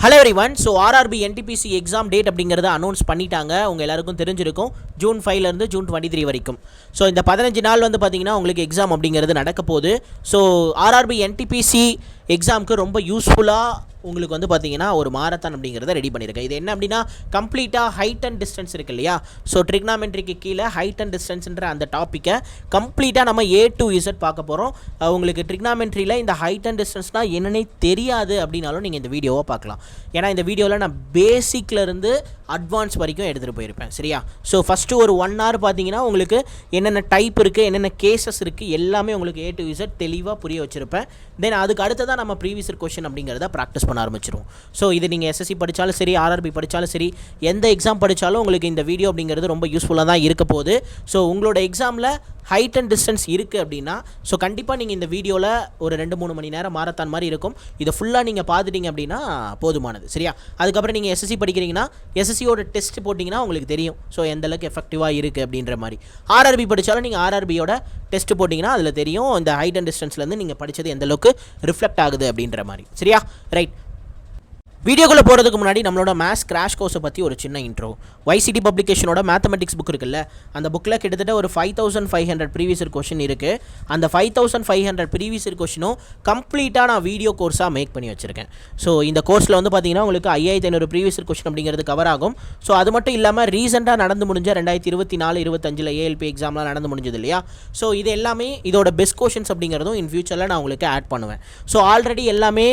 Hello everyone. So RRB NTPC exam date அப்படிங்கறத announce பண்ணிட்டாங்க. உங்க எல்லாருக்கும் தெரிஞ்சிருக்கும். ஜூன் 5 ல இருந்து ஜூன் 23 வரைக்கும். ஸோ இந்த 15 நாள் வந்து பார்த்தீங்கன்னா உங்களுக்கு எக்ஸாம் அப்படிங்கிறது நடக்க போகுது. ஸோ RRB NTPC எக்ஸாமுக்கு ரொம்ப யூஸ்ஃபுல்லாக உங்களுக்கு வந்து பார்த்தீங்கன்னா ஒரு மாரத்தான் அப்படிங்கிறத ரெடி பண்ணியிருக்கேன். இது என்ன அப்படின்னா கம்ப்ளீட்டாக ஹைட் அண்ட் டிஸ்டன்ஸ் இருக்கு இல்லையா? ஸோ ட்ரிக்னாமெட்ரிக்கு கீழே ஹைட் அண்ட் டிஸ்டன்ஸ்ன்ற அந்த டாப்பிக்கை கம்ப்ளீட்டாக நம்ம A to Z பார்க்க போகிறோம். உங்களுக்கு ட்ரிக்னாமெட்ரியில் இந்த ஹைட் அண்ட் டிஸ்டன்ஸ்னால் என்னன்னே தெரியாது அப்படின்னாலும் நீங்கள் இந்த வீடியோவை பார்க்கலாம். ஏன்னா இந்த வீடியோவில் நான் பேசிக்லேருந்து அட்வான்ஸ் வரைக்கும் எடுத்துகிட்டு போயிருப்பேன். சரியா? ஸோ ஃபஸ்ட்டு ஒரு 1 hour பார்த்தீங்கன்னா உங்களுக்கு என்னென்ன டைப் இருக்குது, என்னென்ன கேசஸ் இருக்குது, எல்லாமே உங்களுக்கு A to Z தெளிவாக புரிய வச்சுருப்பேன். தென் அதுக்கு அடுத்ததான் நம்ம ப்ரீவியஸ் கொஸ்டின் அப்படிங்கிறத ப்ராக்டிஸ் பண்ண ஆரம்பிச்சிருவோம். ஸோ இது நீங்கள் SSC படித்தாலும் சரி, RRB படித்தாலும் சரி, எந்த எக்ஸாம் படித்தாலும் உங்களுக்கு இந்த வீடியோ அப்படிங்கிறது ரொம்ப யூஸ்ஃபுல்லாக தான் இருக்க போகுது. ஸோ உங்களோட எக்ஸாமில் ஹைட் அண்ட் டிஸ்டன்ஸ் இருக்குது அப்படின்னா ஸோ கண்டிப்பாக நீங்கள் இந்த வீடியோவில் ஒரு 2-3 மணி நேரம் மாரத்தான் மாதிரி இருக்கும். இதை ஃபுல்லாக நீங்கள் பார்த்துட்டிங்க அப்படின்னா போதுமானது. சரியா? அதுக்கப்புறம் நீங்கள் SSC படிக்கிறீங்கன்னா SSCயோட டெஸ்ட் போட்டிங்கன்னா உங்களுக்கு தெரியும் ஸோ எந்தளவுக்கு எஃபெக்டிவாக இருக்குது அப்படின்ற மாதிரி. RRB படித்தாலும் நீங்கள் RRBயோட டெஸ்ட் போட்டிங்கன்னா அதில் தெரியும் இந்த ஹைட் அண்ட் டிஸ்டன்ஸ்லேருந்து நீங்கள் படித்தது எந்தளவுக்கு ரிஃப்ளெக்ட் ஆகுது அப்படின்ற மாதிரி. சரியா? ரைட். வீடியோக்குள்ளே போகிறதுக்கு முன்னாடி நம்மளோட மேத்ஸ் கிராஷ் கோர்ஸை பற்றி ஒரு சின்ன இன்ட்ரோ. YCT பப்ளிகேஷனோட மேத்தமெட்டிக்ஸ் புக் இருக்குல்ல, அந்த புக்கில் கிட்டத்தட்ட ஒரு 5500 ப்ரீவியஸ் கொஷின் இருக்குது. அந்த 5500 ப்ரீவியஸ் கொஷினும் கம்ப்ளீட்டாக நான் வீடியோ கோர்ஸாக மேக் பண்ணி வச்சுருக்கேன். ஸோ இந்த கோர்ஸில் வந்து பார்த்தீங்கன்னா உங்களுக்கு 5500 ப்ரீவியஸ் கொஷின் அப்படிங்கிறது கவர் ஆகும். ஸோ அது மட்டும் இல்லாமல் ரீசெண்டாக நடந்து முடிஞ்ச 2024-25 ALP எக்ஸாம்லாம் நடந்து முடிஞ்சது இல்லையா? ஸோ இது எல்லாமே இதோட பெஸ்ட் கொஷின்ஸ் அப்படிங்கிறதும் இன் ஃபியூச்சரில் நான் உங்களுக்கு ஆட் பண்ணுவேன். ஸோ ஆல்ரெடி எல்லாமே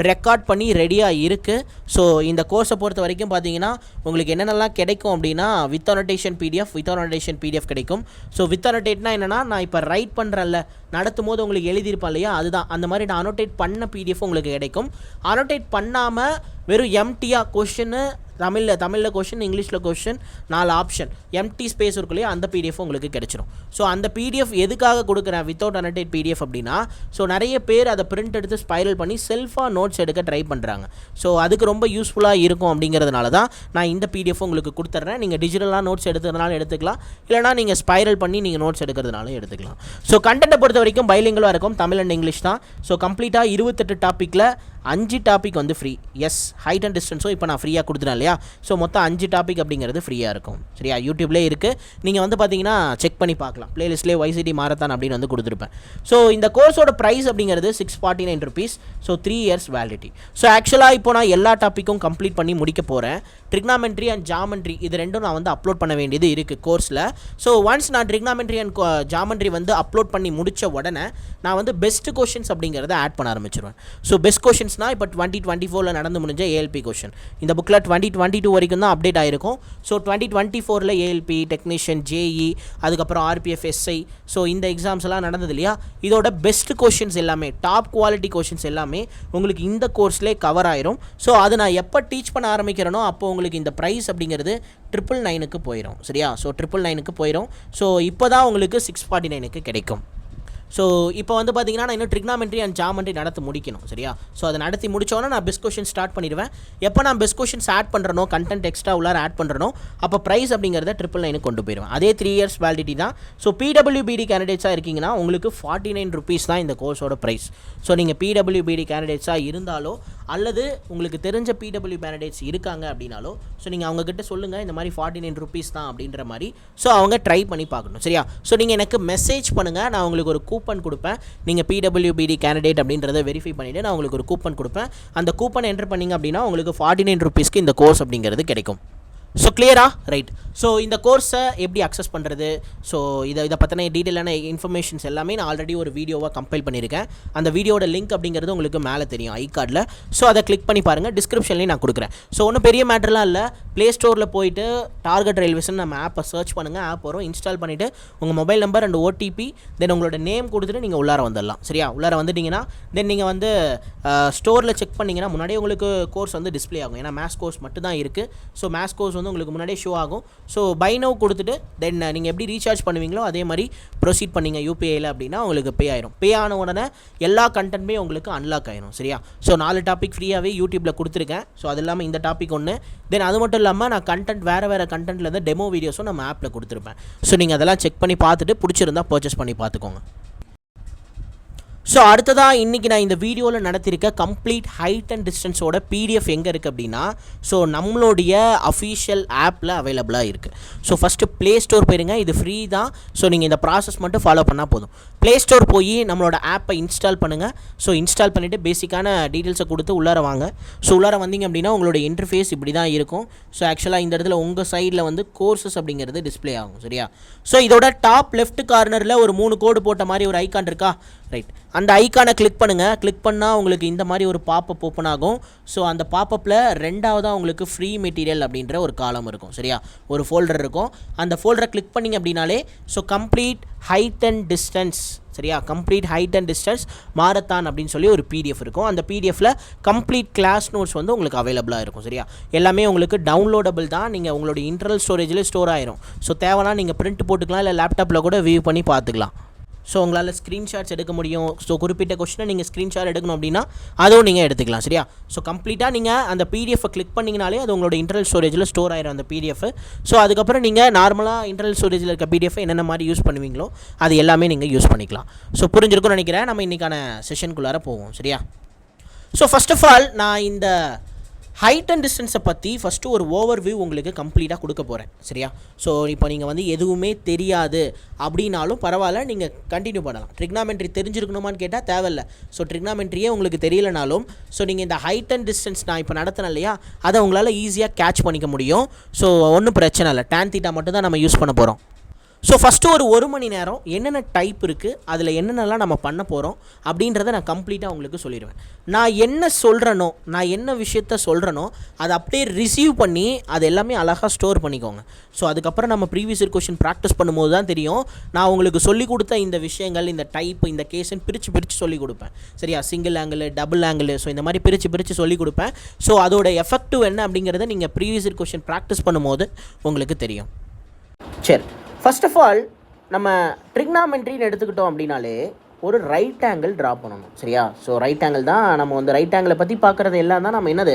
ரெக்கார்ட் பண்ணி ரெடியாக இருக்குது. ஸோ இந்த கோர்ஸை பொறுத்த வரைக்கும் பார்த்தீங்கன்னா உங்களுக்கு என்னென்னலாம் கிடைக்கும் அப்படின்னா வித் அனோட்டேஷன் PDF கிடைக்கும். ஸோ வித் அனோட்டேட்னா என்னென்னா நான் இப்போ ரைட் பண்ணுறேன்ல, நடத்தும் போது உங்களுக்கு எழுதியிருப்பேன் இல்லையா, அதுதான் அந்த மாதிரி நான் அனோட்டேட் பண்ண PDF உங்களுக்கு கிடைக்கும். அனோட்டேட் பண்ணாமல் வெறும் எம்டியாக கொஷின்னு தமிழில் கொஷின், இங்கிலீஷில் கொஷின், 4 ஆப்ஷன் எம்டி ஸ்பேஸ் இருக்கும் இல்லையா, அந்த PDF உங்களுக்கு கிடைச்சிரும். ஸோ அந்த PDF எதுக்காக கொடுக்குறேன் வித்தவுட் அனோட்டேட் PDF அப்படின்னா ஸோ நிறைய பேர் அதை பிரிண்ட் எடுத்து ஸ்பைரல் பண்ணி செல்ஃபாக நோட்ஸ் எடுக்க ட்ரை பண்ணுறாங்க. ஸோ அதுக்கு ரொம்ப யூஸ்ஃபுல்லாக இருக்கும் அப்படிங்கிறதுனால தான் நான் இந்த PDF உங்களுக்கு கொடுத்துட்றேன். நீங்கள் டிஜிட்டலாக நோட்ஸ் எடுத்துக்கிறதுனால எடுத்துக்கலாம், இல்லைனா நீங்கள் ஸ்பைரல் பண்ணி நீங்கள் நோட்ஸ் எடுக்கிறதுனாலும் எடுத்துக்கலாம். ஸோ கண்டென்ட்டை பொறுத்த வரைக்கும் பைலிங்குவலாக இருக்கும், தமிழ் அண்ட் இங்கிலீஷ் தான். ஸோ கம்ப்ளீட்டாக 28 டாப்பிக்கில் 5 டாபிக் வந்து ஃப்ரீ. எஸ், ஹைட் அண்ட் டிஸ்டன்ஸும் இப்போ நான் ஃப்ரீயாக கொடுத்துட்டேன் இல்லையா? ஸோ மொத்தம் 5 டாபிக் அப்படிங்கிறது ஃப்ரீயாக இருக்கும். சரியா? யூடியூப்லேயே இருக்குது, நீங்கள் வந்து பார்த்தீங்கன்னா செக் பண்ணி பார்க்கலாம். பிளேலிஸ்ட்லேயே YCT மாரத்தான் அப்படின்னு வந்து கொடுத்துருப்பேன். ஸோ இந்த கோர்ஸோட ப்ரைஸ் அப்படிங்கிறது 649 rupees. So 3 years validity. So ஆக்சுவலாக இப்போ நான் எல்லா டாப்பிக்கும் கம்ப்ளீட் பண்ணி முடிக்க போகிறேன். ட்ரிக்னாமெட்ரி அண்ட் ஜாமெட்ரி இது ரெண்டும் நான் வந்து அப்லோட் பண்ண வேண்டியது இருக்குது கோர்ஸில். ஸோ ஒன்ஸ் நான் ட்ரிக்னாமெட்ரி அண்ட் ஜாமெட்ரி வந்து அப்லோட் பண்ணி முடித்த உடனே நான் வந்து பெஸ்ட் கொஷின்ஸ் அப்படிங்கிறத ஆட் பண்ண ஆரம்பிச்சிருவேன். ஸோ பெஸ்ட் கொஷின்ஸ்னால் இப்போ 2024 நடந்து முடிஞ்ச ALP கொஷின் இந்த புக்கில் 2022 வரைக்கும் தான் அப்டேட் ஆகிருக்கும். ஸோ 2024 ALP, டெக்னீஷியன், JE, அதுக்கப்புறம் RPF, SI, ஸோ இந்த எக்ஸாம்ஸ் எல்லாம் நடந்தது இல்லையா, இதோட பெஸ்ட் கொஷின்ஸ் எல்லாமே, டாப் குவாலிட்டி கொஷின்ஸ் எல்லாமே உங்களுக்கு இந்த கோர்ஸ்லேயே கவர் ஆயிரும். ஸோ அது நான் எப்போ டீச் பண்ண ஆரம்பிக்கிறேனோ அப்போ உங்களுக்கு இந்த ப்ரைஸ் அப்படிங்கிறது 999 போயிடும். சரியா? ஸோ 999 போயிடும். ஸோ இப்போ தான் உங்களுக்கு 649 கிடைக்கும். ஸோ இப்போ வந்து பார்த்தீங்கன்னா நான் இன்னும் ட்ரிக்னாமெட்ரி அண்ட் ஜாமெட்ரி நடத்தி முடிக்கணும். சரியா? ஸோ அதை நடத்தி முடித்தோன்னா நான் பெஸ்ட் கொஷின் ஸ்டார்ட் பண்ணிடுவேன். எப்போ நான் பெஸ்ட் கொஷின்ஸ் ஆட் பண்ணுறனோ, கண்டென்ட் எக்ஸ்ட்ரா உள்ளார ஆட் பண்ணுறனோ, அப்போ ப்ரைஸ் அப்படிங்கிறத 999 கொண்டு போயிடுவேன். அதே 3 years வேலிடிட்டி தான். ஸோ PWBD கேண்டிடேட்ஸாக இருக்கீங்கன்னா உங்களுக்கு 49 rupees தான் இந்த கோர்ஸோட ப்ரைஸ். ஸோ நீங்கள் PWBD கேண்டிடேட்ஸாக இருந்தாலோ அல்லது உங்களுக்கு தெரிஞ்ச PW கேண்டிடேட்ஸ் இருக்காங்க அப்படின்னாலோ ஸோ நீங்கள் அவங்கக்கிட்ட சொல்லுங்கள் இந்த மாதிரி 49 rupees தான் அப்படின்ற மாதிரி. ஸோ அவங்க ட்ரை பண்ணி பார்க்கணும். சரியா? ஸோ நீங்கள் எனக்கு மெசேஜ் பண்ணுங்கள், நான் உங்களுக்கு ஒரு கூப்பன் கொடுப்பேன். நீங்கள் PWBD கேண்டிடேட் அப்படின்றத வெரிஃபை பண்ணிவிட்டு நான் உங்களுக்கு ஒரு கூப்பன் கொடுப்பேன். அந்த கூப்பன் என்டர் பண்ணிங்க அப்படின்னா உங்களுக்கு 49 rupeesக்கு இந்த கோர்ஸ் அப்படிங்கிறது கிடைக்கும். ஸோ கிளியரா? ரைட். ஸோ இந்த கோர்ஸை எப்படி அக்சஸ் பண்ணுறது, ஸோ இதை பற்றின டீட்டெயிலான இன்ஃபர்மேஷன்ஸ் எல்லாமே நான் ஆல்ரெடி ஒரு வீடியோவாக கம்பைல் பண்ணியிருக்கேன். அந்த வீடியோட லிங்க் அப்படிங்கிறது உங்களுக்கு மேலே தெரியும் ஐகார்டில். ஸோ அதை கிளிக் பண்ணி பாருங்கள், டிஸ்கிரிப்ஷன்லேயும் நான் கொடுக்குறேன். ஸோ ஒன்றும் பெரிய மேட்டர்லாம் இல்லை. ப்ளே ஸ்டோரில் போயிட்டு டார்கெட் ரயில்வேஸ்ன்னு நம்ம ஆப்பை சர்ச் பண்ணுங்கள். ஆப் வரும், இன்ஸ்டால் பண்ணிவிட்டு உங்கள் மொபைல் நம்பர் அண்ட் OTP தென் உங்களோட நேம் கொடுத்துட்டு நீங்கள் உள்ளார வந்துடலாம். சரியா? உள்ளார வந்துட்டிங்கன்னா தென் நீங்கள் வந்து ஸ்டோரில் செக் பண்ணிங்கன்னா முன்னாடியே உங்களுக்கு கோர்ஸ் வந்து டிஸ்பிளே ஆகும். ஏன்னா மேத்ஸ் கோர்ஸ் மட்டும் தான் இருக்குது. ஸோ மேத்ஸ் கோர்ஸ் வந்து உங்களுக்கு முன்னாடியே ஷோ ஆகும். ஸோ பை நவ் கொடுத்துட்டு தென் நீங்கள் எப்படி ரீசார்ஜ் பண்ணுவீங்களோ அதே மாதிரி ப்ரொசீட் பண்ணிங்க UPIயில் அப்படின்னா உங்களுக்கு பே ஆயிரும். பே ஆன உடனே எல்லா கண்டென்ட்டுமே உங்களுக்கு அன்லாக் ஆயிரும். சரியா? ஸோ 4 டாபிக் ஃப்ரீயாகவே யூடியூப்பில் கொடுத்துருக்கேன். ஸோ அது இல்லாமல் இந்த டாபிக் ஒன்று, தென் அது மட்டும் இல்லாமல் நான் கண்டென்ட் வேறு கண்டென்ட்லேருந்து டெமோ வீடியோஸும் நம்ம ஆப்பில் கொடுத்துருப்பேன். ஸோ நீங்கள் அதெல்லாம் செக் பண்ணி பார்த்துட்டு பிடிச்சிருந்தா பர்ச்சேஸ் பண்ணி பார்த்துக்கோங்க. ஸோ அடுத்ததாக இன்றைக்கி நான் இந்த வீடியோவில் நடத்தியிருக்க கம்ப்ளீட் ஹைட் அண்ட் டிஸ்டன்ஸோட பிடிஎஃப் எங்கே இருக்குது அப்படின்னா ஸோ நம்மளுடைய அஃபீஷியல் ஆப்பில் அவைலபிளாக இருக்குது. ஸோ ஃபஸ்ட்டு ப்ளே ஸ்டோர் போயிருங்க, இது ஃப்ரீ தான். ஸோ நீங்கள் இந்த ப்ராசஸ் மட்டும் ஃபாலோ பண்ணால் போதும். ப்ளே ஸ்டோர் போய் நம்மளோட ஆப்பை இன்ஸ்டால் பண்ணுங்கள். ஸோ இன்ஸ்டால் பண்ணிவிட்டு பேசிக்கான டீட்டெயில்ஸை கொடுத்து உள்ளார வாங்க. ஸோ உள்ளார வந்தீங்க அப்படின்னா உங்களோட இன்டர்ஃபேஸ் இப்படி தான் இருக்கும். ஸோ ஆக்சுவலாக இந்த இடத்துல உங்கள் சைடில் வந்து கோர்சஸ் அப்படிங்கிறது டிஸ்பிளே ஆகும். சரியா? ஸோ இதோட டாப் லெஃப்ட் கார்னரில் ஒரு 3 கோடு போட்ட மாதிரி ஒரு ஐக்கான் இருக்கா? ரைட், அந்த ஐக்கானை கிளிக் பண்ணுங்கள். கிளிக் பண்ணால் உங்களுக்கு இந்த மாதிரி ஒரு பாப்பப் ஓப்பன் ஆகும். ஸோ அந்த பாப்பப்பில் ரெண்டாவதாக உங்களுக்கு ஃப்ரீ மெட்டீரியல் அப்படின்ற ஒரு காலம் இருக்கும். சரியா? ஒரு ஃபோல்டர் இருக்கும். அந்த ஃபோல்டரை கிளிக் பண்ணிங்க அப்படின்னாலே so complete height and distance, சரியா, complete height and distance marathon அப்படின்னு சொல்லி ஒரு பிடிஎஃப் இருக்கும். அந்த பிடிஎஃப்பில் கம்ப்ளீட் கிளாஸ் நோட்ஸ் வந்து உங்களுக்கு அவைலபிளாக இருக்கும். சரியா? எல்லாமே உங்களுக்கு டவுன்லோடபிள் தான். நீங்கள் உங்களுடைய இன்டர்னல் ஸ்டோரேஜில் ஸ்டோர் ஆயிரும். ஸோ தேவைன்னா நீங்கள் பிரிண்ட் போட்டுக்கலாம், இல்லை லேப்டாப்பில் கூட வியூ பண்ணி பார்த்துக்கலாம். ஸோ உங்களால் ஸ்க்ரீன்ஷாட்ஸ் எடுக்க முடியும். ஸோ குறிப்பிட்ட கொஸ்டினை நீங்கள் ஸ்க்ரீன்ஷாட் எடுக்கணும் அப்படின்னா அதுவும் நீங்கள் எடுத்துக்கலாம். சரியா? ஸோ கம்ப்ளீட்டாக நீங்கள் அந்த பிடிஎஃபை கிளிக் பண்ணிங்கனாலே அது உங்களோட இன்டர்னல் ஸ்டோரேஜில் ஸ்டோர் ஆயிரும் அந்த பிடிஎஃப். ஸோ அதுக்கப்புறம் நீங்கள் நார்மலாக இன்டர்னல் ஸ்டோரேஜில் இருக்க பிடிஎஃப் என்னென்ன மாதிரி யூஸ் பண்ணுவீங்களோ அது எல்லாமே நீங்கள் யூஸ் பண்ணிக்கலாம். ஸோ புரிஞ்சிருக்கும்னு நினைக்கிறேன். நம்ம இன்றைக்கான செஷனுக்குள்ளார போவோம். சரியா? ஸோ ஃபஸ்ட் ஆஃப் ஆல் நான் இந்த ஹைட் அண்ட் டிஸ்டன்ஸை பற்றி ஃபஸ்ட்டு ஒரு ஓவர்வியூ உங்களுக்கு கம்ப்ளீட்டாக கொடுக்க போகிறேன். சரியா? ஸோ இப்போ நீங்கள் வந்து எதுவுமே தெரியாது அப்படின்னாலும் பரவாயில்ல, நீங்கள் கண்டினியூ பண்ணலாம். ட்ரிக்னாமெண்ட்ரி தெரிஞ்சிருக்கணுமான்னு கேட்டால் தேவையில்லை. ஸோ ட்ரிக்னாமெண்ட்ரியே உங்களுக்கு தெரியலனாலும் ஸோ நீங்கள் இந்த ஹைட் அண்ட் டிஸ்டன்ஸ் நான் இப்போ நடத்தினேன் இல்லையா, அதை உங்களால் ஈஸியாக கேட்ச் பண்ணிக்க முடியும். ஸோ ஒன்றும் பிரச்சனை இல்லை. tan θ மட்டும் தான் நம்ம யூஸ் பண்ண போகிறோம். ஸோ ஃபஸ்ட்டு ஒரு மணி நேரம் என்னென்ன டைப் இருக்குது, அதில் என்னென்னலாம் நம்ம பண்ண போகிறோம் அப்படின்றத நான் கம்ப்ளீட்டாக உங்களுக்கு சொல்லிடுவேன். நான் என்ன சொல்கிறேனோ, நான் என்ன விஷயத்த சொல்கிறேனோ அதை அப்படியே ரிசீவ் பண்ணி அது எல்லாமே அழகாக ஸ்டோர் பண்ணிக்கோங்க. ஸோ அதுக்கப்புறம் நம்ம ப்ரீவியஸ் இயர் கொஷின் ப்ராக்டிஸ் பண்ணும்போது தான் தெரியும் நான் உங்களுக்கு சொல்லிக் கொடுத்த இந்த விஷயங்கள், இந்த டைப், இந்த கேஸுன்னு பிரித்து சொல்லிக் கொடுப்பேன். சரியா? Single angle, double angle, so இந்த மாதிரி பிரித்து சொல்லிக் கொடுப்பேன். ஸோ அதோட எஃபெக்டிவ் என்ன அப்படிங்கிறத நீங்கள் ப்ரீவியஸ் இயர் கொஷின் ப்ராக்டிஸ் பண்ணும்போது உங்களுக்கு தெரியும். சரி, ஃபர்ஸ்ட் ஆஃப் ஆல் நம்ம ட்ரிக்னாமெண்ட்ரின்னு எடுத்துக்கிட்டோம் அப்படின்னாலே ஒரு ரைட் ஆங்கிள் ட்ரா பண்ணணும். சரியா? ஸோ ரைட் ஆங்கிள் தான் நம்ம வந்து ரைட் ஆங்கிளை பற்றி பார்க்குறது எல்லாம் தான் நம்ம என்னது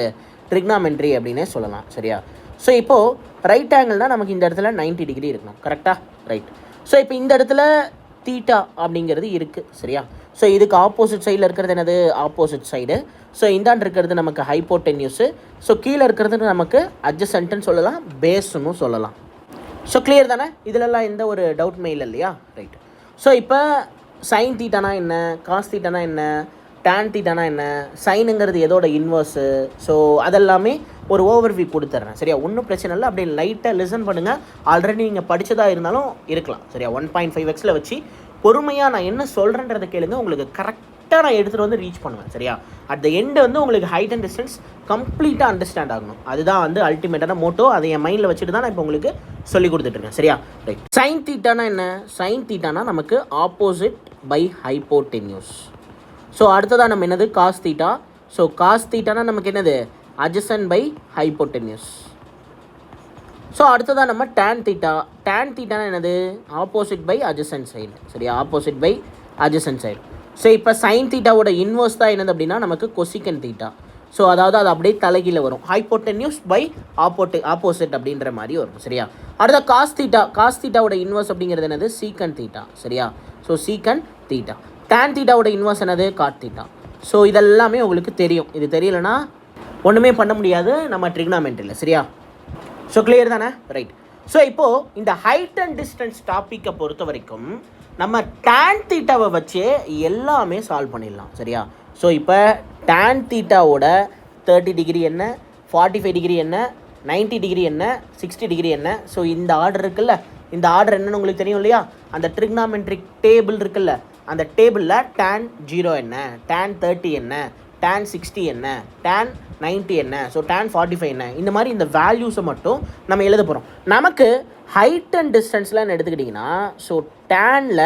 ட்ரிக்னாமெண்ட்ரி அப்படின்னே சொல்லலாம். சரியா? ஸோ இப்போது ரைட் ஆங்கிள்னால் நமக்கு இந்த இடத்துல 90 டிகிரி இருக்கணும். கரெக்டாக? ரைட். ஸோ இப்போ இந்த இடத்துல தீட்டா அப்படிங்கிறது இருக்குது. சரியா? ஸோ இதுக்கு ஆப்போசிட் சைடில் இருக்கிறது என்னது? Opposite side. ஸோ இந்தாண்டு இருக்கிறது நமக்கு ஹைப்போடென்யூஸு. ஸோ கீழே இருக்கிறது நமக்கு அட்ஜசன்ட்னு சொல்லலாம், பேஸுன்னு சொல்லலாம். ஸோ கிளியர் தானே? இதிலெல்லாம் எந்த ஒரு டவுட்மே இல்லை இல்லையா? ரைட். ஸோ இப்போ சைன் தீட்டானா என்ன, காஸ் தீட்டானா என்ன, tan தீட்டானா என்ன, சைனுங்கிறது எதோட இன்வர்ஸு, ஸோ அதெல்லாமே ஒரு ஓவர்வியூ கொடுத்துட்றேன். சரியா? ஒன்றும் பிரச்சனை இல்லை. அப்படியே லைட்டாக லிசன் பண்ணுங்கள். ஆல்ரெடி நீங்கள் படித்ததாக இருந்தாலும் இருக்கலாம். சரியா? 1.5x வச்சு பொறுமையாக நான் என்ன சொல்கிறேன்றதை கேளுங்க. உங்களுக்கு கரெக்டாக நான் எடுத்துகிட்டு வந்து ரீச் பண்ணுவேன். சரியா? அட் த எண்டு வந்து உங்களுக்கு ஹைட் அண்ட் டிஸ்டன்ஸ் கம்ப்ளீட்டாக அண்டர்ஸ்டாண்ட் ஆகணும். அதுதான் வந்து அல்டிமேட்டான மோட்டோ. அதை என் மைண்டில் வச்சுட்டு தான் நான் இப்போ உங்களுக்கு சொல்லி கொடுத்துட்ருக்கேன். சரியா? ரைட். சைன் தீட்டானா என்ன? சைன் தீட்டானா நமக்கு ஆப்போசிட் பை ஹைப்போடென்யூஸ். ஸோ அடுத்ததாக நம்ம என்னது? Cos theta. ஸோ காஸ் தீட்டானா நமக்கு என்னது? Adjacent by hypotenuse. ஸோ அடுத்ததாக நம்ம tan தீட்டா. tan தீட்டானா என்னது? Opposite by adjacent side. சரியா? Opposite by adjacent side. So இப்போ சைன் தீட்டாவோட இன்வர்ஸ் தான் என்னது அப்படின்னா நமக்கு கொசிகன் தீட்டா. ஸோ அதாவது அது அப்படியே தலைகீழ வரும். ஹைப்போடென்யூஸ் பை ஆப்போசிட் அப்படின்ற மாதிரி வரும். சரியா? அடுத்த காஸ் தீட்டா. காஸ் தீட்டாவோட இன்வர்ஸ் அப்படிங்கிறது என்னது? Secant theta. சரியா? So secant theta. tan தீட்டாவோட இன்வர்ஸ் என்னது? Cot theta. ஸோ இதெல்லாமே உங்களுக்கு தெரியும். இது தெரியலனா ஒன்றுமே பண்ண முடியாது நம்ம ட்ரிக்னாமெண்ட்ரியில். சரியா? ஸோ கிளியர் தானே? ரைட். ஸோ இப்போது இந்த ஹைட் அண்ட் டிஸ்டன்ஸ் டாப்பிக்கை பொறுத்த வரைக்கும் நம்ம tan தீட்டாவை வச்சே எல்லாமே சால்வ் பண்ணிடலாம். சரியா? ஸோ இப்போ tan தீட்டாவோட 30 டிகிரி என்ன, 45 டிகிரி என்ன, 90 டிகிரி என்ன, 60 டிகிரி என்ன. ஸோ இந்த ஆர்டர் இருக்குல்ல, இந்த ஆர்டர் என்னன்னு உங்களுக்கு தெரியும் இல்லையா? அந்த ட்ரிக்னாமெட்ரிக் டேபிள் இருக்குல்ல, அந்த டேபிளில் tan 0 என்ன, tan 30 என்ன, tan 60 என்ன, tan 90 என்ன, ஸோ tan 45 என்ன, இந்த மாதிரி இந்த வேல்யூஸை மட்டும் நம்ம எழுத போகிறோம். நமக்கு ஹைட் அண்ட் டிஸ்டன்ஸ்லாம் எடுத்துக்கிட்டிங்கன்னா ஸோ டேனில்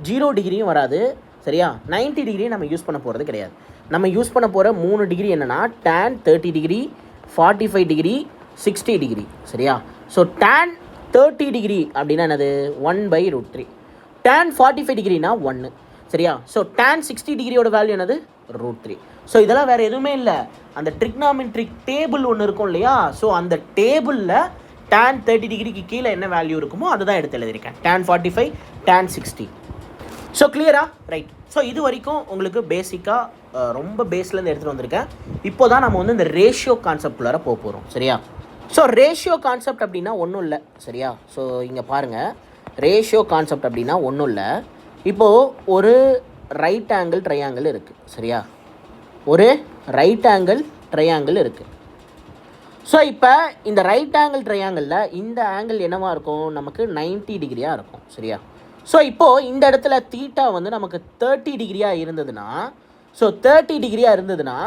0 டிகிரியும் வராது. சரியா? 90 டிகிரியும் நம்ம யூஸ் பண்ண போகிறது கிடையாது. நம்ம யூஸ் பண்ண போகிற 3 டிகிரி என்னென்னா tan 30 டிகிரி, 45 டிகிரி, 60 டிகிரி. சரியா? ஸோ tan 30 டிகிரி அப்படின்னா என்னது? 1/√3. tan 45 டிகிரினா 1. சரியா? ஸோ tan 60 டிகிரியோட வேல்யூ என்னது? √3. ஸோ இதெல்லாம் வேறு எதுவுமே இல்லை. அந்த ட்ரிக்னாமெட்ரிக் டேபிள் ஒன்று இருக்கும் இல்லையா? ஸோ அந்த டேபிளில் tan 30 டிகிரிக்கு கீழே என்ன வேல்யூ இருக்குமோ அதுதான் எடுத்து எழுதியிருக்கேன். tan 45, tan 60. ஸோ கிளியரா? ரைட். ஸோ இது வரைக்கும் உங்களுக்கு பேசிக்காக ரொம்ப பேஸ்லேருந்து எடுத்துகிட்டு வந்திருக்கேன். இப்போ தான் நம்ம வந்து இந்த ரேஷியோ கான்செப்ட்குள்ளார போக போகிறோம். சரியா? ஸோ ரேஷியோ கான்செப்ட் அப்படின்னா ஒன்றும் இல்லை. சரியா? ஸோ இங்கே பாருங்கள், ரேஷியோ கான்செப்ட் அப்படின்னா ஒன்றும் இல்லை. இப்போது ஒரு ரைட் ஆங்கிள் ட்ரையாங்கிள் இருக்குது. சரியா? ஒரு ரைட் ஆங்கிள் ட்ரையாங்கிள் இருக்குது. ஸோ இப்போ இந்த ரைட் ஆங்கிள் ட்ரையாங்கிளில் இந்த ஆங்கிள் என்னவாக இருக்கும்? நமக்கு 90 டிகிரியாக இருக்கும். சரியா? ஸோ இப்போது இந்த இடத்துல தீட்டா வந்து நமக்கு 30 டிகிரியாக இருந்ததுன்னா, ஸோ 30 டிகிரியாக இருந்ததுன்னா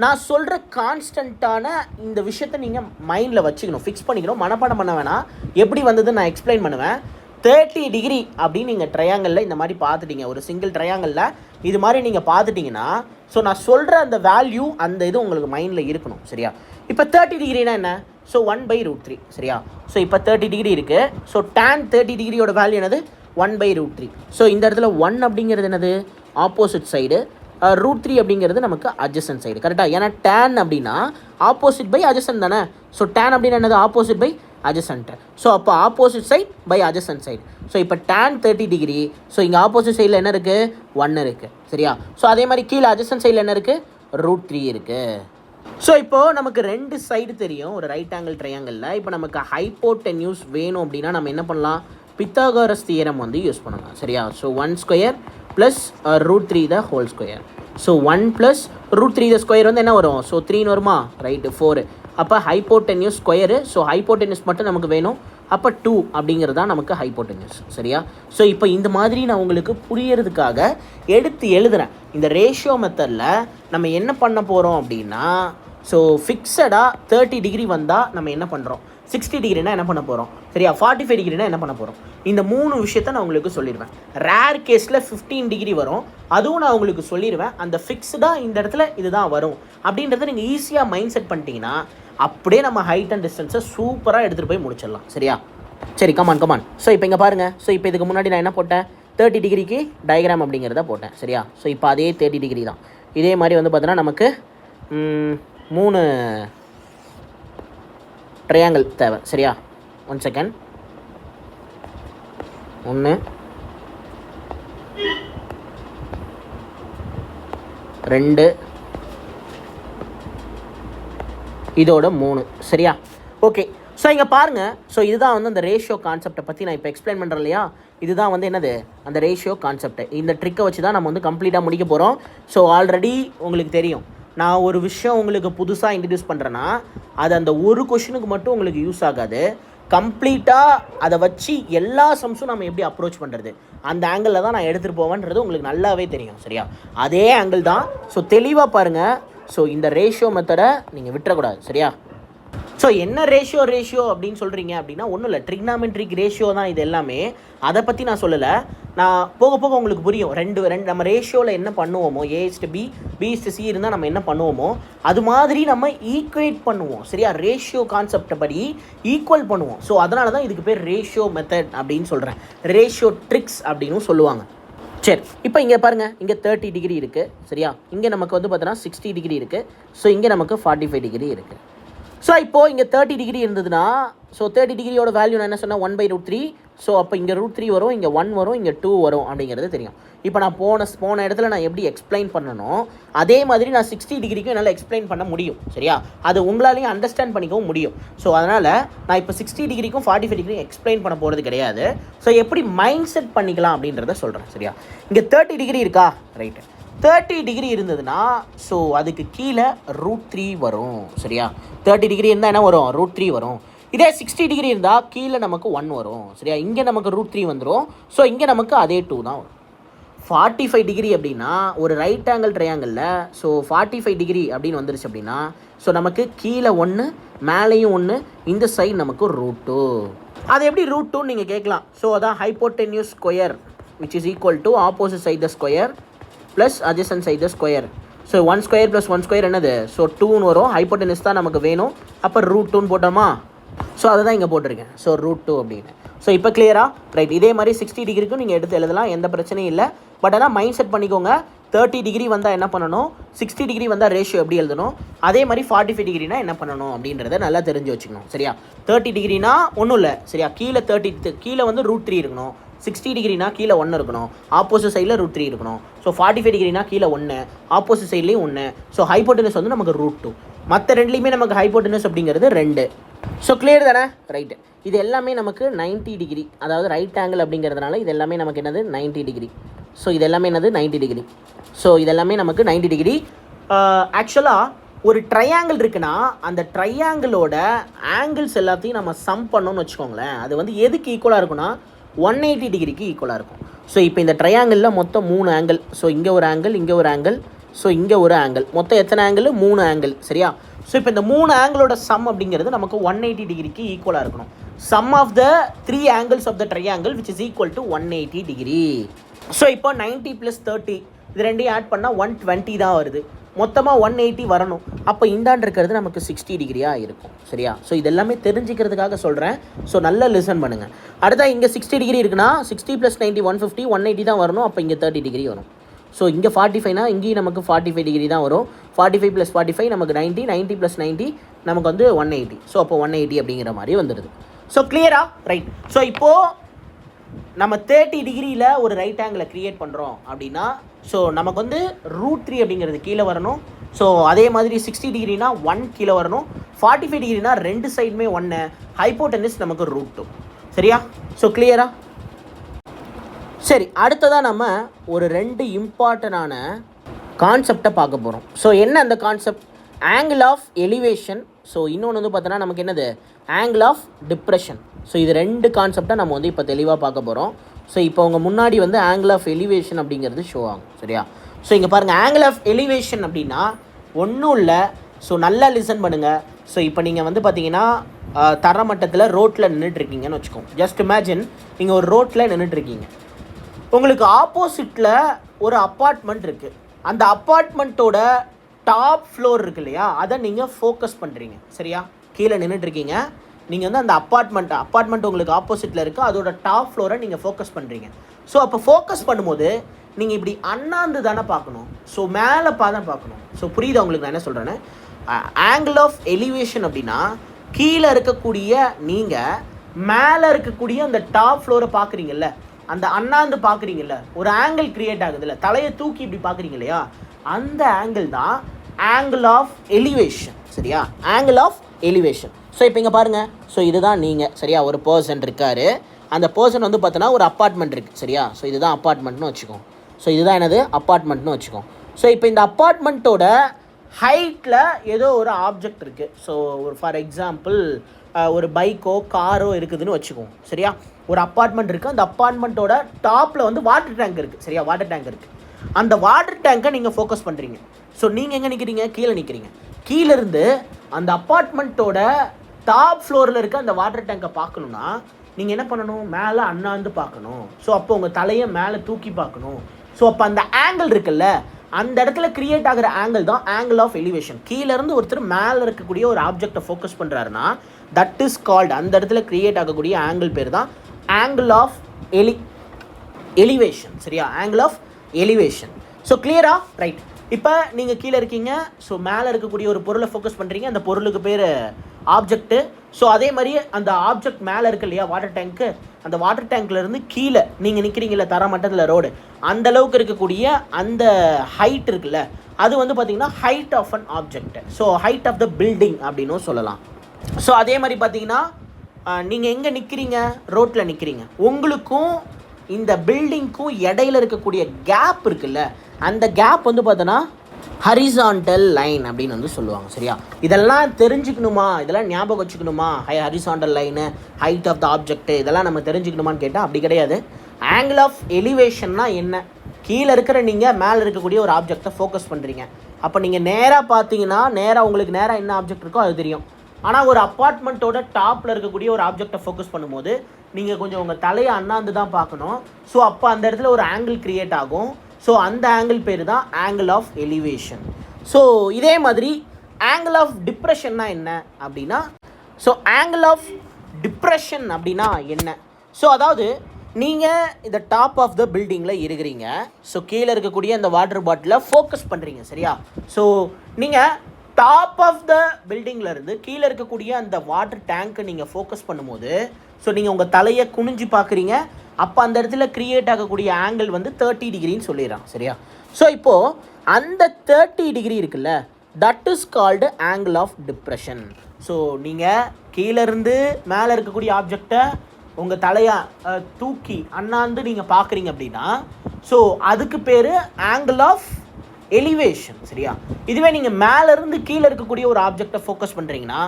நான் சொல்கிற கான்ஸ்டண்ட்டான இந்த விஷயத்தை நீங்கள் மைண்டில் வச்சுக்கணும், ஃபிக்ஸ் பண்ணிக்கணும், மனப்பாடம் பண்ண வேணாம். எப்படி வந்ததுன்னு நான் எக்ஸ்பிளைன் பண்ணுவேன். 30 டிகிரி அப்படின்னு நீங்கள் ட்ரையாங்கிளில் இந்த மாதிரி பார்த்துட்டீங்க, ஒரு சிங்கிள் ட்ரையாங்கிளில் இது மாதிரி நீங்கள் பார்த்துட்டிங்கன்னா, ஸோ நான் சொல்கிற அந்த வேல்யூ அந்த இது உங்களுக்கு மைண்டில் இருக்கணும். சரியா? இப்போ 30 டிகிரினா என்ன? ஸோ 1/√3. சரியா? ஸோ இப்போ 30 டிகிரி இருக்குது. ஸோ tan 30 டிகிரியோட வேல்யூ என்னது? 1/√3. ஸோ இந்த இடத்துல 1 அப்படிங்கிறது என்னது? Opposite side. √3 அப்படிங்கிறது நமக்கு அட்ஜசன்ட் சைடு. கரெக்டாக? ஏன்னா tan அப்படின்னா ஆப்போசிட் பை அட்ஜசன்ட் தானே. ஸோ tan அப்படின்னா என்னது? Opposite by adjacent. ஸோ அப்போ opposite side by adjacent side. So இப்போ tan 30 டிகிரி. ஸோ இங்கே ஆப்போசிட் சைடில் என்ன இருக்குது? 1 இருக்குது. சரியா? ஸோ அதே மாதிரி கீழே அட்ஜசன்ட் சைடில் என்ன இருக்குது? √3 இருக்குது. ஸோ இப்போது நமக்கு 2 சைடு தெரியும் ஒரு ரைட் ஆங்கிள் ட்ரையாங்கிளில். இப்போ நமக்கு ஹைப்போடென்யூஸ் வேணும் அப்படின்னா நம்ம என்ன பண்ணலாம்? பித்தாகரஸ் தியரம் வந்து யூஸ் பண்ணலாம். சரியா? So 1² plus √3 the whole square. So 1 plus √3 the square வந்து என்ன வரும்? ஸோ 3 வருமா? ரைட்டு, 4. அப்போ ஹைப்போடென்யூஸ் ஸ்கொயரு. ஸோ ஹைப்போடென்யூஸ் மட்டும் நமக்கு வேணும். அப்போ 2 அப்படிங்கிறது தான் நமக்கு ஹைப்போடென்யூஸ். சரியா? ஸோ இப்போ இந்த மாதிரி நான் உங்களுக்கு புரியறதுக்காக எடுத்து எழுதுகிறேன். இந்த ரேஷியோ மெத்தடில் நம்ம என்ன பண்ண போகிறோம் அப்படின்னா, ஸோ ஃபிக்ஸடாக 30 டிகிரி வந்தால் நம்ம என்ன பண்ணுறோம், 60 டிகிரினா என்ன பண்ண போகிறோம், சரியா, 45 டிகிரினா என்ன பண்ண போகிறோம், இந்த 3 விஷயத்தை நான் உங்களுக்கு சொல்லிடுவேன். ரேர் கேஸில் 15 டிகிரி வரும், அதுவும் நான் உங்களுக்கு சொல்லிடுவேன். அந்த ஃபிக்ஸ்டாக இந்த இடத்துல இதுதான் வரும் அப்படின்றத நீங்கள் ஈஸியாக மைண்ட் செட் பண்ணிட்டீங்கன்னா அப்படியே நம்ம ஹைட் அண்ட் டிஸ்டன்ஸை சூப்பராக எடுத்துகிட்டு போய் முடிச்சிடலாம். சரியா? சரி, கமான். ஸோ இப்போ இங்கே பாருங்கள். ஸோ இப்போ இதுக்கு முன்னாடி நான் என்ன போட்டேன்? 30 டிகிரிக்கு டயக்ராம் அப்படிங்கிறத போட்டேன். சரியா? ஸோ இப்போ அதே 30 டிகிரி தான். இதே மாதிரி வந்து பார்த்தோன்னா நமக்கு 3 ட்ரையாங்கிள் தேவை. சரியா? 1 செகண்ட். 1 2 இதோட 3. சரியா? ஓகே. ஸோ இங்கே பாருங்கள். ஸோ இதுதான் வந்து அந்த ரேஷியோ கான்செப்டை பற்றி நான் இப்போ எக்ஸ்பிளைன் பண்ணுறேன் இல்லையா? இதுதான் வந்து என்னது? அந்த ரேஷியோ கான்செப்ட். இந்த ட்ரிக்கை வச்சு தான் நம்ம வந்து கம்ப்ளீட்டாக முடிக்க போகிறோம். ஸோ ஆல்ரெடி உங்களுக்கு தெரியும், நான் ஒரு விஷயம் உங்களுக்கு புதுசாக இன்ட்ரடியூஸ் பண்ணுறேன்னா அது அந்த ஒரு கொஷினுக்கு மட்டும் உங்களுக்கு யூஸ் ஆகாது. கம்ப்ளீட்டாக அதை வச்சு எல்லா சம்ஸும் நம்ம எப்படி அப்ரோச் பண்ணுறது, அந்த ஆங்கிளில் தான் நான் எடுத்துகிட்டு போவேன்றது உங்களுக்கு நல்லாவே தெரியும். சரியா? அதே ஆங்கிள் தான். ஸோ தெளிவாக பாருங்கள். ஸோ இந்த ரேஷியோ மெத்தடை நீங்கள் விட்டுறக்கூடாது. சரியா? ஸோ என்ன ரேஷியோ அப்படின்னு சொல்கிறீங்க அப்படின்னா ஒன்றும் இல்லை, ட்ரிக்னாமெட்ரிக் ரேஷியோ தான் இது எல்லாமே. அதை பற்றி நான் சொல்லலை. நான் போக போக உங்களுக்கு புரியும். ரெண்டு நம்ம ரேஷியோவில் என்ன பண்ணுவோமோ, A/B B/C இருந்தால் நம்ம என்ன பண்ணுவோமோ அது மாதிரி நம்ம ஈக்குவேட் பண்ணுவோம். சரியா? ரேஷியோ கான்செப்டை படி ஈக்குவல் பண்ணுவோம். ஸோ அதனால தான் இதுக்கு பேர் ரேஷியோ மெத்தட் அப்படின்னு சொல்கிறேன். ரேஷியோ ட்ரிக்ஸ் அப்படின்னு சொல்லுவாங்க. சரி, இப்போ இங்கே பாருங்கள், இங்கே 30 டிகிரி இருக்குது. சரியா? இங்கே நமக்கு வந்து பார்த்தோன்னா 60 டிகிரி இருக்குது. ஸோ இங்கே நமக்கு 45 டிகிரி இருக்குது. ஸோ இப்போது இங்கே 30 டிகிரி இருந்ததுன்னா, ஸோ 30 டிகிரியோட வேல்யூ நான் என்ன சொன்னேன்? 1/√3. ஸோ அப்போ இங்கே √3 வரும், இங்கே 1 வரும், இங்கே 2 வரும் அப்படிங்கிறது தெரியும். இப்போ நான் போன இடத்துல நான் எப்படி எக்ஸ்பிளைன் பண்ணணும் அதே மாதிரி நான் 60 டிகிரிக்கும் என்னால் எக்ஸ்பிளைன் பண்ண முடியும். சரியா? அது உங்களாலையும் அண்டர்ஸ்டாண்ட் பண்ணிக்கவும் முடியும். ஸோ அதனால் நான் இப்போ 60 டிகிரிக்கும் 45 டிகிரிக்கும் எக்ஸ்பிளைன் பண்ண போகிறது கிடையாது. ஸோ எப்படி மைண்ட் செட் பண்ணிக்கலாம் அப்படின்றத சொல்கிறேன். சரியா? இங்கே 30 டிகிரி இருக்கா? ரைட்டு. 30 டிகிரி இருந்ததுன்னா ஸோ அதுக்கு கீழே √3 வரும். சரியா? 30 டிகிரி இருந்தால் என்ன வரும்? √3 வரும். இதே 60 டிகிரி இருந்தால் கீழே நமக்கு 1 வரும். சரியா? இங்கே நமக்கு √3 வந்துடும். ஸோ இங்கே நமக்கு அதே 2 தான் வரும். 45 டிகிரி அப்படின்னா ஒரு ரைட் ஆங்கிள் ட்ரையாங்கிளில் ஸோ 45 டிகிரி அப்படின்னு வந்துருச்சு அப்படின்னா ஸோ நமக்கு கீழே 1 மேலேயும் 1, இந்த சைடு நமக்கு √2. அது எப்படி √2ன்னு நீங்கள் கேட்கலாம். ஸோ அதான் hypotenuse square which is equal to opposite side the square plus adjacent side the square. So 1 square plus 1 square என்னது? ஸோ 2ன்னு வரும். ஹைப்போடென்யூஸ் தான் நமக்கு வேணும். அப்போ √2ன்னு போட்டோமா? ஸோ அதை தான் இங்கே போட்டிருக்கேன். ஸோ √2 அப்படின்னு. ஸோ இப்போ கிளியரா? ரைட். இதே மாதிரி 60 டிகிரிக்கும் நீங்கள் எடுத்து எழுதலாம், எந்த பிரச்சனையும் இல்லை. பட் ஆனால் மைண்ட் செட் பண்ணிக்கோங்க, 30 டிகிரி வந்தால் என்ன பண்ணணும், 60 டிகிரி வந்தால் ரேஷியோ எப்படி எழுதணும், அதே மாதிரி 45 டிகிரினா என்ன பண்ணணும் அப்படின்றத நல்லா தெரிஞ்சு வச்சுக்கணும். சரியா? 30 டிகிரினா ஒன்றும் இல்லை. சரியா? கீழே வந்து √3 இருக்கணும், 60 டிகிரினா கீழே 1 இருக்கணும், ஆப்போசிட் சைடில் √3 இருக்கணும். ஸோ 45 டிகிரினா கீழே 1, ஆப்போசிட் சைட்லேயும் 1. ஸோ ஹைப்போட்டனஸ் வந்து நமக்கு √2. மற்ற ரெண்டுலேயுமே நமக்கு ஹைப்போட்டனஸ் அப்படிங்கிறது 2. ஸோ கிளியர் தானே? ரைட்டு. இது எல்லாமே நமக்கு 90 டிகிரி, அதாவது ரைட் ஆங்கிள் அப்படிங்கிறதுனால இது எல்லாமே நமக்கு என்னது 90 டிகிரி. ஸோ இது எல்லாமே என்னது 90 டிகிரி. ஸோ இதெல்லாமே நமக்கு 90 டிகிரி. ஆக்சுவலாக ஒரு ட்ரையாங்கிள் இருக்குன்னா அந்த ட்ரையாங்கிளோட ஆங்கிள்ஸ் எல்லாத்தையும் நம்ம சம் பண்ணோன்னு வச்சுக்கோங்களேன். அது வந்து எதுக்கு ஈக்குவலாக இருக்குன்னா 180 டிகிரிக்கு ஈக்குவலாக இருக்கும். ஸோ இப்போ இந்த ட்ரையாங்கிளில் மொத்தம் 3 ஆங்கிள். ஸோ இங்கே ஒரு ஆங்கிள், இங்கே ஒரு ஆங்கிள், ஸோ இங்கே ஒரு ஆங்கிள், மொத்தம் எத்தனை ஆங்கிள்? 3 ஆங்கிள், சரியா? ஸோ இப்போ இந்த 3 ஆங்கிளோட சம் அப்படிங்கிறது நமக்கு 180 டிகிரிக்கு ஈக்குவலாக இருக்கணும். Sum of the 3 angles of the triangle which is equal to 180 degree. So இப்போ 90 + 30 இது ரெண்டையும் ஆட் பண்ணால் 120 தான் வருது. மொத்தமாக 180 வரணும். அப்போ இந்தாண்டு இருக்கிறது நமக்கு 60 டிகிரியாக இருக்கும், சரியா? ஸோ இதெல்லாமே தெரிஞ்சுக்கிறதுக்காக சொல்கிறேன். ஸோ நல்லா லிசன் பண்ணுங்கள். அடுத்தா இங்கே 60 டிகிரி இருக்குன்னா 60 + 90 150, 180 தான் வரணும். அப்போ இங்கே 30 டிகிரி வரும். ஸோ இங்கே 45னா இங்கேயும் நமக்கு 45 டிகிரி தான் வரும். 45 + 45 நமக்கு 90, 90 + 90 நமக்கு வந்து 180. ஸோ அப்போ 180 அப்படிங்கிற மாதிரி வந்துடுது. ஸோ கிளியரா? ரைட். ஸோ இப்போது நம்ம 30 டிகிரியில் ஒரு ரைட் ஆங்கிளை க்ரியேட் பண்ணுறோம் அப்படின்னா ஸோ நமக்கு வந்து √3 அப்படிங்கிறது கீழே வரணும். ஸோ அதே மாதிரி 60 டிகிரினா 1 கீழே வரணும். 45 டிகிரினா 2 சைடுமே 1, ஹைப்போட்டனஸ் நமக்கு √2, சரியா? ஸோ கிளியரா? சரி, அடுத்ததாக நம்ம ஒரு 2 இம்பார்ட்டண்டான கான்செப்டை பார்க்க போகிறோம். ஸோ என்ன அந்த concept? Angle of elevation. So இன்னொன்று வந்து பார்த்தோன்னா நமக்கு என்னது? Angle of depression. ஸோ இது 2 கான்செப்டை நம்ம வந்து இப்போ தெளிவாக பார்க்க போகிறோம். ஸோ இப்போ உங்கள் முன்னாடி வந்து ஆங்கிள் ஆஃப் எலிவேஷன் அப்படிங்கிறது ஷோ ஆகும், சரியா? ஸோ இங்கே பாருங்கள், ஆங்கிள் ஆஃப் எலிவேஷன் அப்படின்னா ஒன்றும் இல்லை. ஸோ நல்லா லிசன் பண்ணுங்கள். ஸோ இப்போ நீங்கள் வந்து பார்த்தீங்கன்னா தரமட்டத்தில் ரோட்டில் நின்றுட்டுருக்கீங்கன்னு வச்சுக்கோங்க. ஜஸ்ட் இமேஜின் நீங்கள் ஒரு ரோட்டில் நின்றுட்டுருக்கீங்க. உங்களுக்கு ஆப்போசிட்டில் ஒரு அப்பார்ட்மெண்ட் இருக்குது. அந்த அப்பார்ட்மெண்ட்டோட டாப் ஃப்ளோர் இருக்கு இல்லையா, அதை நீங்கள் ஃபோக்கஸ் பண்ணுறீங்க, சரியா? கீழே நின்றுட்டுருக்கீங்க. நீங்கள் வந்து அந்த அப்பார்ட்மெண்ட் உங்களுக்கு ஆப்போசிட்டில் இருக்குது, அதோட டாப் ஃப்ளோரை நீங்கள் ஃபோக்கஸ் பண்ணுறீங்க. ஸோ அப்போ ஃபோக்கஸ் பண்ணும்போது நீங்கள் இப்படி அண்ணாந்து தானே பார்க்கணும். ஸோ மேலே தான் பார்க்கணும். ஸோ புரியுதா உங்களுக்கு நான் என்ன சொல்கிறேன்னு? ஆங்கிள் ஆஃப் எலிவேஷன் அப்படின்னா கீழே இருக்கக்கூடிய நீங்கள் மேலே இருக்கக்கூடிய அந்த டாப் ஃப்ளோரை பார்க்குறீங்கல்ல, அந்த அண்ணாந்து பார்க்குறீங்கல்ல, ஒரு ஆங்கிள் க்ரியேட் ஆகுதுல்ல, தலையை தூக்கி இப்படி பார்க்குறீங்க இல்லையா, அந்த ஆங்கிள் தான் ஆங்கிள் ஆஃப் எலிவேஷன், சரியா? Angle of elevation. ஸோ இப்போ இங்கே பாருங்கள். ஸோ இதுதான் நீங்கள், சரியா? ஒரு பர்சன் இருக்கார். அந்த பர்சன் வந்து பார்த்தோன்னா ஒரு அப்பார்ட்மெண்ட் இருக்குது, சரியா? ஸோ இதுதான் அப்பார்ட்மெண்ட்னு வச்சுக்கோம். ஸோ இதுதான் என்னது? அப்பார்ட்மெண்ட்னு வச்சுக்கோம். ஸோ இப்போ இந்த அப்பார்ட்மெண்ட்டோட ஹைட்டில் ஏதோ ஒரு ஆப்ஜெக்ட் இருக்குது. ஸோ ஒரு ஃபார் எக்ஸாம்பிள் ஒரு பைக்கோ காரோ இருக்குதுன்னு வச்சுக்கோங்க, சரியா? ஒரு அப்பார்ட்மெண்ட் இருக்குது. அந்த அப்பார்ட்மெண்ட்டோட டாப்பில் வந்து வாட்டர் டேங்க் இருக்குது, சரியா? வாட்டர் டேங்க் இருக்குது. அந்த வாட்டர் டேங்கை நீங்கள் ஃபோக்கஸ் பண்ணுறீங்க. ஸோ நீங்கள் எங்கே நிற்கிறீங்க? கீழே நிற்கிறீங்க. கீழேருந்து அந்த அப்பார்ட்மெண்ட்டோட டாப் ஃப்ளோரில் இருக்க அந்த வாட்டர் டேங்கை பார்க்கணுன்னா நீங்கள் என்ன பண்ணணும்? மேலே அண்ணாந்து பார்க்கணும். ஸோ அப்போ உங்கள் தலையை மேலே தூக்கி பார்க்கணும். ஸோ அப்போ அந்த ஆங்கிள் இருக்குல்ல, அந்த இடத்துல கிரியேட் ஆகிற ஆங்கிள் தான் ஆங்கிள் ஆஃப் எலிவேஷன். கீழேருந்து ஒருத்தர் மேலே இருக்கக்கூடிய ஒரு ஆப்ஜெக்டை ஃபோக்கஸ் பண்ணுறாருன்னா தட் இஸ் கால்டு, அந்த இடத்துல கிரியேட் ஆகக்கூடிய ஆங்கிள் பேர் தான் ஆங்கிள் ஆஃப் எலிவேஷன், சரியா? Angle of elevation. ஸோ கிளியரா? ரைட். இப்போ நீங்கள் கீழே இருக்கீங்க. ஸோ மேலே இருக்கக்கூடிய ஒரு பொருளை ஃபோக்கஸ் பண்ணுறீங்க. அந்த பொருளுக்கு பேர் ஆப்ஜெக்ட்டு. ஸோ அதே மாதிரி அந்த ஆப்ஜெக்ட் மேலே இருக்கு இல்லையா வாட்டர் டேங்க்கு, அந்த வாட்டர் டேங்க்லேருந்து கீழே நீங்கள் நிற்கிறீங்கள தர மட்டத்தில் ரோடு, அந்த அளவுக்கு இருக்கக்கூடிய அந்த ஹைட் இருக்குல்ல, அது வந்து பார்த்திங்கன்னா height of an object. So height of the building அப்படின்னும் சொல்லலாம். ஸோ அதே மாதிரி பார்த்தீங்கன்னா நீங்கள் எங்கே நிற்கிறீங்க? ரோட்டில் நிற்கிறீங்க. உங்களுக்கும் இந்த பில்டிங்க்கும் இடையில இருக்கக்கூடிய கேப் இருக்குல்ல, அந்த கேப் வந்து பார்த்தோன்னா ஹரிசாண்டல் லைன் அப்படின்னு வந்து சொல்லுவாங்க, சரியா? இதெல்லாம் தெரிஞ்சுக்கணுமா? இதெல்லாம் ஞாபகம் வச்சுக்கணுமா? Horizontal line, height of the object, இதெல்லாம் நம்ம தெரிஞ்சுக்கணுமான்னு கேட்டால் அப்படி கிடையாது. ஆங்கிள் ஆஃப் எலிவேஷன்னா என்ன? கீழே இருக்கிற நீங்கள் மேலே இருக்கக்கூடிய ஒரு ஆப்ஜெக்டை ஃபோக்கஸ் பண்ணுறீங்க. அப்போ நீங்கள் நேராக பார்த்தீங்கன்னா உங்களுக்கு நேராக என்ன ஆப்ஜெக்ட் இருக்கோ அது தெரியும். ஆனால் ஒரு அப்பார்ட்மெண்ட்டோட டாப்பில் இருக்கக்கூடிய ஒரு ஆப்ஜெக்டை ஃபோக்கஸ் பண்ணும்போது நீங்கள் கொஞ்சம் உங்கள் தலையை அண்ணாந்து தான் பார்க்கணும். ஸோ அப்போ அந்த இடத்துல ஒரு ஆங்கிள் க்ரியேட் ஆகும். ஸோ அந்த ஆங்கிள் பேர் தான் ஆங்கிள் ஆஃப் எலிவேஷன். ஸோ இதே மாதிரி ஆங்கிள் ஆஃப் டிப்ரெஷன்னா என்ன அப்படின்னா, ஸோ ஆங்கிள் ஆஃப் டிப்ரெஷன் அப்படின்னா என்ன? ஸோ அதாவது நீங்கள் இந்த டாப் ஆஃப் த பில்டிங்கில் இருக்கிறீங்க. ஸோ கீழே இருக்கக்கூடிய அந்த வாட்டர் பாட்டிலை ஃபோக்கஸ் பண்ணுறீங்க, சரியா? ஸோ நீங்கள் டாப் ஆஃப் த பில்டிங்லேருந்து கீழே இருக்கக்கூடிய அந்த வாட்டர் டேங்க்கை நீங்கள் ஃபோக்கஸ் பண்ணும்போது ஸோ நீங்கள் உங்கள் தலையை குனிஞ்சு பார்க்குறீங்க. அப்போ அந்த இடத்துல கிரியேட் ஆகக்கூடிய ஆங்கிள் வந்து 30 டிகிரின்னு சொல்லிடுறான். சரியா? ஸோ இப்போது அந்த 30 டிகிரி இருக்குல்ல, that is called angle of depression. So நீங்கள் கீழேருந்து மேலே இருக்கக்கூடிய ஆப்ஜெக்டை உங்கள் தலையை தூக்கி அண்ணாந்து நீங்கள் பார்க்குறீங்க அப்படின்னா, ஸோ அதுக்கு பேர் ஆங்கிள் ஆஃப் எலிவேஷன். சரியா? இதுவே நீங்கள் மேலேருந்து கீழே இருக்கக்கூடிய ஒரு ஆப்ஜெக்டை ஃபோக்கஸ் பண்ணுறீங்கன்னா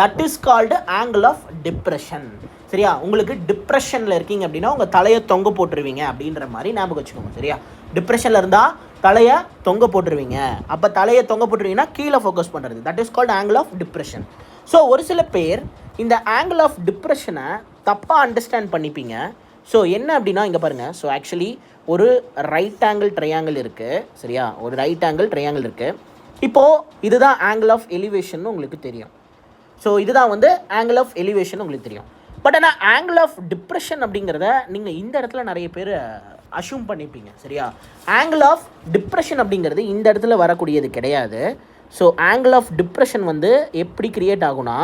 that is called angle of depression. சரியா? உங்களுக்கு டிப்ரெஷனில் இருக்கீங்க அப்படின்னா உங்கள் தலையை தொங்க போட்டுருவீங்க அப்படின்ற மாதிரி ஞாபகம் வச்சுக்கோங்க. சரியா? டிப்ரெஷனில் இருந்தால் தலையை தொங்க போட்டுருவீங்க. அப்போ தலையை தொங்க போட்டுருவீங்கன்னா கீழே ஃபோக்கஸ் பண்ணுறது, that is called angle of depression. So ஒரு சில பேர் இந்த ஆங்கிள் ஆஃப் டிப்ரெஷனை தப்பாக அண்டர்ஸ்டாண்ட் பண்ணிப்பீங்க. ஸோ என்ன அப்படின்னா இங்கே பாருங்கள். ஸோ ஆக்சுவலி ஒரு ரைட் ஆங்கிள் ட்ரையாங்கிள் இருக்குது. சரியா? ஒரு ரைட் ஆங்கிள் ட்ரையாங்கிள் இருக்குது. இப்போது இதுதான் ஆங்கிள் ஆஃப் எலிவேஷன் உங்களுக்கு தெரியும். ஸோ இதுதான் வந்து ஆங்கிள் ஆஃப் எலிவேஷன் உங்களுக்கு தெரியும். பட் ஆனால் ஆங்கிள் ஆஃப் டிப்ரெஷன் அப்படிங்கிறத நீங்கள் இந்த இடத்துல நிறைய பேர் அஷ்யூம் பண்ணிப்பீங்க. சரியா? ஆங்கிள் ஆஃப் டிப்ரெஷன் அப்படிங்கிறது இந்த இடத்துல வரக்கூடியது கிடையாது. ஸோ ஆங்கிள் ஆஃப் டிப்ரெஷன் வந்து எப்படி கிரியேட் ஆகும்னா,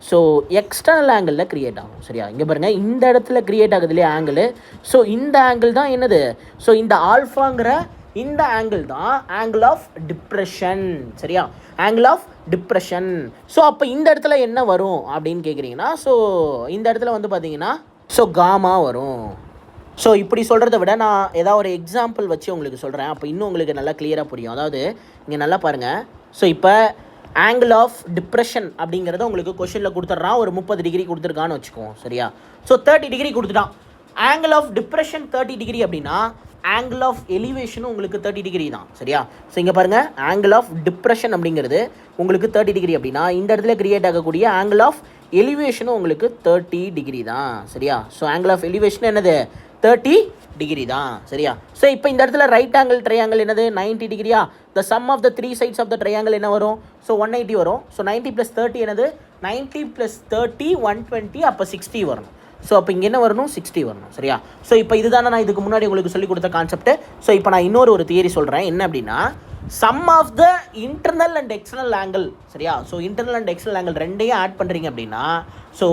ஸோ எக்ஸ்டர்னல் ஆங்கிளில் கிரியேட் ஆகும். சரியா? இங்கே பாருங்கள், இந்த இடத்துல கிரியேட் ஆகுது இல்லையா ஆங்கிள். ஸோ இந்த ஆங்கிள் தான் என்னது, ஸோ இந்த ஆல்ஃபாங்கிற இந்த ஆங்கிள் தான் ஆங்கிள் ஆஃப் டிப்ரெஷன். சரியா? Angle of depression. ஸோ அப்போ இந்த இடத்துல என்ன வரும் அப்படின்னு கேட்குறீங்கன்னா, ஸோ இந்த இடத்துல வந்து பார்த்தீங்கன்னா ஸோ காமா வரும். ஸோ இப்படி சொல்கிறத விட நான் ஏதாவது ஒரு எக்ஸாம்பிள் வச்சு உங்களுக்கு சொல்கிறேன். அப்போ இன்னும் உங்களுக்கு நல்லா கிளியராக புரியும். அதாவது இங்கே நல்லா பாருங்கள். ஸோ இப்போ ஆங்கிள் ஆஃப் டிப்ரெஷன் அப்படிங்கிறத உங்களுக்கு கொஷனில் கொடுத்துட்றான். ஒரு 30 டிகிரி கொடுத்துருக்கான்னு வச்சுக்குவோம். சரியா? ஸோ 30 டிகிரி கொடுத்துட்டான். ஆங்கிள் ஆஃப் டிப்ரெஷன் 30 டிகிரி அப்படின்னா ஆங்கிள் ஆஃப் எலிவேஷனும் உங்களுக்கு 30 டிகிரி தான். சரியா? ஸோ இங்கே பாருங்கள், ஆங்கிள் ஆஃப் டிப்ரெஷன் அப்படிங்கிறது உங்களுக்கு 30 டிகிரி அப்படின்னா இந்த இடத்துல கிரியேட் ஆகக்கூடிய ஆங்கிள் ஆஃப் எலிவேஷனும் உங்களுக்கு 30 டிகிரி தான். சரியா? ஸோ ஆங்கிள் ஆஃப் எலிவேஷன் என்னது, 30 டிகிரி தான். சரியா? ஸோ இப்போ இந்த இடத்துல ரைட் ஆங்கிள் ட்ரையாங்கிள் என்னது, 90 டிகிரியா. The sum of the 3 sides of the triangle என்ன வரும், ஸோ 180 வரும். ஸோ 90 + 30 என்னது, 90 + 30 120, அப்போ 60 வரணும். ஸோ அப்போ இங்கே என்ன வரணும், 60 வரணும். சரியா? ஸோ இப்போ இதுதானே நான் இதுக்கு முன்னாடி உங்களுக்கு சொல்லிக் கொடுத்த கான்செப்ட். ஸோ இப்போ நான் இன்னொரு தியரி சொல்கிறேன். என்ன அப்படின்னா, sum of the internal and external angle. சரியா? So internal and external angle ரெண்டையும் ஆட் பண்ணுறீங்க அப்படின்னா, ஸோ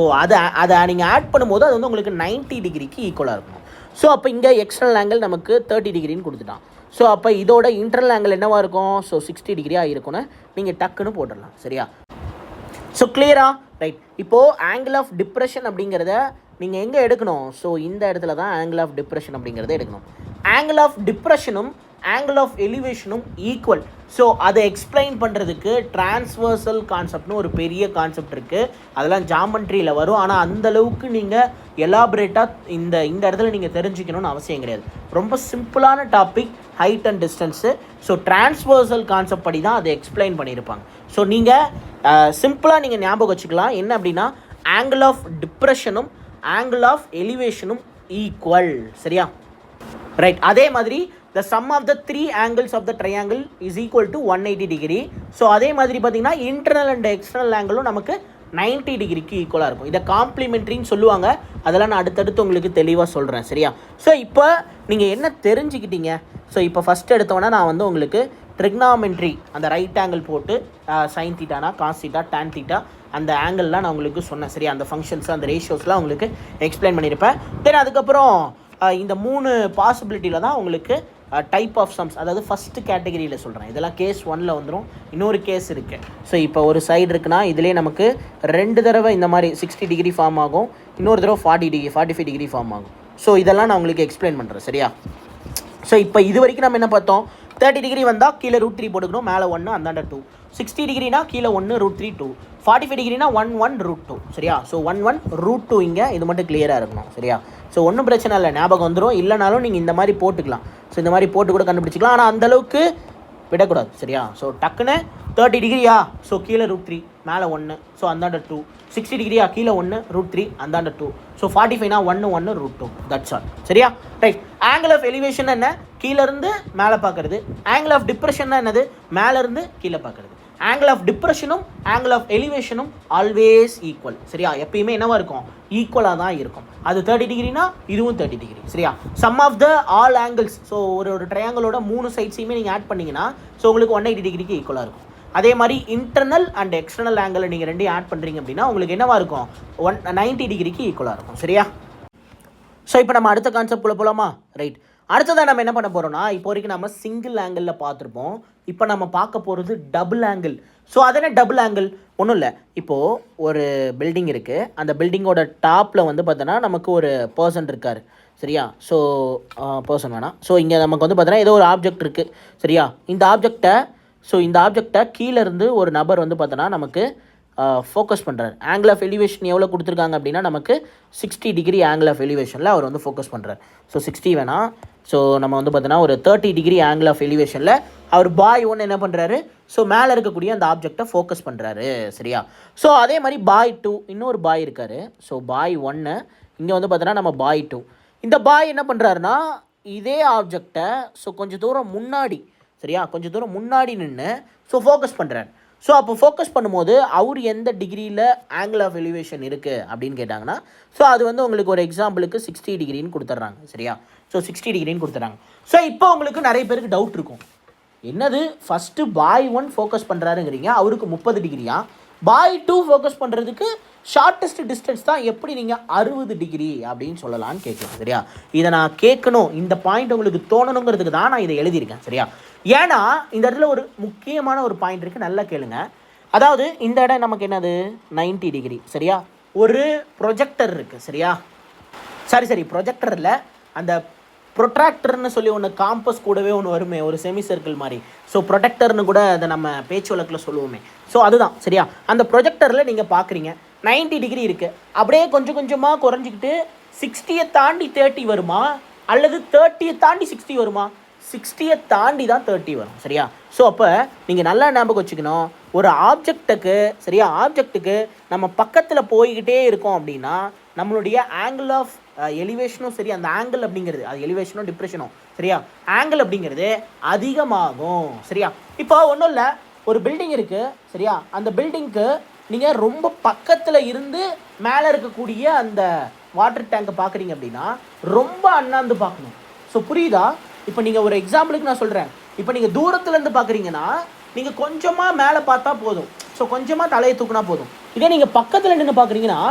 அதை நீங்கள் ஆட் பண்ணும்போது அது வந்து உங்களுக்கு 90 டிகிரிக்கு ஈக்குவலாக இருக்கணும். ஸோ அப்போ இங்கே எக்ஸ்டர்னல் ஆங்கிள் நமக்கு 30 டிகிரின்னு கொடுத்துட்டான். ஸோ அப்போ இதோட இன்டர்னல் ஆங்கிள் என்னவாக இருக்கும், ஸோ 60 டிகிரியாக இருக்கும்னு நீங்கள் டக்குன்னு போட்டுடலாம். சரியா? ஸோ கிளியரா? ரைட். இப்போது ஆங்கிள் ஆஃப் டிப்ரெஷன் அப்படிங்கிறத நீங்கள் எங்கே எடுக்கணும், ஸோ இந்த இடத்துல தான் ஆங்கிள் ஆஃப் டிப்ரெஷன் அப்படிங்கிறத எடுக்கணும். ஆங்கிள் ஆஃப் டிப்ரெஷனும் ஆங்கிள் ஆஃப் எலிவேஷனும் ஈக்குவல். ஸோ அதை எக்ஸ்பிளைன் பண்ணுறதுக்கு டிரான்ஸ்வர்சல் கான்செப்ட்னு ஒரு பெரிய கான்செப்ட் இருக்குது. அதெல்லாம் ஜாமெண்ட்ரியில் வரும். ஆனால் அந்தளவுக்கு நீங்கள் எலாபரேட்டாக இந்த இடத்துல நீங்கள் தெரிஞ்சுக்கணும்னு அவசியம் கிடையாது. ரொம்ப சிம்பிளான topic, height and distance. So transversal concept படி தான் அதை எக்ஸ்பிளைன் பண்ணியிருப்பாங்க. ஸோ நீங்கள் சிம்பிளாக நீங்கள் ஞாபகம் வச்சுக்கலாம். என்ன அப்படின்னா, ஆங்கிள் ஆஃப் டிப்ரெஷனும் ஆங்கிள் ஆஃப் எலிவேஷனும் ஈக்குவல். சரியா? ரைட். அதே மாதிரி the sum of the 3 angles of the triangle is equal to 180 degree. So அதே மாதிரி பார்த்தீங்கன்னா இன்டர்னல் அண்ட் எக்ஸ்டர்னல் ஆங்கிளும் நமக்கு 90 டிகிரிக்கு ஈக்குவலாக இருக்கும். இதை காம்ப்ளிமெண்ட்ரின்னு சொல்லுவாங்க. அதெல்லாம் நான் அடுத்தடுத்து உங்களுக்கு தெளிவாக சொல்கிறேன். சரியா? ஸோ இப்போ நீங்கள் என்ன தெரிஞ்சுக்கிட்டீங்க, ஸோ இப்போ ஃபஸ்ட் எடுத்தோன்னா நான் வந்து உங்களுக்கு ட்ரிக்னாமெண்ட்ரி அந்த ரைட் ஆங்கிள் போட்டு சைன் தீட்டானா காஸ் தீட்டா டேன் தீட்டா அந்த ஆங்கிள்லாம் நான் உங்களுக்கு சொன்னேன். சரியா? அந்த ஃபங்க்ஷன்ஸ் அந்த ரேஷியோஸ்லாம் உங்களுக்கு எக்ஸ்பிளைன் பண்ணியிருப்பேன். தென் அதுக்கப்புறம் இந்த 3 பாசிபிலிட்டியில் தான் உங்களுக்கு டைப் ஆஃப் சம்ஸ், அதாவது ஃபஸ்ட்டு கேட்டகரியில் சொல்கிறேன். இதெல்லாம் கேஸ் 1ல் வந்துடும். இன்னொரு கேஸ் இருக்குது. ஸோ இப்போ ஒரு சைடு இருக்குன்னா இதிலே நமக்கு 2 தடவை இந்த மாதிரி 60 டிகிரி ஃபார்ம் ஆகும், இன்னொரு தடவை 45 டிகிரி ஃபார்ம் ஆகும். ஸோ இதெல்லாம் நான் உங்களுக்கு எக்ஸ்பிளைன் பண்ணுறேன். சரியா? ஸோ இப்போ இது வரைக்கும் நம்ம என்ன பார்த்தோம், 30 டிகிரி வந்தால் கீழே √3 போட்டுக்கணும், மேலே 1 அந்தாண்ட 2. 60 டிகிரினா கீழே 1 √3 2. 45 டிகிரினா 1 1 √2. சரியா? ஸோ 1 1 √2 இங்கே இது மட்டும் கிளியராக இருக்கணும். சரியா? ஸோ ஒன்றும் பிரச்சனை இல்லை, ஞாபகம் வந்துடும். இல்லைனாலும் நீங்கள் இந்த மாதிரி போட்டுக்கலாம். ஸோ இந்த மாதிரி போட்டு கூட கண்டுபிடிச்சிக்கலாம். ஆனால் அந்தளவுக்கு விடக்கூடாது. சரியா? ஸோ டக்குன்னு 30 டிகிரியா, ஸோ கீழே √3 மேலே 1, ஸோ அந்தாண்ட 2. 60 டிகிரியா, கீழே 1 √3 அந்தாண்ட 2. ஸோ 45னா 1 1 √2. That's all. சரியா? ரைட். ஆங்கிள் ஆஃப் எலிவேஷன் என்ன, கீழேருந்து மேலே பார்க்குறது. ஆங்கிள் ஆஃப் டிப்ரெஷன் என்னது, மேலேருந்து கீழே பார்க்குறது. ஆங்கிள் ஆஃப் டிப்ரெஷனும் ஆங்கிள் ஆஃப் எலிவேஷனும் ஆல்வேஸ் ஈக்குவல். சரியா? எப்பயுமே என்னவா இருக்கும், ஈக்குவலாக தான் இருக்கும். அது 30 டிகிரினா இதுவும் 30 டிகிரி. சரியா? Sum of the all angles, so ஒரு ட்ரையாங்கிளோட 3 சைட்ஸையுமே நீங்கள் ஆட் பண்ணிங்கன்னா ஸோ உங்களுக்கு 180 டிகிரிக்கு ஈக்குவலாக இருக்கும். அதே மாதிரி இன்டர்னல் அண்ட் எக்ஸ்டர்னல் ஆங்கிள் நீங்கள் ரெண்டையும் ஆட் பண்ணுறீங்க அப்படின்னா உங்களுக்கு என்னவா இருக்கும், 90 டிகிரிக்கு ஈக்குவலாக இருக்கும். சரியா? ஸோ இப்போ நம்ம அடுத்த கான்செப்ட் குள்ள போகலாமா? ரைட். அடுத்ததாக நம்ம என்ன பண்ண போகிறோம்னா, இப்போ வரைக்கும் நம்ம சிங்கிள் ஆங்கிளில் பார்த்துருப்போம். இப்போ நம்ம பார்க்க போகிறது டபுள் ஆங்கிள். ஸோ அது என்ன டபுள் ஆங்கிள்? ஒன்றும் இல்லை. இப்போது ஒரு பில்டிங் இருக்குது. அந்த பில்டிங்கோட டாப்பில் வந்து பார்த்தோன்னா நமக்கு ஒரு பர்சன் இருக்கார். சரியா? ஸோ பர்சன் வேணாம். ஸோ இங்கே நமக்கு வந்து பார்த்தோன்னா ஏதோ ஒரு ஆப்ஜெக்ட் இருக்குது. சரியா? இந்த ஆப்ஜெக்டை கீழே இருந்து ஒரு நபர் வந்து பார்த்தோன்னா நமக்கு ஃபோக்கஸ் பண்ணுறாரு. ஆங்கிள் ஆஃப் எலிவேஷன் எவ்வளோ கொடுத்துருக்காங்க அப்படின்னா நமக்கு 60 டிகிரி ஆங்கிள் ஆஃப் எலிவேஷனில் அவர் வந்து ஃபோக்கஸ் பண்ணுறாரு. ஸோ 60 வேணாம். ஸோ நம்ம வந்து பார்த்தோன்னா ஒரு 30 டிகிரி ஆங்கிள் ஆஃப் எலிவேஷனில் அவர் பாய் ஒன்று என்ன பண்ணுறாரு? ஸோ மேலே இருக்கக்கூடிய அந்த ஆப்ஜெக்டை ஃபோக்கஸ் பண்ணுறாரு. சரியா? ஸோ அதே மாதிரி பாய் 2 இன்னொரு பாய் இருக்கார். ஸோ பாய் 1 இங்கே வந்து பார்த்தோன்னா நம்ம பாய் 2. இந்த பாய் என்ன பண்ணுறாருன்னா இதே ஆப்ஜெக்டை ஸோ கொஞ்சம் தூரம் முன்னாடி, சரியா, கொஞ்சம் தூரம் முன்னாடி நின்று ஸோ ஃபோக்கஸ் பண்ணுறாரு. ஸோ அப்போ ஃபோக்கஸ் பண்ணும்போது அவர் எந்த டிகிரியில் ஆங்கிள் ஆஃப் எலிவேஷன் இருக்குது அப்படின்னு கேட்டாங்கன்னா ஸோ அது வந்து உங்களுக்கு ஒரு எக்ஸாம்பிளுக்கு 60 டிகிரின்னு கொடுத்துட்றாங்க. சரியா? ஸோ 60 டிகிரின்னு கொடுத்துட்றாங்க. ஸோ இப்போ உங்களுக்கு நிறைய பேருக்கு டவுட் இருக்கும், என்னது ஃபஸ்ட்டு பாய் 1 ஃபோக்கஸ் பண்ணுறாருங்கிறீங்க, அவருக்கு 30 டிகிரியா, பாய் 2 ஃபோக்கஸ் பண்ணுறதுக்கு ஷார்ட்டஸ்ட் டிஸ்டன்ஸ் தான், எப்படி நீங்கள் 60 டிகிரி அப்படின்னு சொல்லலான்னு கேட்குறேன். சரியா? இதை நான் கேட்கணும், இந்த பாயிண்ட் உங்களுக்கு தோணணுங்கிறதுக்கு தான் நான் இதை எழுதியிருக்கேன். சரியா? ஏன்னா இந்த இடத்துல ஒரு முக்கியமான ஒரு பாயிண்ட் இருக்குது, நல்லா கேளுங்க. அதாவது இந்த இடம் நமக்கு என்னது 90 டிகிரி. சரியா? ஒரு ப்ரொஜெக்டர் இருக்குது. சரியா? சரி ப்ரொஜெக்டரில் அந்த ப்ரொட்ராக்டர்னு சொல்லி ஒன்று காம்பஸ் கூடவே ஒன்று வருமே, ஒரு செமி சர்க்கிள் மாதிரி. ஸோ ப்ரொடெக்டர்னு கூட அதை நம்ம பேச்சு வழக்கில் சொல்லுவோமே. ஸோ அதுதான். சரியா? அந்த ப்ரொஜெக்டரில் நீங்கள் பார்க்குறீங்க 90 டிகிரி இருக்குது. அப்படியே கொஞ்சம் கொஞ்சமாக குறைஞ்சிக்கிட்டு 60யை தாண்டி 30 வருமா, அல்லது 30யை தாண்டி 60 வருமா? 60யை தாண்டி தான் 30 வரும். சரியா? ஸோ அப்போ நீங்கள் நல்லா ஞாபகம் வச்சுக்கணும், ஒரு ஆப்ஜெக்ட்டுக்கு, சரியா, ஆப்ஜெக்ட்டுக்கு நம்ம பக்கத்தில் போய்கிட்டே இருக்கோம் அப்படின்னா நம்மளுடைய ஆங்கிள் ஆஃப் எலிவேஷனும் சரி, அந்த ஆங்கிள் அப்படிங்கிறது, அது எலிவேஷனும் டிப்ரெஷனும், சரியா, ஆங்கிள் அப்படிங்கிறது அதிகமாகும். சரியா? இப்போ ஒன்றும் இல்லை, ஒரு பில்டிங் இருக்குது. சரியா? அந்த பில்டிங்க்கு நீங்கள் ரொம்ப பக்கத்தில் இருந்து மேலே இருக்கக்கூடிய அந்த வாட்டர் டேங்கை பார்க்குறீங்க அப்படின்னா ரொம்ப அண்ணாந்து பார்க்கணும். ஸோ புரியுதா? இப்போ நீங்கள் ஒரு எக்ஸாம்பிளுக்கு நான் சொல்கிறேன், இப்போ நீங்கள் தூரத்துலேருந்து பார்க்குறீங்கன்னா நீங்கள் கொஞ்சமாக மேலே பார்த்தா போதும். ஸோ கொஞ்சமாக தலையை தூக்குனா போதும். இதே நீங்கள் பக்கத்தில் நின்று பார்க்குறீங்கன்னா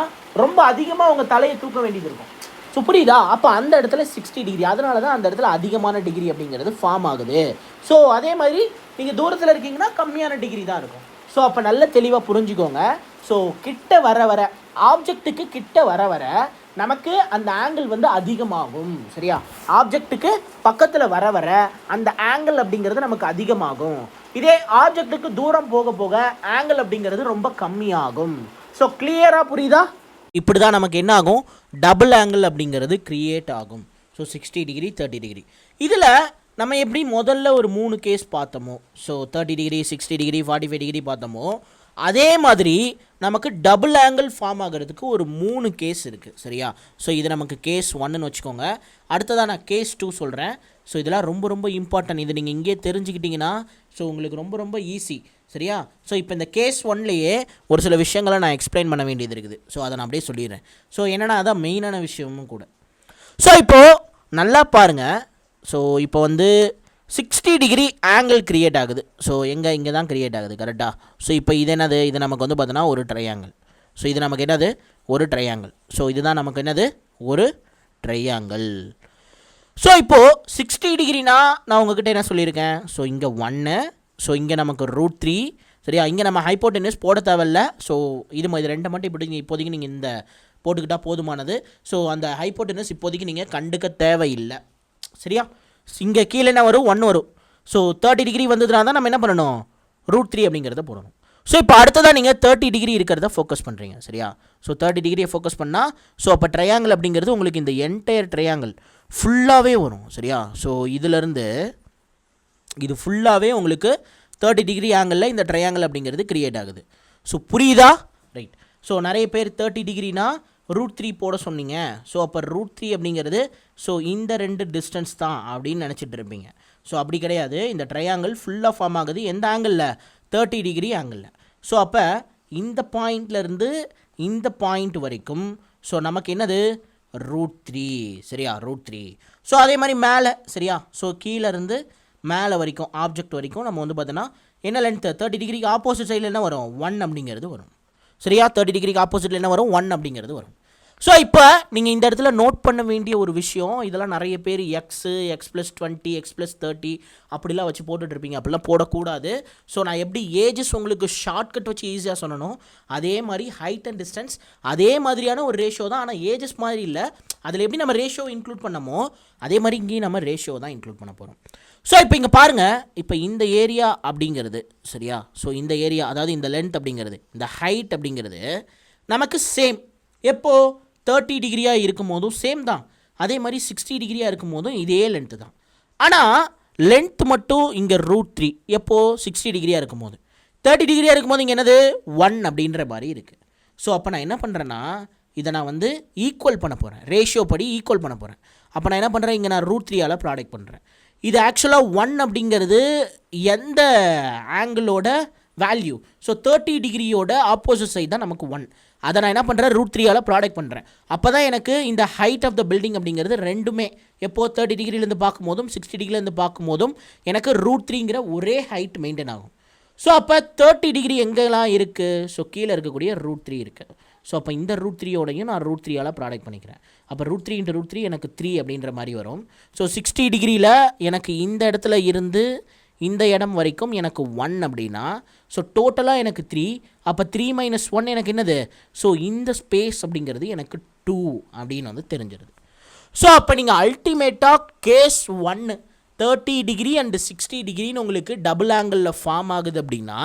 ரொம்ப அதிகமாக உங்கள் தலையை தூக்க வேண்டியது இருக்கும். ஸோ புரியுதா? அப்போ அந்த இடத்துல 60 டிகிரி, அதனால தான் அந்த இடத்துல அதிகமான டிகிரி அப்படிங்கிறது ஃபார்ம் ஆகுது. ஸோ அதே மாதிரி நீங்கள் தூரத்தில் இருக்கீங்கன்னா கம்மியான டிகிரி தான் இருக்கும். ஸோ அப்போ நல்ல தெளிவாக புரிஞ்சுக்கோங்க. ஸோ கிட்ட வர ஆப்ஜெக்ட்டுக்கு கிட்ட வர நமக்கு அந்த ஆங்கிள் வந்து அதிகமாகும். சரியா? ஆப்ஜெக்ட்டுக்கு பக்கத்தில் வர அந்த ஆங்கிள் அப்படிங்கிறது நமக்கு அதிகமாகும். இதே ஆப்ஜெக்ட்டுக்கு தூரம் போக போக ஆங்கிள் அப்படிங்கிறது ரொம்ப கம்மியாகும். ஸோ கிளியராக புரியுதா? இப்படி தான் நமக்கு என்ன ஆகும், டபுள் ஆங்கிள் அப்படிங்கிறது க்ரியேட் ஆகும். So 60 degree 30 degree. இதில் நம்ம எப்படி முதல்ல ஒரு 3 கேஸ் பார்த்தோமோ, ஸோ 30 டிகிரி 60 டிகிரி 45 டிகிரி பார்த்தோமோ, அதே மாதிரி நமக்கு டபுள் ஆங்கிள் ஃபார்ம் ஆகிறதுக்கு ஒரு 3 கேஸ் இருக்குது. சரியா? ஸோ இது நமக்கு கேஸ் 1ன்னு வச்சுக்கோங்க. அடுத்ததாக நான் கேஸ் 2 சொல்கிறேன். ஸோ இதெல்லாம் ரொம்ப ரொம்ப இம்பார்ட்டன்ட். இது நீங்கள் இங்கே தெரிஞ்சுக்கிட்டிங்கன்னா ஸோ உங்களுக்கு ரொம்ப ரொம்ப ஈஸி. சரியா? ஸோ இப்போ இந்த கேஸ் 1லேயே ஒரு சில விஷயங்களை நான் எக்ஸ்பிளைன் பண்ண வேண்டியது இருக்குது. ஸோ அதை நான் அப்படியே சொல்லிடுறேன். ஸோ என்னென்னா அதான் மெயினான விஷயமும் கூட. ஸோ இப்போது நல்லா பாருங்கள். ஸோ இப்போ வந்து 60 டிகிரி ஆங்கிள் க்ரியேட் ஆகுது. ஸோ இங்கே தான் க்ரியேட் ஆகுது, கரெக்டாக? ஸோ இப்போ இது என்னது, இது நமக்கு வந்து பார்த்தோன்னா ஒரு ட்ரையாங்கிள். ஸோ இது நமக்கு என்னது, ஒரு ட்ரையாங்கிள். ஸோ இதுதான் நமக்கு என்னது, ஒரு ட்ரையாங்கிள். ஸோ இப்போது 60 டிகிரினா நான் உங்ககிட்ட என்ன சொல்லியிருக்கேன், ஸோ இங்கே 1, ஸோ இங்கே நமக்கு √3. சரியா? இங்கே நம்ம ஹைப்போட்டெனஸ் போட தேவையில்ல. ஸோ இது ரெண்டை மட்டும் இப்போதைக்கு நீங்கள் இந்த போட்டுக்கிட்டால் போதுமானது. ஸோ அந்த ஹைப்போட்டெனஸ் இப்போதைக்கு நீங்கள் கண்டுக்க தேவையில்லை. சரியா? இங்கே கீழே என்ன வரும், 1 வரும். ஸோ 30 டிகிரி வந்ததுனா தான் நம்ம என்ன பண்ணணும், √3 அப்படிங்கிறத போடணும். ஸோ இப்போ அடுத்ததான் நீங்கள் 30 டிகிரி இருக்கிறத ஃபோக்கஸ் பண்ணுறீங்க. சரியா? ஸோ 30 டிகிரியை ஃபோக்கஸ் பண்ணால் ஸோ அப்போ ட்ரையாங்கிள் அப்படிங்கிறது உங்களுக்கு இந்த என்டையர் ட்ரையாங்கிள் ஃபுல்லாகவே வரும். சரியா? ஸோ இதிலேருந்து இது ஃபுல்லாகவே உங்களுக்கு 30 டிகிரி ஆங்கிளில் இந்த ட்ரையாங்கிள் அப்படிங்கிறது க்ரியேட் ஆகுது. ஸோ புரியுதா? ரைட். ஸோ நிறைய பேர் 30 டிகிரினா √3 போட சொன்னீங்க. ஸோ அப்போ √3 அப்படிங்கிறது ஸோ இந்த 2 டிஸ்டன்ஸ் தான் அப்படின்னு நினச்சிட்டு இருப்பீங்க. ஸோ அப்படி கிடையாது. இந்த ட்ரையாங்கிள் ஃபுல்லாக ஃபார்ம் ஆகுது எந்த ஆங்கிளில், 30 டிகிரி ஆங்கிளில். ஸோ அப்போ இந்த பாயிண்ட்லேருந்து இந்த பாயிண்ட் வரைக்கும் ஸோ நமக்கு என்னது, √3. சரியா? √3. ஸோ அதே மாதிரி மேலே, சரியா, ஸோ கீழேருந்து மேலே வரைக்கும் ஆப்ஜெக்ட் வரைக்கும் நம்ம வந்து பார்த்தோன்னா என்ன லென்த்து, 30 டிகிரிக்கு ஆப்போசிட் சைடில் என்ன வரும், 1 அப்படிங்கிறது வரும். சரியா? 30 டிகிரிக்கு ஆப்போசிட்டில் என்ன வரும், 1 அப்படிங்கிறது வரும். ஸோ இப்போ நீங்கள் இந்த இடத்துல நோட் பண்ண வேண்டிய ஒரு விஷயம், இதெல்லாம் நிறைய பேர் எக்ஸு x+20 x+30 அப்படிலாம் வச்சு போட்டுட்ருப்பீங்க. அப்படிலாம் போடக்கூடாது. ஸோ நான் எப்படி ஏஜஸ் உங்களுக்கு ஷார்ட்கட் வச்சு ஈஸியாக சொன்னணும், அதே மாதிரி ஹைட் அண்ட் டிஸ்டன்ஸ் அதே மாதிரியான ஒரு ரேஷியோ தான். ஆனால் ஏஜஸ் மாதிரி இல்லை. அதில் எப்படி நம்ம ரேஷியோ இன்க்ளூட் பண்ணமோ அதே மாதிரி இங்கேயும் நம்ம ரேஷியோ தான் இன்க்ளூட் பண்ண போகிறோம். ஸோ இப்போ இங்கே பாருங்கள், இப்போ இந்த ஏரியா அப்படிங்கிறது சரியா. ஸோ இந்த ஏரியா அதாவது இந்த லென்த் அப்படிங்கிறது, இந்த ஹைட் அப்படிங்கிறது நமக்கு சேம். எப்போது 30 டிகிரியாக இருக்கும் போதும் சேம் தான், அதே மாதிரி 60 டிகிரியாக இருக்கும் போதும் இதே லென்த்து தான். ஆனால் லென்த் மட்டும் இங்கே √3 எப்போது 60 டிகிரியாக இருக்கும் போது, 30 டிகிரியாக இருக்கும் போது இங்கே என்னது 1 அப்படின்ற மாதிரி இருக்குது. ஸோ அப்போ நான் என்ன பண்ணுறேன்னா இதை நான் வந்து ஈக்குவல் பண்ண போகிறேன், ரேஷியோ படி ஈக்குவல் பண்ண போகிறேன். அப்போ நான் என்ன பண்ணுறேன், இங்கே நான் √3ஆல் ப்ராடக்ட் பண்ணுறேன். இது ஆக்சுவலாக 1 அப்படிங்கிறது எந்த ஆங்கிளோட வேல்யூ, ஸோ 30 டிகிரியோட ஆப்போசிட் சைட் தான் நமக்கு 1. அதை நான் என்ன பண்ணுறேன், √3ஆல் ப்ராடக்ட் பண்ணுறேன். அப்போ தான் எனக்கு இந்த ஹைட் ஆஃப் த பில்டிங் அப்படிங்கிறது ரெண்டுமே எப்போது 30 டிகிரிலேருந்து பார்க்கும்போதும் 60 டிகிரிலேருந்து பார்க்கும்போதும் எனக்கு √3ங்கிற ஒரே ஹைட் மெயின்டைன் ஆகும். ஸோ அப்போ 30 டிகிரி எங்கெல்லாம் இருக்குது, ஸோ கீழே இருக்கக்கூடிய √3 இருக்குது. ஸோ அப்போ இந்த √3யோடையும் நான் √3ஆல் ப்ராடக்ட் பண்ணிக்கிறேன். அப்போ √3 × √3 எனக்கு 3 அப்படின்ற மாதிரி வரும். ஸோ 60 டிகிரியில் எனக்கு இந்த இடத்துல இருந்து இந்த இடம் வரைக்கும் எனக்கு 1 அப்படின்னா, ஸோ டோட்டலாக எனக்கு 3. அப்போ 3 - 1 எனக்கு என்னது, ஸோ இந்த ஸ்பேஸ் அப்படிங்கிறது எனக்கு 2 அப்படின்னு வந்து தெரிஞ்சிருது. ஸோ அப்போ நீங்கள் அல்டிமேட்டாக கேஸ் 1 30 டிகிரி அண்ட் 60 டிகிரின்னு உங்களுக்கு டபுள் ஆங்கிளில் ஃபார்ம் ஆகுது அப்படின்னா,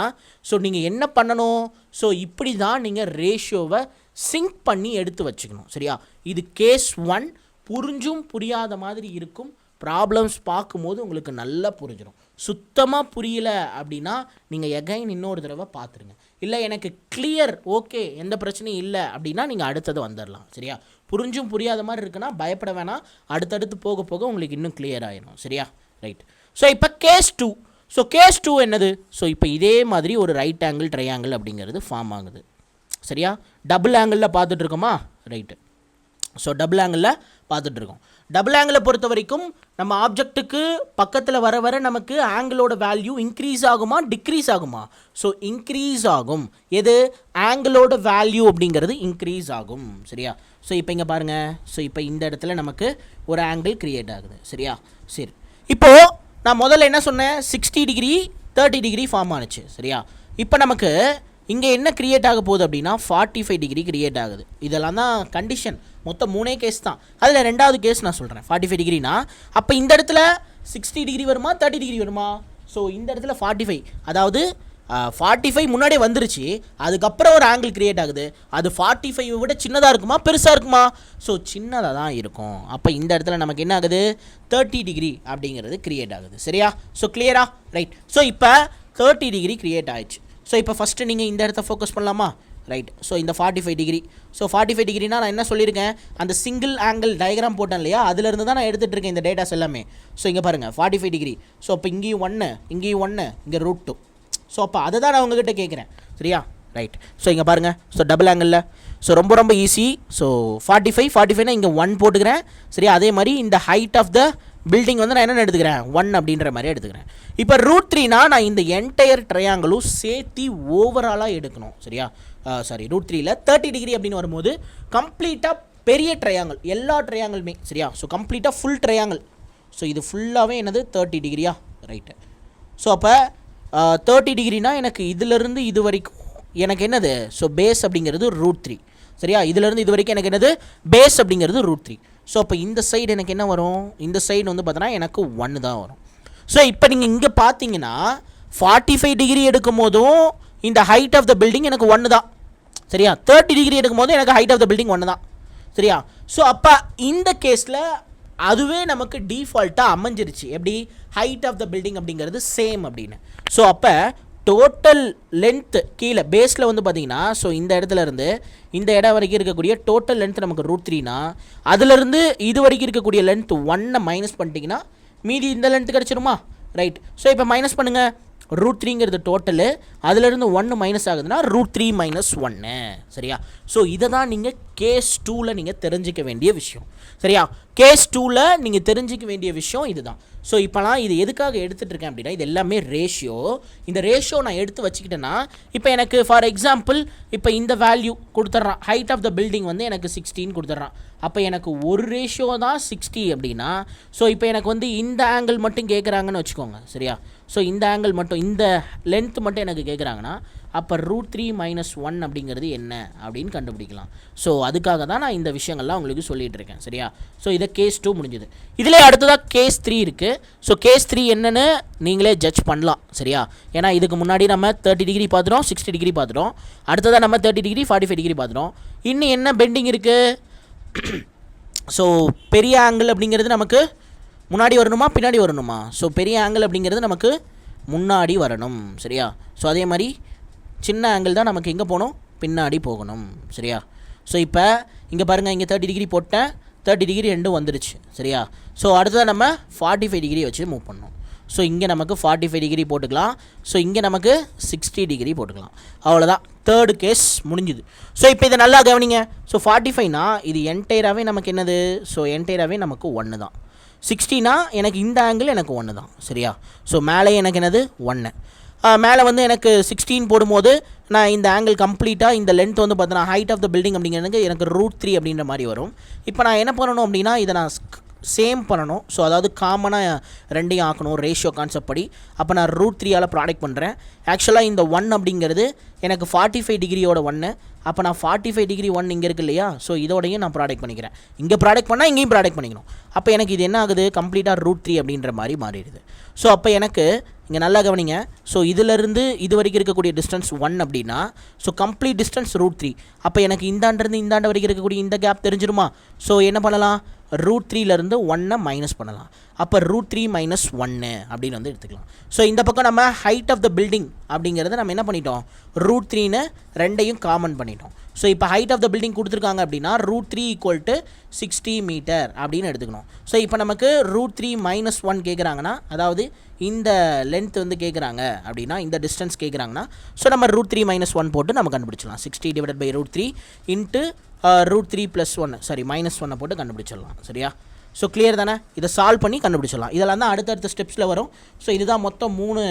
ஸோ நீங்கள் என்ன பண்ணணும், ஸோ இப்படி தான் நீங்கள் ரேஷியோவை சிங்க் பண்ணி எடுத்து வச்சுக்கணும் சரியா. இது கேஸ் 1 புரிஞ்சும் புரியாத மாதிரி இருக்கும். ப்ராப்ளம்ஸ் பார்க்கும்போது உங்களுக்கு நல்லா புரிஞ்சிடும். சுத்தமாக புரியல அப்படின்னா நீங்கள் எகைன் இன்னொரு தடவை பார்த்துருங்க. இல்லை எனக்கு கிளியர் ஓகே எந்த பிரச்சனையும் இல்லை அப்படின்னா நீங்கள் அடுத்தது வந்துடலாம் சரியா. புரிஞ்சும் புரியாத மாதிரி இருக்குன்னா பயப்பட வேணாம், அடுத்தடுத்து போக போக உங்களுக்கு இன்னும் கிளியர் ஆகிடும் சரியா. ரைட். ஸோ இப்போ கேஸ் 2. ஸோ கேஸ் 2 என்னது, ஸோ இப்போ இதே மாதிரி ஒரு ரைட் ஆங்கிள் ட்ரையாங்கிள் அப்படிங்கிறது ஃபார்ம் ஆகுது சரியா. டபுள் ஆங்கிளில் பார்த்துட்ருக்கோமா, ரைட்டு. ஸோ டபுள் ஆங்கிளில் பார்த்துட்ருக்கோம். டபுள் ஆங்கிளை பொறுத்த வரைக்கும் நம்ம ஆப்ஜெக்ட்டுக்கு பக்கத்தில் வர வர நமக்கு ஆங்கிளோட வேல்யூ இன்க்ரீஸ் ஆகுமா டிக்ரீஸ் ஆகுமா, ஸோ இன்க்ரீஸ் ஆகும். எது, ஆங்கிளோட வேல்யூ அப்படிங்கிறது இன்க்ரீஸ் ஆகும் சரியா. ஸோ இப்போ இங்கே பாருங்கள், ஸோ இப்போ இந்த இடத்துல நமக்கு ஒரு ஆங்கிள் க்ரியேட் ஆகுது சரியா. சரி, இப்போது நான் முதல்ல என்ன சொன்னேன், 60 டிகிரி 30 டிகிரி ஃபார்ம் ஆனிச்சு சரியா. இப்போ நமக்கு இங்கே என்ன க்ரியேட் ஆக போகுது அப்படின்னா 45 டிகிரி க்ரியேட் ஆகுது. இதெல்லாம் தான் கண்டிஷன், மொத்தம் 3 கேஸ் தான். அதில் ரெண்டாவது கேஸ் நான் சொல்கிறேன் 45 டிகிரினா. அப்போ இந்த இடத்துல 60 டிகிரி வருமா 30 டிகிரி வருமா, ஸோ இந்த இடத்துல 45, அதாவது 45 முன்னாடியே வந்துருச்சு, அதுக்கப்புறம் ஒரு ஆங்கிள் க்ரியேட் ஆகுது. அது 45 விட சின்னதாக இருக்குமா பெருசாக இருக்குமா, ஸோ சின்னதாக தான் இருக்கும். அப்போ இந்த இடத்துல நமக்கு என்ன ஆகுது 30 டிகிரி அப்படிங்கிறது க்ரியேட் ஆகுது சரியா. ஸோ கிளியரா, ரைட். ஸோ இப்போ 30 டிகிரி க்ரியேட் ஆயிடுச்சு. ஸோ இப்போ ஃபஸ்ட்டு நீங்கள் இந்த இடத்த ஃபோக்கஸ் பண்ணலாமா, ரைட். ஸோ இந்த 45 டிகிரி, ஸோ 45 டிகிரினா நான் என்ன சொல்லியிருக்கேன், அந்த சிங்கிள் ஆங்கிள் டயக்ராம் போட்டேன் இல்லையா, அதிலிருந்து தான் நான் எடுத்துகிட்டு இருக்கேன் இந்த டேட்டாஸ் எல்லாமே. ஸோ இங்கே பாருங்கள் 45 டிகிரி, ஸோ இப்போ இங்கேயும் 1 இங்கேயும் 1 இங்கே √2. ஸோ அப்போ அதை தான் நான் உங்ககிட்ட கேட்குறேன் சரியா, ரைட். ஸோ இங்கே பாருங்கள், ஸோ டபுள் ஆங்கிளில், ஸோ ரொம்ப ஈஸி. ஸோ 45 இங்கே 1 போட்டுக்கிறேன் சரியா. அதே மாதிரி இந்த ஹைட் ஆஃப் த பில்டிங் வந்து நான் என்ன எடுத்துக்கிறேன் 1 அப்படின்ற மாதிரி எடுத்துக்கிறேன். இப்போ √3னா நான் இந்த என்டையர் ட்ரையாங்கிளும் சேர்த்து ஓவராலாக எடுக்கணும் சரியா. சாரி, √3ல 30 டிகிரி அப்படின்னு வரும்போது கம்ப்ளீட்டாக பெரிய ட்ரையாங்கிள், எல்லா ட்ரையாங்கிளுமே சரியா. ஸோ கம்ப்ளீட்டாக ஃபுல் ட்ரையாங்கிள், ஸோ இது ஃபுல்லாகவே என்னது 30 டிகிரியா, ரைட்டு. ஸோ அப்போ 30 டிகிரினா எனக்கு இதிலிருந்து இது வரைக்கும் எனக்கு என்னது, ஸோ பேஸ் அப்படிங்கிறது √3 சரியா. இதிலிருந்து இது வரைக்கும் எனக்கு என்னது பேஸ் அப்படிங்கிறது √3. ஸோ அப்போ இந்த சைடு எனக்கு என்ன வரும், இந்த சைடு வந்து பார்த்தோன்னா எனக்கு 1 தான் வரும். ஸோ இப்போ நீங்கள் இங்கே பார்த்தீங்கன்னா 45 டிகிரி எடுக்கும் போதும் இந்த ஹைட் ஆஃப் த பில்டிங் எனக்கு 1 தான் சரியா. 30 டிகிரி எடுக்கும் போதும் எனக்கு ஹைட் ஆஃப் த பில்டிங் 1 தான் சரியா. ஸோ அப்போ இந்த கேஸில் அதுவே நமக்கு டிஃபால்ட்டாக அமைஞ்சிருச்சு, எப்படி ஹைட் ஆஃப் த பில்டிங் அப்படிங்கிறது சேம் அப்படின்னு. ஸோ அப்போ டோட்டல் லென்த்து கீழே பேஸில் வந்து பார்த்தீங்கன்னா, ஸோ இந்த இடத்துல இருந்து இந்த இடம் வரைக்கும் இருக்கக்கூடிய டோட்டல் லென்த் நமக்கு √3னா, அதிலிருந்து இது வரைக்கும் இருக்கக்கூடிய லென்த் 1 மைனஸ் பண்ணிட்டீங்கன்னா மீதி இந்த லென்த் கிடச்சிருமா, ரைட். ஸோ இப்போ மைனஸ் பண்ணுங்கள், √3ங்கிறது டோட்டலு, அதிலிருந்து 1 மைனஸ் ஆகுதுன்னா √3 - 1 சரியா. ஸோ இதை தான் நீங்கள் கேஸ் 2ல் நீங்கள் தெரிஞ்சிக்க வேண்டிய விஷயம். சரியா, கேஸ் 2ல் நீங்கள் தெரிஞ்சிக்க வேண்டிய விஷயம் இதுதான். ஸோ இப்போலாம் இது எதுக்காக எடுத்துகிட்டு இருக்கேன் அப்படின்னா, இது எல்லாமே ரேஷியோ. இந்த ரேஷியோ நான் எடுத்து வச்சுக்கிட்டேன்னா, இப்போ எனக்கு ஃபார் எக்ஸாம்பிள் இப்போ இந்த வேல்யூ கொடுத்துட்றான், ஹைட் ஆஃப் த பில்டிங் வந்து எனக்கு 16 கொடுத்துட்றான். அப்போ எனக்கு ஒரு ரேஷியோ தான் 60 அப்படின்னா, ஸோ இப்போ எனக்கு வந்து இந்த ஆங்கிள் மட்டும் கேட்குறாங்கன்னு வச்சுக்கோங்க. சரியா, ஸோ இந்த ஆங்கிள் மட்டும், இந்த லென்த் மட்டும் எனக்கு கேட்குறாங்கன்னா, அப்போ √3 - 1 அப்படிங்கிறது என்ன அப்படின்னு கண்டுபிடிக்கலாம். ஸோ அதுக்காக தான் நான் இந்த விஷயங்கள்லாம் உங்களுக்கு சொல்லிகிட்டு இருக்கேன். சரியா, ஸோ இதை கேஸ் 2 முடிஞ்சுது. இதிலே அடுத்ததாக கேஸ் 3 இருக்குது. ஸோ கேஸ் 3 என்னன்னு நீங்களே ஜட்ஜ் பண்ணலாம். சரியா, ஏன்னா இதுக்கு முன்னாடி நம்ம 30 டிகிரி பார்த்துட்டோம், 60 டிகிரி பார்த்துட்டோம். அடுத்ததாக நம்ம 30 டிகிரி 45 டிகிரி பார்த்துட்டோம். இன்னும் என்ன பெண்டிங் இருக்குது? ஸோ பெரிய ஆங்கிள் அப்படிங்கிறது நமக்கு முன்னாடி வரணுமா பின்னாடி வரணுமா? ஸோ பெரிய ஆங்கிள் அப்படிங்கிறது நமக்கு முன்னாடி வரணும். சரியா, ஸோ அதே மாதிரி சின்ன ஆங்கிள் தான் நமக்கு எங்கே போகணும், பின்னாடி போகணும். சரியா, ஸோ இப்போ இங்கே பாருங்கள், இங்கே 30 டிகிரி போட்டேன், 30 டிகிரி ரெண்டும் வந்துருச்சு. சரியா, ஸோ அடுத்ததாக நம்ம 45 டிகிரி வச்சு மூவ் பண்ணோம். ஸோ இங்கே நமக்கு 45 டிகிரி போட்டுக்கலாம். ஸோ இங்கே நமக்கு 60 டிகிரி போட்டுக்கலாம். அவ்வளோதான், தேர்டு கேஸ் முடிஞ்சுது. ஸோ இப்போ இதை நல்லா கவனிங்க. ஸோ 45னா இது என்டையராகவே நமக்கு என்னது? ஸோ என்டையராகவே நமக்கு 1 தான். 60னா எனக்கு இந்த ஆங்கிள் எனக்கு 1 தான். சரியா, ஸோ மேலே எனக்கு என்னது 1. மேலே வந்து எனக்கு 16 போடும்போது நான் இந்த ஆங்கிள் கம்ப்ளீட்டாக இந்த லென்த் வந்து பார்த்தோன்னா ஹைட் ஆஃப் த பில்டிங் அப்படிங்கிறது எனக்கு √3 அப்படின்ற மாதிரி வரும். இப்போ நான் என்ன பண்ணணும் அப்படின்னா, இதை நான் சேம் பண்ணணும். ஸோ அதாவது காமனாக ரெண்டையும் ஆக்கணும் ரேஷியோ கான்செப்ட் படி. அப்போ நான் √3ஆல் ப்ராடக்ட் பண்ணுறேன். ஆக்சுவலாக இந்த 1 அப்படிங்கிறது எனக்கு 45 டிகிரியோட 1. அப்போ நான் 45 டிகிரி 1 இங்கே இருக்குது இல்லையா? ஸோ இதோடையும் நான் ப்ராடக்ட் பண்ணிக்கிறேன். இங்கே ப்ராடக்ட் பண்ணால் இங்கேயும் ப்ராடக்ட் பண்ணிக்கணும். அப்போ எனக்கு இது என்ன ஆகுது? கம்ப்ளீட்டாக √3 அப்படின்ற மாதிரி மாறிடுது. ஸோ அப்போ எனக்கு இங்கே நல்லா கவனிங்க. ஸோ இதிலிருந்து இது வரைக்கும் இருக்கக்கூடிய டிஸ்டன்ஸ் 1 அப்படின்னா, ஸோ கம்ப்ளீட் டிஸ்டன்ஸ் √3. அப்போ எனக்கு இந்தாண்டிருந்து இந்தாண்டு வரைக்கும் இருக்கக்கூடிய இந்த கேப் தெரிஞ்சிருமா? ஸோ என்ன பண்ணலாம்? √3லேருந்து 1 மைனஸ் பண்ணலாம். அப்போ √3 - 1 அப்படின்னு வந்து எடுத்துக்கலாம். ஸோ இந்த பக்கம் நம்ம ஹைட் ஆஃப் த பில்டிங் அப்படிங்கிறத நம்ம என்ன பண்ணிட்டோம்? √3ன்னு ரெண்டையும் காமன் பண்ணிட்டோம். ஸோ இப்போ ஹைட் ஆஃப் த பில்டிங் கொடுத்துருக்காங்க அப்படின்னா √3 = 60 மீட்டர் அப்படின்னு எடுத்துக்கணும். ஸோ இப்போ நமக்கு √3 - 1 கேட்குறாங்கன்னா, அதாவது இந்த லென்த் வந்து கேட்குறாங்க அப்படின்னா, இந்த டிஸ்டன்ஸ் கேட்குறாங்கன்னா, ஸோ நம்ம √3 - 1 போட்டு நம்ம கண்டுபிடிச்சலாம். 60 / √3 இன்ட்டு √3 + 1 சாரி -1 போட்டு கண்டுபிடிச்சிடலாம். சரியா, ஸோ கிளியர் தானே? இதை சால்வ் பண்ணி கண்டுபிடிச்சிடலாம். இதெல்லாம் தான் அடுத்தடுத்த ஸ்டெப்ஸில் வரும். ஸோ இதுதான் மொத்தம் 3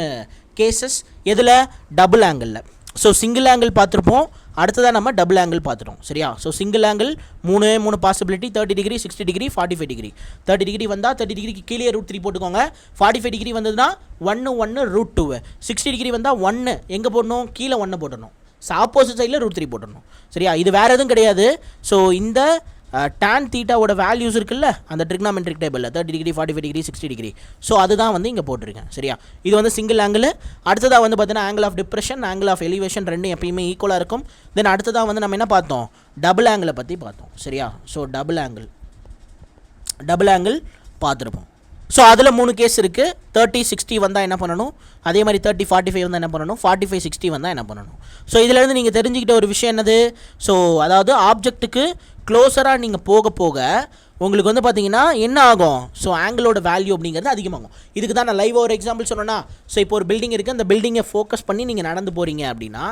கேசஸ். எதில்? டபுள் ஆங்கிளில். ஸோ சிங்கிள் ஆங்கிள் பார்த்துருப்போம், அடுத்ததாக நம்ம டபுள் ஆங்கிள் பார்த்துட்டோம். சரியா, so single angle 3 possibility, 30 degree 60 degree 45 degree. 30 degree வந்தால் 30 டிகிரிக்கு கீழே √3 போட்டுக்கோங்க. 45 டிகிரி வந்ததுன்னா 1 √2. 60 டிகிரி வந்தால் 1 எங்கே போடணும்? கீழே 1 போடணும். ஆப்போசிட் சைடில் √3 போட்டுடணும். சரியா, இது வேறு எதுவும் கிடையாது. ஸோ இந்த tan தீட்டாவோட வேல்யூஸ் இருக்குல்ல, அந்த ட்ரிக்னாமெட்ரிக் டேபிளில் 30 டிகிரி 45 டிகிரி 60 டிகிரி. ஸோ அதுதான் வந்து இங்கே போட்டிருக்கேன். சரியா, இது வந்து சிங்கிள் ஆங்கிள். அடுத்ததாக வந்து பார்த்தீங்கன்னா angle of depression, angle of elevation ரெண்டும் எப்பயுமே ஈக்குவலாக இருக்கும். தென் அடுத்ததாக வந்து நம்ம என்ன பார்த்தோம்? டபுள் ஆங்கிளை பற்றி பார்த்தோம். சரியா, ஸோ டபுள் ஆங்கிள் பார்த்துருப்போம். ஸோ அதில் 3 கேஸ் இருக்குது. 30 60 வந்தால் என்ன பண்ணணும்? அதே மாதிரி 30 45 வந்தால் என்ன பண்ணணும்? 45 60 வந்தால் என்ன பண்ணணும்? ஸோ இதிலேருந்து நீங்கள் தெரிஞ்சுக்கிட்ட ஒரு விஷயம் என்னது? ஸோ அதாவது ஆப்ஜெக்ட்டுக்கு க்ளோஸராக நீங்கள் போக போக உங்களுக்கு வந்து பார்த்தீங்கன்னா என்ன ஆகும்? ஸோ ஆங்கிளோட வேல்யூ அப்படிங்கிறது அதிகமாகும். இதுக்கு தான் நான் லைவ் ஒரு எக்ஸாம்பிள் சொன்னேன்னா, ஸோ இப்போ ஒரு பில்டிங் இருக்குது, அந்த பில்டிங்கை ஃபோக்கஸ் பண்ணி நீங்கள் நடந்து போகிறீங்க அப்படின்னா,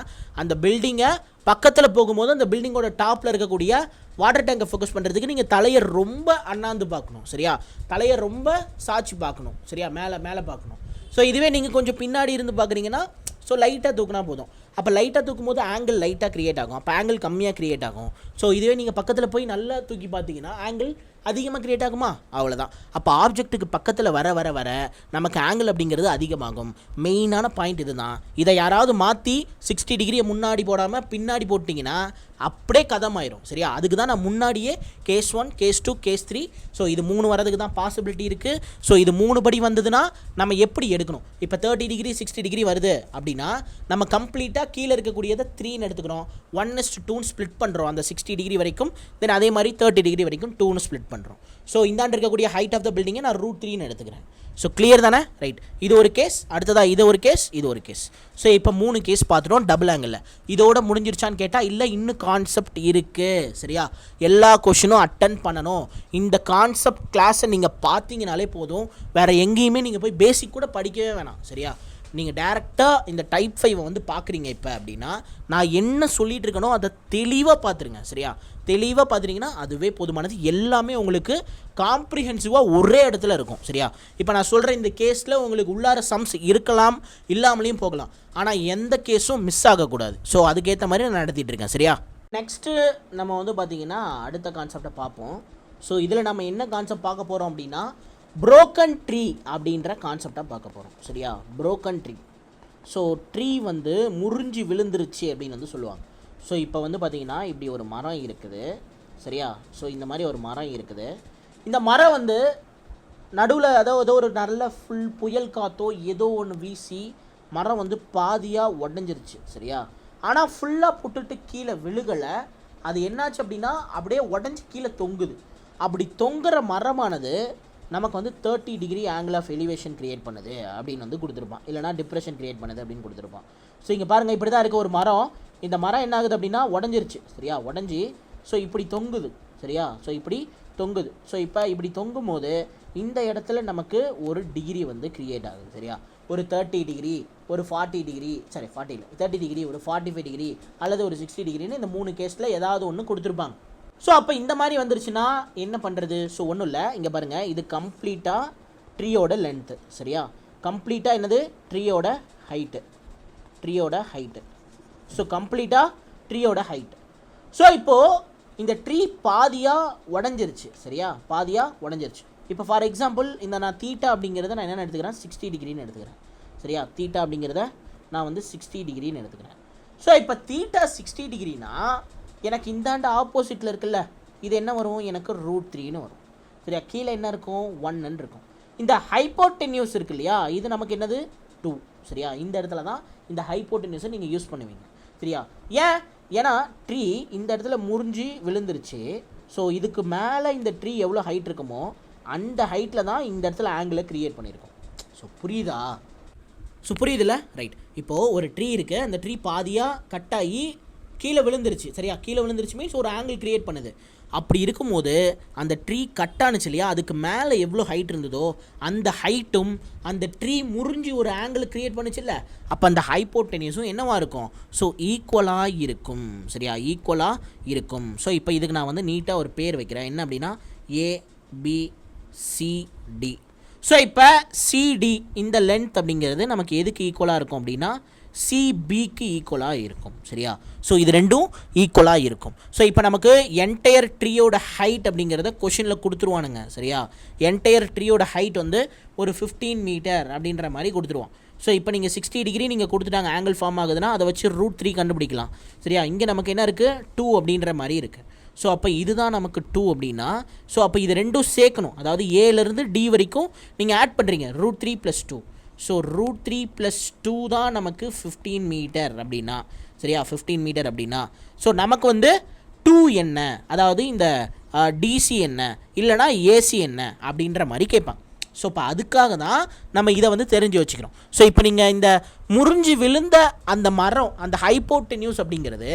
அந்த பில்டிங்கை பக்கத்தில் போகும்போது அந்த பில்டிங்கோட டாப்பில் இருக்கக்கூடிய வாட்டர் டேங்கை ஃபோக்கஸ் பண்ணுறதுக்கு நீங்கள் தலையை ரொம்ப அண்ணாந்து பார்க்கணும். சரியா, தலையை ரொம்ப சாய்ச்சி பார்க்கணும். சரியா, மேலே பார்க்கணும். ஸோ இதுவே நீங்கள் கொஞ்சம் பின்னாடி இருந்து பார்க்குறீங்கன்னா, ஸோ லைட்டாக தூக்குனா போதும். அப்போ லைட்டாக தூக்கும் போது ஆங்கிள் லைட்டாக க்ரியேட் ஆகும். அப்போ ஆங்கிள் கம்மியாக க்ரியேட் ஆகும். ஸோ இதுவே நீங்கள் பக்கத்தில் போய் நல்லா தூக்கி பார்த்தீங்கன்னா ஆங்கிள் அதிகமாக க்ரியேட் ஆகுமா? அவ்வளோதான். அப்போ ஆப்ஜெக்ட்டுக்கு பக்கத்தில் வர வர வர நமக்கு ஆங்கிள் அப்படிங்கிறது அதிகமாகும். மெயினான பாயிண்ட் இது தான். இதை யாராவது மாற்றி 60 டிகிரியை முன்னாடி போடாமல் பின்னாடி போட்டிங்கன்னா அப்படியே கதமாயிரும். சரியா, அதுக்கு தான் நான் முன்னாடியே கேஸ் 1 கேஸ் 2 கேஸ் 3 ஸோ இது 3 வரதுக்கு தான் பாசிபிலிட்டி இருக்குது. ஸோ இது 3 படி வந்ததுன்னா நம்ம எப்படி எடுக்கணும்? இப்போ 30 டிகிரி 60 டிகிரி வருது அப்படின்னா நம்ம கம்ப்ளீட்டாக கீழே இருக்கக்கூடியதை 3ன்னு எடுத்துக்கிறோம். 1:2 ஸ்ப்ளிட் பண்ணுறோம் அந்த 60 டிகிரி வரைக்கும். தென் அதே மாதிரி 30 டிகிரி வரைக்கும் 2ன்னு ஸ்ப்ளிட் பண்ணுறோம். ஸோ இந்தாண்டு இருக்கக்கூடிய ஹைட் ஆஃப் த பில்டிங்கை நான் √3ன்னு எடுத்துக்கிறேன். ஸோ கிளியர் தானே? ரைட், இது ஒரு கேஸ். அடுத்ததாக இது ஒரு கேஸ், இது ஒரு கேஸ். ஸோ இப்போ 3 கேஸ் பார்த்துட்டோம் டபுள் ஆங்கிளில். இதோட முடிஞ்சிருச்சான்னு கேட்டால் இல்லை, இன்னும் கான்செப்ட் இருக்குது. சரியா, எல்லா கொஷினும் அட்டன் பண்ணணும். இந்த கான்செப்ட் கிளாஸை நீங்கள் பார்த்தீங்கனாலே போதும், வேறு எங்கேயுமே நீங்கள் போய் பேசிக் கூட படிக்கவே வேணாம். சரியா, நீங்கள் டேரெக்டாக இந்த டைப் 5 வந்து பார்க்குறீங்க இப்போ அப்படின்னா நான் என்ன சொல்லிகிட்டு இருக்கனோ அதை தெளிவாக பார்த்துருங்க. சரியா, தெளிவாக பார்த்துட்டிங்கன்னா அதுவே போதுமானது. எல்லாமே உங்களுக்கு காம்ப்ரிஹென்சிவாக ஒரே இடத்துல இருக்கும். சரியா, இப்போ நான் சொல்கிற இந்த கேஸில் உங்களுக்கு உள்ளார சம்ஸ் இருக்கலாம், இல்லாமலேயும் போகலாம். ஆனால் எந்த கேஸும் மிஸ் ஆகக்கூடாது. ஸோ அதுக்கேற்ற மாதிரி நான் நடத்திட்டு இருக்கேன். சரியா, நெக்ஸ்ட்டு நம்ம வந்து பார்த்திங்கன்னா அடுத்த கான்செப்டை பார்ப்போம். ஸோ இதில் நம்ம என்ன கான்செப்ட் பார்க்க போகிறோம் அப்படின்னா புரோக்கன் ட்ரீ அப்படின்ற கான்செப்டாக பார்க்க போகிறோம். சரியா, புரோக்கன் ட்ரீ. ஸோ ட்ரீ வந்து முறிஞ்சு விழுந்துருச்சு அப்படின்னு வந்து சொல்லுவாங்க. ஸோ இப்போ வந்து பார்த்திங்கன்னா இப்படி ஒரு மரம் இருக்குது. சரியா, ஸோ இந்த மாதிரி ஒரு மரம் இருக்குது. இந்த மரம் வந்து நடுவில் ஏதோ ஒரு நல்ல ஃபுல் புயல் காற்றோ ஏதோ ஒன்று வீசி மரம் வந்து பாதியாக உடஞ்சிருச்சு. சரியா, ஆனால் ஃபுல்லாக புட்டுட்டு கீழே விழுகலை. அது என்னாச்சு அப்படின்னா அப்படியே உடஞ்சி கீழே தொங்குது. அப்படி தொங்குற மரமானது நமக்கு வந்து 30 degree angle of elevation create பண்ணுது அப்படின்னு வந்து கொடுத்துருப்பான். இல்லைனா டிப்ரெஷன் க்ரியேட் பண்ணுது அப்படின்னு கொடுத்துருப்பான். ஸோ இங்கே பாருங்கள், இப்படி தான் இருக்குது ஒரு மரம். இந்த மரம் என்ன ஆகுது அப்படின்னா உடஞ்சிருச்சு. சரியா, உடஞ்சி ஸோ இப்படி தொங்குது. சரியா, ஸோ இப்படி தொங்குது. ஸோ இப்போ இப்படி தொங்கும் போது இந்த இடத்துல நமக்கு ஒரு டிகிரி வந்து க்ரியேட் ஆகுது. சரியா, ஒரு 30 டிகிரி, ஒரு 40 டிகிரி, சரி 40 இல்லை 30 டிகிரி, ஒரு 45 டிகிரி அல்லது ஒரு 60 டிகிரின்னு இந்த 3 கேஸில் ஏதாவது ஒன்று கொடுத்துருப்பாங்க. ஸோ அப்போ இந்த மாதிரி வந்துருச்சுன்னா என்ன பண்ணுறது? ஸோ ஒன்றும் இல்லை, இங்கே பாருங்கள், இது கம்ப்ளீட்டாக ட்ரீயோட லென்த்து. சரியா, கம்ப்ளீட்டாக என்னது ட்ரீயோட ஹைட்டு. ஸோ கம்ப்ளீட்டாக ட்ரீயோட ஹைட்டு. ஸோ இப்போது இந்த ட்ரீ பாதியாக உடஞ்சிருச்சு. சரியா, பாதியாக உடஞ்சிருச்சு. இப்போ ஃபார் எக்ஸாம்பிள் இந்த நான் தீட்டா அப்படிங்கிறத நான் என்ன எடுத்துக்கிறேன், 60 டிகிரின்னு எடுத்துக்கிறேன். சரியா, தீட்டா அப்படிங்கிறத நான் வந்து 60 டிகிரின்னு எடுத்துக்கிறேன். ஸோ இப்போ தீட்டா 60 டிகிரினா எனக்கு இந்தாண்ட ஆப்போசிட்டில் இருக்குல்ல, இது என்ன வரும், எனக்கு √3ன்னு வரும். சரியா, கீழே என்ன இருக்கும், 1ன்னு இருக்கும். இந்த ஹைப்போட்டென்யூஸ் இருக்கு இல்லையா, இது நமக்கு என்னது 2. சரியா, இந்த இடத்துல தான் இந்த ஹைப்போட்டென்யூஸை நீங்கள் யூஸ் பண்ணுவீங்க. சரியா, ஏன்னா ட்ரீ இந்த இடத்துல முறிஞ்சு விழுந்துருச்சு. ஸோ இதுக்கு மேலே இந்த ட்ரீ எவ்வளோ ஹைட் இருக்குமோ அந்த ஹைட்டில் தான் இந்த இடத்துல ஆங்கிளை க்ரியேட் பண்ணியிருக்கோம். ஸோ புரியுதா? ஸோ புரியுதுல்ல? ரைட். இப்போது ஒரு ட்ரீ இருக்குது, அந்த ட்ரீ பாதியாக கட்டாகி கீழே விழுந்துருச்சு. சரியா, கீழே விழுந்துருச்சு மீன்ஸ் ஒரு ஆங்கிள் க்ரியேட் பண்ணுது. அப்படி இருக்கும்போது அந்த ட்ரீ கட்டானுச்சு இல்லையா, அதுக்கு மேலே எவ்வளோ ஹைட் இருந்ததோ அந்த ஹைட்டும் அந்த ட்ரீ முறிஞ்சு ஒரு ஆங்கிள் க்ரியேட் பண்ணுச்சு இல்லை, அப்போ அந்த ஹைப்போட்டென்யூஸும் என்னவாக இருக்கும், ஸோ ஈக்குவலாக இருக்கும். சரியா, ஈக்குவலாக இருக்கும். ஸோ இப்போ இதுக்கு நான் வந்து நீட்டாக ஒரு பேர் வைக்கிறேன். என்ன அப்படின்னா ABCD. ஸோ இப்போ CD இந்த லென்த் அப்படிங்கிறது நமக்கு எதுக்கு ஈக்குவலாக இருக்கும் அப்படின்னா CBக்கு ஈக்குவலாக இருக்கும். சரியா, ஸோ இது ரெண்டும் ஈக்குவலாக இருக்கும். ஸோ இப்போ நமக்கு என்டையர் ட்ரீயோட ஹைட் அப்படிங்கிறத கொஷினில் கொடுத்துருவானுங்க. சரியா, என்டையர் ட்ரீயோட ஹைட் வந்து ஒரு 15 மீட்டர் அப்படின்ற மாதிரி கொடுத்துருவான். ஸோ இப்போ நீங்கள் 60 டிகிரி நீங்கள் கொடுத்துட்டாங்க ஆங்கிள் ஃபார்ம் ஆகுதுன்னா அதை வச்சு √3 கண்டுபிடிக்கலாம். சரியா, இங்கே நமக்கு என்ன இருக்குது, 2 அப்படின்ற மாதிரி இருக்குது. ஸோ அப்போ இதுதான் நமக்கு 2 அப்படின்னா, ஸோ அப்போ இது ரெண்டும் சேர்க்கணும். அதாவது ஏலேருந்து D வரைக்கும் நீங்கள் ஆட் பண்ணுறீங்க, √3 + 2. ஸோ √3 + 2 தான் நமக்கு 15 மீட்டர் அப்படின்னா. சரியா, 15 மீட்டர் அப்படின்னா ஸோ நமக்கு வந்து 2 என்ன, அதாவது இந்த DC என்ன இல்லைனா AC என்ன அப்படின்ற மாதிரி கேட்பாங்க. ஸோ இப்போ அதுக்காக தான் நம்ம இதை வந்து தெரிஞ்சு வச்சுக்கிறோம். ஸோ இப்போ நீங்கள் இந்த முறிஞ்சு விழுந்த அந்த மரம், அந்த ஹைப்போட்டென்யூஸ் அப்படிங்கிறது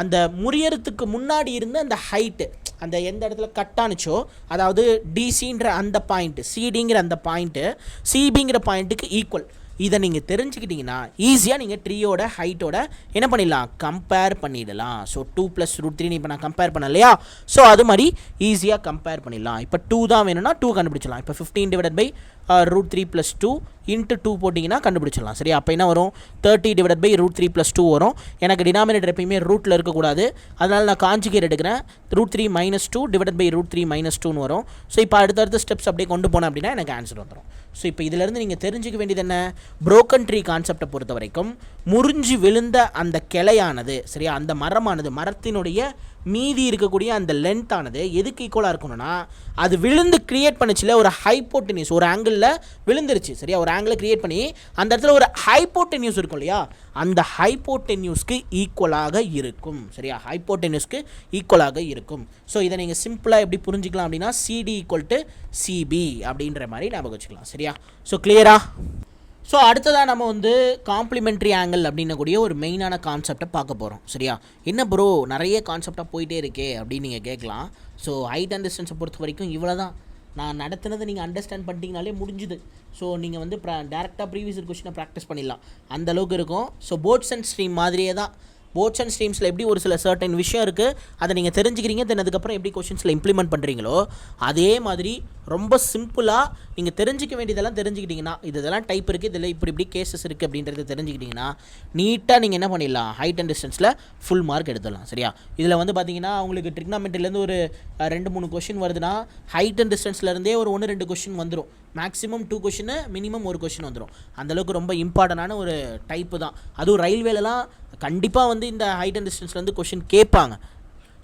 அந்த முறியறதுக்கு முன்னாடி இருந்த அந்த ஹைட்டு, அந்த எந்த இடத்துல கட்டானுச்சோ, அதாவது டிசின்ற அந்த பாயிண்ட்டு, சிடிங்கிற அந்த பாயிண்ட்டு சிபிங்கிற பாயிண்ட்டுக்கு ஈக்குவல். இதை நீங்கள் தெரிஞ்சுக்கிட்டிங்கன்னா ஈஸியாக நீங்கள் ட்ரீயோட ஹைட்டோட என்ன பண்ணிடலாம், கம்பேர் பண்ணிடலாம். ஸோ 2 + √3 இப்போ நான் கம்பேர் பண்ண இல்லையா, ஸோ அது மாதிரி ஈஸியாக கம்பேர் பண்ணிடலாம். இப்போ 2 தான் வேணும்னா 2 கண்டுபிடிச்சிடலாம். இப்போ 15 / √3 + 2 × 2 போட்டிங்கன்னா கண்டுபிடிச்சிடலாம். சரியா, அப்போ என்ன வரும், 30 / √3 + 2 வரும். எனக்கு டினாமினேட்டர் எப்பயுமே ரூட்டில் இருக்கக்கூடாது, அதனால் நான் காஞ்சுகேட் எடுக்கிறேன். √3 - 2 / √3 - 2ன்னு வரும். ஸோ இப்போ அடுத்தடுத்த ஸ்டெப்ஸ் அப்படியே கொண்டு போனேன் அப்படின்னா எனக்கு ஆன்சர் வந்துடும். ஸோ இப்போ இதிலேருந்து நீங்கள் தெரிஞ்சுக்க வேண்டியது என்ன, புரோக்கன் ட்ரீ கான்செப்டை பொறுத்த வரைக்கும் முறிஞ்சு விழுந்த அந்த கிளையானது, சரியா, அந்த மரமானது, மரத்தினுடைய மீதி இருக்கக்கூடிய அந்த லென்த்தானது எதுக்கு ஈக்குவலாக இருக்கணும்னா, அது விழுந்து கிரியேட் பண்ணிச்சுல ஒரு ஹைப்போட்டென்யூஸ், ஒரு ஆங்கிளில் விழுந்துருச்சு. சரியா, ஒரு ஆங்கிளை கிரியேட் பண்ணி அந்த இடத்துல ஒரு ஹைப்போட்டென்யூஸ் இருக்கும் இல்லையா, அந்த ஹைப்போட்டென்யூஸ்க்கு ஈக்குவலாக இருக்கும். சரியா, ஹைப்போட்டென்யூஸ்க்கு ஈக்குவலாக இருக்கும். ஸோ இதை நீங்கள் சிம்பிளாக எப்படி புரிஞ்சிக்கலாம் அப்படின்னா CD = CB அப்படின்ற மாதிரி ஞாபகம் வச்சுக்கலாம். சரியா, ஸோ கிளியரா? ஸோ அடுத்ததாக நம்ம வந்து காம்ப்ளிமெண்ட்ரி ஆங்கிள் அப்படின்னக்கூடிய ஒரு மெயினான கான்செப்டை பார்க்க போகிறோம். சரியா, என்ன ப்ரோ நிறைய கான்செப்டாக போயிட்டே இருக்கே அப்படின்னு நீங்கள் கேட்கலாம். ஸோ ஹைட் அண்ட் டிஸ்டன்ஸை பொறுத்த வரைக்கும் இவ்வளோ தான். நான் நடத்துனதை நீங்கள் அண்டர்ஸ்டாண்ட் பண்ணிட்டீங்கனாலே முடிஞ்சுது. ஸோ நீங்கள் வந்து டேரெக்டாக ப்ரீவியஸ் கொஷினை ப்ராக்டிஸ் பண்ணிடலாம், அந்தளவுக்கு இருக்கும். ஸோ போர்ட்ஸ் அண்ட் ஸ்ட்ரீம் மாதிரியே தான். போர்ட்ஸ் அண்ட் ஸ்ட்ரீம்ஸில் எப்படி ஒரு சில சர்டன் விஷயம் இருக்குது, அதை நீங்கள் தெரிஞ்சுக்கிறீங்க, தென் அதுக்கப்புறம் எப்படி கொஷின்ஸில் இம்ப்ளிமெண்ட் பண்ணுறீங்களோ அதே மாதிரி ரொம்ப சிம்பிளாக நீங்கள் தெரிஞ்சிக்க வேண்டியதெல்லாம் தெரிஞ்சுக்கிட்டிங்கன்னா, இதெல்லாம் டைப் இருக்குது, இதில் இப்படி கேசஸ் இருக்குது அப்படின்றத தெரிஞ்சுக்கிட்டிங்கன்னா நீட்டாக நீங்கள் என்ன பண்ணிடலாம், ஹைட் அண்ட் டிஸ்டன்ஸில் ஃபுல் மார்க் எடுத்துடலாம். சரியா? இதில் வந்து பார்த்தீங்கன்னா உங்களுக்கு ட்ரிக்னாமெட்ரிலேருந்து ஒரு 2-3 கொஷின் வருதுன்னா ஹைட் அண்ட் டிஸ்டன்ஸ்லேருந்தே ஒரு 1-2 கொஷின் வந்துடும். மேக்ஸிமம் 2 கொஷின், மினிமம் 1 கொஷின் வந்துடும். அந்தளவுக்கு ரொம்ப இம்பார்ட்டண்டான ஒரு டைப்பு தான். அதுவும் ரயில்வேலலாம் கண்டிப்பாக வந்து இந்த ஹைட் அண்ட் டிஸ்டன்ஸ்லேருந்து கொஷின் கேட்பாங்க.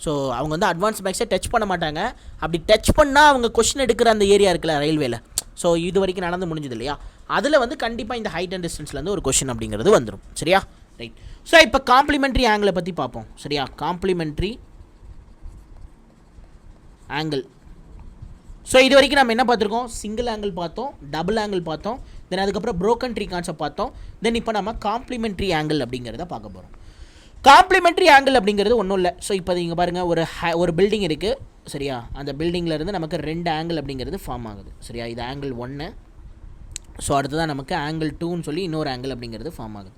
ஸோ அவங்க வந்து அட்வான்ஸ் மேக்ஸை டச் பண்ண மாட்டாங்க. அப்படி டச் பண்ணால் அவங்க கொஷின் எடுக்கிற அந்த ஏரியா இருக்குல்ல ரயில்வேல, ஸோ இது வரைக்கும் நடந்து முடிஞ்சது இல்லையா, அதில் வந்து கண்டிப்பாக இந்த ஹைட் அண்ட் டிஸ்டன்ஸ்லேருந்து ஒரு கொஷின் அப்படிங்கிறது வந்துடும். சரியா? ரைட். ஸோ இப்போ காம்ப்ளிமெண்ட்ரி ஆங்கிளை பற்றி பார்ப்போம். சரியா? Complimentary angle. ஸோ இது வரைக்கும் நம்ம என்ன பார்த்துருக்கோம், சிங்கிள் ஆங்கிள் பார்த்தோம், டபுள் ஆங்கிள் பார்த்தோம், தென் அதுக்கப்புறம் ப்ரோக்கன் ட்ரீ கான்செப்ட் பார்த்தோம். தென் இப்போ நம்ம காம்ப்ளிமெண்ட்ரி ஆங்கிள் அப்படிங்கிறத பார்க்க போகிறோம். காம்ப்ளிமெண்ட்ரி ஆங்கிள் அப்படிங்கிறது ஒன்றும் இல்லை. ஸோ இப்போ நீங்கள் பாருங்கள், ஒரு பில்டிங் இருக்குது. சரியா? அந்த பில்டிங்கிலேருந்து நமக்கு 2 ஆங்கிள் அப்படிங்கிறது ஃபார்ம் ஆகுது. சரியா? இது ஆங்கிள் 1. ஸோ அடுத்ததான் நமக்கு ஆங்கிள் 2ன்னு சொல்லி இன்னொரு ஆங்கிள் அப்படிங்கிறது ஃபார்ம் ஆகுது.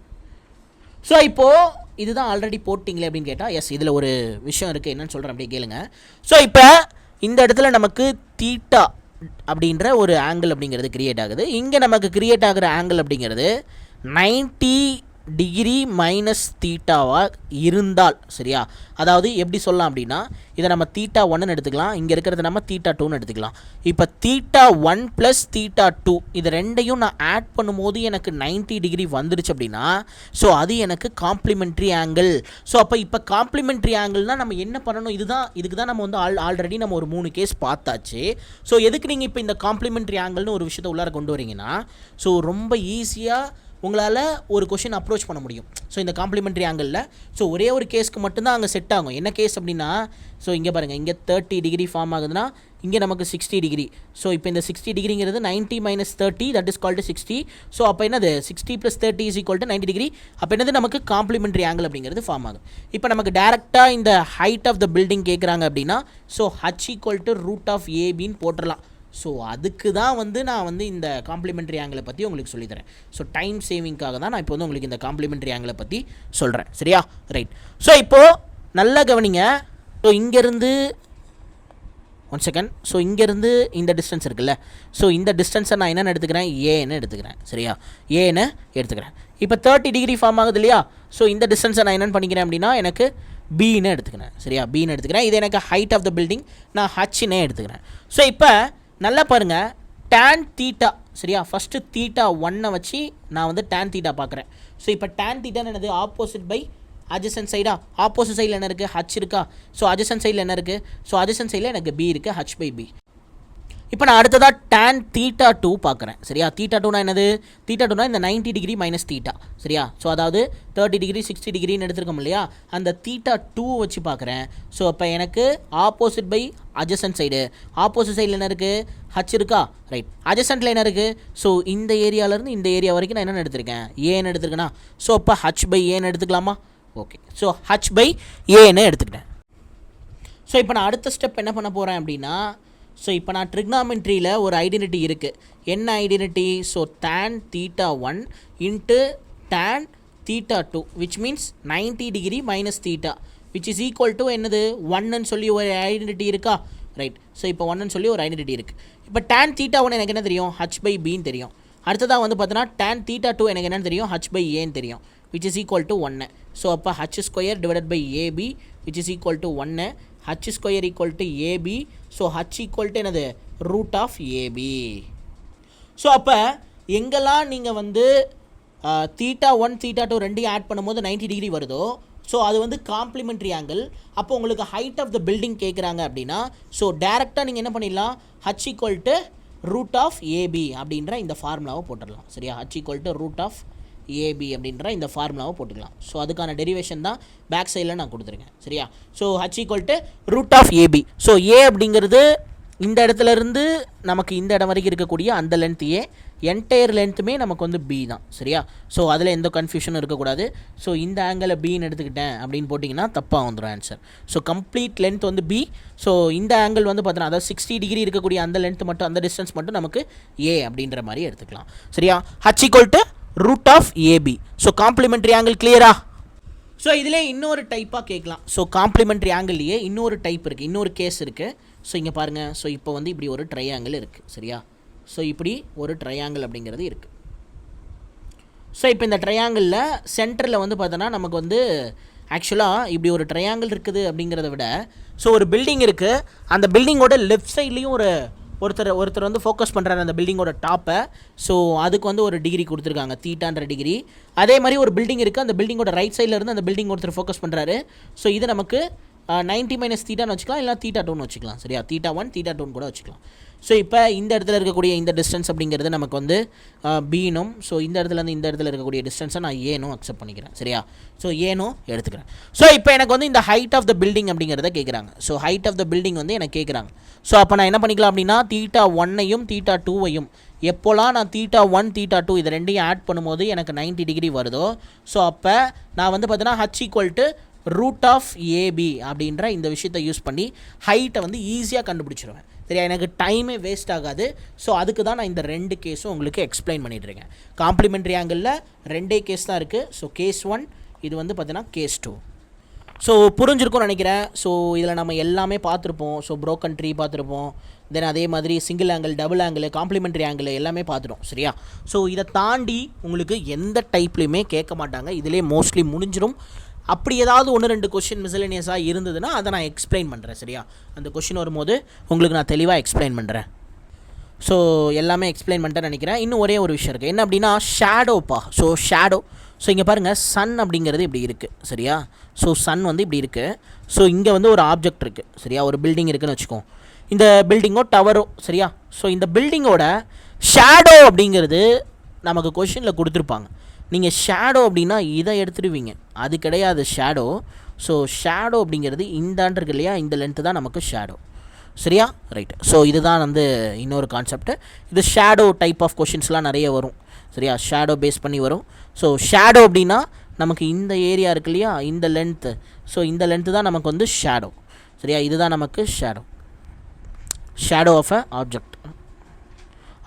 ஸோ இப்போது இதுதான் ஆல்ரெடி போட்டிங்களே அப்படின்னு கேட்டால், எஸ், இதில் ஒரு விஷயம் இருக்குது, என்னன்னு சொல்கிறேன் அப்படியே கேளுங்க. ஸோ இப்போ இந்த இடத்துல நமக்கு தீட்டா அப்படின்ற ஒரு ஆங்கிள் அப்படிங்கிறது கிரியேட் ஆகுது. இங்கே நமக்கு கிரியேட் ஆகிற ஆங்கிள் அப்படிங்கிறது 90 டிகிரி மைனஸ் தீட்டாவாக இருந்தால், சரியா? அதாவது எப்படி சொல்லலாம் அப்படின்னா, இதை நம்ம தீட்டா 1ன்னு எடுத்துக்கலாம், இங்கே இருக்கிறது நம்ம தீட்டா 2ன்னு எடுத்துக்கலாம். இப்போ தீட்டா 1 ப்ளஸ் தீட்டா 2 இது ரெண்டையும் நான் ஆட் பண்ணும்போது எனக்கு 90 டிகிரி வந்துடுச்சு அப்படின்னா, ஸோ அது எனக்கு காம்ப்ளிமெண்ட்ரி ஆங்கிள். ஸோ அப்போ இப்போ காம்ப்ளிமெண்ட்ரி ஆங்கிள்னால் நம்ம என்ன பண்ணணும், இதுக்கு தான் நம்ம வந்து ஆல்ரெடி நம்ம ஒரு 3 கேஸ் பார்த்தாச்சு. ஸோ எதுக்கு நீங்கள் இப்போ இந்த காம்ப்ளிமெண்ட்ரி ஆங்கிள்னு ஒரு விஷயத்தை உள்ளார கொண்டு வரீங்கன்னா, ஸோ ரொம்ப ஈஸியாக உங்களால் ஒரு கொஷின் அப்ரோச் பண்ண முடியும். ஸோ இந்த காம்ப்ளிமெண்ட்ரி ஆங்கிளில் ஸோ ஒரே ஒரு கேஸ்க்கு மட்டும்தான் அங்கே செட் ஆகும். என்ன கேஸ் அப்படின்னா, ஸோ இங்கே பாருங்கள், இங்கே 30 டிகிரி ஃபார்ம் ஆகுதுன்னா இங்கே நமக்கு 60 டிகிரி. ஸோ இப்போ இந்த 60 டிகிரிங்கிறது 90 minus 30, that is called 60. So அப்போ என்னது 60 + 30 இஸ் ஈக்குவல் டு 90 டிகிரி. அப்போ என்னது நமக்கு காம்ப்ளிமெண்ட்ரி ஆங்கிள் அப்படிங்கிறது ஃபார்ம் ஆகும். இப்போ நமக்கு டேரெக்டாக இந்த ஹைட் ஆஃப் த பில்டிங் கேட்குறாங்க அப்படின்னா, ஸோ h = √AB போட்டுடலாம். ஸோ அதுக்கு தான் வந்து நான் வந்து இந்த காம்ப்ளிமெண்ட்ரி ஆங்கிளை பற்றி உங்களுக்கு சொல்லித்தரேன். ஸோ டைம் சேவிங்காக தான் நான் இப்போ வந்து உங்களுக்கு இந்த காம்ப்ளிமெண்ட்ரி ஆங்கிளை பற்றி சொல்கிறேன். சரியா? ரைட். ஸோ இப்போது நல்லா கவனிங்க. ஸோ இங்கேருந்து 1 செகண்ட். ஸோ இங்கேருந்து இந்த டிஸ்டன்ஸ் இருக்குல்ல, ஸோ இந்த டிஸ்டன்ஸை நான் என்னென்னு எடுத்துக்கிறேன், ஏன்னு எடுத்துக்கிறேன். சரியா? ஏன்னு எடுத்துக்கிறேன். இப்போ 30 டிகிரி ஃபார்ம் ஆகுது இல்லையா, ஸோ இந்த டிஸ்டன்ஸை நான் என்னென்னு பண்ணிக்கிறேன் அப்படின்னா, எனக்கு பின்னு எடுத்துக்கிறேன். சரியா? பின்னு எடுத்துக்கிறேன். இது எனக்கு ஹைட் ஆஃப் த பில்டிங், நான் ஹச்னே எடுத்துக்கிறேன். ஸோ இப்போ நல்லா பாருங்கள், tan தீட்டா. சரியா? ஃபஸ்ட்டு தீட்டா 1 வச்சு நான் வந்து tan தீட்டா பார்க்குறேன். ஸோ இப்போ tan தீட்டான்னு என்னது, ஆப்போசிட் பை அட்ஜசன்ட் சைடா. ஆப்போசிட் சைடில் என்ன இருக்குது, h இருக்கா. ஸோ அட்ஜசன்ட் சைடில் என்ன இருக்குது, ஸோ அட்ஜசன்ட் சைடில் எனக்கு b இருக்குது, h/b. இப்போ நான் அடுத்ததாக tan தீட்டா 2 பார்க்குறேன். சரியா? தீட்டா 2னா என்னது, தீட்டா 2னா இந்த 90 டிகிரி மைனஸ் தீட்டா. சரியா? ஸோ அதாவது 30 டிகிரி 60 டிகிரின்னு எடுத்துருக்கோம் இல்லையா, அந்த தீட்டா 2 வச்சு பார்க்குறேன். ஸோ அப்போ எனக்கு opposite by adjacent side. Opposite சைடில் என்ன இருக்குது, h இருக்கா. ரைட். அட்ஜசன்ட்டில் என்ன இருக்குது, ஸோ இந்த ஏரியாவிலேருந்து இந்த ஏரியா வரைக்கும் நான் என்னென்னு எடுத்திருக்கேன், ஏன்னு எடுத்துருக்கேன்னா, ஸோ அப்போ h/aன்னு எடுத்துக்கலாமா. ஓகே. ஸோ h/aன்னு எடுத்துக்கிட்டேன். ஸோ இப்போ நான் அடுத்த ஸ்டெப் என்ன பண்ண போகிறேன் அப்படின்னா, ஸோ இப்போ நான் ட்ரிக்னாமெண்ட்ரியில் ஒரு ஐடென்டிட்டி இருக்குது. என்ன identity, so tan theta 1 into tan theta 2 which means 90 degree minus theta which is equal to என்னது 1ன்னு சொல்லி ஒரு ஐடென்டிட்டி இருக்கா. ரைட். ஸோ இப்போ 1ன்னு சொல்லி ஒரு ஐடென்டிட்டி இருக்குது. இப்போ tan தீட்டா 1 எனக்கு என்ன தெரியும், h/bன்னு தெரியும். அடுத்ததாக வந்து பார்த்தோன்னா tan தீட்டா 2 எனக்கு என்னென்னு தெரியும், h/aன்னு தெரியும், which is equal to 1. So அப்போ h² divided by ab which is equal to 1. h² equal to ab. So h equal to என்னது, √ab. ஸோ அப்போ எங்கெல்லாம் நீங்கள் வந்து தீட்டா 1 தீட்டா 2 ரெண்டையும் ஆட் பண்ணும்போது 90 டிகிரி வருதோ, ஸோ அது வந்து காம்ப்ளிமெண்ட்ரி ஆங்கிள். அப்போ உங்களுக்கு ஹைட் ஆஃப் த பில்டிங் கேட்குறாங்க அப்படின்னா, ஸோ டேரெக்டாக நீங்கள் என்ன பண்ணிடலாம், h equal to √ab அப்படின்ற இந்த ஃபார்முலாவை போட்டுடலாம். சரியா? h equal to √ab அப்படின்ற இந்த ஃபார்முலாவை போட்டுக்கலாம். ஸோ அதுக்கான டெரிவேஷன் தான் பேக் சைடில் நான் கொடுத்துருக்கேன். சரியா? So h equal to √ab. So a அப்படிங்கிறது இந்த இடத்துலேருந்து நமக்கு இந்த இடம் வரைக்கும் இருக்கக்கூடிய அந்த லென்த் a, என்டையர் லென்த்துமே நமக்கு வந்து பி தான். சரியா? ஸோ அதில் எந்த கன்ஃபியூஷனும் இருக்கக்கூடாது. ஸோ இந்த ஆங்கிளை பின்னு எடுத்துக்கிட்டேன் அப்படின்னு போட்டிங்கன்னா தப்பாக வந்துடும் ஆன்சர். ஸோ கம்ப்ளீட் லென்த் வந்து பி. ஸோ இந்த ஆங்கிள் வந்து பார்த்தோன்னா அதாவது 60 டிகிரி இருக்கக்கூடிய அந்த லென்த் மட்டும், அந்த டிஸ்டன்ஸ் மட்டும் நமக்கு ஏ அப்படின்ற மாதிரி எடுத்துக்கலாம். சரியா? h = √AB. So complimentary angle கிளியரா? ஸோ இதிலே இன்னொரு டைப்பாக கேட்கலாம். ஸோ காம்ப்ளிமெண்ட்ரி ஆங்கிள்லேயே இன்னொரு டைப் இருக்குது, இன்னொரு கேஸ் இருக்குது. ஸோ இங்கே பாருங்கள். ஸோ இப்போ வந்து இப்படி ஒரு ட்ரையாங்கிள் இருக்குது. சரியா? ஸோ இப்படி ஒரு ட்ரையாங்கிள் அப்படிங்கிறது இருக்குது. ஸோ இப்போ இந்த ட்ரையாங்கிளில் சென்டரில் வந்து பார்த்தோன்னா நமக்கு வந்து ஆக்சுவலாக இப்படி ஒரு ட்ரையாங்கிள் இருக்குது அப்படிங்கிறத விட, ஸோ ஒரு பில்டிங் இருக்குது. அந்த பில்டிங்கோட லெஃப்ட் சைட்லேயும் ஒருத்தர் வந்து ஃபோக்கஸ் பண்ணுறாரு அந்த பில்டிங்கோட டாப்பை. ஸோ அதுக்கு வந்து ஒரு டிகிரி கொடுத்துருக்காங்க, தீட்டான்ற டிகிரி. அதே மாதிரி ஒரு பில்டிங் இருக்குது, அந்த பில்டிங்கோட ரைட் சைடில் இருந்து அந்த பில்டிங் ஒருத்தர் ஃபோக்கஸ் பண்ணுறாரு. ஸோ இது நமக்கு 90 - தீட்டான்னு வச்சுக்கலாம், இல்லை தீட்டா2ன்னு வச்சுக்கலாம். சரியா? தீட்டா1 தீட்டா2ன்னு கூட வச்சுக்கலாம். ஸோ இப்போ இந்த இடத்துல இருக்கக்கூடிய இந்த டிஸ்டன்ஸ் அப்படிங்கிறது நமக்கு வந்து பீனும், ஸோ இந்த இடத்துலேருந்து இந்த இடத்துல இருக்கக்கூடிய டிஸ்டன்ஸை நான் ஏனும் அக்செப்ட் பண்ணிக்கிறேன். சரியா? ஸோ ஏனும் எடுத்துக்கிறேன். ஸோ இப்போ எனக்கு வந்து இந்த ஹைட் ஆஃப் த பில்டிங் அப்படிங்கிறத கேட்குறாங்க. So height of the building வந்து எனக்கு கேட்குறாங்க. ஸோ அப்போ நான் என்ன பண்ணிக்கலாம் அப்படின்னா, தீட்டா1ஐயும் தீட்டா2ஐயும் எப்போலாம் நான் தீட்டா1 தீட்டா2 இது ரெண்டையும் ஆட் பண்ணும்போது எனக்கு 90 டிகிரி வருதோ, ஸோ அப்போ நான் வந்து பார்த்தீங்கன்னா h √AB அப்படின்ற இந்த விஷயத்தை யூஸ் பண்ணி ஹைட்டை வந்து ஈஸியாக கண்டுபிடிச்சிருவேன். சரியா? எனக்கு டைமே வேஸ்ட் ஆகாது. ஸோ அதுக்கு தான் நான் இந்த ரெண்டு கேஸும் உங்களுக்கு எக்ஸ்பிளைன் பண்ணிட்டுருக்கேன். காம்ப்ளிமெண்ட்ரி ஆங்கிளில் ரெண்டே கேஸ் தான் இருக்குது. ஸோ கேஸ் 1, இது வந்து பார்த்தீங்கன்னா கேஸ் 2. ஸோ புரிஞ்சிருக்கும்னு நினைக்கிறேன். ஸோ இதில் நம்ம எல்லாமே பார்த்துருப்போம். ஸோ ப்ரோக்கன் ட்ரீ பார்த்துருப்போம், தென் அதே மாதிரி single angle, double angle, complimentary angle எல்லாமே பார்த்துட்டோம். சரியா? ஸோ இதை தாண்டி உங்களுக்கு எந்த டைப்லையுமே கேட்க மாட்டாங்க. இதிலே மோஸ்ட்லி முடிஞ்சிடும். அப்படி ஏதாவது 1-2 கொஷின் மிஸ்லேனியஸாக இருந்ததுன்னா அதை நான் எக்ஸ்பிளைன் பண்ணுறேன். சரியா? அந்த கொஷின் வரும்போது உங்களுக்கு நான் தெளிவாக எக்ஸ்பிளைன் பண்ணுறேன். ஸோ எல்லாமே எக்ஸ்பிளைன் பண்ணிட்டேன்னு நினைக்கிறேன். இன்னும் ஒரே ஒரு விஷயம் இருக்குது. என்ன அப்படின்னா ஷேடோப்பா. So shadow. ஸோ இங்கே பாருங்கள், சன் அப்படிங்கிறது இப்படி இருக்குது. சரியா? ஸோ சன் வந்து இப்படி இருக்குது. ஸோ இங்கே வந்து ஒரு ஆப்ஜெக்ட் இருக்குது. சரியா? ஒரு பில்டிங் இருக்குதுன்னு வச்சுக்கோம். இந்த பில்டிங்கோ டவரோ. சரியா? ஸோ இந்த பில்டிங்கோட ஷேடோ அப்படிங்கிறது நமக்கு கொஷினில் கொடுத்துருப்பாங்க. நீங்கள் ஷேடோ அப்படின்னா இதை எடுத்துடுவீங்க, அது கிடையாது ஷேடோ. ஸோ ஷேடோ அப்படிங்கிறது இந்தாண்டு இருக்கு இல்லையா, இந்த லென்த்து தான் நமக்கு ஷேடோ. சரியா? ரைட். ஸோ இதுதான் வந்து இன்னொரு கான்செப்ட். இது ஷேடோ டைப் ஆஃப் கொஷின்ஸ்லாம் நிறைய வரும். சரியா? ஷேடோ பேஸ் பண்ணி வரும். ஸோ ஷேடோ அப்படின்னா நமக்கு இந்த ஏரியா இருக்கு இல்லையா, இந்த லென்த்து. ஸோ இந்த லென்த்து தான் நமக்கு வந்து ஷேடோ. சரியா? இதுதான் நமக்கு shadow. Shadow of a object.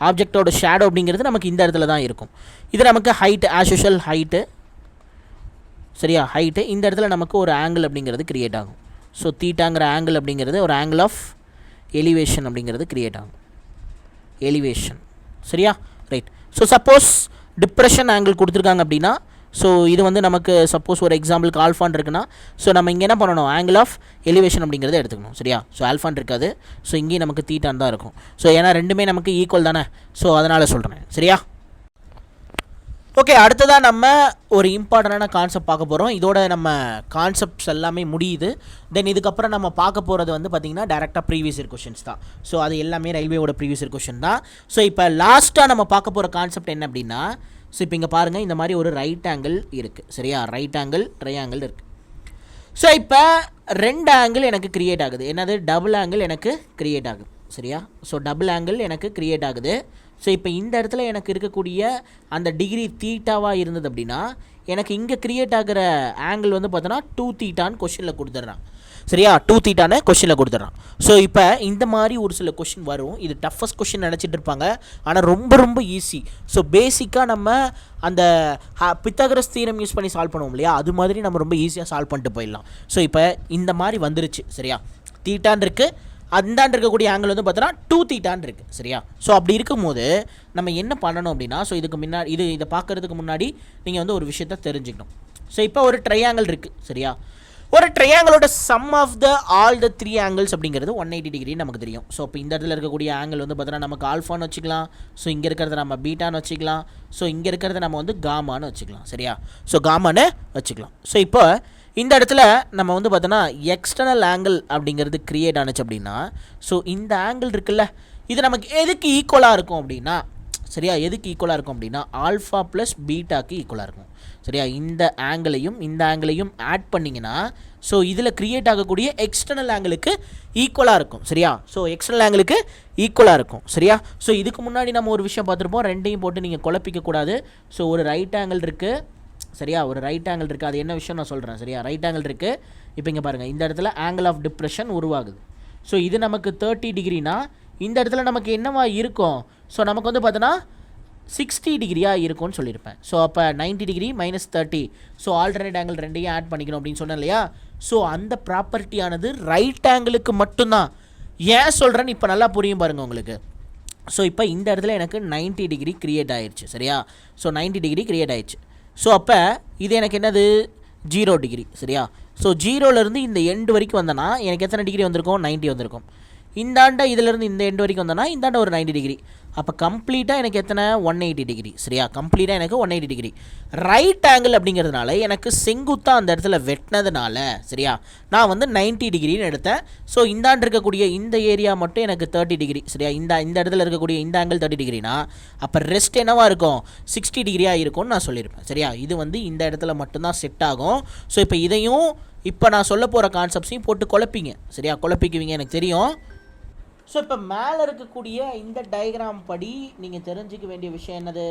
ஆப்ஜெக்டோட ஷேடோ அப்படிங்கிறது நமக்கு இந்த இடத்துல தான் இருக்கும். இது நமக்கு ஹைட்டு, ஆஸ் யூஷுவல் ஹைட்டு. சரியா? ஹைட்டு. இந்த இடத்துல நமக்கு ஒரு ஆங்கிள் அப்படிங்கிறது க்ரியேட் ஆகும். ஸோ தீட்டாங்கிற ஆங்கிள் அப்படிங்கிறது ஒரு ஆங்கிள் ஆஃப் எலிவேஷன் அப்படிங்கிறது க்ரியேட் ஆகும். எலிவேஷன். சரியா? Right. So suppose depression angle கொடுத்துருக்காங்க அப்படின்னா, ஸோ இது வந்து நமக்கு சப்போஸ் ஒரு எக்ஸாம்பிளுக்கு ஆல்ஃபான் இருக்குன்னா, ஸோ நம்ம இங்கே என்ன பண்ணணும், ஆங்கிள் ஆஃப் எலிவேஷன் அப்படிங்கிறத எடுத்துக்கணும். சரியா? ஸோ ஆல்ஃபான் இருக்காது. ஸோ இங்கேயும் நமக்கு தீட்டான் தான் இருக்கும். ஸோ ஏன்னா ரெண்டுமே நமக்கு ஈக்குவல் தானே. ஸோ அதனால் சொல்கிறேன். சரியா? ஓகே, அடுத்ததாக நம்ம ஒரு இம்பார்ட்டண்டான கான்செப்ட் பார்க்க போகிறோம். இதோட நம்ம கான்செப்ட்ஸ் எல்லாமே முடியுது. தென் இதுக்கப்புறம் நம்ம பார்க்க போகிறது வந்து பார்த்திங்கன்னா டேரெக்டாக ப்ரீவியஸ் இயர் கொஷின்ஸ் தான். ஸோ அது எல்லாமே ரயில்வேயோட ப்ரீவியஸ் இயர் கொஷின் தான். ஸோ இப்போ லாஸ்ட்டாக நம்ம பார்க்க போகிற கான்செப்ட் என்ன அப்படின்னா, ஸோ இப்போ இங்கே பாருங்கள், இந்த மாதிரி ஒரு ரைட் ஆங்கிள் இருக்குது. சரியா? ரைட் ஆங்கிள், ட்ரையாங்கிள் இருக்குது. ஸோ இப்போ 2 ஆங்கிள் எனக்கு க்ரியேட் ஆகுது. என்னது? டபுள் ஆங்கிள் எனக்கு க்ரியேட் ஆகுது. சரியா? ஸோ டபுள் ஆங்கிள் எனக்கு க்ரியேட் ஆகுது. ஸோ இப்போ இந்த இடத்துல எனக்கு இருக்கக்கூடிய அந்த டிகிரி தீட்டாவாக இருந்தது அப்படின்னா, எனக்கு இங்கே க்ரியேட் ஆகிற ஆங்கிள் வந்து பார்த்தோன்னா 2 தீட்டான்னு கொஷினில் கொடுத்துட்றான். சரியா? 2 தீட்டான்னு கொஷினில் கொடுத்துட்றான். ஸோ இப்போ இந்த மாதிரி ஒரு சில கொஷின் வரும். இது டஃபஸ்ட் கொஷின் நினச்சிட்டு இருப்பாங்க, ஆனால் ரொம்ப ரொம்ப ஈஸி. ஸோ பேசிக்காக நம்ம அந்த பித்தகரஸ் தியரம் யூஸ் பண்ணி சால்வ் பண்ணுவோம் இல்லையா, அது மாதிரி நம்ம ரொம்ப ஈஸியாக சால்வ் பண்ணிட்டு போயிடலாம். ஸோ இப்போ இந்த மாதிரி வந்துருச்சு. சரியா? தீட்டான் இருக்குது, அந்தாண்டு இருக்கக்கூடிய ஆங்கிள் வந்து பார்த்தோன்னா 2 தீட்டான் இருக்குது. சரியா? ஸோ அப்படி இருக்கும்போது நம்ம என்ன பண்ணணும் அப்படின்னா, ஸோ இதுக்கு முன்னாடி இதை பார்க்குறதுக்கு முன்னாடி நீங்கள் வந்து ஒரு விஷயத்தை தெரிஞ்சுக்கணும். ஸோ இப்போ ஒரு ட்ரையாங்கிள் இருக்குது. சரியா? ஒரு ட்ரையாங்கிளோட sum of the all the 3 angles அப்படிங்கிறது 180 டிகிரி நமக்கு தெரியும். ஸோ இப்போ இந்த இடத்துல இருக்கக்கூடிய ஆங்கிள் வந்து பார்த்தோன்னா நமக்கு ஆல்ஃபான்னு வச்சுக்கலாம். ஸோ இங்கே இருக்கிறத நம்ம பீட்டான்னு வச்சுக்கலாம். ஸோ இங்கே இருக்கிறத நம்ம வந்து காமான்னு வச்சுக்கலாம். சரியா? ஸோ காமான்னு வச்சுக்கலாம். ஸோ இப்போ இந்த இடத்துல நம்ம வந்து பார்த்தோன்னா எக்ஸ்டர்னல் ஆங்கிள் அப்படிங்கிறது க்ரியேட் ஆனிச்சு அப்படின்னா, ஸோ இந்த ஆங்கிள் இருக்குல்ல, இது நமக்கு எதுக்கு ஈக்குவலாக இருக்கும் அப்படின்னா, சரியா எதுக்கு ஈக்குவலாக இருக்கும் அப்படின்னா ஆல்ஃபா ப்ளஸ் பீட்டாக்கு ஈக்குவலாக இருக்கும். சரியா இந்த ஆங்கிளையும் ஆட் பண்ணிங்கன்னா ஸோ இதில் க்ரியேட் ஆகக்கூடிய எக்ஸ்டர்னல் ஆங்கிளுக்கு ஈக்குவலாக இருக்கும். சரியா ஸோ எக்ஸ்டர்னல் ஆங்கிளுக்கு ஈக்குவலாக இருக்கும். சரியா ஸோ இதுக்கு முன்னாடி நம்ம ஒரு விஷயம் பார்த்துருப்போம், ரெண்டையும் போட்டு நீங்கள் குழப்பிக்கக்கூடாது. ஸோ ஒரு ரைட் ஆங்கிள் இருக்குது. சரியா ஒரு ரைட் ஆங்கிள் இருக்குது, அது என்ன விஷயம் நான் சொல்கிறேன். சரியா ரைட் ஆங்கிள் இருக்குது. இப்போ இங்கே பாருங்கள், இந்த இடத்துல ஆங்கிள் ஆஃப் டிப்ரெஷன் உருவாகுது. ஸோ இது நமக்கு 30 டிகிரினா இந்த இடத்துல நமக்கு என்னவா இருக்கும்? ஸோ நமக்கு வந்து பார்த்தோன்னா 60 டிகிரியாக இருக்கும்னு சொல்லியிருப்பேன். ஸோ அப்போ 90 degree minus 30. So alternate angle ரெண்டையும் ஆட் பண்ணிக்கணும் அப்படின்னு சொன்னேன் இல்லையா? ஸோ அந்த ப்ராப்பர்ட்டியானது ரைட் ஆங்கிளுக்கு மட்டும்தான். ஏன் சொல்கிறேன்னு இப்போ நல்லா புரியும் பாருங்கள் உங்களுக்கு. ஸோ இப்போ இந்த இடத்துல எனக்கு 90 டிகிரி க்ரியேட் ஆயிடுச்சு. சரியா ஸோ 90 டிகிரி க்ரியேட் ஆயிடுச்சு. ஸோ அப்போ இது எனக்கு என்னது 0 டிகிரி. சரியா ஸோ 0லேருந்து இந்த எண்டு வரைக்கும் வந்தேன்னா எனக்கு எத்தனை டிகிரி வந்திருக்கும்? 90 வந்திருக்கும். இந்தாண்ட இதிலேருந்து இந்த எண்டு வரைக்கும் வந்தேன்னா இந்தாண்ட ஒரு 90 டிகிரி. அப்போ கம்ப்ளீட்டாக எனக்கு எத்தனை? 180 டிகிரி. சரியா கம்ப்ளீட்டாக எனக்கு 180 டிகிரி. ரைட் ஆங்கிள் அப்படிங்கிறதுனால எனக்கு செங்குத்தாக அந்த இடத்துல வெட்டினதுனால சரியா நான் வந்து 90 டிகிரின்னு எடுத்தேன். ஸோ இந்தாண்டு இருக்கக்கூடிய இந்த ஏரியா மட்டும் எனக்கு 30 டிகிரி. சரியா இந்த இடத்துல இருக்கக்கூடிய இந்த ஆங்கிள் 30 டிகிரினா அப்போ ரெஸ்ட் என்னவாக இருக்கும்? 60 டிகிரியாக இருக்கும்னு நான் சொல்லியிருப்பேன். சரியா இது வந்து இந்த இடத்துல மட்டும்தான் செட் ஆகும். ஸோ இப்போ இதையும் இப்போ நான் சொல்ல போகிற கான்செப்ட்ஸையும் போட்டு குழப்பிங்க. சரியா குழப்பிக்குவீங்க எனக்கு தெரியும். ஸோ இப்போ மேலே இருக்கக்கூடிய இந்த டயக்ராம் படி நீங்கள் தெரிஞ்சிக்க வேண்டிய விஷயம் என்னது?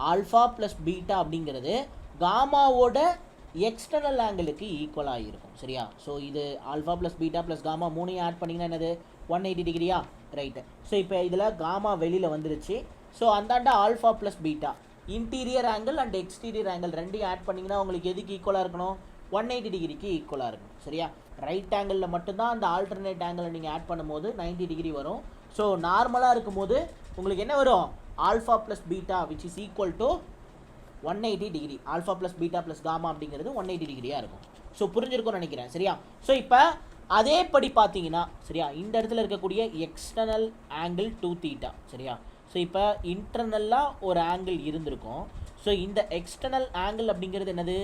ஆல்ஃபா ப்ளஸ் பீட்டா அப்படிங்கிறது காமாவோட எக்ஸ்டர்னல் ஆங்கிளுக்கு ஈக்குவலாக இருக்கும். சரியா ஸோ இது alpha plus beta plus gamma மூணையும் ஆட் பண்ணிங்கன்னா என்னது? 180 டிகிரியா? ரைட்டு. ஸோ இப்போ இதில் காமா வெளியில் வந்துருச்சு. ஸோ அந்தாண்ட alpha plus beta interior angle and exterior angle ரெண்டையும் ஆட் பண்ணிங்கன்னா உங்களுக்கு எதுக்கு ஈக்குவலாக இருக்கணும்? 180 டிகிரிக்கு ஈக்குவலாக இருக்கும். சரியா ரைட் ஆங்கிளில் மட்டும்தான் அந்த ஆல்டர்னேட் ஆங்கிளை நீங்கள் ஆட் பண்ணும்போது 90 டிகிரி வரும். ஸோ நார்மலாக இருக்கும்போது உங்களுக்கு என்ன வரும்? Alpha plus beta which is equal to 180 degree. Alpha plus beta plus gamma அப்படிங்கிறது 180 டிகிரியாக இருக்கும். ஸோ புரிஞ்சிருக்கும்னு நினைக்கிறேன். சரியா ஸோ இப்போ அதே படி பார்த்தீங்கன்னா சரியா இந்த இடத்துல இருக்கக்கூடிய எக்ஸ்டர்னல் ஆங்கிள் 2 தீட்டா. சரியா ஸோ இப்போ இன்டர்னலாக ஒரு ஆங்கிள் இருந்திருக்கும். ஸோ இந்த எக்ஸ்டர்னல் ஆங்கிள் அப்படிங்கிறது என்னது?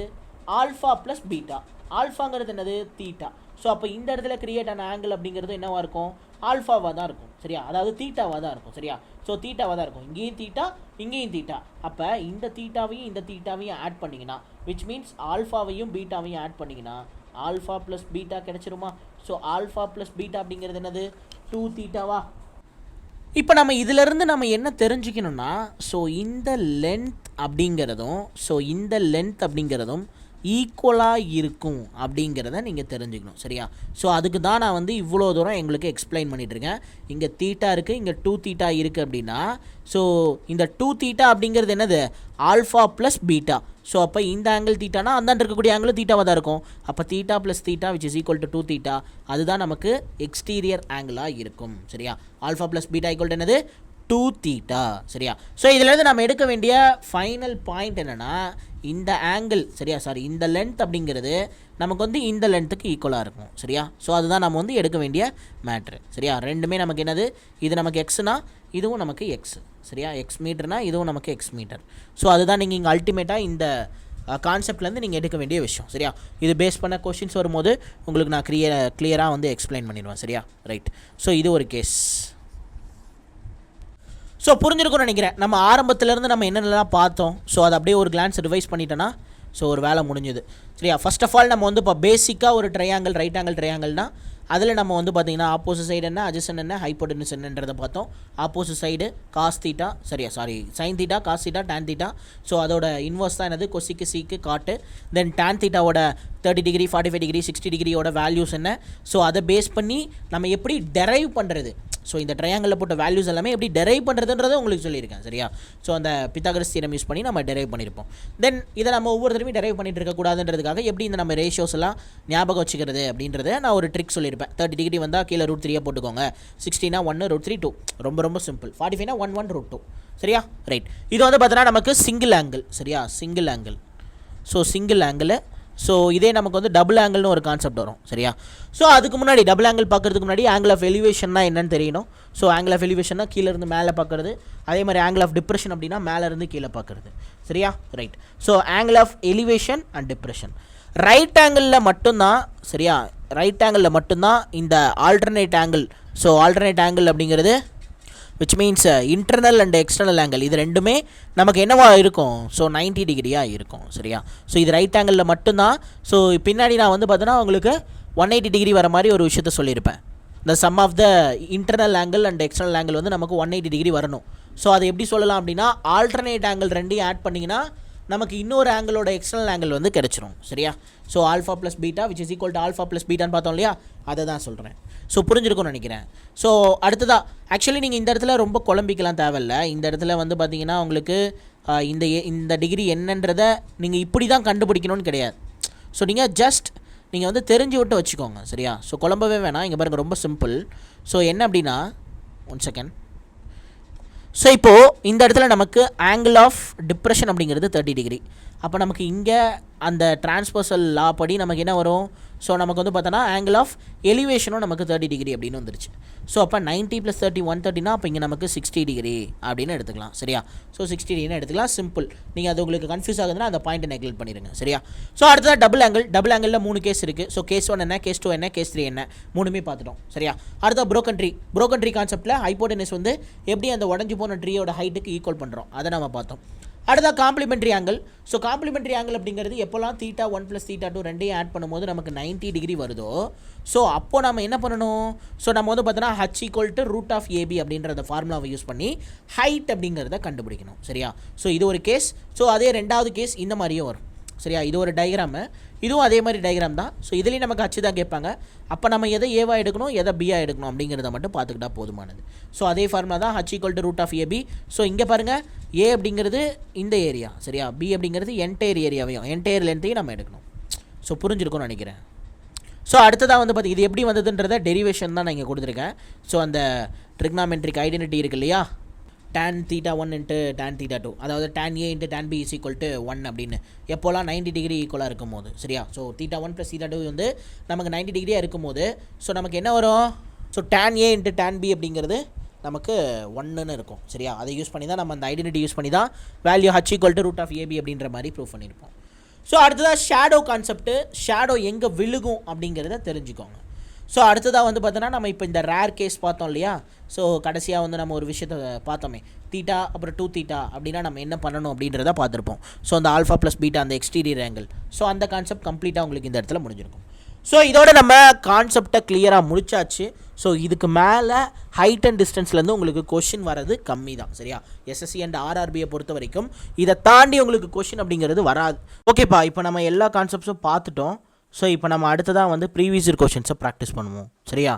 Alpha plus beta. ஆல்ஃபாங்கிறது என்னது? தீட்டா. ஸோ அப்போ இந்த இடத்துல கிரியேட் ஆன ஆங்கிள் அப்படிங்கிறது என்னவாக இருக்கும்? ஆல்ஃபாவாக தான் இருக்கும். சரியா அதாவது தீட்டாவாக தான் இருக்கும். சரியா ஸோ தீட்டாவாக தான் இருக்கும். இங்கேயும் தீட்டா இங்கேயும் தீட்டா. அப்போ இந்த தீட்டாவையும் ஆட் பண்ணிங்கன்னா விச் மீன்ஸ் ஆல்ஃபாவையும் பீட்டாவையும் ஆட் பண்ணிங்கன்னா ஆல்ஃபா ப்ளஸ் பீட்டா கிடச்சிருமா? ஸோ ஆல்ஃபா ப்ளஸ் பீட்டா அப்படிங்கிறது என்னது? 2 தீட்டாவா? இப்போ நம்ம இதிலிருந்து நம்ம என்ன தெரிஞ்சுக்கணும்னா ஸோ இந்த லென்த் அப்படிங்கிறதும் ஈக்குவலாக இருக்கும் அப்படிங்கிறத நீங்கள் தெரிஞ்சுக்கணும். சரியா ஸோ அதுக்கு தான் நான் வந்து இவ்வளோ தூரம் எங்களுக்கு எக்ஸ்பிளைன் பண்ணிகிட்ருக்கேன். இங்கே தீட்டா இருக்குது, இங்கே 2 தீட்டா இருக்குது அப்படின்னா ஸோ இந்த 2 தீட்டா அப்படிங்கிறது என்னது? Alpha plus beta. ஸோ அப்போ இந்த ஆங்கிள் தீட்டானா அந்தாண்டு இருக்கக்கூடிய ஆங்கிள் தீட்டாவாக தான் இருக்கும். அப்போ theta plus theta which is equal to 2 theta அதுதான் நமக்கு எக்ஸ்டீரியர் ஆங்கிளாக இருக்கும். சரியா alpha plus beta equal to என்னது? 2 தீட்டா. சரியா ஸோ இதிலேருந்து நம்ம எடுக்க வேண்டிய ஃபைனல் பாயிண்ட் என்னென்னா இந்த ஆங்கிள் இந்த லென்த் அப்படிங்கிறது நமக்கு வந்து இந்த லென்த்துக்கு ஈக்குவலாக இருக்கும். சரியா ஸோ அதுதான் நம்ம வந்து எடுக்க வேண்டிய மேட்ரு. சரியா ரெண்டுமே நமக்கு என்னது? இது நமக்கு எக்ஸ்னா இதுவும் நமக்கு எக்ஸ். சரியா எக்ஸ் மீட்டர்னா இதுவும் நமக்கு எக்ஸ் மீட்டர். ஸோ அதுதான் நீங்கள் இங்கே அல்டிமேட்டாக இந்த கான்செப்ட்லேருந்து நீங்கள் எடுக்க வேண்டிய விஷயம். சரியா இது பேஸ் பண்ண கொஷின்ஸ் வரும்போது உங்களுக்கு நான் கிளியராக வந்து எக்ஸ்பிளைன் பண்ணிடுவேன். சரியா ரைட். ஸோ இது ஒரு கேஸ். ஸோ புரிஞ்சிருக்கும்னு நினைக்கிறேன். நம்ம ஆரம்பத்துலேருந்து நம்ம என்னென்னலாம் பார்த்தோம் ஸோ அதை அப்படியே ஒரு கிளான்ஸ் ரிவைஸ் பண்ணிட்டோன்னா ஸோ ஒரு வேலை முடிஞ்சுது. சரியா ஃபர்ஸ்ட் ஆஃப் ஆல் நம்ம வந்து இப்போ பேசிக்காக ஒரு ட்ரையாங்கிள் ரைட் ஆங்கிள் ட்ரையாங்கிள்னால் அதில் நம்ம வந்து பார்த்திங்கன்னா ஆப்போசிட் சைடு என்ன, அட்ஜசன்ட் என்ன, ஹைப்போடென்யூஸ் என்னன்றதை பார்த்தோம். Opposite side cos theta sine theta, cos theta, tan theta. So அதோட இன்வர்ஸ் தான் என்னது? Cosec sec cot. Then tan தீட்டாவோட 30 டிகிரி 45 டிகிரி 60 டிகிரியோட வேல்யூஸ் என்ன. ஸோ அதை பேஸ் பண்ணி நம்ம எப்படி டெரைவ் பண்ணுறது, ஸோ இந்த ட்ரையாங்கிளில் போட்ட வேல்யூஸ் எல்லாமே எப்படி டெரைவ் பண்ணுறதுன்றதை உங்களுக்கு சொல்லியிருக்கேன். சரியா ஸோ அந்த பித்தாகரஸ் தியரம் யூஸ் பண்ணி நம்ம டெரைவ் பண்ணியிருப்போம். தென் இதை நம்ம ஒவ்வொருத்தருமே டெரைவ் பண்ணிட்டு இருக்கக்கூடாதுன்றதுக்காக எப்படி இந்த நம்ம ரேஷியோஸ் எல்லாம் ஞாபகம் வச்சுக்கிறது அப்படின்றத நான் ஒரு ட்ரிக் சொல்லியிருப்பேன். 30 டிகிரி வந்தால் கீழே √3 போட்டுக்கோங்க. 60னா 1 √3 2 ரொம்ப சிம்பிள். 45னா 1 1 √2. சரியா ரைட். இது வந்து பார்த்தீங்கன்னா நமக்கு சிங்கிள் ஆங்கிள். சரியா single angle. So single angle. So இதே நமக்கு வந்து டபுள் ஆங்கிள்னு ஒரு கான்செப்ட் வரும். சரியா ஸோ அதுக்கு முன்னாடி டபுள் ஆங்கிள் பார்க்குறதுக்கு முன்னாடி ஆங்கிள் ஆஃப் எலிவேஷன்னா என்னன்னு தெரியணும். ஸோ ஆங்கிள் ஆஃப் எலிவேஷன்னா கீழேருந்து மேலே பார்க்குறது. அதே மாதிரி ஆங்கிள் ஆஃப் டிப்ரெஷன் அப்படின்னா மேலேருந்து கீழே பார்க்குறது. சரியா right. So angle of elevation and depression right ஆங்கிளில் மட்டும்தான். சரியா ரைட் ஆங்கிளில் மட்டும்தான் இந்த alternate angle. So alternate angle அப்படிங்கிறது which means internal and external angle இது ரெண்டுமே நமக்கு என்னவா இருக்கும் ஸோ 90 டிகிரியாக இருக்கும் சரியா. ஸோ இது ரைட் ஆங்கிளில் மட்டும்தான். ஸோ பின்னாடி நான் வந்து பார்த்தோன்னா உங்களுக்கு 180 டிகிரி வர மாதிரி ஒரு விஷயத்த சொல்லியிருப்பேன். இந்த sum of the internal angle and external angle வந்து நமக்கு 180 டிகிரி வரணும். ஸோ அதை எப்படி சொல்லலாம் அப்படின்னா ஆல்டர்னேட் ஆங்கிள் ரெண்டையும் ஆட் பண்ணிங்கன்னா நமக்கு இன்னொரு ஆங்கிளோட எக்ஸ்டர்னல் ஆங்கிள் வந்து கிடச்சிரும் சரியா. So alpha plus beta which is equal to alpha plus பீட்டான்னு பார்த்தோம் இல்லையா, அதை தான் சொல்கிறேன். ஸோ புரிஞ்சிருக்கும்னு நினைக்கிறேன். ஸோ அடுத்ததாக ஆக்சுவலி நீங்கள் இந்த இடத்துல ரொம்ப குழம்பிக்கலாம் தேவையில்ல. இந்த இடத்துல வந்து பார்த்தீங்கன்னா உங்களுக்கு இந்த டிகிரி என்னன்றதை நீங்கள் இப்படி தான் கண்டுபிடிக்கணும்னு கிடையாது. ஸோ நீங்கள் வந்து தெரிஞ்சு விட்டு வச்சுக்கோங்க சரியா. ஸோ குழம்பவே வேணாம். இங்கே பாருங்கள் ரொம்ப சிம்பிள். ஸோ என்ன அப்படின்னா 1 செகண்ட். ஸோ இப்போது இந்த இடத்துல நமக்கு ஆங்கிள் ஆஃப் டிப்ரெஷன் அப்படிங்கிறது 30 டிகிரி. அப்போ நமக்கு இங்கே அந்த டிரான்ஸ்வர்சல் லா படி நமக்கு என்ன வரும், ஸோ நமக்கு வந்து பார்த்தோன்னா ஆங்கிள் ஆஃப் எலிவேஷனும் நமக்கு 30 டிகிரி அப்படின்னு வந்துருச்சு. ஸோ அப்போ 90 + 30 130னா அப்போ இங்கே நமக்கு 60 டிகிரி அப்படின்னு எடுத்துக்கலாம் சரியா. ஸோ 60 டிகிரின்னு எடுத்துக்கலாம், சிம்பிள். நீங்கள் அது உங்களுக்கு கன்ஃபியூஸ் ஆகுதுன்னா அந்த பாயிண்ட்டை நெக்லெக்ட் பண்ணிடுங்க சரியா. ஸோ அடுத்ததாக டபுள் ஆங்கிளில் 3 கேஸ் இருக்குது. ஸோ கேஸ் 1 என்ன, கேஸ் 2 என்ன, கேஸ் 3 என்ன, மூணுமே பார்த்துட்டோம் சரியா. அடுத்த ப்ரோக்கன் ட்ரீ கான்செப்ட்டில் ஹைப்போடெனஸ் வந்து எப்படி அந்த உடஞ்சி போன ட்ரீயோட ஹைட்டுக்கு ஈக்குவல் பண்ணுறோம் அதை நம்ம பார்த்தோம். அடுத்த complimentary angle. So complimentary angle அப்படிங்கிறது எப்போல்லாம் θ 1 + θ 2 ரெண்டையும் ஆட் பண்ணும்போது நமக்கு 90 டிகிரி வருதோ ஸோ அப்போது நம்ம என்ன பண்ணணும், ஸோ நம்ம வந்து பார்த்தோன்னா h = √AB அப்படின்ற அந்த ஃபார்முலாவை யூஸ் பண்ணி ஹைட் அப்படிங்கிறத கண்டுபிடிக்கணும் சரியா. ஸோ இது ஒரு கேஸ். ஸோ அதே ரெண்டாவது கேஸ் இந்த மாதிரியும் வரும் சரியா. இது ஒரு டயக்ராமு, இதுவும் அதே மாதிரி டயக்ராம் தான். ஸோ இதுலேயும் நமக்கு ஹச் தான் கேட்பாங்க. அப்போ நம்ம எதை ஏவா எடுக்கணும் எதை பியாக எடுக்கணும் அப்படிங்கிறத மட்டும் பார்த்துக்கிட்டா போதுமானது. ஸோ அதே ஃபார்முலா தான் h = √AB. ஸோ இங்கே பாருங்கள் ஏ அப்படிங்கிறது இந்த ஏரியா சரியா, பி அப்படிங்கிறது என்டையர் ஏரியாவையும் என்டையர் லென்த்தையும் நம்ம எடுக்கணும். ஸோ புரிஞ்சிருக்கும்னு நினைக்கிறேன். ஸோ அடுத்ததாக வந்து பார்த்திங்க இது எப்படி வந்ததுன்றத டெரிவேஷன் தான் நான் இங்கே கொடுத்துருக்கேன். ஸோ அந்த ட்ரிக்னாமெட்ரிக் ஐடென்டிட்டி இருக்கு இல்லையா, tan θ1 × tan θ2, அதாவது tan A × tan B = 1 அப்படின்னு எப்போலாம் 90 டிகிரி ஈக்குவலாக இருக்கும் போது சரியா. ஸோ θ1 + θ2 வந்து நமக்கு 90 டிகிரியாக இருக்கும் போது ஸோ நமக்கு என்ன வரும், so tan A × tan B அப்படிங்கிறது நமக்கு 1ன்னு இருக்கும் சரியா. அதை யூஸ் பண்ணி தான் நம்ம அந்த ஐடென்டிட்டி யூஸ் பண்ணி தான் வேல்யூ h = √AB அப்படின்ற மாதிரி ப்ரூவ் பண்ணியிருப்போம். ஸோ அடுத்ததாக ஷேடோ கான்செப்ட்டு, ஷேடோ எங்கே விழுகும் அப்படிங்கிறத தெரிஞ்சுக்கோங்க. ஸோ அடுத்ததாக வந்து பார்த்தோன்னா நம்ம இப்போ இந்த ரேர் கேஸ் பார்த்தோம் இல்லையா. ஸோ கடைசியாக வந்து நம்ம ஒரு விஷயத்தை பார்த்தோமே, θ அப்புறம் 2θ அப்படின்னா நம்ம என்ன பண்ணணும் அப்படின்றத பார்த்துருப்போம். ஸோ அந்த ஆல்ஃபா ப்ளஸ் பீட்டா அந்த எக்ஸ்டீரியர் ஆங்கிள். ஸோ அந்த கான்செப்ட் கம்ப்ளீட்டாக உங்களுக்கு இந்த இடத்துல முடிஞ்சிருக்கும். ஸோ இதோட நம்ம கான்செப்டை கிளியராக முடிச்சாச்சு. ஸோ இதுக்கு மேலே ஹைட் அண்ட் டிஸ்டன்ஸ்லேருந்து உங்களுக்கு கொஷின் வரது கம்மி தான் சரியா. எஸ்எஸ்சி அண்ட் ஆர்ஆர்பியை பொறுத்த வரைக்கும் இதை தாண்டி உங்களுக்கு கொஷின் அப்படிங்கிறது வராது. ஓகேப்பா, இப்போ நம்ம எல்லா கான்செப்ட்ஸும் பார்த்துட்டோம். ஸோ இப்போ நம்ம அடுத்ததாக வந்து ப்ரீவியஸ் இயர் கொஷின்ஸை ப்ராக்டிஸ் பண்ணுவோம் சரியா.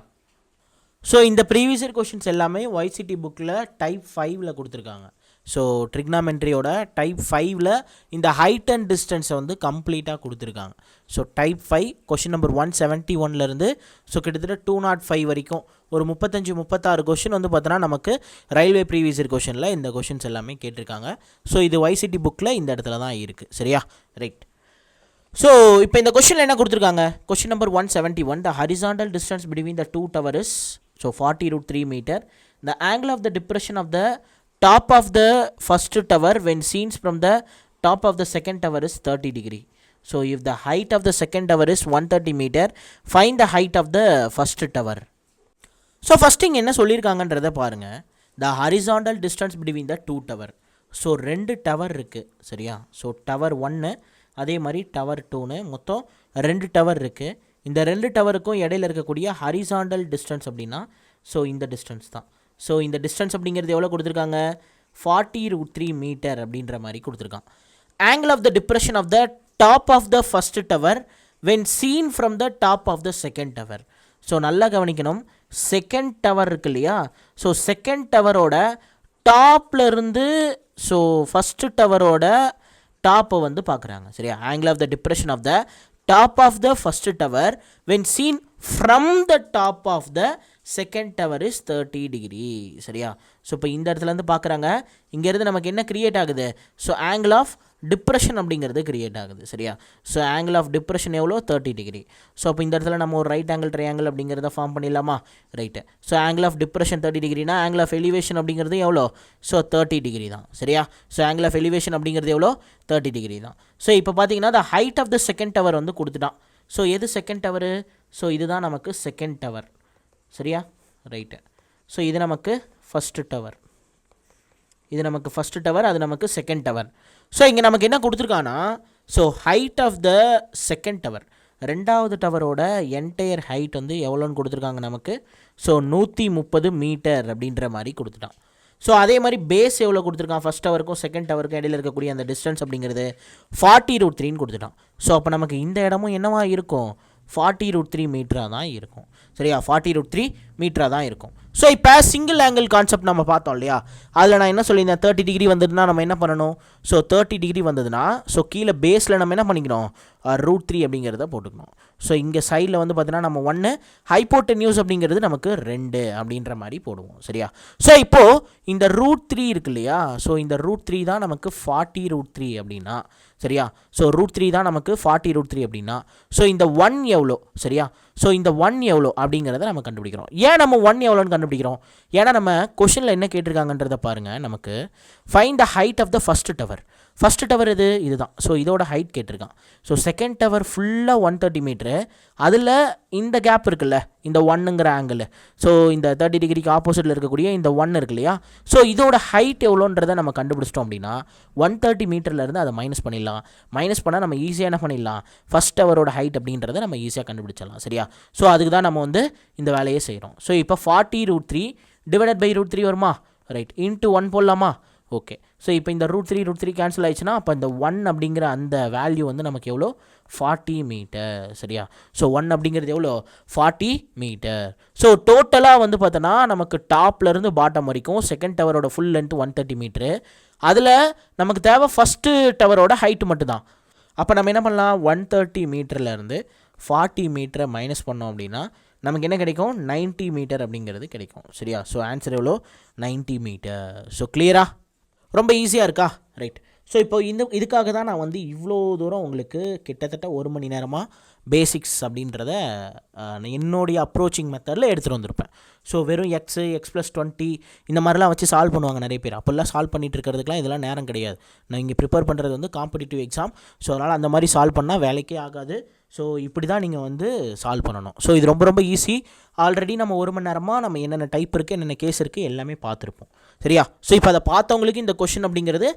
ஸோ இந்த ப்ரீவியஸ் இயர் கொஷின்ஸ் எல்லாமே YCT புக்கில் டைப் 5ல் கொடுத்துருக்காங்க. ஸோ ட்ரிக்னாமெண்ட்ரியோட டைப் 5ல் இந்த ஹைட் அண்ட் டிஸ்டன்ஸை வந்து கம்ப்ளீட்டாக கொடுத்துருக்காங்க. ஸோ டைப் 5 கொஷின் நம்பர் 171லேருந்து ஸோ கிட்டத்தட்ட 205 வரைக்கும் ஒரு 35-36 கொஷின் வந்து பார்த்தோன்னா நமக்கு ரயில்வே ப்ரீவியஸ் இயர் கொஷினில் இந்த கொஷின்ஸ் எல்லாமே கேட்டிருக்காங்க. ஸோ இது YCT புக்கில் இந்த இடத்துல தான் இருக்குது சரியா. ரைட். ஸோ இப்போ இந்த கொஷினில் என்ன கொடுத்துருக்காங்க, question number 171, the horizontal distance between the two tower is so 40√3 metre. The angle of the depression of the top of the first tower when seen from the top of the second tower is 30 degree. So if the height of the second tower is 130 metre, find the height of the first tower. So first இங்கே என்ன சொல்லியிருக்காங்கன்றதை பாருங்கள். The horizontal distance between the two tower. So 2 tower இருக்குது சரியா. So tower 1 அதே மாதிரி tower 2ன்னு மொத்தம் 2 tower இருக்குது. இந்த 2 டவருக்கும் இடையில இருக்கக்கூடிய ஹரிசாண்டல் டிஸ்டன்ஸ் அப்படின்னா ஸோ இந்த டிஸ்டன்ஸ் தான். ஸோ இந்த டிஸ்டன்ஸ் அப்படிங்கிறது எவ்வளோ கொடுத்துருக்காங்க, 40√3 மீட்டர் அப்படின்ற மாதிரி கொடுத்துருக்கான். Angle of the depression of the top of the first tower when seen from the top of the second tower. So நல்லா கவனிக்கணும், செகண்ட் டவர் இருக்கு இல்லையா. ஸோ செகண்ட் டவரோட டாப்லேருந்து ஸோ ஃபஸ்ட்டு டவரோட டாப்பை வந்து பார்க்குறாங்க சரியா. Angle of the depression of the top of the first tower when seen from the top of the second tower is 30 degree சரியா. ஸோ இப்போ இந்த இடத்துலேருந்து பார்க்குறாங்க, இங்கேருந்து நமக்கு என்ன கிரியேட் ஆகுது, ஸோ ஆங்கிள் ஆஃப் டிப்ரெஷன் அப்படிங்கிறது கிரியேட் ஆகுது சரியா. ஸோ ஆங்கிள் ஆஃப் டிப்ரெஷன் எவ்வளோ, 30 டிகிரி. ஸோ அப்போ இந்த இடத்துல நம்ம ஒரு ரைட் ஆங்கிள் ட்ரையாங்கிள் அப்படிங்கிறத ஃபார்ம் பண்ணிடலாமா. Right. So angle of depression 30 டிகிரினா ஆங்கிள் ஆஃப் எலிவேஷன் அப்படிங்கிறது எவ்வளோ, ஸோ 30 டிகிரி தான் சரியா. ஸோ ஆங்கிள் ஆஃப் எலிவேஷன் அப்படிங்கிறது எவ்வளோ, 30 டிகிரி தான். ஸோ இப்போ பார்த்தீங்கன்னா the height of the second tower வந்து கொடுத்துட்டான். ஸோ எது செகண்ட் டவரு, ஸோ இதுதான் நமக்கு செகண்ட் டவர் சரியா. ரைட்டு. ஸோ இது நமக்கு ஃபஸ்ட்டு டவர், இது நமக்கு ஃபஸ்ட்டு டவர், அது நமக்கு செகண்ட் டவர். ஸோ இங்கே நமக்கு என்ன கொடுத்துருக்கான்னா, so height of the second tower, ரெண்டாவது டவரோட என்டையர் ஹைட் வந்து எவ்வளோன்னு கொடுத்துருக்காங்க நமக்கு. ஸோ 130 மீட்டர் அப்படின்ற மாதிரி கொடுத்துட்டான். ஸோ அதே மாதிரி பேஸ் எவ்வளோ கொடுத்துருக்கான், ஃபஸ்ட் டவருக்கும் செகண்ட் டவருக்கும் இடையில இருக்கக்கூடிய அந்த டிஸ்டன்ஸ் அப்படிங்கிறது 40√3ன்னு கொடுத்துட்டான். ஸோ அப்போ நமக்கு இந்த இடமும் என்னவா இருக்கும், 40√3 மீட்டராக தான் இருக்கும். சரியா, 40√3 மீட்டராக தான் இருக்கும். ஸோ இப்போ சிங்கிள் ஆங்கிள் கான்செப்ட் நம்ம பார்த்தோம் இல்லையா, அதில் நான் என்ன சொல்லியிருந்தேன், 30 டிகிரி வந்ததுன்னா நம்ம என்ன பண்ணணும். ஸோ 30 டிகிரி வந்ததுன்னா ஸோ கீழே பேஸில் நம்ம என்ன பண்ணிக்கணும், √3 அப்படிங்கிறத போட்டுக்கணும். ஸோ இங்கே சைடில் வந்து பார்த்தீங்கன்னா நம்ம 1, ஹைப்போட்டென்யூஸ் அப்படிங்கிறது நமக்கு 2 அப்படின்ற மாதிரி போடுவோம். சரியா, ஸோ இப்போது இந்த √3 இருக்கு இல்லையா, ஸோ இந்த √3 தான் நமக்கு 40√3 அப்படின்னா. சரியா, ஸோ √3 தான் நமக்கு 40√3 அப்படின்னா. ஸோ இந்த 1 எவ்வளோ, சரியா, ஸோ இந்த 1 எவ்வளோ அப்படிங்கிறத நம்ம கண்டுபிடிக்கிறோம். ஏன் நம்ம 1 எவ்வளோன்னு கண்டுபிடிக்கிறோம், ஏன்னா நம்ம கொஷனில் என்ன கேட்டிருக்காங்கன்றதை பாருங்கள். நமக்கு find the height of the first tower. First tower இதுதான். ஸோ இதோட ஹைட் கேட்டிருக்கான். ஸோ செகண்ட் டவர் ஃபுல்லாக 130 மீட்ரு, அதில் இந்த கேப் இருக்குல்ல, இந்த 1ங்கிற ஆங்கிள், ஸோ இந்த 30 டிகிரிக்கு ஆப்போசிட்டில் இருக்கக்கூடிய இந்த 1 இருக்கு இல்லையா, ஸோ இதோட ஹைட் எவ்வளோன்றதை நம்ம கண்டுபிடிச்சிட்டோம் அப்படின்னா 130 மீட்டர்லேருந்து அதை மைனஸ் பண்ணிடலாம். மைனஸ் பண்ணால் நம்ம ஈஸியாக என்ன பண்ணிடலாம், ஃபஸ்ட் டவரோட ஹைட் அப்படின்றத நம்ம ஈஸியாக கண்டுபிடிச்சிடலாம். சரியா, ஸோ அதுக்கு தான் நம்ம வந்து இந்த வேலையே செய்கிறோம். ஸோ இப்போ 40√3 டிவைடட் பை √3 வருமா, ரைட், இன்ட்டு 1 போடலாமா. ஓகே, ஸோ இப்போ இந்த √3 கேன்சல் ஆயிடுச்சுன்னா அப்போ இந்த 1 அப்படிங்கிற அந்த வேல்யூ வந்து நமக்கு எவ்வளோ, 40 மீட்டர். சரியா, ஸோ 1 அப்படிங்கிறது எவ்வளோ, 40 மீட்டர். ஸோ டோட்டலாக வந்து பார்த்தோன்னா நமக்கு டாப்லேருந்து பாட்டம் வரைக்கும் செகண்ட் டவரோட ஃபுல் லென்த் 130 மீட்ரு. அதில் நமக்கு தேவை ஃபஸ்ட்டு டவரோட ஹைட்டு மட்டும்தான். அப்போ நம்ம என்ன பண்ணலாம், 130 மீட்டர்லேருந்து 40 மீட்டரை மைனஸ் பண்ணோம் அப்படின்னா நமக்கு என்ன கிடைக்கும், 90 மீட்டர் அப்படிங்கிறது கிடைக்கும். சரியா, ஸோ ஆன்சர் எவ்வளோ, 90 மீட்டர். ஸோ கிளியரா, ரொம்ப ஈஸியாக இருக்கா, ரைட். ஸோ இப்போ இதுக்காக தான் நான் வந்து இவ்வளோ தூரம் உங்களுக்கு கிட்டத்தட்ட 1 மணி நேரமாக பேசிக்ஸ் அப்படின்றத என்னுடைய அப்ரோச்சிங் மெத்தடில் எடுத்துகிட்டு வந்திருப்பேன். ஸோ வெறும் x+20 இந்த மாதிரிலாம் வச்சு சால்வ் பண்ணுவாங்க நிறைய பேர். அப்போல்லாம் சால்வ் பண்ணிட்டு இருக்கிறதுக்குலாம் இதெல்லாம் நேரம் கிடையாது. நான் இங்கே ப்ரிப்பேர் பண்ணுறது வந்து காம்படிட்டிவ் எக்ஸாம். ஸோ அதனால் அந்த மாதிரி சால்வ் பண்ணால் வேலைக்கே ஆகாது. ஸோ இப்படி தான் நீங்கள் வந்து சால்வ் பண்ணணும். ஸோ இது ரொம்ப ரொம்ப ஈஸி. ஆல்ரெடி நம்ம 1 மணி நேரமாக நம்ம என்னென்ன டைப் இருக்குது, என்னென்ன கேஸ் இருக்குது எல்லாமே பார்த்துருப்போம். சரியா, ஸோ இப்போ அதை பார்த்தவங்களுக்கு இந்த கொஷின் அப்படிங்கிறது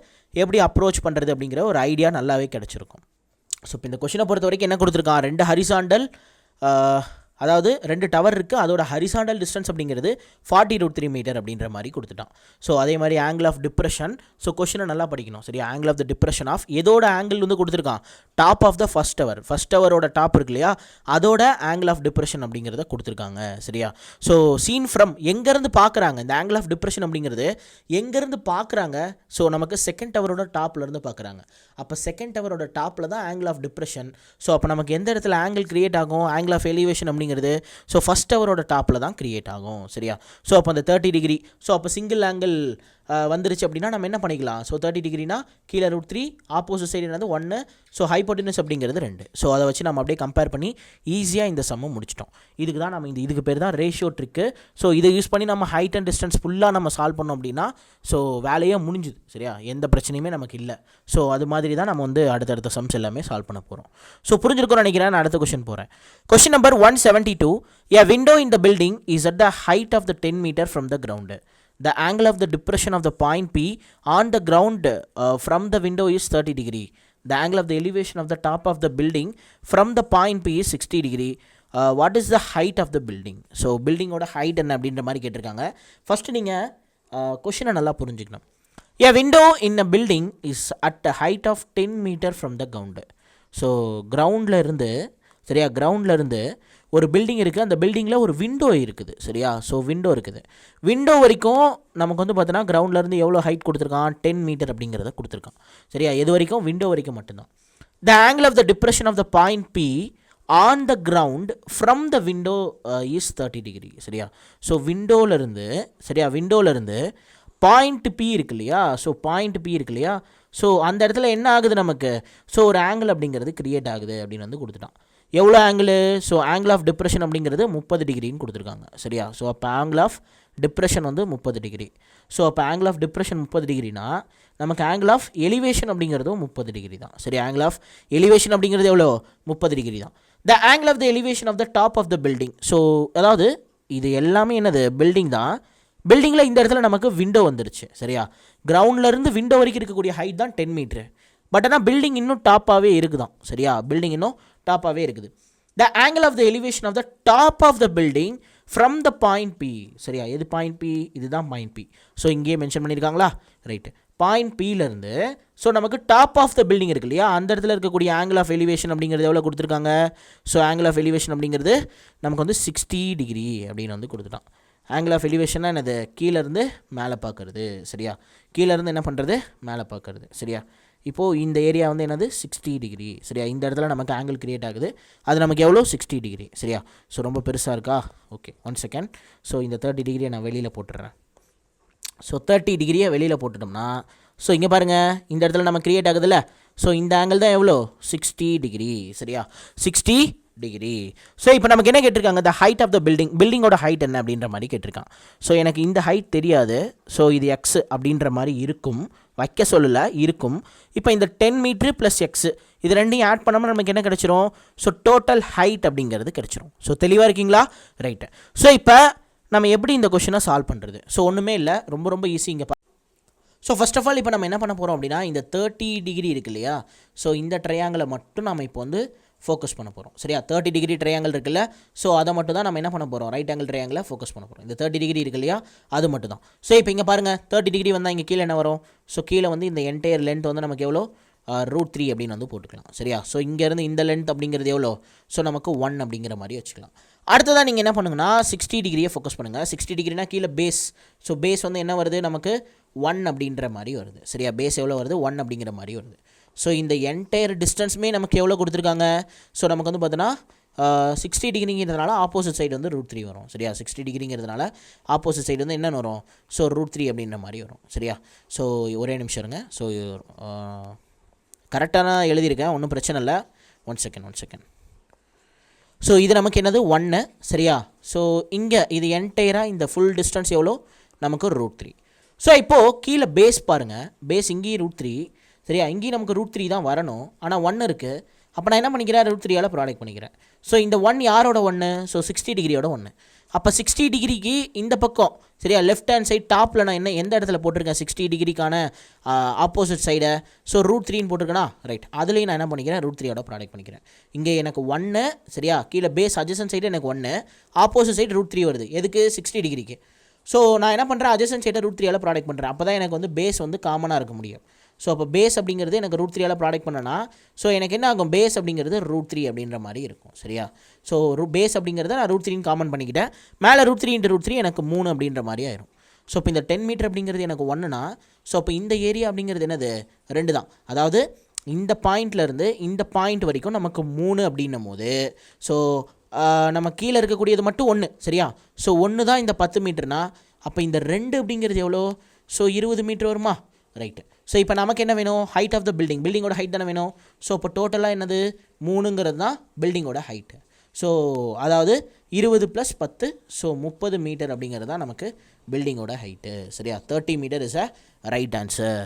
எப்படி அப்ரோச் பண்ணுறது அப்படிங்கிற ஒரு ஐடியா நல்லாவே கிடச்சிருக்கும். ஸோ இப்போ இந்த கொஷினை பொறுத்த வரைக்கும் என்ன கொடுத்துருக்கான், 2 ஹரிசாண்டல், அதாவது 2 டவர் இருக்குது, அதோட ஹரிசாண்டல் டிஸ்டன்ஸ் அப்படிங்கிறது 40√3 மீட்டர் அப்படின்ற மாதிரி கொடுத்துட்டான். ஸோ அதே மாதிரி ஆங்கிள் ஆஃப் டிப்ரெஷன். ஸோ கொஷினை நல்லா படிக்கணும். சரியா, angle of the depression of எதோட ஆங்கிள் வந்து கொடுத்துருக்கான், top of the first tower, first டவரோட டாப் இருக்கு இல்லையா, அதோட ஆங்கிள் ஆஃப் டிப்ரெஷன் அப்படிங்கிறத கொடுத்துருக்காங்க. சரியா, ஸோ சீன் ஃப்ரம் எங்கேருந்து பார்க்குறாங்க, இந்த ஆங்கிள் ஆஃப் டிப்ரெஷன் அப்படிங்கிறது எங்கேருந்து பார்க்குறாங்க, ஸோ நமக்கு செகண்ட் டவரோட டாப்லேருந்து பார்க்குறாங்க. அப்போ செகண்ட் டவரோட டாப்பில் தான் ஆங்கிள் ஆஃப் டிப்ரெஷன். ஸோ அப்போ நமக்கு எந்த இடத்துல ஆங்கிள் கிரியேட் ஆகும், ஆங்கிள் ஆஃப் எலிவேஷன் அப்படிங்கிறது ஸோ ஃபஸ்ட் டவரோட டாப்பில் தான் கிரியேட் ஆகும். சரியா, ஸோ அப்போ அந்த 30 டிகிரி, ஸோ அப்போ சிங்கிள் ஆங்கிள் வந்துருச்சு அப்படின்னா நம்ம என்ன பண்ணிக்கலாம், ஸோ 30 டிகிரினா கீழே √3, ஆப்போசிட் சைடு என்னது 1, ஸோ ஹைப்போட்டெனஸ் அப்படிங்கிறது 2. ஸோ அதை வச்சு நம்ம அப்படியே கம்பேர் பண்ணி ஈஸியாக இந்த சம்மை முடிச்சிட்டோம். இதுக்கு தான் நம்ம இதுக்கு பேர் தான் ரேஷியோ ட்ரிக்கு. ஸோ இதை யூஸ் பண்ணி நம்ம ஹைட் அண்ட் டிஸ்டன்ஸ் ஃபுல்லாக நம்ம சால்வ் பண்ணோம் அப்படின்னா ஸோ வேலையே முடிஞ்சுது. சரியா, எந்த பிரச்சனையுமே நமக்கு இல்லை. ஸோ அது மாதிரி தான் நம்ம வந்து அடுத்தடுத்த சம்ஸ் எல்லாமே சால்வ் பண்ண போகிறோம். ஸோ புரிஞ்சிருக்கோன்னு நினைக்கிறேன். நான் அடுத்த கொஸ்டின் போகிறேன். Question number 172. A window in the building is at the height of the 10 meter from the ground. The angle of the depression of the point P on the ground from the window is 30 degree. The angle of the elevation of the top of the building from the point P is 60 degree. What is the height of the building? So building oda height என்ன அப்படின்ற மாதிரி கேட்டிருக்காங்க. First நீங்கள் கொஷினை நல்லா புரிஞ்சுக்கணும். A window in a building is at the height of 10 meter from the ground. So கிரவுண்டில் இருந்து, சரியா, கிரவுண்டில் இருந்து ஒரு பில்டிங் இருக்குது, அந்த பில்டிங்கில் ஒரு விண்டோ இருக்குது. சரியா, ஸோ விண்டோ இருக்குது. விண்டோ வரைக்கும் நமக்கு வந்து பார்த்தோன்னா கிரவுண்ட்லேருந்து எவ்வளோ ஹைட் கொடுத்துருக்கான், 10 மீட்டர் அப்படிங்கிறத கொடுத்துருக்கான். சரியா, எது வரைக்கும், விண்டோ வரைக்கும் மட்டும்தான். The angle of the depression of the point B on the ground from the window is 30 degree. சரியா, ஸோ விண்டோவிலேருந்து, சரியா, விண்டோவிலேருந்து பாயிண்ட் பி இருக்கு இல்லையா, ஸோ பாயிண்ட் பி இருக்கு இல்லையா, ஸோ அந்த இடத்துல என்ன ஆகுது நமக்கு, ஸோ ஒரு ஆங்கிள் அப்படிங்கிறது கிரியேட் ஆகுது அப்படின்னு வந்து கொடுத்துட்டான். எவ்வளோ angle, so angle of depression அப்படிங்கிறது 30 டிகிரின்னு கொடுத்துருக்காங்க. சரியா, ஸோ அப்போ ஆங்கிள் ஆஃப் டிப்ரெஷன் வந்து 30 டிகிரி. ஸோ அப்போ ஆங்கிள் ஆஃப் டிப்ரெஷன் 30 டிகிரினா நமக்கு ஆங்கிள் ஆஃப் எலிவேஷன் அப்படிங்கிறதும் 30 டிகிரி தான். சரி, ஆங்கிள் ஆஃப் எலிவேஷன் அப்படிங்கிறது எவ்வளோ, 30 டிகிரி தான். The angle of the elevation of the top of the building. So அதாவது இது எல்லாமே என்னது, பில்டிங் தான். பில்டிங்கில் இந்த இடத்துல நமக்கு விண்டோ வந்துருச்சு சரியா. கிரவுண்ட்லேருந்து விண்டோ வரைக்கும் இருக்கக்கூடிய ஹைட் தான் 10 மீட்ரு. பட் ஆனால் பில்டிங் இன்னும் டாப்பாகவே இருக்குதான் சரியா. பில்டிங் இன்னும் டாப்பாகவே இருக்குது. The angle of the elevation of the top of the building from the point B சரியா. எது பாயிண்ட் பி? இதுதான் பாயிண்ட் பி. ஸோ இங்கேயே மென்ஷன் பண்ணியிருக்காங்களா ரைட்டு. பாயிண்ட் பியிலேருந்து ஸோ நமக்கு டாப் ஆஃப் த பில்டிங் இருக்கு இல்லையா, அந்த இடத்துல இருக்கக்கூடிய ஆங்கிள் ஆஃப் எலிவேஷன் அப்படிங்கிறது எவ்வளோ கொடுத்துருக்காங்க. ஸோ ஆங்கிள் ஆஃப் எலிவேஷன் அப்படிங்கிறது நமக்கு வந்து 60 டிகிரி அப்படின்னு வந்து கொடுத்துட்டான். ஆங்கிள் ஆஃப் எலிவேஷன்னா என்னது? கீழேருந்து மேலே பார்க்குறது சரியா. கீழேருந்து என்ன பண்ணுறது? மேலே பார்க்குறது சரியா. இப்போது இந்த ஏரியா வந்து என்னது? 60 டிகிரி சரியா. இந்த இடத்துல நமக்கு ஆங்கிள் கிரியேட் ஆகுது. அது நமக்கு எவ்வளோ? 60 டிகிரி சரியா. ஸோ ரொம்ப பெருசாக இருக்கா? Okay 1 second. ஸோ இந்த 30 டிகிரியை நான் வெளியில் போட்டுடுறேன். ஸோ 30 டிகிரியை வெளியில் போட்டுட்டோம்னா ஸோ இங்கே பாருங்கள், இந்த இடத்துல நம்ம கிரியேட் ஆகுதுல்ல. ஸோ இந்த ஆங்கிள் தான் எவ்வளோ? 60 டிகிரி சரியா. 60 டிகிரி. ஸோ இப்போ நமக்கு என்ன கேட்டிருக்காங்க? த ஹைட் ஆஃப் த பில்டிங்கோட ஹைட் என்ன அப்படின்ற மாதிரி கேட்டிருக்கான். ஸோ எனக்கு இந்த ஹைட் தெரியாது. ஸோ இது எக்ஸ் அப்படின்ற மாதிரி இருக்கும், வைக்க சொல்லலை இருக்கும். இப்போ இந்த 10 மீட்ரு ப்ளஸ் எக்ஸு இது ரெண்டையும் ஆட் பண்ணாமல் நமக்கு என்ன கிடச்சிரும்? ஸோ டோட்டல் ஹைட் அப்படிங்கிறது கிடச்சிரும். ஸோ தெளிவாக இருக்கீங்களா? ரைட்டு. ஸோ இப்போ நம்ம எப்படி இந்த கொஷினை சால்வ் பண்ணுறது? ஸோ ஒன்றுமே இல்லை, ரொம்ப ரொம்ப ஈஸி. இங்கே ஸோ ஃபஸ்ட் ஆஃப் ஆல் இப்போ நம்ம என்ன பண்ண போகிறோம் அப்படின்னா, இந்த 30 டிகிரி இருக்கு இல்லையா, ஸோ இந்த ட்ரையாங்கிளை மட்டும் நம்ம இப்போ வந்து ஃபோக்கஸ் பண்ண போகிறோம் சரியா. 30 டிகிரி ட்ரையாங்கிள் இருக்குல்ல, ஸோ அதை மட்டும் தான் நம்ம என்ன பண்ண போகிறோம்? ரைட் ஆங்கிள் ட்ரையாங்கிளை ஃபோக்கஸ் பண்ண போகிறோம். இந்த 30 டிகிரி இருக்கு இல்லையா, அது மட்டும் தான். ஸோ இப்போ இங்கே பாருங்கள், 30 டிகிரி வந்தால் இங்கே கீழே என்ன வரும்? ஸோ கீழே வந்து இந்த என்டையர் லென்த் வந்து நமக்கு எவ்வளோ? √3 அப்படின்னு வந்து போட்டுக்கலாம் சரியா. ஸோ இங்கேருந்து இந்த லென்த் அப்படிங்கிறது எவ்வளோ? ஸோ நமக்கு 1 அப்படிங்கிற மாதிரி வச்சுக்கலாம். அடுத்ததான் நீங்கள் என்ன பண்ணுங்கன்னா 60 டிகிரியை ஃபோக்கஸ் பண்ணுங்கள். 60 டிகிரினா கீழே பேஸ். ஸோ பேஸ் வந்து என்ன வருது? நமக்கு 1 அப்படின்ற மாதிரி வருது சரியா. பேஸ் எவ்வளோ வருது? 1 அப்படிங்கிற மாதிரி வருது. ஸோ இந்த என்டையர் டிஸ்டன்ஸுமே நமக்கு எவ்வளோ கொடுத்துருக்காங்க? ஸோ நமக்கு வந்து பார்த்தோன்னா 60 டிகிரிங்கிறதுனால ஆப்போசிட் சைடு வந்து √3 வரும் சரியா. 60 டிகிரிங்கிறதுனால ஆப்போசிட் சைடு வந்து என்ன வரும்? ஸோ √3 அப்படின்ற மாதிரி வரும் சரியா. ஸோ ஒரே நிமிஷம் இருங்க. ஸோ கரெக்டாக நான் எழுதியிருக்கேன், ஒன்றும் பிரச்சனை இல்லை. 1 செகண்ட். ஸோ இது நமக்கு என்னது? 1 சரியா. ஸோ இங்கே இது என்டையராக இந்த ஃபுல் டிஸ்டன்ஸ் எவ்வளோ? நமக்கு √3. ஸோ இப்போது கீழே பேஸ் பாருங்கள், பேஸ் இங்கேயும் √3 சரியா. இங்கேயும் நமக்கு √3 தான் வரணும், ஆனால் 1 இருக்குது. அப்போ நான் என்ன பண்ணிக்கிறேன்? √3ஆல் ப்ராடக்ட் பண்ணிக்கிறேன். ஸோ இந்த 1 யாரோட 1? ஸோ 60 டிகிரியோட 1. அப்போ 60 டிகிரிக்கு இந்த பக்கம் சரியா, லெஃப்ட் ஹேண்ட் சைட் டாப்பில் நான் எந்த இடத்துல போட்டிருக்கேன்? 60 டிகிரிக்கான ஆப்போசிட் சைடை ஸோ √3ன்னு போட்டிருக்கேனா ரைட். அதுலேயும் நான் என்ன பண்ணிக்கிறேன்? √3ஓட ப்ராடக்ட் பண்ணிக்கிறேன். இங்கே எனக்கு 1 சரியா, கீழே பேஸ் அட்ஜசன்ட் சைடு எனக்கு 1, ஆப்போசிட் சைடு √3 வருது. எதுக்கு? 60 டிகிரிக்கு. ஸோ நான் என்ன பண்ணுறேன்? அட்ஜசன்ட் சைடை √3ஆல் ப்ராடக்ட் பண்ணுறேன். அப்போ தான் எனக்கு வந்து பேஸ் வந்து காமனாக இருக்க முடியும். ஸோ அப்போ பேஸ் அப்படிங்கிறது எனக்கு √3ஆல் ப்ராடக்ட் பண்ணனா ஸோ எனக்கு என்ன ஆகும்? பேஸ் அப்படிங்கிறது √3 அப்படின்ற மாதிரி இருக்கும் சரியா. ஸோ பேஸ் அப்படிங்கிறத நான் √3ன்னு காமன் பண்ணிக்கிட்டேன். மேலே √3 × √3 எனக்கு 3 அப்படின்ற மாதிரி ஆயிரும். ஸோ இப்போ இந்த 10 மீட்டர் அப்படிங்கிறது எனக்கு 1னா ஸோ இப்போ இந்த ஏரியா அப்படிங்கிறது என்னது? 2 தான். அதாவது இந்த பாயிண்ட்லேருந்து இந்த பாயிண்ட் வரைக்கும் நமக்கு 3 அப்படின்னும் போது ஸோ நம்ம கீழே இருக்கக்கூடியது மட்டும் 1 சரியா. ஸோ 1 தான் இந்த 10 மீட்டர்னா அப்போ இந்த 2 அப்படிங்கிறது எவ்வளோ? ஸோ 20 மீட்டர் வருமா ரைட்டு. ஸோ இப்போ நமக்கு என்ன வேணும்? ஹைட் ஆஃப் த பில்டிங்கோட ஹைட் தானே வேணும். ஸோ இப்போ டோட்டலாக என்னது? 3ங்கிறது தான் பில்டிங்கோட ஹைட்டு. ஸோ அதாவது 20 + 10 ஸோ 30 மீட்டர் அப்படிங்கிறது தான் நமக்கு பில்டிங்கோட ஹைட்டு சரியா. 30 metre is a right answer.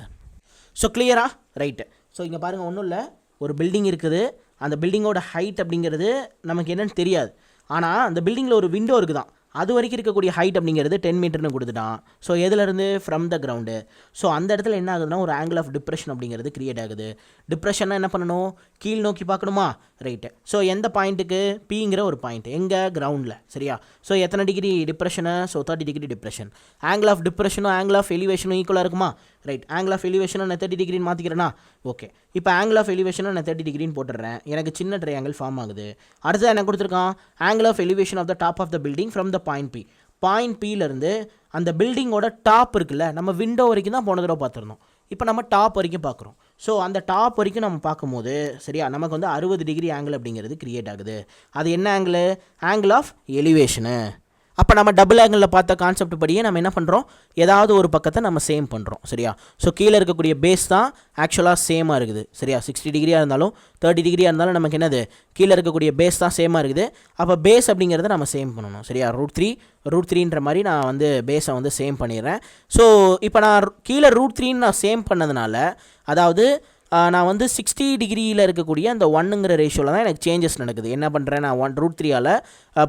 So கிளியரா? ரைட்டு. ஸோ இங்கே பாருங்கள், ஒன்றும் இல்லை, ஒரு பில்டிங் இருக்குது. அந்த பில்டிங்கோட ஹைட் அப்படிங்கிறது நமக்கு என்னென்னு தெரியாது. ஆனால் அந்த பில்டிங்கில் ஒரு விண்டோ இருக்குதான், அது வரைக்கும் இருக்கக்கூடிய ஹைட் அப்படிங்கிறது 10 மீட்டர்னு கொடுத்துட்டான். ஸோ எதுலேருந்து? From the ground. ஸோ அந்த இடத்துல என்ன ஆகுதுன்னா ஒரு ஆங்கிள் ஆஃப் டிப்ரெஷன் அப்படிங்கிறது கிரியேட் ஆகுது. டிப்ரெஷன்னா என்ன பண்ணணும்? கீழ் நோக்கி பார்க்கணுமா ரைட்டு. ஸோ எந்த பாயிண்ட்டுக்கு? பிங்கிற ஒரு பாயிண்ட் எங்கே? கிரவுண்டில் சரியா. ஸோ எத்தனை degree depression? So 30 degree depression. Angle of டிப்ரெஷனும் ஆங்கிள் ஆஃப் எலிவேஷனும் ஈக்குவலாக இருக்குமா ரைட். ஆங்கிள் ஆஃப் எலிவேஷனும் நான் 30 டிகிரின்னு மாற்றிக்கிறேன்னா ஓகே. இப்போ ஆங்கிள் ஆஃப் எலிவேஷனும் நான் 30 டிகிரின்னு போட்டுடுறேன். எனக்கு சின்ன ட்ரையாங்கிள் ஃபார்ம் ஆகுது. அடுத்தது என்ன கொடுத்துருக்கான்? Angle of elevation of the top of the building from the point B. Point பியிலேருந்து அந்த பில்டிங்கோட டாப் இருக்குல்ல, நம்ம விண்டோ வரைக்கும் தான் போன தடவை பார்த்துருந்தோம். இப்போ நம்ம டாப் வரைக்கும் பார்க்குறோம். ஸோ அந்த டாப் வரைக்கும் நம்ம பார்க்கும்போது சரியா நமக்கு வந்து 60 டிகிரி ஆங்கிள் அப்படிங்கிறது கிரியேட் ஆகுது. அது என்ன ஆங்கிள்? Angle of elevation. அப்போ நம்ம டபுள் ஆங்கிளில் பார்த்த கான்செப்ட் படியே நம்ம என்ன பண்ணுறோம்? ஏதாவது ஒரு பக்கத்தை நம்ம சேம் பண்ணுறோம் சரியா. ஸோ கீழே இருக்கக்கூடிய பேஸ் தான் ஆக்சுவலாக சேமாக இருக்குது சரியா. 60 டிகிரியாக இருந்தாலும் 30 டிகிரியாக இருந்தாலும் நமக்கு என்னது? கீழே இருக்கக்கூடிய பேஸ் தான் சேமாக இருக்குது. அப்போ பேஸ் அப்படிங்கிறத நம்ம சேம் பண்ணணும் சரியா. √3ன்ற மாதிரி நான் வந்து பேஸை வந்து சேம் பண்ணிடுறேன். ஸோ இப்போ நான் கீழே √3ன்னு நான் சேம் பண்ணதுனால அதாவது நான் வந்து 60 டிகிரியில் இருக்கக்கூடிய அந்த 1ங்கிற ரேஷியோவில் தான் எனக்கு சேஞ்சஸ் நடக்குது. என்ன பண்ணுறேன்? நான் √3ஆல்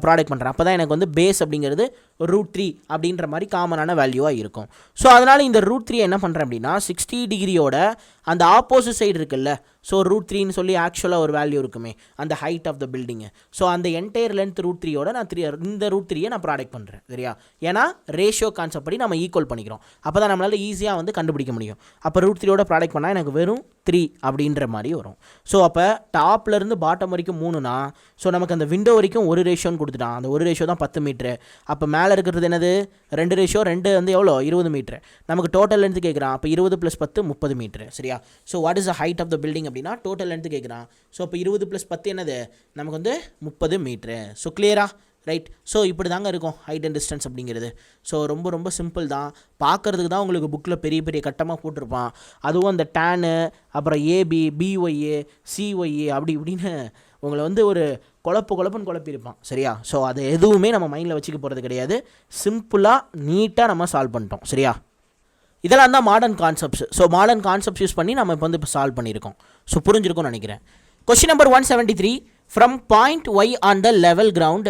ப்ராடக்ட் பண்ணுறேன். அப்போ தான் எனக்கு வந்து பேஸ் அப்படிங்கிறது √3 அப்படின்ற மாதிரி காமனான வேல்யூவாக இருக்கும். ஸோ அதனால் இந்த √3 என்ன பண்ணுறேன் அப்படின்னா 60 டிகிரியோட அந்த ஆப்போசிட் சைடு இருக்குல்ல, ஸோ √3ன்னு சொல்லி ஆக்சுவலாக ஒரு வேல்யூ இருக்குமே அந்த height of the building, so அந்த என்டையர் லென்த் √3யோட நான் இந்த √3யை நான் ப்ராடக்ட் பண்ணுறேன். சரியா? ஏன்னா ரேஷியோ கான்செப்ட் படி நம்ம ஈக்குவல் பண்ணிக்கிறோம். அப்போ தான் நம்மளால் ஈஸியாக வந்து கண்டுபிடிக்க முடியும். அப்போ √3யோட ப்ராடக்ட் பண்ணால் எனக்கு வெறும் 3 அப்படின்ற மாதிரி வரும். ஸோ அப்போ டாப்லேருந்து பாட்டம் வரைக்கும் 3னா, ஸோ நமக்கு அந்த விண்டோ வரைக்கும் ஒரு ரேஷியோன்னு கொடுத்துட்டான். அந்த ஒரு ரேஷியோ தான் 10 மீட்ரு. அப்போ மேலே இருக்கிறது என்னது 2 ரேஷியோ, 2 வந்து எவ்வளோ 20 மீட்ரு. நமக்கு டோட்டல் லென்த்து கேட்குறான். அப்போ 20 + 10 30 மீட்ரு. சரியா? So what is the height of the building அப்படின்னா டோட்டல் லென்த்து கேட்குறான். ஸோ இப்போ 20 + 10 என்னது நமக்கு வந்து 30 மீட்ரு. ஸோ கிளியரா? ரைட். ஸோ இப்படி தாங்க இருக்கும் ஹைட் அண்ட் டிஸ்டன்ஸ் அப்படிங்கிறது. ஸோ ரொம்ப ரொம்ப சிம்பிள் தான். பார்க்குறதுக்கு தான் உங்களுக்கு புக்கில் பெரிய பெரிய கட்டமாக போட்டிருப்பான். அதுவும் அந்த டேனு, அப்புறம் ஏபி, பிஒய்ஏ, சிஒய்ஏ அப்படி இப்படின்னு உங்களை வந்து ஒரு குழப்புன்னு குழப்பியிருப்பான். சரியா? ஸோ அதை எதுவுமே நம்ம மைண்டில் வச்சுக்க போகிறது கிடையாது. சிம்பிளாக நீட்டாக நம்ம சால்வ் பண்ணிட்டோம். சரியா? இதெல்லாம் தான் modern concepts. So modern concepts use பண்ணி நம்ம இப்போ சால்வ் பண்ணியிருக்கோம். ஸோ புரிஞ்சிருக்கும்னு நினைக்கிறேன். Question number 173. From point Y on a level ground,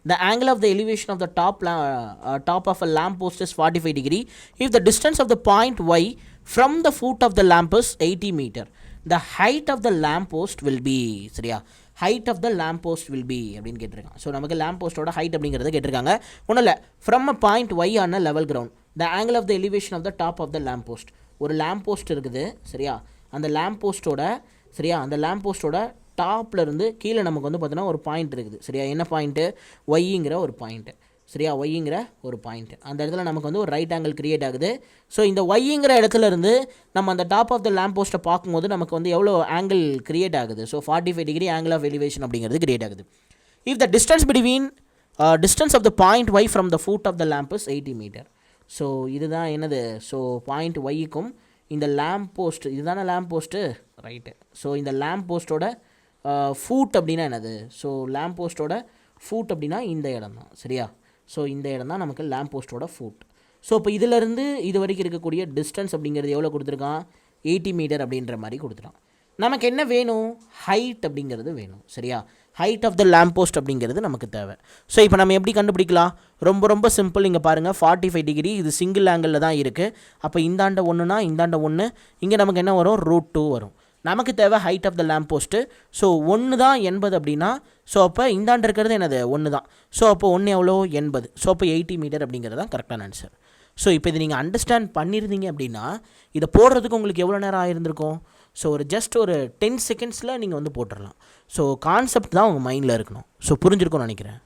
the angle of the elevation of the top of a lamp post is 45 degree. If the distance of the point Y from the foot of the lamp is 80 meter, the height of the lamp post will be. சரியா? height of the lamp post will be அப்படின்னு கேட்டிருக்காங்க. So நமக்கு lamp postoட height அப்படிங்கிறத கேட்டிருக்காங்க. ஒன்றும் இல்லை, from a point Y on a level ground, the angle of the elevation of the top of the lamp post. ஒரு lamp post இருக்குது. சரியா? அந்த lamp postoட சரியா அந்த லேம்ப் போஸ்ட்டோட டாப்லேருந்து கீழே நமக்கு வந்து பார்த்தீங்கன்னா ஒரு பாயிண்ட் இருக்குது. சரியா? என்ன பாயிண்ட்டு? ஒய்ங்கிற ஒரு பாயிண்ட்டு. சரியா? ஒய்ங்கிற ஒரு பாயிண்ட். அந்த இடத்துல நமக்கு வந்து ஒரு ரைட் ஆங்கிள் கிரியேட் ஆகுது. ஸோ இந்த ஒய்ங்கிற இடத்துல இருந்து நம்ம அந்த டாப் ஆஃப் த லேம்ப் போஸ்ட்டை பார்க்கும்போது நமக்கு வந்து எவ்வளோ ஆங்கிள் கிரியேட் ஆகுது? So 45 degree angle of elevation அப்படிங்கிறது கிரியேட் ஆகுது. If the distance between distance of the point Y from the foot of the lamp is 80 metre. So இதுதான் என்னது? ஸோ பாயிண்ட் ஒய்க்கும் இந்த லேம்ப் போஸ்ட், இதுதானே லேம்ப் போஸ்ட்டு, ரைட்டு. ஸோ இந்த lamp போஸ்ட்டோட foot அப்படின்னா என்னது? ஸோ லேம்ப் போஸ்ட்டோட ஃபூட் அப்படின்னா இந்த இடம் தான். சரியா? ஸோ இந்த இடம் தான் நமக்கு லேம்ப் போஸ்ட்டோட ஃபூட். ஸோ இப்போ இதிலேருந்து இது வரைக்கும் இருக்கக்கூடிய டிஸ்டன்ஸ் அப்படிங்கிறது எவ்வளோ கொடுத்துருக்கான்? 80 மீட்டர் அப்படின்ற மாதிரி கொடுத்துட்டான். நமக்கு என்ன வேணும்? ஹைட் அப்படிங்கிறது வேணும். சரியா? Height of the lamp post அப்படிங்கிறது நமக்கு தேவை. ஸோ இப்போ நம்ம எப்படி கண்டுபிடிக்கலாம்? ரொம்ப ரொம்ப சிம்பிள். இங்கே பாருங்கள், 45 டிகிரி இது சிங்கிள் ஆங்கிளில் தான் இருக்குது. அப்போ இந்தாண்ட ஒன்றுனா இந்தாண்ட 1, இங்கே நமக்கு என்ன வரும்? √2 வரும். நமக்கு தேவை height of the lamp post. So 1 தான் 80 அப்படின்னா, ஸோ அப்போ இந்தாண்ட இருக்கிறது என்னது? 1 தான். ஸோ அப்போ 1 எவ்வளோ? 80. ஸோ அப்போ 80 மீட்டர் அப்படிங்கிறது தான் கரெக்டான ஆன்சர். ஸோ இப்போ இது நீங்கள் அண்டர்ஸ்டாண்ட் பண்ணியிருந்தீங்க அப்படின்னா இதை போடுறதுக்கு உங்களுக்கு எவ்வளோ நேரம் ஆகிருந்திருக்கும்? ஸோ ஒரு ஜஸ்ட் ஒரு 10 செகண்ட்ஸில் நீங்கள் வந்து போட்டுடலாம். ஸோ கான்செப்ட் தான் உங்கள் மைண்டில் இருக்கணும். ஸோ புரிஞ்சிருக்கும்னு நினைக்கிறேன்.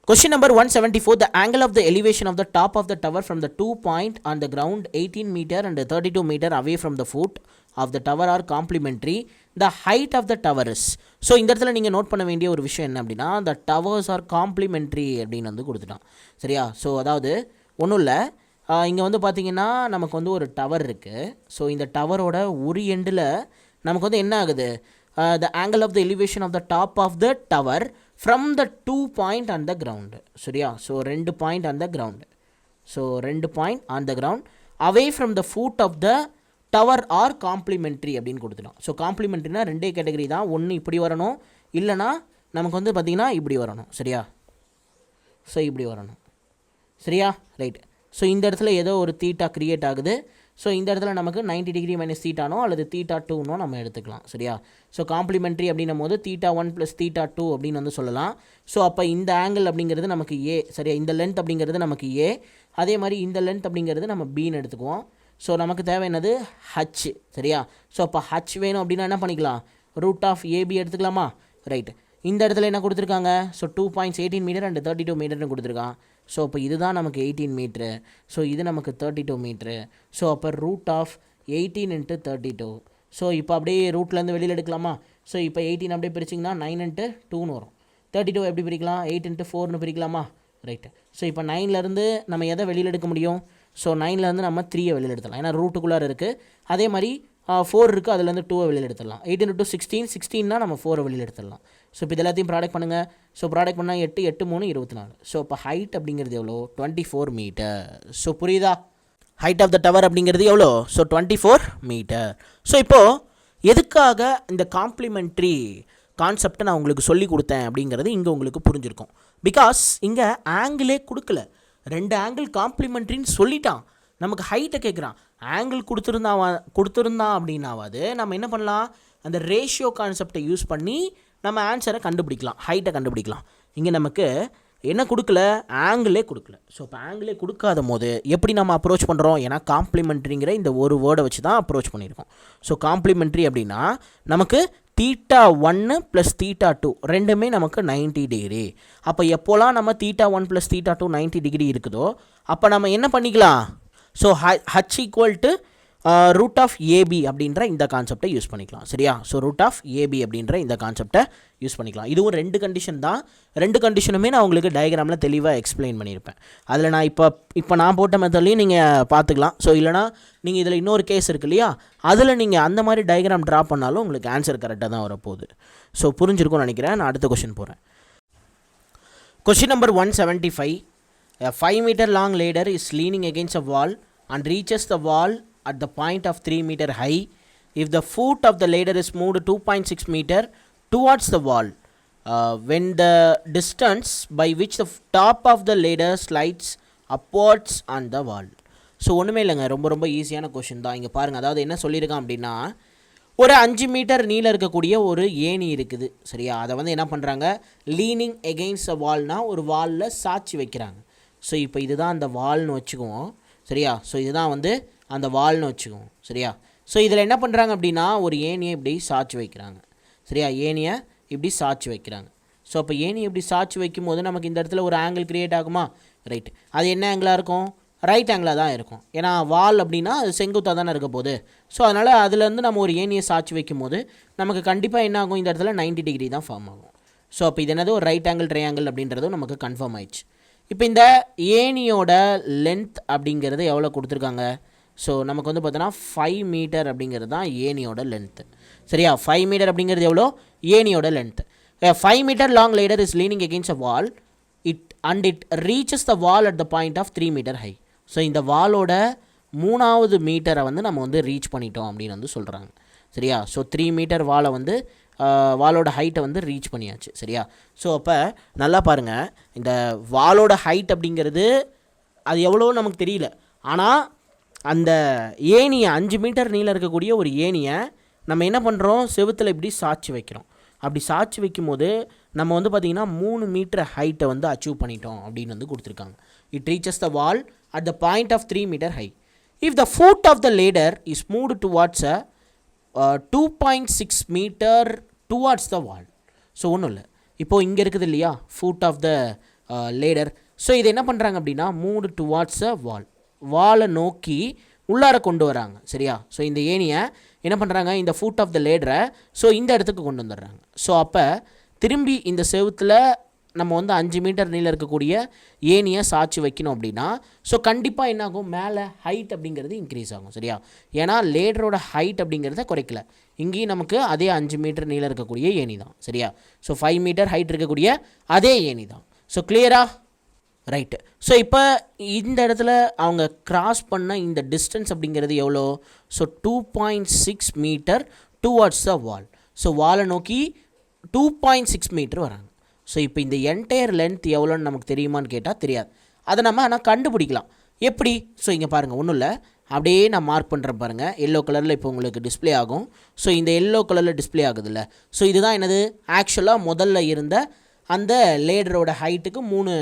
Question number 174. The angle of the elevation of the top of the tower from the 2 point on the ground 18 meter and 32 meter away from the foot of the tower are complementary. The height of the tower is. So இந்த இடத்துல நீங்கள் note பண்ண வேண்டிய ஒரு விஷயம் என்ன அப்படின்னா, the towers are complementary அப்படின்னு வந்து கொடுத்துட்டான். சரியா? ஸோ அதாவது ஒன்றும் இல்லை, இங்கே வந்து பார்த்திங்கன்னா நமக்கு வந்து ஒரு டவர் இருக்குது. ஸோ இந்த டவரோட ஒரு எண்டில் நமக்கு வந்து என்ன ஆகுது? the angle of the elevation of the top of the tower from the 2 point on the ground. சரியா? So 2 point on the ground. So 2 point on the ground away from the foot of the tower are complementary அப்படின்னு கொடுத்துட்டோம். So காம்ப்ளிமெண்ட்ரினா ரெண்டே category தான். ஒன்று இப்படி வரணும், இல்லைனா நமக்கு வந்து பார்த்திங்கன்னா இப்படி வரணும். சரியா? ஸோ இப்படி வரணும். சரியா? ரைட். ஸோ இந்த இடத்துல ஏதோ ஒரு தீட்டா க்ரியேட் ஆகுது. ஸோ இந்த இடத்துல நமக்கு 90 டிகிரி மைனஸ் தீட்டானோ அல்லது தீட்டா 2நோ நம்ம எடுத்துக்கலாம். சரியா? ஸோ காம்ப்ளிமெண்ட்ரி அப்படின்னும் போது தீட்டா 1 + தீட்டா 2 அப்படின்னு வந்து சொல்லலாம். ஸோ அப்போ இந்த ஆங்கிள் அப்படிங்கிறது நமக்கு ஏ. சரியா? இந்த லென்த் அப்படிங்கிறது நமக்கு ஏ. அதே மாதிரி இந்த லென்த் அப்படிங்கிறது நம்ம பின்னு எடுத்துக்குவோம். ஸோ நமக்கு தேவை என்னது? ஹச். சரியா? ஸோ அப்போ ஹச் வேணும் அப்படின்னா என்ன பண்ணிக்கலாம்? √AB எடுத்துக்கலாமா? ரைட். இந்த இடத்துல என்ன கொடுத்துருக்காங்க? ஸோ 2 பாயிண்ட்ஸ் 18 மீட்டர் அண்ட் 32 மீட்டர்னு கொடுத்துருக்கான். ஸோ அப்போ இதுதான் நமக்கு 18 மீட்ரு. ஸோ இது நமக்கு 32 மீட்ரு. ஸோ அப்போ √18 × 32. ஸோ இப்போ அப்படியே ரூட்லேருந்து வெளியில் எடுக்கலாமா? ஸோ இப்போ 18 அப்படியே பிரிச்சிங்கன்னா 9 × 2ன்னு வரும். 32 எப்படி பிரிக்கலாம்? 8 × 4ன்னு பிரிக்கலாமா? ரைட்டு. ஸோ இப்போ 9லேருந்து நம்ம எதை வெளியில் எடுக்க முடியும்? ஸோ 9லேருந்து நம்ம 3 வெளியில் எடுத்துடலாம். ஏன்னா ரூட்டுக்குள்ளார இருக்குது. அதே மாதிரி 4 இருக்குது, அதுலேருந்து 2 வெளியில் எடுத்துடலாம். 8 × 2 16. 16னா நம்ம 4 வெளியில் எடுத்துடலாம். ஸோ இப்போ இது எல்லாத்தையும் ப்ராடக்ட் பண்ணுங்கள். ஸோ ப்ராடக்ட் பண்ணால் 8 8 3 24. ஸோ இப்போ ஹைட் அப்படிங்கிறது எவ்வளோ? 24 மீட்டர். ஸோ புரியுதா? ஹைட் ஆஃப் த டவர் அப்படிங்கிறது எவ்வளோ? So 24 metre. ஸோ இப்போது எதுக்காக இந்த காம்ப்ளிமெண்ட்ரி கான்செப்டை நான் உங்களுக்கு சொல்லி கொடுத்தேன் அப்படிங்கிறது இங்கே உங்களுக்கு புரிஞ்சிருக்கும். பிகாஸ் இங்கே ஆங்கிளே கொடுக்கல, 2 ஆங்கிள் காம்ப்ளிமெண்ட்ரின்னு சொல்லிட்டான், நமக்கு ஹைட்டை கேட்குறான். ஆங்கிள் கொடுத்துருந்தான் அப்படின்னாவது நம்ம என்ன பண்ணலாம், அந்த ரேஷியோ கான்செப்டை யூஸ் பண்ணி நம்ம ஆன்சரை கண்டுபிடிக்கலாம், ஹைட்டை கண்டுபிடிக்கலாம். இங்கே நமக்கு என்ன கொடுக்கல, ஆங்கிளே கொடுக்கல. ஸோ இப்போ ஆங்கிளே கொடுக்காத போது எப்படி நம்ம அப்ரோச் பண்ணுறோம், ஏன்னா காம்ப்ளிமெண்ட்ரிங்கிற இந்த ஒரு வேர்டை வச்சு தான் அப்ரோச் பண்ணியிருக்கோம். ஸோ காம்ப்ளிமெண்ட்ரி அப்படின்னா நமக்கு θ1 + θ2 ரெண்டுமே நமக்கு 90 டிகிரி. அப்போ எப்போலாம் நம்ம θ1 + θ2 90 டிகிரி இருக்குதோ அப்போ நம்ம என்ன பண்ணிக்கலாம், ஸோ h = √AB அப்படின்ற இந்த கான்செப்டை யூஸ் பண்ணிக்கலாம். சரியா? ஸோ √AB அப்படின்ற இந்த கான்செப்டை யூஸ் பண்ணிக்கலாம். இதுவும் 2 கண்டிஷன் தான், 2 கண்டிஷனுமே நான் உங்களுக்கு டயக்ராமில் தெளிவாக எக்ஸ்பிளைன் பண்ணியிருப்பேன். அதில் நான் இப்போ நான் போட்ட மெத்தட்லையும் நீங்கள் பார்த்துக்கலாம். ஸோ இல்லைனா நீங்கள் இதில் இன்னொரு கேஸ் இருக்கு இல்லையா, அதில் நீங்கள் அந்த மாதிரி டயக்ராம் ட்ரா பண்ணாலும் உங்களுக்கு ஆன்சர் கரெக்டாக தான் வரப்போகுது. ஸோ புரிஞ்சிருக்கும்னு நினைக்கிறேன். நான் அடுத்த கொஷின் போகிறேன். Question number 175. A 5 meter long ladder is leaning against a wall and reaches the wall at the point of 3 meter high. If the foot of the ladder is moved 2.6 meter towards the wall, when the distance by which the top of the ladder slides upwards on the wall. So ஒன்றுமே இல்லைங்க, ரொம்ப ஈஸியான question தான். இங்கே பாருங்கள், அதாவது என்ன சொல்லியிருக்கான் அப்படின்னா, ஒரு 5 மீட்டர் நீளம் இருக்கக்கூடிய ஒரு ஏணி இருக்குது. சரியா? அதை வந்து என்ன பண்ணுறாங்க, லீனிங் எகெயின்ஸ்ட் அ வால்னா ஒரு வாலில் சாட்சி வைக்கிறாங்க. ஸோ இப்போ இதுதான் அந்த வால்னு வச்சுக்குவோம். சரியா? ஸோ இதுதான் வந்து அந்த வால்னு வச்சுக்குவோம். சரியா? ஸோ இதில் என்ன பண்ணுறாங்க அப்படின்னா, ஒரு ஏணியை இப்படி சாட்சி வைக்கிறாங்க. சரியா? ஏணியை இப்படி சாட்சி வைக்கிறாங்க. ஸோ அப்போ ஏணியை இப்படி சாட்சி வைக்கும் போது நமக்கு இந்த இடத்துல ஒரு ஆங்கிள் கிரியேட் ஆகுமா? ரைட். அது என்ன ஆங்கிளாக இருக்கும்? ரைட் ஆங்கிளாக தான் இருக்கும். ஏன்னா வால் அப்படின்னா அது செங்குத்தாக தானே இருக்க போகுது. ஸோ அதனால் அதுலேருந்து நம்ம ஒரு ஏணியை சாட்சி வைக்கும் போது நமக்கு கண்டிப்பாக என்ன ஆகும், இந்த இடத்துல 90 டிகிரி தான் ஃபார்ம் ஆகும். ஸோ அப்போ இது என்னது, ஒரு ரைட் ஆங்கிள் ட்ரையாங்கிள் அப்படின்றதும் நமக்கு கன்ஃபார்ம் ஆயிடுச்சு. இப்போ இந்த ஏணியோட லென்த் அப்படிங்கிறது எவ்வளோ கொடுத்துருக்காங்க? ஸோ நமக்கு வந்து பார்த்தோன்னா 5 மீட்டர் அப்படிங்கிறது தான் ஏணியோட லென்த்து. சரியா? 5 மீட்டர் அப்படிங்கிறது எவ்வளோ, ஏணியோட length. 5 meter long ladder is leaning against a wall and it reaches the wall at the point of 3 meter high. So இந்த வாலோட 3வது மீட்டரை வந்து நம்ம வந்து ரீச் பண்ணிட்டோம் அப்படின்னு வந்து சொல்கிறாங்க. சரியா? ஸோ 3 மீட்டர் வாலை வந்து வாலோட ஹைட்டை வந்து ரீச் பண்ணியாச்சு. சரியா? ஸோ அப்போ நல்லா பாருங்கள், இந்த வாலோட ஹைட் அப்படிங்கிறது அது எவ்வளோ நமக்கு தெரியல. ஆனால் அந்த ஏணியை 5 மீட்டர் நீளம் இருக்கக்கூடிய ஒரு ஏணியை நம்ம என்ன பண்ணுறோம், செவுத்தில் இப்படி சாட்சி வைக்கிறோம். அப்படி சாட்சி வைக்கும் போது நம்ம வந்து பார்த்திங்கன்னா 3 மீட்டர் ஹைட்டை வந்து அச்சீவ் பண்ணிட்டோம் அப்படின்னு வந்து கொடுத்துருக்காங்க. It reaches the wall at the point of 3 metre high. If the foot of the ladder is moved towards 2.6 metre towards the wall. So ஒன்றும் இல்லை, இப்போது இங்கே இருக்குது இல்லையா foot of the ladder. So இது என்ன பண்ணுறாங்க அப்படின்னா, மூவ்டு டுவார்ட்ஸ் அ வால், வாலை நோக்கி உள்ளார கொண்டு வராங்க. சரியா? ஸோ இந்த ஏணியை என்ன பண்ணுறாங்க, இந்த ஃபுட் ஆஃப் த லேடரை ஸோ இந்த இடத்துக்கு கொண்டு வந்துடுறாங்க. ஸோ அப்போ திரும்பி இந்த செவுத்தில் நம்ம வந்து 5 மீட்டர் நீளம் இருக்கக்கூடிய ஏணியை சாட்சி வைக்கணும் அப்படின்னா ஸோ கண்டிப்பாக என்ன ஆகும், மேலே ஹைட் அப்படிங்கிறது இன்க்ரீஸ் ஆகும். சரியா? ஏன்னா லேடரோட ஹைட் அப்படிங்கிறத குறைக்கல, இங்கேயும் நமக்கு அதே 5 மீட்டர் நீளம் இருக்கக்கூடிய ஏணி தான். சரியா? ஸோ 5 மீட்டர் ஹைட் இருக்கக்கூடிய அதே ஏணி தான். ஸோ கிளியரா? ரைட்டு. ஸோ இப்போ இந்த இடத்துல அவங்க கிராஸ் பண்ண இந்த டிஸ்டன்ஸ் அப்படிங்கிறது எவ்வளோ? So 2.6 metre towards the wall. So வாலை நோக்கி 2.6 மீட்டர் வராங்க. ஸோ இப்போ இந்த என்டையர் லென்த் எவ்வளோன்னு நமக்கு தெரியுமான்னு கேட்டால் தெரியாது. அதை நம்ம ஆனால் கண்டுபிடிக்கலாம். எப்படி? ஸோ இங்கே பாருங்கள், ஒன்றும் இல்லை, அப்படியே நான் மார்க் பண்ணுறேன் பாருங்கள், எல்லோ கலரில் இப்போ உங்களுக்கு டிஸ்பிளே ஆகும். ஸோ இந்த எல்லோ கலரில் டிஸ்பிளே ஆகுதுல்ல, ஸோ இதுதான் என்னது, ஆக்சுவலாக முதல்ல இருந்த அந்த லேடரோட ஹைட்டுக்கு 3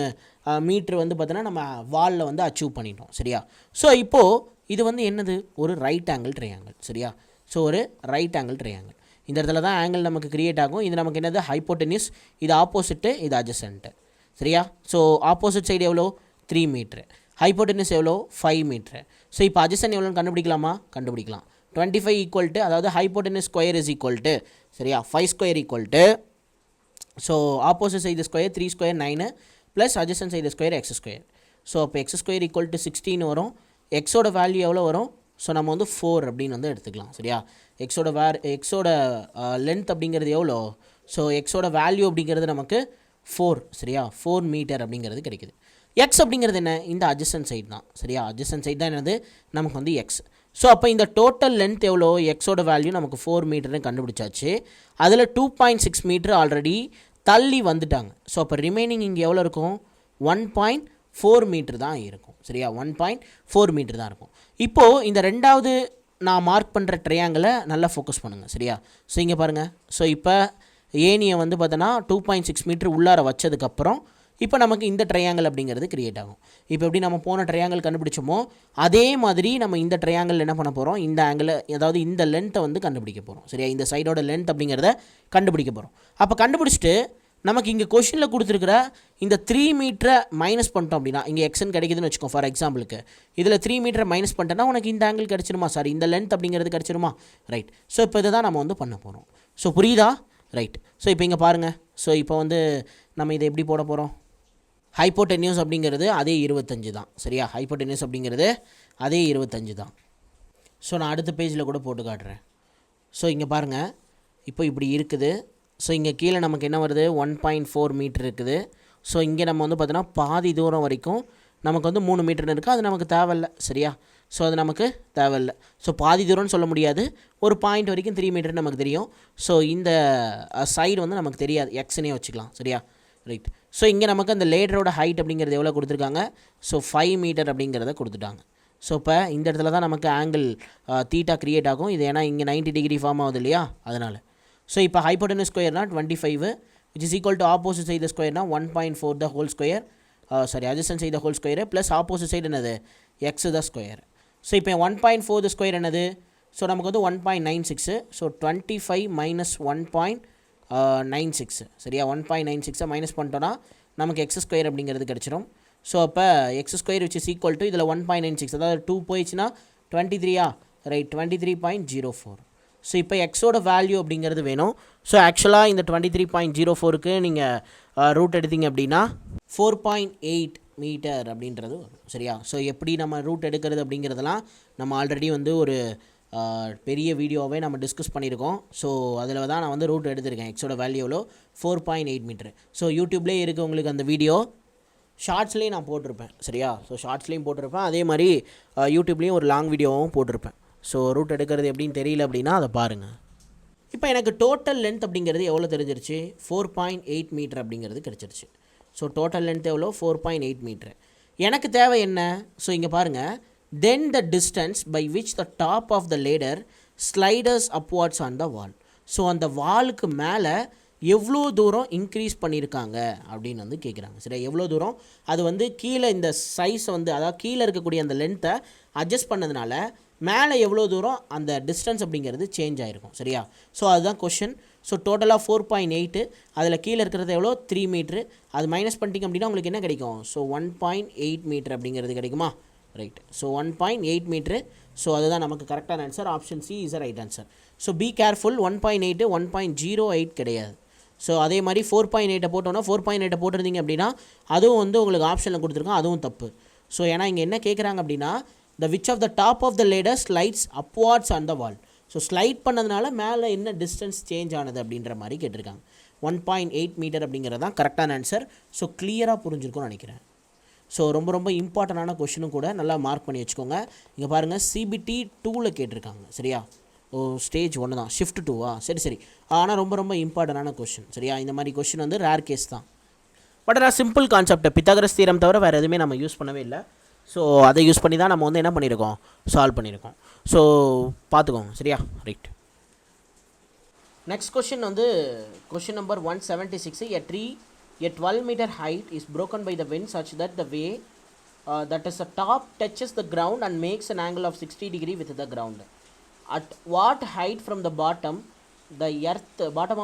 மீட்ரு வந்து பார்த்தோன்னா நம்ம வாலில் வந்து அச்சீவ் பண்ணிட்டோம். சரியா? ஸோ இப்போது இது வந்து என்னது, ஒரு ரைட் ஆங்கிள் ட்ரையாங்கிள். சரியா? ஸோ ஒரு ரைட் ஆங்கிள் ட்ரையாங்கிள். இந்த இடத்துல தான் ஆங்கிள் நமக்கு கிரியேட் ஆகும். இது நமக்கு என்னது, ஹைப்போட்டெனிஸ், இது ஆப்போசிட்டு, இது அட்ஜசன்ட்டு. சரியா? ஸோ ஆப்போசிட் சைடு எவ்வளோ, 3 மீட்ரு, ஹைப்போட்டெனிஸ் எவ்வளோ, 5 மீட்ரு. ஸோ இப்போ அட்ஜசன் எவ்வளோன்னு கண்டுபிடிக்கலாமா? கண்டுபிடிக்கலாம். 25 ஈக்குவல் டு, அதாவது ஹைப்போட்டெனிஸ் ஸ்கொயர் இஸ் ஈக்குவல் டு, சரியா, 5 square equal to, so opposite side square 3 square 9 plus adjacent side square X square. So அப்போ எக்ஸ் ஸ்கொயர் ஈக்குவல் டு 16 வரும். எக்ஸோட வேல்யூ எவ்வளோ வரும்? ஸோ நம்ம வந்து 4 அப்படின்னு வந்து எடுத்துக்கலாம். சரியா? எக்ஸோட லென்த் அப்படிங்கிறது எவ்வளோ? ஸோ எக்ஸோட வேல்யூ அப்படிங்கிறது நமக்கு 4. சரியா? 4 மீட்டர் அப்படிங்கிறது கிடைக்குது. எக்ஸ் அப்படிங்கிறது என்ன, இந்த அட்ஜசன் சைடு தான். சரியா? அட்ஜசன் சைடு தான் என்னது, நமக்கு வந்து எக்ஸ். ஸோ அப்போ இந்த டோட்டல் லென்த் எவ்வளோ, எக்ஸோட வேல்யூ நமக்கு 4 மீட்டர்னு கண்டுபிடிச்சாச்சு. அதில் 2.6 மீட்டர் ஆல்ரெடி தள்ளி வந்துட்டாங்க. ஸோ அப்போ ரிமைனிங் இங்கே எவ்வளோ இருக்கும்? 1.4 மீட்டர் தான் இருக்கும். சரியா? 1.4 மீட்டர் தான் இருக்கும். இப்போது இந்த ரெண்டாவது நான் மார்க் பண்ணுற ட்ரையாங்கிளை நல்லா ஃபோக்கஸ் பண்ணுங்கள். சரியா? ஸோ இங்கே பாருங்கள். ஸோ இப்போ ஏனியை வந்து பார்த்தோன்னா 2.6 மீட்டர் உள்ளார வச்சதுக்கப்புறம் இப்போ நமக்கு இந்த ட்ரையாங்கிள் அப்படிங்கிறது கிரியேட் ஆகும். இப்போ எப்படி நம்ம போன ட்ரையாங்கிள் கண்டுபிடிச்சோமோ அதே மாதிரி நம்ம இந்த ட்ரையாங்கிள் என்ன பண்ண போகிறோம்? இந்த ஆங்கிளை, அதாவது இந்த லென்த்தை வந்து கண்டுபிடிக்க போகிறோம். சரியா? இந்த சைடோட லென்த் அப்படிங்கிறத கண்டுபிடிக்க போகிறோம். அப்போ கண்டுபிடிச்சிட்டு நமக்கு இங்கே கொஷினில் கொடுத்துருக்கிற இந்த 3 மீட்டரை மைனஸ் பண்ணிட்டோம் அப்படின்னா, இங்கே எக்ஸ்ன்னு கிடைக்குதுன்னு வச்சுக்கோ ஃபார் எக்ஸாம்பிளுக்கு. இதில் 3 மீட்டரை மைனஸ் பண்ணிட்டேன்னா உனக்கு இந்த ஆங்கிள் கிடச்சிருமா? சாரி, இந்த லென்த் அப்படிங்கிறது கிடச்சிருமா? ரைட். ஸோ இப்போ இதை தான் நம்ம வந்து பண்ண போகிறோம். ஸோ புரியுதா? ரைட். ஸோ இப்போ இங்கே பாருங்கள். ஸோ இப்போ வந்து நம்ம இதை எப்படி போட போகிறோம்? ஹைப்போடென்யூஸ் அப்படிங்கிறது அதே 25 தான். சரியா? ஹைப்போடென்யூஸ் அப்படிங்கிறது அதே 25 தான். ஸோ நான் அடுத்த பேஜில் கூட போட்டு காட்டுறேன். ஸோ இங்கே பாருங்கள். இப்போ இப்படி இருக்குது. ஸோ இங்கே கீழே நமக்கு என்ன வருது? 1.4 மீட்டர் இருக்குது. ஸோ இங்கே நம்ம வந்து பார்த்தோன்னா பாதி தூரம் வரைக்கும் நமக்கு வந்து 3 மீட்டர்னு இருக்குது. அது நமக்கு தேவையில்லை. சரியா? ஸோ அது நமக்கு தேவையில்லை. ஸோ பாதி தூரம்னு சொல்ல முடியாது. ஒரு பாயிண்ட் வரைக்கும் 3 மீட்டர் நமக்கு தெரியும். ஸோ இந்த சைடு வந்து நமக்கு தெரியாது, எக்ஸ்னே வச்சுக்கலாம். சரியா? ரைட். ஸோ இங்கே நமக்கு அந்த லேடரோட ஹைட் அப்படிங்கிறது எவ்வளோ கொடுத்துருக்காங்க? ஸோ 5 மீட்டர் அப்படிங்கிறத கொடுத்துட்டாங்க. ஸோ இப்போ இந்த இடத்துல தான் நமக்கு ஆங்கிள் தீட்டா க்ரியேட் ஆகும். இது ஏன்னா இங்கே 90 டிகிரி ஃபார்ம் ஆகுது இல்லையா? அதனால். ஸோ இப்போ hypotenuse ஸ்கொயர்னா 25, which is equal to opposite side the square na 1.4 the whole square, sorry, adjacent side the whole square plus opposite side என்னது? X the square. ஸோ இப்போ 1.4 the square என்னது? So நமக்கு வந்து 1.96. So 25 minus 1.96. சரியா? 1.96 minus பண்ணிட்டோன்னா நமக்கு X square அப்படிங்கிறது கிடச்சிரும். ஸோ அப்போ X square which is equal to இதில் 1.96, அதாவது 2 போயிடுச்சுன்னா 23, ரைட், 23.04. ஸோ இப்போ எக்ஸோட வேல்யூ அப்படிங்கிறது வேணும். ஸோ ஆக்சுவலாக இந்த 23.04க்கு நீங்கள் ரூட் எடுத்தீங்க அப்படின்னா 4.8 மீட்டர் அப்படின்றது வரும். சரியா? ஸோ எப்படி நம்ம ரூட் எடுக்கிறது அப்படிங்கிறதெல்லாம் நம்ம ஆல்ரெடி வந்து ஒரு பெரிய வீடியோவே நம்ம டிஸ்கஸ் பண்ணியிருக்கோம். ஸோ அதில் தான் நான் வந்து ரூட் எடுத்திருக்கேன். எக்ஸோட வேல்யூவில் 4.8 மீட்டர். ஸோ யூடியூப்லேயே இருக்குது உங்களுக்கு அந்த வீடியோ. ஷார்ட்ஸ்லேயும் நான் போட்டிருப்பேன். சரியா? ஸோ ஷார்ட்ஸ்லேயும் போட்டிருப்பேன். அதே மாதிரி யூடியூப்லேயும் ஒரு லாங் வீடியோவும் போட்டிருப்பேன். ஸோ ரூட் எடுக்கிறது எப்படின்னு தெரியல அப்படின்னா அதை பாருங்கள். இப்போ எனக்கு டோட்டல் லென்த் அப்படிங்கிறது எவ்வளோ தெரிஞ்சிருச்சு? 4.8 மீட்டர் அப்படிங்கிறது கிடச்சிருச்சு. ஸோ டோட்டல் லென்த் எவ்வளோ? 4.8 மீட்டர். எனக்கு தேவை என்ன? ஸோ இங்கே பாருங்கள். Then the distance by which the top of the ladder sliders upwards on the wall. So அந்த வாலுக்கு மேலே எவ்வளோ தூரம் இன்க்ரீஸ் பண்ணியிருக்காங்க அப்படின்னு வந்து கேட்குறாங்க. சரியா? எவ்வளோ தூரம் அது வந்து கீழே இந்த சைஸ் வந்து, அதாவது கீழே இருக்கக்கூடிய அந்த லென்த்தை அட்ஜஸ்ட் பண்ணதுனால மேலே எவ்வளோ தூரம் அந்த டிஸ்டன்ஸ் அப்படிங்கிறது சேஞ்ச் ஆகிருக்கும். சரியா? ஸோ அதுதான் கொஷின். ஸோ டோட்டலாக 4.8, அதில் கீழே இருக்கிறது எவ்வளோ? 3 மீட்ரு. அது மைனஸ் பண்ணிட்டீங்க அப்படின்னா உங்களுக்கு என்ன கிடைக்கும்? ஸோ 1.8 மீட்டர் அப்படிங்கிறது கிடைக்குமா? ரைட். So 1.8 metre. ஸோ அதுதான் நமக்கு கரெக்டான answer. Option C is a right answer. So be careful. 1.8 1.08 கிடையாது. ஸோ அதே மாதிரி 4.8 போட்டோன்னா 4.8 போட்டிருந்தீங்க அப்படின்னா அதுவும் வந்து உங்களுக்கு ஆப்ஷனில் கொடுத்துருக்கோம், அதுவும் தப்பு. ஸோ ஏன்னா இங்கே என்ன கேட்குறாங்க அப்படின்னா the which of the top of the ladder slides upwards on the wall. So slide பண்ணதுனால மேலே என்ன டிஸ்டன்ஸ் சேஞ்ச் ஆனது அப்படின்ற மாதிரி கேட்டிருக்காங்க. 1.8 மீட்டர் அப்படிங்கிறது தான் கரெக்டான ஆன்சர். ஸோ கிளியராக புரிஞ்சிருக்கும்னு நினைக்கிறேன். ஸோ ரொம்ப ரொம்ப இம்பார்ட்டண்டான கொஷினும் கூட, நல்லா மார்க் பண்ணி வச்சுக்கோங்க. இங்கே பாருங்கள், CBT 2ல் கேட்டிருக்காங்க. சரியா? ஸ்டேஜ் 1 தான், ஷிஃப்ட் 2வா? சரி. ஆனால் ரொம்ப ரொம்ப இம்பார்ட்டண்டான கொஷின். சரியா? இந்த மாதிரி கொஷின் வந்து ரேர் கேஸ் தான். பட் ஆனால் சிம்பிள் கான்செப்ட், பித்தாகரஸ் தியரம் தவிர வேறு எதுவுமே நம்ம யூஸ் பண்ணவே இல்லை. ஸோ அதை யூஸ் பண்ணி தான் நம்ம வந்து என்ன பண்ணியிருக்கோம்? சால்வ் பண்ணியிருக்கோம். ஸோ பார்த்துக்கோங்க. சரியா? ரைட். நெக்ஸ்ட் கொஷின் வந்து question number 176. A tree a 12 meter height is broken by the wind such that the way that is the top touches the ground and makes an angle of 60 degree with the ground. At what height from the bottom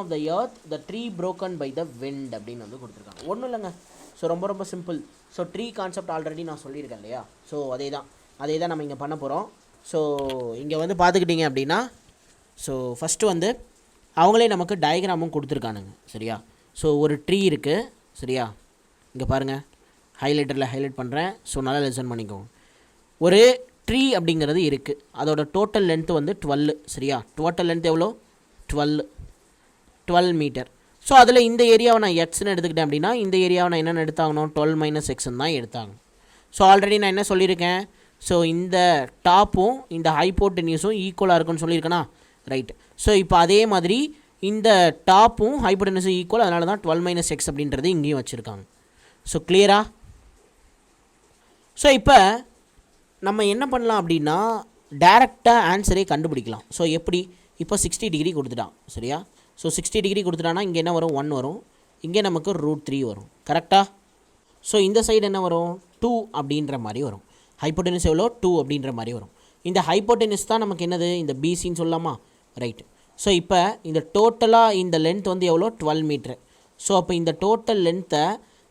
of the earth the tree broken by the wind அப்படின்னு வந்து கொடுத்துருக்காங்க. ஒன்றும் இல்லைங்க. So ரொம்ப ரொம்ப simple. So tree concept already நான் சொல்லியிருக்கேன் இல்லையா? ஸோ அதே தான் நம்ம இங்கே பண்ண போகிறோம். ஸோ இங்கே வந்து பார்த்துக்கிட்டிங்க அப்படின்னா, ஸோ ஃபஸ்ட்டு வந்து அவங்களே நமக்கு டயக்ராமும் கொடுத்துருக்கானுங்க. சரியா? ஸோ ஒரு ட்ரீ இருக்குது. சரியா? இங்கே பாருங்கள், ஹைலைட்டரில் ஹைலைட் பண்ணுறேன். ஸோ நல்லா லெசன் பண்ணிக்கோங்க. ஒரு ட்ரீ அப்படிங்கிறது இருக்குது. அதோட டோட்டல் லென்த்து வந்து 12. சரியா? டோட்டல் லென்த் எவ்வளோ? 12 மீட்டர். ஸோ அதில் இந்த ஏரியாவை நான் எக்ஸ்ன்னு எடுத்துக்கிட்டேன் அப்படின்னா இந்த ஏரியாவை நான் என்னென்னு எடுத்தாகணும்? 12 - எக்ஸ்ன்னு தான் எடுத்தாகணும். ஸோ ஆல்ரெடி நான் என்ன சொல்லியிருக்கேன்? ஸோ இந்த டாப்பும் இந்த ஹைப்போட்டென்யூஸும் ஈக்குவலாக இருக்குன்னு சொல்லியிருக்கேனா? ரைட். ஸோ இப்போ அதே மாதிரி இந்த டாப்பும் ஹைப்போடெனஸும் ஈக்குவல், அதனால தான் 12 - x அப்படின்றது இங்கேயும் வச்சுருக்காங்க. ஸோ கிளியரா? ஸோ இப்போ நம்ம என்ன பண்ணலாம் அப்படின்னா டேரெக்டாக ஆன்சரே கண்டுபிடிக்கலாம். ஸோ எப்படி? இப்போ 60 டிகிரி கொடுத்துட்டான், சரியா? ஸோ 60 டிகிரி கொடுத்துட்டான்னா இங்கே என்ன வரும்? 1 வரும். இங்கே நமக்கு √3 வரும். கரெக்டாக? ஸோ இந்த சைடு என்ன வரும்? 2 அப்படின்ற மாதிரி வரும். ஹைப்போடெனஸ் எவ்வளோ? 2 அப்படின்ற மாதிரி வரும். இந்த ஹைப்போடெனஸ் தான் நமக்கு என்னது? இந்த பிசின்னு சொல்லலாமா? ரைட்டு. ஸோ இப்போ இந்த டோட்டலாக இந்த லென்த் வந்து எவ்வளோ? 12 மீட்ரு. ஸோ அப்போ இந்த டோட்டல் லென்த்தை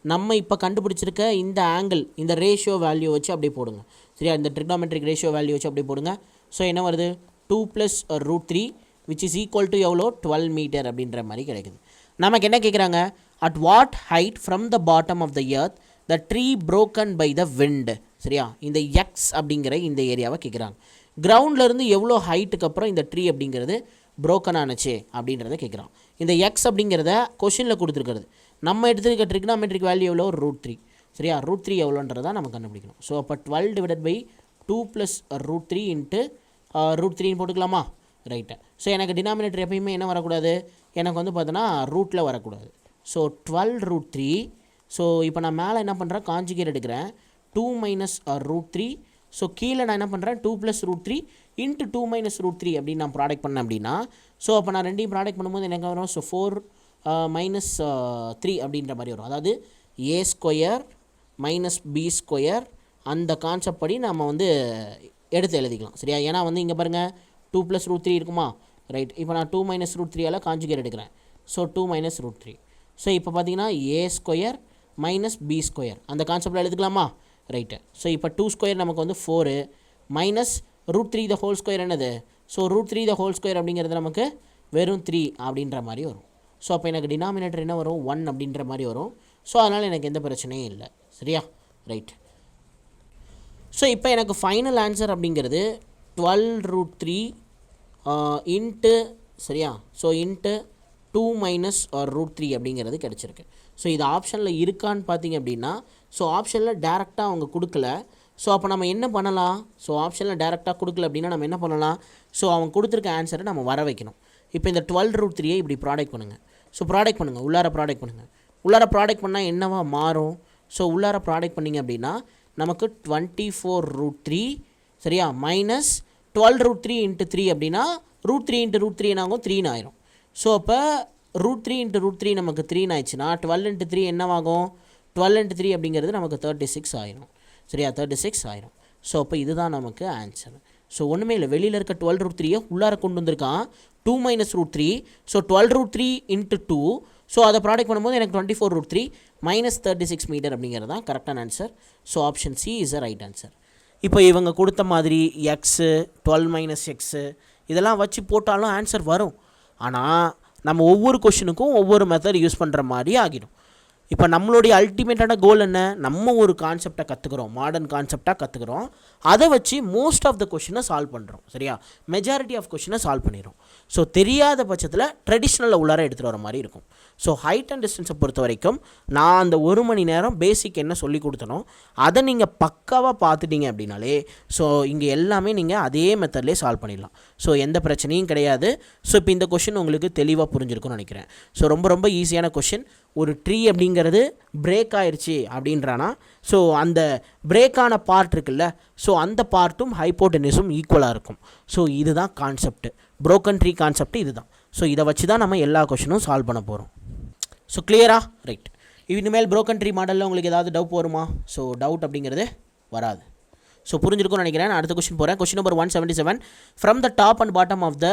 நம்ம இப்போ கண்டுபிடிச்சிருக்க இந்த ஆங்கிள், இந்த ரேஷியோ வேல்யூ வச்சு அப்படியே போடுங்க, சரியா? இந்த ட்ரிக்னாமெட்ரிக் ரேஷியோ வேல்யூ வச்சு அப்படியே போடுங்க. ஸோ என்ன வருது? 2 + √3 which is equal to எவ்வளோ? 12 மீட்டர் அப்படின்ற மாதிரி கிடைக்குது. நமக்கு என்ன கேட்குறாங்க? At what height from the bottom of the earth the tree broken by the wind, சரியா? இந்த எக்ஸ் அப்படிங்கிற இந்த ஏரியாவை கேட்குறாங்க. கிரவுண்ட்லேருந்து எவ்வளோ ஹைட்டுக்கு அப்புறம் இந்த ட்ரீ அப்படிங்கிறது ப்ரோக்கன் ஆனச்சு அப்படின்றத கேட்குறான். இந்த எக்ஸ் அப்படிங்கிறத கொஷினில் கொடுத்துருக்கிறது. நம்ம எடுத்துருக்க ட்ரிக்னாமெட்ரிக் வேல்யூ எவ்வளோ? √3, சரியா? √3 எவ்வளோன்றதை நம்ம கண்டுபிடிக்கணும். ஸோ அப்போ 12 divided by 2 + √3 இன்ட்டு √3 போட்டுக்கலாமா? ரைட்டு. ஸோ எனக்கு டினாமினேட்டர் எப்பயுமே என்ன வரக்கூடாது? எனக்கு வந்து பார்த்தோன்னா ரூட்டில் வரக்கூடாது. ஸோ 12 √3. ஸோ இப்போ நான் மேலே என்ன பண்ணுறேன்? காஞ்சுகேட் எடுக்கிறேன். 2 - √3. ஸோ கீழே நான் என்ன பண்ணுறேன்? 2 + √3 இன்ட்டு 2 - √3 அப்படின்னு நான் ப்ராடக்ட் பண்ணேன் அப்படின்னா, ஸோ அப்போ நான் ரெண்டையும் ப்ராடக்ட் பண்ணும்போது எனக்கு வரும்? ஸோ 4 - 3 அப்படின்ற மாதிரி வரும். அதாவது a² - b² அந்த கான்செப்ட் படி நம்ம வந்து எடுத்து எழுதிக்கலாம், சரியா? ஏன்னா வந்து இங்கே பாருங்கள் 2 + √3 இருக்குமா? ரைட். இப்போ நான் 2 - √3 காஞ்சுகேட் எடுக்கிறேன். ஸோ 2 - √3. ஸோ இப்போ பார்த்தீங்கன்னா a² - b² அந்த கான்செப்டில் எழுதிக்கலாமா? ரைட்டு. ஸோ இப்போ 2² நமக்கு வந்து 4 மைனஸ் √3 த ஹோல் ஸ்கொயர் என்னது? ஸோ √3 த ஹோல் ஸ்கொயர் அப்படிங்கிறது நமக்கு வெறும் 3 அப்படின்ற மாதிரி வரும். ஸோ அப்போ எனக்கு டினாமினேட்டர் என்ன வரும்? 1 அப்படின்ற மாதிரி வரும். ஸோ அதனால் எனக்கு எந்த பிரச்சனையும் இல்லை, சரியா? ரைட். ஸோ இப்போ எனக்கு ஃபைனல் ஆன்சர் அப்படிங்கிறது 12 √3 இன்ட்டு, சரியா? ஸோ இன்ட்டு 2 - √3 அப்படிங்கிறது கிடச்சிருக்கு. ஸோ இது ஆப்ஷனில் இருக்கான்னு பார்த்தீங்க அப்படின்னா, ஸோ ஆப்ஷனில் டேரெக்டாக அவங்க கொடுக்கல. ஸோ அப்போ நம்ம என்ன பண்ணலாம்? ஸோ ஆப்ஷனில் டேரெக்டாக கொடுக்கல அப்படின்னா நம்ம என்ன பண்ணலாம்? ஸோ அவங்க கொடுத்துருக்க ஆன்சரை நம்ம வர வைக்கணும். இப்போ இந்த 12 √3 இப்படி ப்ராடக்ட் பண்ணுங்கள். ஸோ ப்ராடக்ட் பண்ணுங்கள், உள்ளார ப்ராடக்ட் பண்ணுங்கள். உள்ளார ப்ராடக்ட் பண்ணால் என்னவா மாறும்? ஸோ உள்ளார ப்ராடக்ட் பண்ணிங்க அப்படின்னா நமக்கு 24 √3, சரியா? மைனஸ் 12 √3 இன்ட்டு 3 அப்படின்னா √3 இன்ட்டு √3 என்னாகும்? 3 ஆயிரும். ஸோ அப்போ √3 இன்ட்டு √3 நமக்கு 3 ஆயிடுச்சுன்னா 12 இன்ட்டு 3 என்னவாகும்? 12 இன்ட்டு 3 அப்படிங்கிறது நமக்கு 36 ஆயிரும், சரியா? 36 ஆயிரும். ஸோ அப்போ இதுதான் நமக்கு ஆன்சர். ஸோ ஒன்றுமே இல்லை, வெளியில் இருக்க 12 √3 உள்ளார கொண்டு வந்திருக்கான் 2 - √3. So 12 √3 into 2. ஸோ அதை ப்ராடக்ட் பண்ணும்போது எனக்கு 24 √3 மைனஸ் 36 மீட்டர் அப்படிங்கிறது தான் கரெக்டான answer. So option C is a right answer. இப்போ இவங்க கொடுத்த மாதிரி எக்ஸு 12 - எக்ஸு இதெல்லாம் வச்சு போட்டாலும் ஆன்சர் வரும். ஆனால் நம்ம ஒவ்வொரு கொஷினுக்கும் ஒவ்வொரு மெத்தட் யூஸ் பண்ணுற மாதிரி ஆகிடும். இப்போ நம்மளுடைய அல்டிமேட்டான கோல் என்ன? நம்ம ஒரு கான்செப்டை கற்றுக்குறோம், மாடர்ன் கான்செப்டாக கற்றுக்குறோம். அதை வச்சு மோஸ்ட் ஆஃப் த கொஷினை சால்வ் பண்ணுறோம், சரியா? மெஜாரிட்டி ஆஃப் கொஷினை சால்வ் பண்ணிடுறோம். ஸோ தெரியாத பட்சத்தில் ட்ரெடிஷ்னலில் உள்ளார எடுத்துகிட்டு வர மாதிரி இருக்கும். ஸோ ஹைட் அண்ட் டிஸ்டன்ஸை பொறுத்த வரைக்கும் நான் அந்த 1 மணி நேரம் பேசிக் என்ன சொல்லி கொடுத்தனோ அதை நீங்கள் பக்காவாக பார்த்துட்டீங்க அப்படின்னாலே ஸோ இங்கே எல்லாமே நீங்கள் அதே மெத்தட்லேயே சால்வ் பண்ணிடலாம். ஸோ எந்த பிரச்சனையும் கிடையாது. ஸோ இப்போ இந்த கொஷின் உங்களுக்கு தெளிவாக புரிஞ்சிருக்கும்னு நினைக்கிறேன். ஸோ ரொம்ப ரொம்ப ஈஸியான கொஷின். ஒரு ட்ரீ அப்படிங்கிறது பிரேக் ஆயிடுச்சு அப்படின்றானா, ஸோ அந்த பிரேக்கான பார்ட் இருக்குல்ல, ஸோ அந்த பார்ட்டும் ஹைப்போடெனிஸும் ஈக்குவலாக இருக்கும். ஸோ இதுதான் கான்செப்ட், ப்ரோக்கன் ட்ரீ கான்செப்ட் இதுதான். ஸோ இதை வச்சு தான் நம்ம எல்லா கொஷினும் சால்வ் பண்ண போகிறோம். ஸோ கிளியரா? ரைட். இனிமேல் ப்ரோக்கன் ட்ரீ மாடலில் உங்களுக்கு ஏதாவது டவுட் வருமா? ஸோ டவுட் அப்படிங்கிறது வராது. ஸோ புரிஞ்சிருக்கும்னு நினைக்கிறேன். நான் அடுத்த கொஸ்டின் போகிறேன். Question number 177. From the top and bottom of the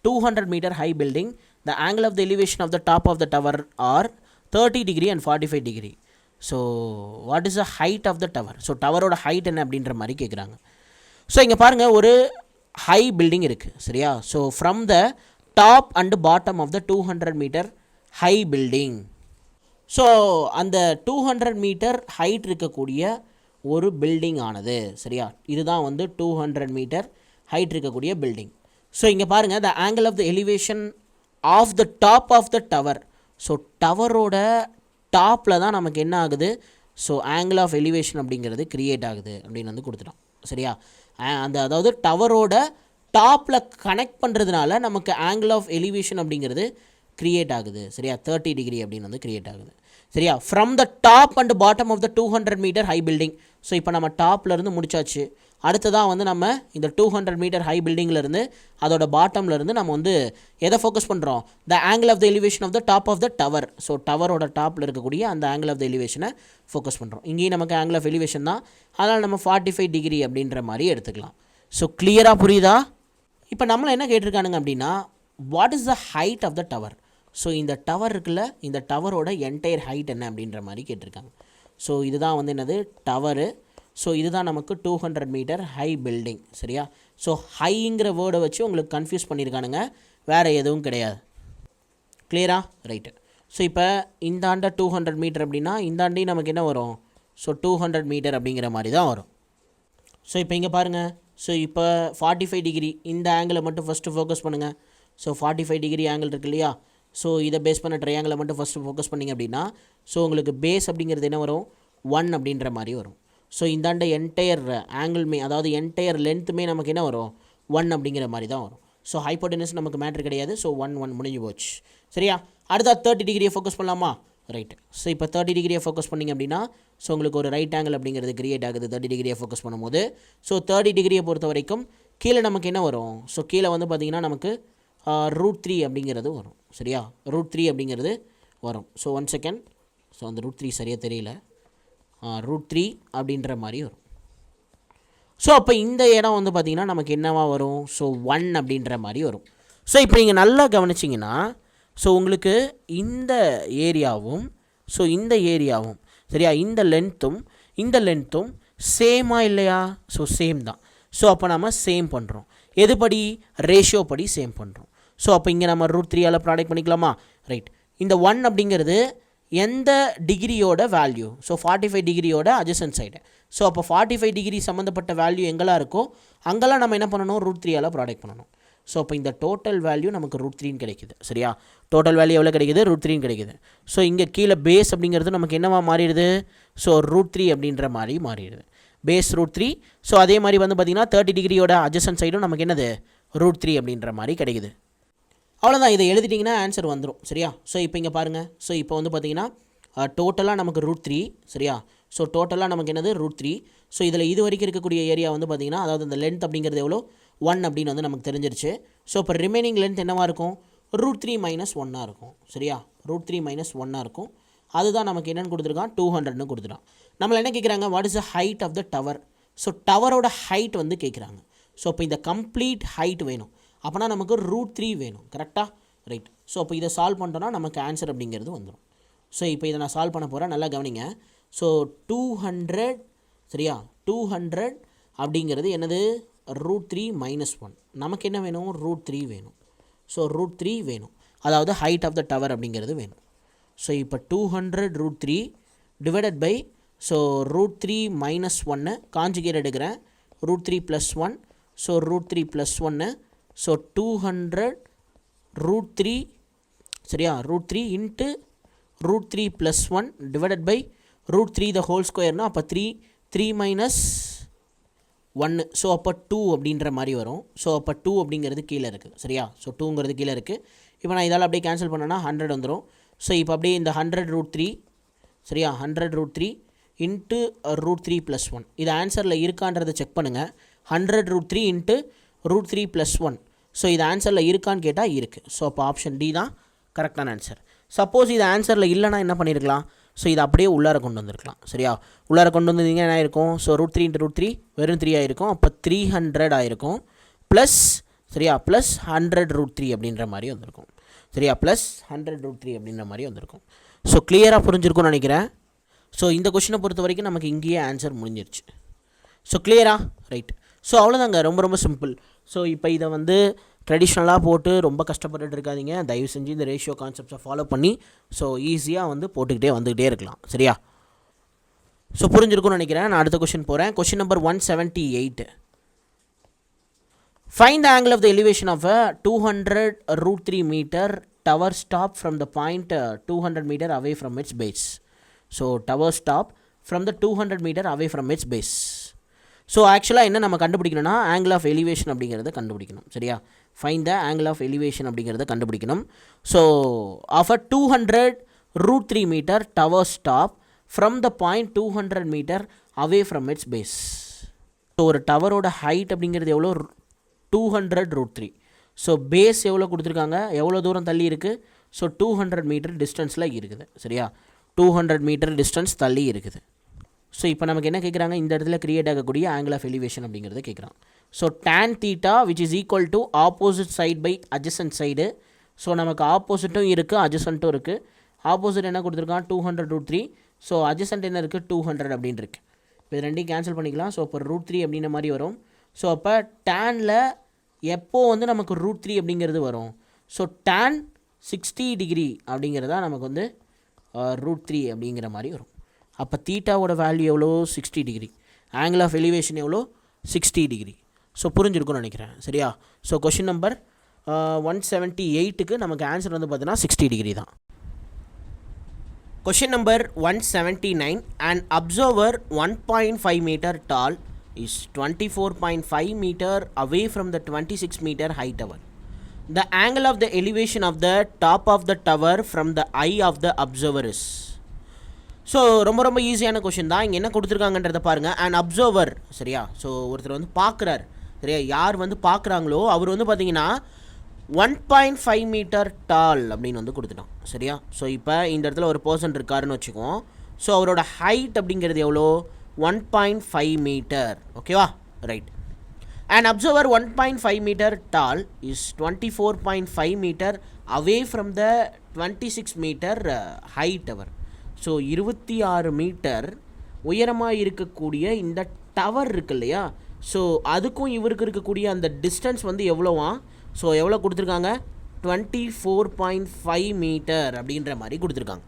200 metre high building the angle of the elevation of the top of the tower are 30 degree and 45 degree. So what is the height of the tower? So டவரோட height என்ன அப்படின்ற மாதிரி கேட்குறாங்க. So இங்கே பாருங்கள், ஒரு high building இருக்குது, சரியா? So from the top and bottom of the 200 metre high building. So அந்த 200 மீட்டர் ஹைட் இருக்கக்கூடிய ஒரு பில்டிங் ஆனது, சரியா? இதுதான் வந்து 200 மீட்டர் ஹைட் இருக்கக்கூடிய பில்டிங். ஸோ இங்கே பாருங்கள், the angle of the elevation of the top of the tower. So டவரோட டாப்பில் தான் நமக்கு என்ன ஆகுது? ஸோ ஆங்கிள் ஆஃப் எலிவேஷன் அப்படிங்கிறது க்ரியேட் ஆகுது அப்படின்னு வந்து கொடுத்துட்டோம், சரியா? அதாவது டவரோட டாப்பில் கனெக்ட் பண்ணுறதுனால நமக்கு ஆங்கிள் ஆஃப் எலிவேஷன் அப்படிங்கிறது கிரியேட் ஆகுது. சரியா, 30 டிகிரி அப்படின்னு வந்து கிரியேட் ஆகுது. சரியா, from the top and bottom of the 200 metre high building. So இப்போ நம்ம டாப்லேருந்து முடிச்சாச்சு. அடுத்ததான் வந்து நம்ம இந்த 200 மீட்டர் ஹை பில்டிங்லேருந்து அதோட பாட்டம்லேருந்து நம்ம வந்து எதை ஃபோக்கஸ் பண்ணுறோம், the angle of the elevation of the top of the tower. So டவரோட டாப்பில் இருக்கக்கூடிய அந்த ஆங்கிள் ஆஃப் த எலிவேஷனை ஃபோக்கஸ் பண்ணுறோம். இங்கேயும் நமக்கு ஆங்கிள் ஆஃப் எலிவேஷன் தான், அதனால் நம்ம 45 டிகிரி அப்படின்ற மாதிரி எடுத்துக்கலாம். ஸோ கிளியராக புரியுதா? இப்போ நம்மளை என்ன கேட்டிருக்கானுங்க அப்படின்னா, what is the height of the tower. So இந்த டவர் இருக்குல்ல, இந்த டவரோட என்டையர் ஹைட் என்ன அப்படின்ற மாதிரி கேட்டிருக்காங்க. ஸோ இதுதான் வந்து என்னது, டவரு. ஸோ இதுதான் நமக்கு 200 மீட்டர் ஹை பில்டிங். சரியா, ஸோ ஹைங்கிற வேர்டை வச்சு உங்களுக்கு கன்ஃபியூஸ் பண்ணியிருக்கானுங்க, வேறு எதுவும் கிடையாது. கிளியரா? ரைட்டு. ஸோ இப்போ இந்தாண்ட 200 மீட்டர் அப்படின்னா இந்தாண்டையும் நமக்கு என்ன வரும், ஸோ 200 மீட்டர் அப்படிங்கிற மாதிரி தான் வரும். ஸோ இப்போ இங்கே பாருங்கள், ஸோ இப்போ 45 டிகிரி இந்த ஆங்கிளை மட்டும் ஃபஸ்ட்டு ஃபோக்கஸ் பண்ணுங்கள். ஸோ 45 டிகிரி ஆங்கிள் இருக்கு இல்லையா, ஸோ இதை பேஸ் பண்ண ட்ரையாங்கிளை மட்டும் ஃபஸ்ட்டு ஃபோக்கஸ் பண்ணிங்க அப்படின்னா, ஸோ உங்களுக்கு பேஸ் அப்படிங்கிறது என்ன வரும், 1 அப்படின்ற மாதிரி வரும். ஸோ இந்தாண்ட என்டையர் ஆங்கிள்மே, அதாவது என்டையர் லென்த்துமே நமக்கு என்ன வரும், 1 அப்படிங்கிற மாதிரி தான் வரும். ஸோ ஹைப்போடெனஸ் நமக்கு மேட்ரு கிடையாது. ஸோ 1 முடிஞ்சு போச்சு. சரியா, அடுத்தா 30 டிகிரியை ஃபோக்கஸ் பண்ணலாமா? ரைட்டு. ஸோ இப்போ 30 டிகிரியை ஃபோக்கஸ் பண்ணிங்க அப்படின்னா, ஸோ உங்களுக்கு ஒரு ரைட் ஆங்கிள் அப்படிங்கிறது கிரியேட் ஆகுது 30 டிகிரியை ஃபோக்கஸ் பண்ணும்போது. ஸோ 30 டிகிரியை பொறுத்த வரைக்கும் கீழே நமக்கு என்ன வரும், ஸோ கீழே வந்து பார்த்திங்கன்னா நமக்கு √3 அப்படிங்கிறது வரும். சரியா, √3 அப்படிங்கிறது வரும். ஸோ 1 செகண்ட், ஸோ அந்த √3 சரியாக தெரியல, √3 அப்படின்ற மாதிரி வரும். ஸோ அப்போ இந்த இடம் வந்து பார்த்திங்கன்னா நமக்கு என்னவா வரும், ஸோ 1 அப்படின்ற மாதிரி வரும். ஸோ இப்போ நீங்கள் நல்லா கவனிச்சிங்கன்னா, ஸோ உங்களுக்கு இந்த ஏரியாவும் ஸோ இந்த ஏரியாவும் சரியா, இந்த லென்த்தும் சேமாக இல்லையா, ஸோ சேம் தான். ஸோ அப்போ நம்ம சேம் பண்ணுறோம், எதுபடி, ரேஷியோ படி சேம் பண்ணுறோம். ஸோ அப்போ இங்கே நம்ம √3 ப்ராடக்ட் பண்ணிக்கலாமா? ரைட். இந்த 1 அப்படிங்கிறது எந்த டிகிரியோட வேல்யூ, ஸோ 45 டிகிரியோட அட்ஜசன்ட் சைடு. ஸோ அப்போ 45 டிகிரி சம்மந்தப்பட்ட வேல்யூ எங்கெல்லாம் இருக்கோ அங்கெல்லாம் நம்ம என்ன பண்ணணும், √3 ப்ராடக்ட் பண்ணணும். ஸோ அப்போ இந்த டோட்டல் வேல்யூ நமக்கு √3 கிடைக்குது. சரியா, டோட்டல் வேல்யூ எவ்வளோ கிடைக்குது, √3 கிடைக்குது. ஸோ இங்கே கீழே பேஸ் அப்படிங்கிறது நமக்கு என்னவா மாறிடுது, ஸோ √3 அப்படின்ற மாதிரி மாறிடுது, பேஸ் √3. ஸோ அதே மாதிரி வந்து பார்த்திங்கன்னா 30 டிகிரியோட அட்ஜசன்ட் சைடும் நமக்கு என்னது, √3 அப்படின்ற மாதிரி கிடைக்குது. அவ்வளோதான், இதை எழுதிட்டிங்கன்னா ஆன்சர் வந்துடும். சரியா, ஸோ இப்போ இங்கே பாருங்கள், ஸோ இப்போ வந்து பார்த்திங்கன்னா டோட்டலாக நமக்கு √3. சரியா, ஸோ டோட்டலாக நமக்கு என்னது, √3. ஸோ இதில் இது வரைக்கும் இருக்கக்கூடிய ஏரியா வந்து பார்த்திங்கன்னா, அதாவது இந்த லென்த் அப்படிங்கிறது எவ்வளோ, 1 அப்படின்னு வந்து நமக்கு தெரிஞ்சிருச்சு. ஸோ இப்போ ரிமைனிங் லென்த் என்னவாக இருக்கும், √3 - 1 இருக்கும். சரியா, √3 - 1 இருக்கும். அதுதான் நமக்கு என்னென்னு கொடுத்துருக்கான், 200ன்னு கொடுத்துட்டான். நம்மளை என்ன கேட்குறாங்க, what is the height of the tower. So டவரோட ஹைட் வந்து கேட்குறாங்க. ஸோ இப்போ இந்த கம்ப்ளீட் ஹைட் வேணும், அப்போனா நமக்கு √3 வேணும். கரெக்டாக? ரைட். ஸோ இப்போ இதை சால்வ் பண்ணிட்டோன்னா நமக்கு ஆன்சர் அப்படிங்கிறது வந்துடும். ஸோ இப்போ இதை நான் சால்வ் பண்ண போகிறேன், நல்லா கவனிங்க. ஸோ 200, சரியா, 200 அப்படிங்கிறது என்னது, √3 - 1. நமக்கு என்ன வேணும், √3 வேணும். ஸோ √3 வேணும், அதாவது ஹைட் ஆஃப் த டவர் அப்படிங்கிறது வேணும். ஸோ இப்போ 200 √3 டிவைடட் பை, ஸோ √3 - 1 காஞ்சுகேட் எடுக்கிறேன், √3 + 1. ஸோ √3 + 1, ஸோ 200 √3, சரியா, √3 into √3 + 1 divided by √3 the whole ஸ்கொயர்னா அப்போ 3 - 1. ஸோ அப்போ 2 அப்படின்ற மாதிரி வரும். ஸோ அப்போ 2 அப்படிங்கிறது கீழே இருக்குது. சரியா, ஸோ 2ங்கிறது கீழே இருக்குது. இப்போ நான் இதால் அப்படியே கேன்சல் பண்ணேன்னா 100 வந்துடும். ஸோ இப்போ அப்படியே இந்த 100 √3, சரியா, 100 √3 இன்ட்டு √3 + 1 இது ஆன்சரில் இருக்கான்றதை செக் பண்ணுங்கள். 100 √3 இன்ட்டு √3 + 1. ஸோ இது ஆன்சரில் இருக்கான்னு கேட்டால் இருக்குது. ஸோ அப்போ ஆப்ஷன் டி தான் கரெக்டான ஆன்சர். சப்போஸ் இது ஆன்சரில் இல்லைனா என்ன பண்ணியிருக்கலாம், ஸோ இது அப்படியே உள்ளார கொண்டு வந்திருக்கலாம். சரியா, உள்ளார கொண்டு வந்தீங்கன்னா என்ன ஆயிருக்கும், ஸோ √3 × √3 வெறும் 3 ஆயிருக்கும். அப்போ 300 ஆயிருக்கும் ப்ளஸ், சரியா, ப்ளஸ் 100 √3 அப்படின்ற மாதிரி வந்திருக்கும். சரியா, ப்ளஸ் 100 √3 அப்படின்ற மாதிரி வந்திருக்கும். ஸோ கிளியராக புரிஞ்சிருக்கும்னு நினைக்கிறேன். ஸோ இந்த கொஷினை பொறுத்த வரைக்கும் நமக்கு இங்கேயே ஆன்சர் முடிஞ்சிருச்சு. ஸோ கிளியரா? ரைட். ஸோ அவ்வளோதாங்க, ரொம்ப ரொம்ப சிம்பிள். ஸோ இப்போ இதை வந்து ட்ரெடிஷ்னலாக போட்டு ரொம்ப கஷ்டப்பட்டுட்டு இருக்காதிங்க. தயவு செஞ்சு இந்த ரேஷியோ கான்செப்ட்ஸை ஃபாலோ பண்ணி ஸோ ஈஸியாக வந்து போட்டுக்கிட்டே வந்துக்கிட்டே இருக்கலாம். சரியா, ஸோ புரிஞ்சிருக்கும்னு நினைக்கிறேன். நான் அடுத்த கொஷின் போகிறேன். Question number 178. Find the angle of the elevation of a 200 √3 meter tower stop from the point 200 meter away from its base. So tower stop from the 200 meter away from its base. So ஆக்சுவலாக என்ன நம்ம கண்டுபிடிக்கணும்னா angle of elevation அப்படிங்கிறத கண்டுபிடிக்கணும். சரியா, find the angle of elevation அப்படிங்கிறத கண்டுபிடிக்கணும். So of a 200√3 metre tower stop from the point 200 metre away from its base. So ஒரு டவரோட ஹைட் அப்படிங்கிறது எவ்வளோ? 200√3. ஸோ பேஸ் எவ்வளோ கொடுத்துருக்காங்க, எவ்வளோ தூரம் தள்ளி இருக்குது? ஸோ 200 மீட்டர் டிஸ்டன்ஸில் இருக்குது. சரியா, 200 மீட்டர் டிஸ்டன்ஸ் தள்ளி இருக்குது. ஸோ இப்போ நமக்கு என்ன கேட்குறாங்க, இந்த இடத்துல கிரியேட் ஆகக்கூடிய ஆங்கிள் ஆஃப் எலிவேஷன் அப்படிங்கிறத கேட்குறாங்க. So tan theta which is equal to opposite side by adjacent side. So நமக்கு ஆப்போசிட்டும் இருக்குது adjacentம் இருக்குது. ஆப்போசிட் என்ன கொடுத்துருக்கான்? 200√3. ஸோ adjacent என்ன இருக்குது? 200 அப்படின்னு இருக்குது. இப்போ இது ரெண்டையும் கேன்சல் பண்ணிக்கலாம். ஸோ இப்போ √3 அப்படின்ற மாதிரி வரும். ஸோ அப்போ டேனில் எப்போ வந்து நமக்கு √3 அப்படிங்கிறது வரும்? ஸோ tan 60 டிகிரி அப்படிங்கிறதா நமக்கு வந்து √3 அப்படிங்கிற மாதிரி வரும். அப்போ தீட்டாவோட வேல்யூ எவ்வளோ? 60 டிகிரி. ஆங்கிள் ஆஃப் எலிவேஷன் எவ்வளோ? 60 டிகிரி. ஸோ புரிஞ்சிருக்கும்னு நினைக்கிறேன். சரியா, ஸோ கொஷின் நம்பர் 178க்கு நமக்கு ஆன்சர் வந்து பார்த்தீங்கன்னா 60 டிகிரி தான். Question number 179. An observer 1.5 meter tall is 24.5 meter away from the 26 meter high tower. The angle of the elevation of the top of the tower from the eye of the observer is. So ரொம்ப ரொம்ப ஈஸியான question தான். இங்கே என்ன கொடுத்துருக்காங்கன்றதை பாருங்கள். And observer, சரியா, so ஒருத்தர் வந்து பார்க்குறாரு. சரியா, யார் வந்து பார்க்குறாங்களோ அவர் வந்து பார்த்தீங்கன்னா 1.5 மீட்டர் டால் அப்படின்னு வந்து கொடுத்துட்டோம். சரியா, ஸோ இப்போ இந்த இடத்துல ஒரு பர்சன் இருக்காருன்னு வச்சுக்குவோம். ஸோ அவரோட ஹைட் அப்படிங்கிறது எவ்வளோ? 1.5 மீட்டர். ஓகேவா, right. And observer 1.5 metre tall is 24.5 metre away from the 26 metre high tower. So 26 metre உயரமாக இருக்கக்கூடிய இந்த டவர் இருக்கு இல்லையா, ஸோ அதுக்கும் இவருக்கு இருக்கக்கூடிய அந்த டிஸ்டன்ஸ் வந்து எவ்வளோவா? ஸோ எவ்வளோ கொடுத்துருக்காங்க? 24.5 மீட்டர் அப்படின்ற மாதிரி கொடுத்துருக்காங்க.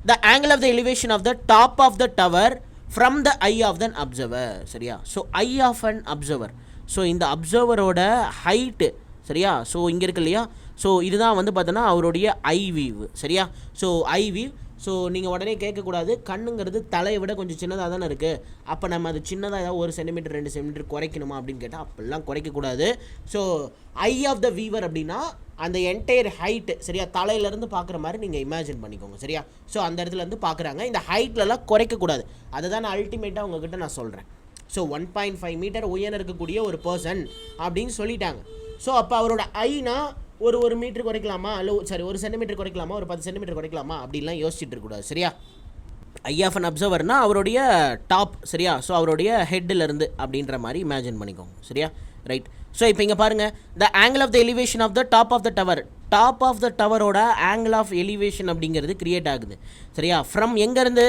The angle of the elevation of the top of the tower from the eye of an observer. சரியா, so eye of an observer. So இந்த அப்சர்வரோட ஹைட்டு, சரியா, ஸோ இங்கே இருக்கு இல்லையா, ஸோ இதுதான் வந்து பார்த்தோன்னா அவருடைய ஐ வியூ. சரியா, ஸோ ஐ வியூ. ஸோ நீங்கள் உடனே கேட்கக்கூடாது, கண்ணுங்கிறது தலையை விட கொஞ்சம் சின்னதாக தானே இருக்குது, அப்போ நம்ம அது சின்னதாக ஏதாவது 1 சென்டிமீட்டர் 2 சென்டிமீட்டர் குறைக்கணுமா அப்படின்னு கேட்டால் அப்படிலாம் குறைக்கக்கூடாது. So eye of the viewer அப்படின்னா அந்த என்டையர் ஹைட்டு, சரியா, தலையிலேருந்து பார்க்குற மாதிரி நீங்கள் இமேஜின் பண்ணிக்கோங்க. சரியா, ஸோ அந்த இடத்துலேருந்து பார்க்குறாங்க. இந்த ஹைட்லலாம் குறைக்கக்கூடாது. அதை தான் நான் அல்டிமேட்டாக உங்ககிட்ட நான் சொல்கிறேன். ஸோ 1.5 மீட்டர் உயரம் இருக்கக்கூடிய ஒரு பர்சன் அப்படின்னு சொல்லிட்டாங்க. ஸோ அப்போ அவரோட ஐனா ஒரு மீட்டர் குறைக்கலாமா, இல்லை சரி 1 சென்டிமீட்டர் குறைக்கலாமா, ஒரு 10 சென்டிமீட்டர் குறைக்கலாமா அப்படின்லாம் யோசிச்சுட்டு இருக்கக்கூடாது. சரியா, ஐ ஆஃப் அன் அப்சர்வர்னா அவருடைய டாப். சரியா, ஸோ அவருடைய ஹெட்டிலேருந்து அப்படின்ற மாதிரி இமேஜின் பண்ணிக்கோங்க. சரியா, ரைட். ஸோ இப்போ இங்கே பாருங்கள், the angle of the elevation of the top of the tower. Top of the டவரோட ஆங்கிள் ஆஃப் எலிவேஷன் அப்படிங்கிறது கிரியேட் ஆகுது. சரியா, ஃப்ரம் எங்கேருந்து?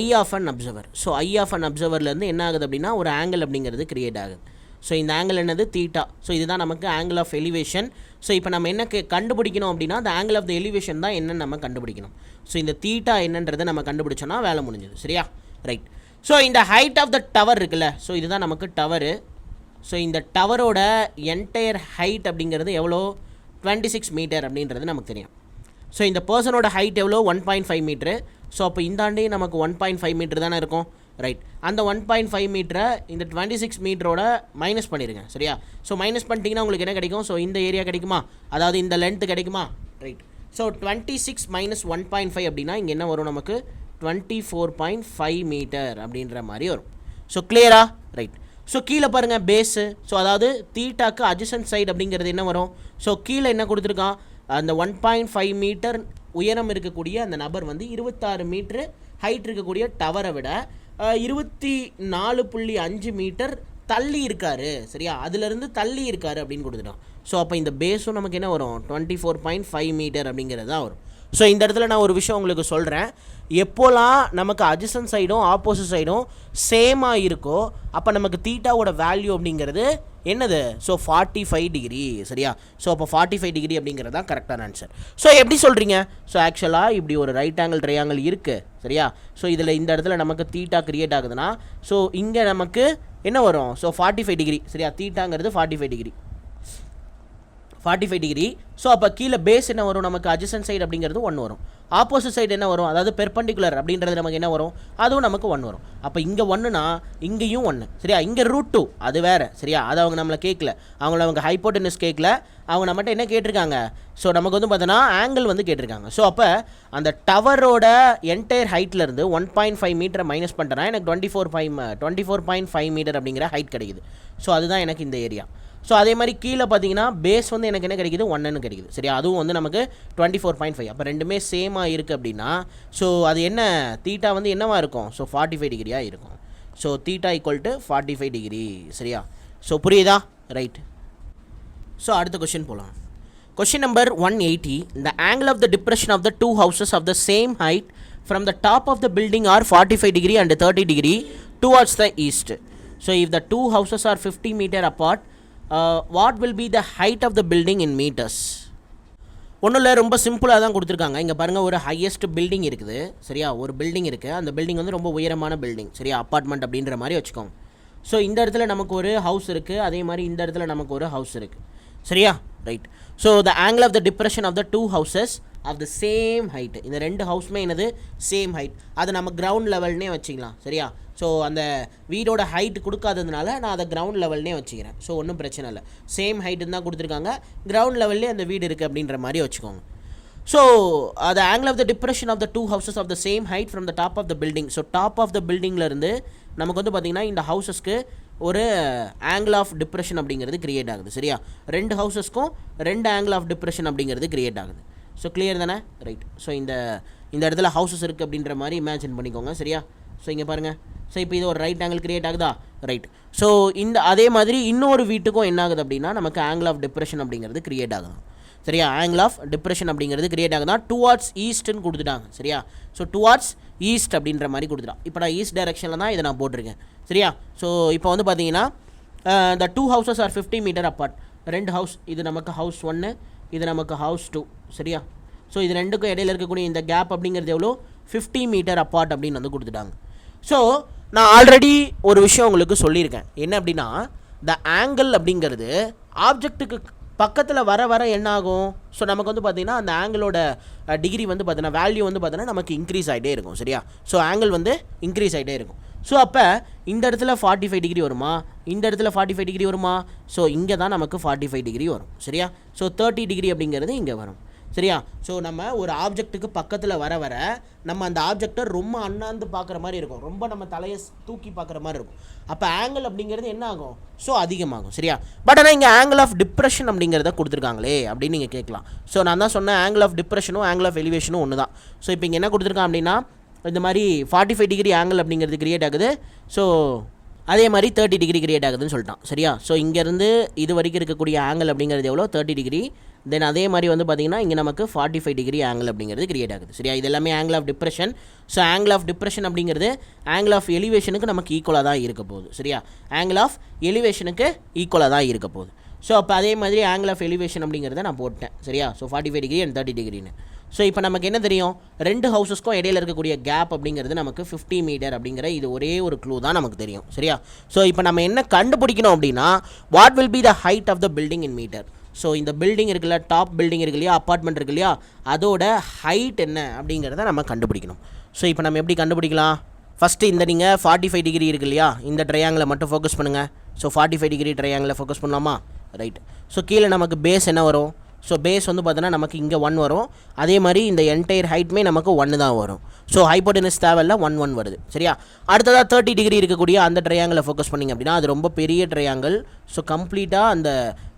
Eye of an observer. So eye of an அப்சர்வர்லேருந்து என்ன ஆகுது அப்படின்னா ஒரு ஆங்கிள் அப்படிங்கிறது கிரியேட் ஆகுது. ஸோ இந்த ஆங்கிள் என்னது? தீட்டா. ஸோ இதுதான் நமக்கு ஆங்கிள் ஆஃப் எலிவேஷன். ஸோ இப்போ நம்ம என்ன கண்டுபிடிக்கணும் அப்படின்னா அந்த ஆங்கிள் ஆஃப் த எலிவேஷன் தான் என்னன்னு நம்ம கண்டுபிடிக்கணும். ஸோ இந்த தீட்டா என்னன்றதை நம்ம கண்டுபிடிச்சோன்னா வேலை முடிஞ்சது. சரியா, ரைட். ஸோ இந்த ஹைட் ஆஃப் த டவர் இருக்குல்ல, ஸோ இதுதான் நமக்கு டவரு. ஸோ இந்த டவரோட என்டையர் ஹைட் அப்படிங்கிறது எவ்வளோ? 26 மீட்டர் அப்படின்றது நமக்கு தெரியும். ஸோ இந்த பர்சனோட ஹைட் எவ்வளோ? 1.5 மீட்ரு. ஸோ அப்போ இந்தாண்டே நமக்கு 1.5 மீட்டர் தானே இருக்கும். ரைட், அந்த 1.5 மீட்டரை இந்த 26 மீட்டரோட மைனஸ் பண்ணிடுங்க. சரியா, ஸோ மைனஸ் பண்ணிட்டீங்கன்னா உங்களுக்கு என்ன கிடைக்கும்? ஸோ இந்த ஏரியா கிடைக்குமா, அதாவது இந்த லென்த்து கிடைக்குமா? ரைட். ஸோ 26 மைனஸ் 1.5 அப்படின்னா இங்கே என்ன வரும்? நமக்கு 24.5 மீட்டர் அப்படின்ற மாதிரி வரும். ஸோ கிளியரா? ரைட். ஸோ கீழே பாருங்கள் பேஸு. ஸோ அதாவது தீட்டாக்கு அட்ஜசன்ட் சைடு அப்படிங்கிறது என்ன வரும்? ஸோ கீழே என்ன கொடுத்துருக்கான்? அந்த 1.5 மீட்டர் உயரம் இருக்கக்கூடிய அந்த நபர் வந்து 26 மீட்ரு ஹைட் இருக்கக்கூடிய டவரை விட 24.5 மீட்டர் தள்ளி இருக்காரு. சரியா, அதுலேருந்து தள்ளி இருக்காரு அப்படின்னு கொடுத்துட்டோம். ஸோ அப்போ இந்த பேஸும் நமக்கு என்ன வரும்? 24.5 மீட்டர் அப்படிங்கிறது தான் வரும். ஸோ இந்த இடத்துல நான் ஒரு விஷயம் உங்களுக்கு சொல்கிறேன். எப்போலாம் நமக்கு அட்ஜசன்ட் சைடும் ஆப்போசிட் சைடும் சேமாக இருக்கோ அப்போ நமக்கு தீட்டாவோட வேல்யூ அப்படிங்கிறது என்னது? So 45 degree. சரியா, ஸோ அப்போ 45 டிகிரி அப்படிங்கிறது தான் கரெக்டான ஆன்சர். ஸோ எப்படி சொல்கிறீங்க? ஸோ ஆக்சுவலாக இப்படி ஒரு ரைட் ஆங்கிள் ட்ரையாங்கிள் இருக்குது. சரியா, ஸோ இதில் இந்த இடத்துல நமக்கு தீட்டா கிரியேட் ஆகுதுன்னா ஸோ இங்கே நமக்கு என்ன வரும்? So 45 degree. சரியா, தீட்டாங்கிறது 45 டிகிரி. 45 டிகிரி ஸோ அப்போ கீழே பேஸ் என்ன வரும் நமக்கு adjacent சைடு அப்படிங்கிறது 1 வரும். ஆப்போசிட் சைடு என்ன வரும் அதாவது பெர்பெண்டிகுலர் அப்படின்றது நமக்கு என்ன வரும் அதுவும் நமக்கு 1 வரும். அப்போ இங்கே 1னா இங்கேயும் 1 சரியா. இங்கே √2 அது வேறு சரியா. அது அவங்க நம்மளை கேட்கல, அவங்க ஹைப்போட்டெனஸ் கேட்கல, அவங்க நம்மகிட்ட என்ன கேட்டிருக்காங்க ஸோ நமக்கு வந்து பார்த்தோன்னா ஆங்கிள் வந்து கேட்டிருக்காங்க. ஸோ அப்போ அந்த டவரோட என்டையர் ஹைட்லேருந்து 1.5 மீட்டரை மைனஸ் பண்ணுறேன்னா எனக்கு 24.5 மீட்டர் அப்படிங்கிற ஹைட் கிடைக்குது. ஸோ அதுதான் எனக்கு இந்த ஏரியா. ஸோ அதே மாதிரி கீழே பார்த்தீங்கன்னா பேஸ் வந்து எனக்கு என்ன கிடைக்குது 1ன்னு கிடைக்குது சரியா. அதுவும் வந்து நமக்கு 24.5. அப்போ ரெண்டுமே சேமாக இருக்குது அப்படின்னா ஸோ அது என்ன தீட்டா வந்து என்னவா இருக்கும் ஸோ 45 டிகிரியாக இருக்கும். So theta equal to 45 degree சரியா. ஸோ புரியுதா ரைட். ஸோ அடுத்த கொஷின் போகலாம். Question number 180. The angle of the depression of the two houses of the same height from the top of the building are 45 degree and 30 degree towards the east. So if the two houses are 50 meter apart, what will be the height of the building in meters? ஒன்றும் இல்லை, ரொம்ப சிம்பிளாக தான் கொடுத்துருக்காங்க. இங்கே பாருங்கள், ஒரு highest building இருக்குது சரியா. ஒரு பில்டிங் இருக்குது, அந்த பில்டிங் வந்து ரொம்ப உயரமான பில்டிங் சரியா, அப்பார்ட்மெண்ட் அப்படின்ற மாதிரி வச்சுக்கோங்க. ஸோ இந்த இடத்துல நமக்கு ஒரு ஹவுஸ் இருக்குது, அதே மாதிரி இந்த இடத்துல நமக்கு ஒரு ஹவுஸ் இருக்குது சரியா right. So the angle of the depression of the two houses of the same height. இந்த ரெண்டு ஹவுஸுமே என்னது சேம் ஹைட். அதை நம்ம கிரவுண்ட் லெவல்னே வச்சுக்கலாம் சரியா. ஸோ அந்த வீடோட ஹைட் கொடுக்காததுனால நான் அதை கிரவுண்ட் லெவல்னே வச்சுக்கிறேன். ஸோ ஒன்றும் பிரச்சனை இல்லை, சேம் ஹைட்டுன்னு தான் கொடுத்துருக்காங்க, கிரவுண்ட் லெவல்லே அந்த வீடு இருக்குது அப்படின்ற மாதிரி வச்சுக்கோங்க. So the angle of the depression of the two houses of the same height from the top of the building. So top of the பில்டிங்லேருந்து நமக்கு வந்து பார்த்திங்கன்னா இந்த ஹவுசஸ்க்கு ஒரு ஆங்கிள் ஆஃப் டிப்ரெஷன் அப்படிங்கிறது கிரியேட் ஆகுது சரியா. ரெண்டு ஹவுசஸ்க்கும் ரெண்டு ஆங்கிள் ஆஃப் டிப்ரெஷன் அப்படிங்கிறது கிரியேட் ஆகுது. ஸோ கிளியர் தானே ரைட். ஸோ இந்த இடத்துல ஹவுசஸ் இருக்குது அப்படின்ற மாதிரி இமேஜின் பண்ணிக்கோங்க சரியா. ஸோ இங்கே பாருங்கள், ஸோ இப்போ இது ஒரு ரைட் ஆங்கிள் கிரியேட் ஆகுதா ரைட். ஸோ அதே மாதிரி இன்னொரு வீட்டுக்கும் என்ன ஆகுது அப்படின்னா நமக்கு ஆங்கிள் ஆஃப் டிப்ரெஷன் அப்படிங்கிறது கிரியேட் ஆகுது சரியா. ஆங்கிள் ஆஃப் டிப்ரெஷன் அப்படிங்கிறது கிரியேட் ஆகுதுன்னா டுவார்ட்ஸ் ஈஸ்ட்னு கொடுத்துட்டாங்க சரியா. ஸோ டுவார்ட்ஸ் ஈஸ்ட் அப்படின்ற மாதிரி கொடுத்துட்டான். இப்போ நான் ஈஸ்ட் டைரெக்ஷனில் தான் இதை நான் போட்டிருக்கேன் சரியா. ஸோ இப்போ வந்து பார்த்தீங்கன்னா the two houses are 50 metre apart. ரெண்டு ஹவுஸ், இது நமக்கு ஹவுஸ் 1, இது நமக்கு ஹவுஸ் 2 சரியா. ஸோ இது ரெண்டுக்கும் இடையில இருக்கக்கூடிய இந்த கேப் அப்படிங்கிறது எவ்வளோ 50 மீட்டர் அப்பார்ட் அப்படின்னு வந்து கொடுத்துட்டாங்க. ஸோ நான் ஆல்ரெடி ஒரு விஷயம் உங்களுக்கு சொல்லியிருக்கேன், என்ன அப்படின்னா த ஆங்கிள் அப்படிங்கிறது ஆப்ஜெக்ட்டுக்கு பக்கத்தில் வர வர என்ன ஆகும் ஸோ நமக்கு வந்து பார்த்திங்கன்னா அந்த ஆங்கிளோட டிகிரி வந்து பார்த்தீங்கன்னா வேல்யூ வந்து பார்த்தீங்கன்னா நமக்கு இன்க்ரீஸ் ஆகிட்டே இருக்கும் சரியா. ஸோ ஆங்கிள் வந்து இன்க்ரீஸ் ஆகிட்டே இருக்கும். ஸோ அப்போ இந்த இடத்துல 45 டிகிரி வருமா, இந்த இடத்துல 45 டிகிரி வருமா, ஸோ இங்கே தான் நமக்கு 45 டிகிரி வரும் சரியா. ஸோ 30 டிகிரி அப்படிங்கிறது இங்கே வரும் சரியா. ஸோ நம்ம ஒரு ஆப்ஜெக்ட்டுக்கு பக்கத்தில் வர வர நம்ம அந்த ஆப்ஜெக்டை ரொம்ப அண்ணாந்து பார்க்குற மாதிரி இருக்கும், ரொம்ப நம்ம தலையை தூக்கி பார்க்குற மாதிரி இருக்கும். அப்போ ஆங்கிள் அப்படிங்கிறது என்ன ஆகும் ஸோ அதிகமாகும் சரியா. பட் ஆனால் இங்கே ஆங்கிள் ஆஃப் டிப்ரெஷன் அப்படிங்கிறத கொடுத்துருக்காங்களே அப்படின்னு நீங்கள் கேட்கலாம். ஸோ நான் தான் சொன்னேன், ஆங்கிள் ஆஃப் டிப்ரெஷனும் ஆங்கிள் ஆஃப் எலிவேஷனும் ஒன்று தான். ஸோ இப்போ இங்கே என்ன கொடுத்துருக்கான் அப்படின்னா இந்த மாதிரி 45 டிகிரி ஆங்கிள் அப்படிங்கிறது கிரியேட் ஆகுது. ஸோ அதே மாதிரி 30 டிகிரி கிரியேட் ஆகுதுன்னு சொல்லிட்டான் சரியா. ஸோ இங்கேருந்து இது வரைக்கும் இருக்கக்கூடிய ஆங்கிள் அப்படிங்கிறது எவ்வளோ 30 டிகிரி. தென் அதே மாதிரி வந்து பார்த்திங்கன்னா இங்கே நமக்கு 45 டிகிரி ஆங்கிள் அப்படிங்கிறது கிரியேட் ஆகுது சரியா. இது எல்லாமே angle of depression. So angle of depression அப்படிங்கிறது ஆங்கிள் ஆஃப் எலிவேஷனுக்கு நமக்கு ஈக்குவலாக தான் இருக்க போகுது சரியா. ஆங்கிள் ஆஃப் எலிவேஷனுக்கு ஈக்குவலாக தான் இருக்க போகுது. ஸோ அப்போ அதே மாதிரி ஆங்கிள் ஆஃப் எலிவேஷன் அப்படிங்கிறத நான் போட்டேன் சரியா. So 45 degree and 30 டிகிரின்னு. ஸோ இப்போ நமக்கு என்ன தெரியும், ரெண்டு ஹவுசஸ்க்கும் இடையில இருக்கக்கூடிய கேப் அப்படிங்கிறது நமக்கு 50 மீட்டர் அப்படிங்கிற இது ஒரே ஒரு க்ளூ தான் நமக்கு தெரியும் சரியா. ஸோ இப்போ நம்ம என்ன கண்டுபிடிக்கணும் அப்படின்னா what will be the height of the building in metre. So இந்த பில்டிங் இருக்குல்ல, டாப் பில்டிங் இருக்கு இல்லையா, அப்பார்ட்மெண்ட் இருக்கு இல்லையா, அதோட ஹைட் என்ன அப்படிங்கிறத நம்ம கண்டுபிடிக்கணும். ஸோ இப்போ நம்ம எப்படி கண்டுபிடிக்கலாம், ஃபஸ்ட்டு இந்த நீங்கள் 45 டிகிரி இருக்கு இல்லையா, இந்த ட்ரையாங்கிளை மட்டும் ஃபோக்கஸ் பண்ணுங்கள். ஸோ 45 டிகிரி ட்ரையாங்கிளை ஃபோக்கஸ் பண்ணலாமா ரைட். ஸோ கீழே நமக்கு பேஸ் என்ன வரும், ஸோ பேஸ் வந்து பார்த்தோன்னா நமக்கு இங்கே 1 வரும், அதே மாதிரி இந்த என்டையர் ஹைட்டுமே நமக்கு 1 தான் வரும். ஸோ ஹைப்போடெனஸ் தேவையில்ல 1 1 வருது சரியா. அடுத்ததாக 30 டிகிரி இருக்கக்கூடிய அந்த ட்ரையாங்கிளை ஃபோக்கஸ் பண்ணிங்க அப்படின்னா அது ரொம்ப பெரிய ட்ரையாங்கிள். ஸோ கம்ப்ளீட்டாக அந்த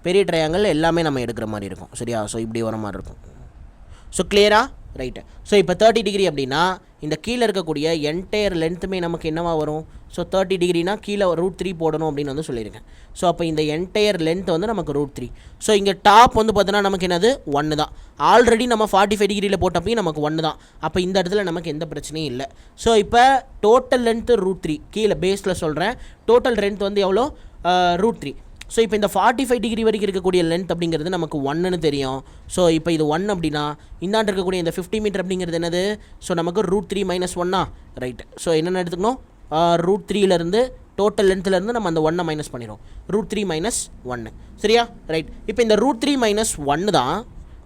பெரிய ட்ரையாங்கிள் எல்லாமே நம்ம எடுக்கிற மாதிரி இருக்கும் சரியா. ஸோ இப்படி வர மாதிரி இருக்கும். ஸோ கிளியரா ரைட்டு. ஸோ இப்போ 30 டிகிரி அப்படின்னா இந்த கீழே இருக்கக்கூடிய என்டையர் லென்த்துமே நமக்கு என்னவா வரும், ஸோ 30 டிகிரினா கீழே √3 போடணும் அப்படின்னு வந்து சொல்லியிருக்கேன். ஸோ அப்போ இந்த என்டையர் லென்த் வந்து நமக்கு √3. ஸோ இங்கே டாப் வந்து பார்த்தோன்னா நமக்கு என்னது 1 தான். ஆல்ரெடி நம்ம 45 டிகிரியில் போட்டப்பையும் நமக்கு 1 தான். அப்போ இந்த இடத்துல நமக்கு எந்த பிரச்சனையும் இல்லை. ஸோ இப்போ டோட்டல் லென்த்து √3, கீழே பேஸில் சொல்கிறேன், டோட்டல் லென்த் வந்து எவ்வளோ √3. ஸோ இப்போ இந்த 45 டிகிரி வரைக்கும் இருக்கக்கூடிய லென்த் அப்படிங்கிறது நமக்கு 1ன்னு தெரியும். ஸோ இப்போ இது 1 அப்படின்னா இந்தாண்டு இருக்கக்கூடிய இந்த 50 மீட்டர் அப்படிங்கிறது என்னது, ஸோ நமக்கு √3 - 1 ரைட். ஸோ என்னென்ன எடுத்துக்கணும், √3லேருந்து டோட்டல் லென்த்துலேருந்து நம்ம அந்த 1 மைனஸ் பண்ணிடுவோம், √3 - 1 சரியா ரைட். இப்போ இந்த √3 - 1 தான்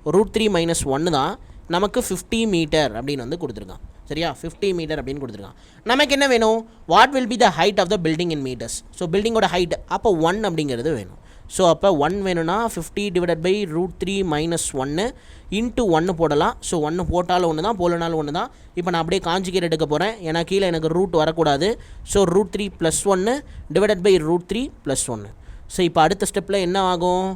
√3 - 1 தான் நமக்கு 50 மீட்டர் அப்படின்னு வந்து கொடுத்துருக்கான். சரியா, 50 மீட்டர் அப்படின்னு கொடுத்துருக்கான். நமக்கு என்ன வேணும், what will be the height of the building in metres. So பில்டிங்கோட ஹைட் அப்போ 1 அப்படிங்கிறது வேணும். ஸோ அப்போ 1 வேணும்னா 50 டிவைடட் பை √3 - 1 இன்ட்டு 1 போடலாம். ஸோ 1 போட்டாலும் ஒன்று தான், போலனாலும் ஒன்று தான். இப்போ நான் அப்படியே காஞ்சிகேட் எடுக்க போகிறேன், ஏன்னா கீழே எனக்கு ரூட் வரக்கூடாது. So √3 + 1 divided by √3 + 1. ஸோ இப்போ அடுத்த ஸ்டெப்பில் என்ன ஆகும்,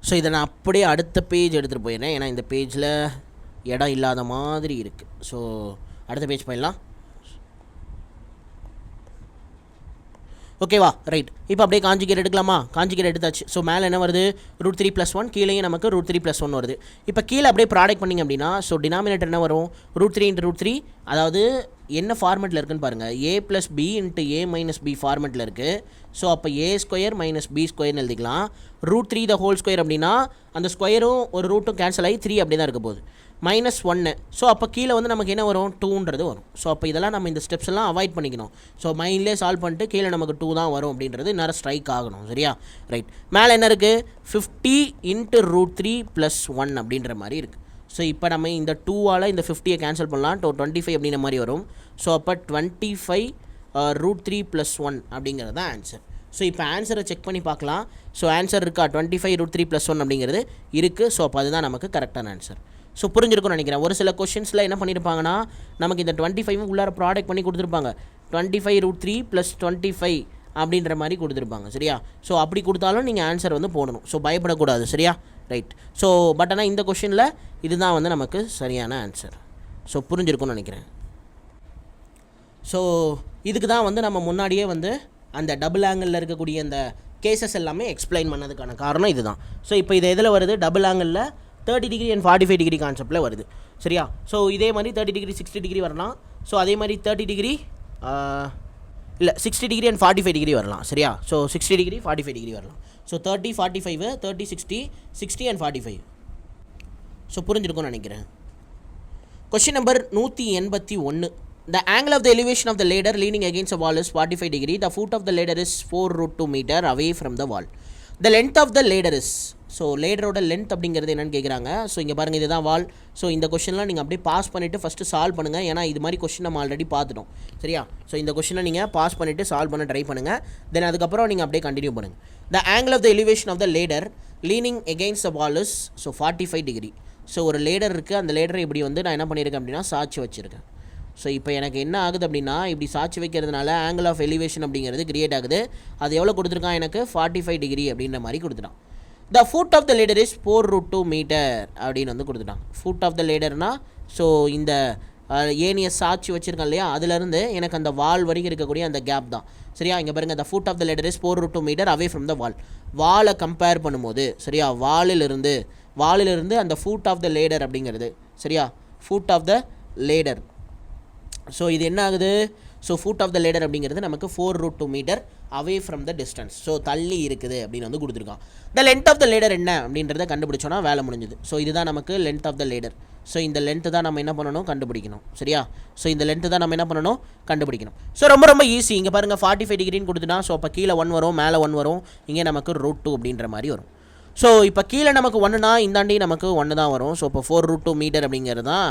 ஸோ இதை நான் அப்படியே அடுத்த பேஜ் எடுத்துகிட்டு போயிடுறேன், ஏன்னா இந்த பேஜில் இடம் இல்லாத மாதிரி இருக்குது. ஸோ அடுத்த பேஜ் போயிடலாம். ஓகேவா, ரைட். இப்போ அப்படியே காஞ்சிகேட் எடுக்கலாமா, காஞ்சிகேட் எடுத்தாச்சு. ஸோ மேலே என்ன வருது, √3 + 1, கீழேயும் நமக்கு √3 + 1 வருது. இப்போ கீழே அப்படியே ப்ராடக்ட் பண்ணிங்க அப்படின்னா, ஸோ டினாமினேட்டர் என்ன வரும், √3 × √3, அதாவது என்ன ஃபார்மெட்டில் இருக்குன்னு பாருங்கள், a + b × a - b ஃபார்மெட்டில் இருக்குது. ஸோ அப்போ a² - b² எழுதிக்கலாம். √3 த ஹோல் ஸ்கொயர் அப்படின்னா அந்த ஸ்கொயரும் ஒரு ரூட்டும் கேன்சல் ஆகி 3 அப்படி தான் இருக்க போகுது, -1. ஸோ அப்போ கீழே வந்து நமக்கு என்ன வரும், 2ன்றது வரும். ஸோ அப்போ இதெல்லாம் நம்ம இந்த ஸ்டெப்ஸ் எல்லாம் அவாய்ட் பண்ணிக்கணும். ஸோ மைண்ட்லேயே சால்வ் பண்ணிட்டு கீழே நமக்கு 2 தான் வரும் அப்படின்றது நேரம் ஸ்ட்ரைக் ஆகணும். சரியா, ரைட். மேலே என்ன இருக்குது, 50 × √3 + 1 அப்படின்ற மாதிரி இருக்குது. ஸோ இப்போ நம்ம இந்த 2ஆல் இந்த 50 கேன்சல் பண்ணலாம், 25 அப்படின்ற மாதிரி வரும். ஸோ அப்போ 25 √3 + 1 அப்படிங்கிறது தான் ஆன்சர். ஸோ இப்போ ஆன்சரை செக் பண்ணி பார்க்கலாம். ஸோ ஆன்சர் இருக்கா, 25 √3 + 1 அப்படிங்கிறது இருக்குது. ஸோ அப்போ அதுதான் நமக்கு கரெக்டான ஆன்சர். ஸோ புரிஞ்சிருக்கும்னு நினைக்கிறேன். ஒரு சில கொஷின்ஸில் என்ன பண்ணியிருப்பாங்கன்னா, நமக்கு இந்த 25 உள்ளார ப்ராடக்ட் பண்ணி கொடுத்துருப்பாங்க, 25 √3 + 25 அப்படின்ற மாதிரி கொடுத்துருப்பாங்க. சரியா, ஸோ அப்படி கொடுத்தாலும் நீங்கள் ஆன்சர் வந்து போடணும். ஸோ பயப்படக்கூடாது. சரியா, ரைட். ஸோ பட் ஆனால் இந்த கொஷினில் இதுதான் வந்து நமக்கு சரியான ஆன்சர். ஸோ புரிஞ்சிருக்கும்னு நினைக்கிறேன். ஸோ இதுக்கு தான் வந்து நம்ம முன்னாடியே வந்து அந்த டபுள் ஆங்கிளில் இருக்கக்கூடிய அந்த கேசஸ் எல்லாமே எக்ஸ்பிளைன் பண்ணதுக்கான காரணம் இதுதான். ஸோ இப்போ இது எதில் வருது, டபுள் ஆங்கிளில் 30 டிகிரி அண்ட் 45 டிகிரி கான்செப்டில் வருது. சரியா, ஸோ இதே மாதிரி 30 டிகிரி 60 டிகிரி வரலாம். ஸோ அதே மாதிரி 30 டிகிரி இல்லை 60 டிகிரி அண்ட் 45 டிகிரி வரலாம். சரியா, ஸோ 60 டிகிரி 45 டிகிரி வரலாம். So 30 45 30 60 60 and 45. ஸோ புரிஞ்சிருக்கும்னு நினைக்கிறேன். Question number 181. The angle of the elevation of the ladder leaning against the wall is 45 degree. The foot of the ladder is 4√2 meter away from the wall. The length of the ladder is, so லேடரோட length அப்படிங்கிறது என்னென்னு கேட்குறாங்க. So இங்கே பாருங்கள், இதுதான் வால். So இந்த கொஷின்லாம் நீங்கள் அப்படியே பாஸ் பண்ணிவிட்டு ஃபஸ்ட்டு சால்வ் பண்ணுங்கள், ஏன்னா இது மாதிரி கொஷின் நம்ம ஆல்ரெடி பார்த்துட்டோம். சரியா, ஸோ இந்த கொஷினை நீங்கள் பாஸ் பண்ணிவிட்டு சால்வ் பண்ண ட்ரை பண்ணுங்கள். தென் அதுக்கப்புறம் நீங்கள் அப்படியே கண்டினியூ பண்ணுங்கள். The angle of the elevation of the ladder leaning against the wall is, so 45 degree. So ஒரு லேடர் இருக்குது, அந்த லேடரை இப்படி வந்து நான் என்ன பண்ணியிருக்கேன் அப்படின்னா சாட்சி வச்சுருக்கேன். ஸோ இப்போ எனக்கு என்ன ஆகுது அப்படின்னா, இப்படி சாட்சி வைக்கிறதுனால ஆங்கிள் ஆஃப் எலிவேஷன் அப்படிங்கிறது கிரியேட் ஆகுது. அது எவ்வளோ கொடுத்துருக்கான், எனக்கு 45 டிகிரி அப்படின்ற மாதிரி கொடுத்துட்டான். The foot of the ladder is 4√2 metre அப்படின்னு வந்து கொடுத்துட்டான். ஃபுட் ஆஃப் த லேடர்னா, ஸோ இந்த ஏனியை சாட்சி வச்சுருக்கேன் இல்லையா, அதுலேருந்து எனக்கு அந்த வால் வரைக்கும் இருக்கக்கூடிய அந்த கேப் தான். சரியா, இங்கே பாருங்கள், the foot of the ladder is 4√2 metre away from the wall. வாலை கம்பேர் பண்ணும்போது, சரியா, வாலிலிருந்து அந்த ஃபுட் ஆஃப் த லேடர் அப்படிங்கிறது. சரியா, foot of the ladder. So இது என்ன ஆகுது, so foot of the ladder அப்படிங்கிறது நமக்கு 4√2 metre away from the distance. So தள்ளி இருக்குது அப்படின்னு வந்து கொடுத்துருக்கான். The length of the ladder என்ன அப்படின்றத கண்டுபிடிச்சோன்னா வேலை முடிஞ்சுது. ஸோ இதுதான் நமக்கு length of the ladder. So இந்த லென்த்து தான் நம்ம என்ன பண்ணணும், கண்டுபிடிக்கணும். சரியா, ஸோ இந்த லென்த்து தான் நம்ம என்ன பண்ணணும், கண்டுபிடிக்கணும். ஸோ ரொம்ப ஈஸி. இங்கே பாருங்கள், 45 டிகிரின்னு கொடுத்துட்டான். ஸோ அப்போ கீழே 1 வரும், மேலே 1 வரும், இங்கே நமக்கு √2 அப்படின்ற மாதிரி வரும். ஸோ இப்போ கீழே நமக்கு 1னா இந்தாண்டி நமக்கு 1 தான் வரும். ஸோ இப்போ 4√2 மீட்டர் அப்படிங்கிறது தான்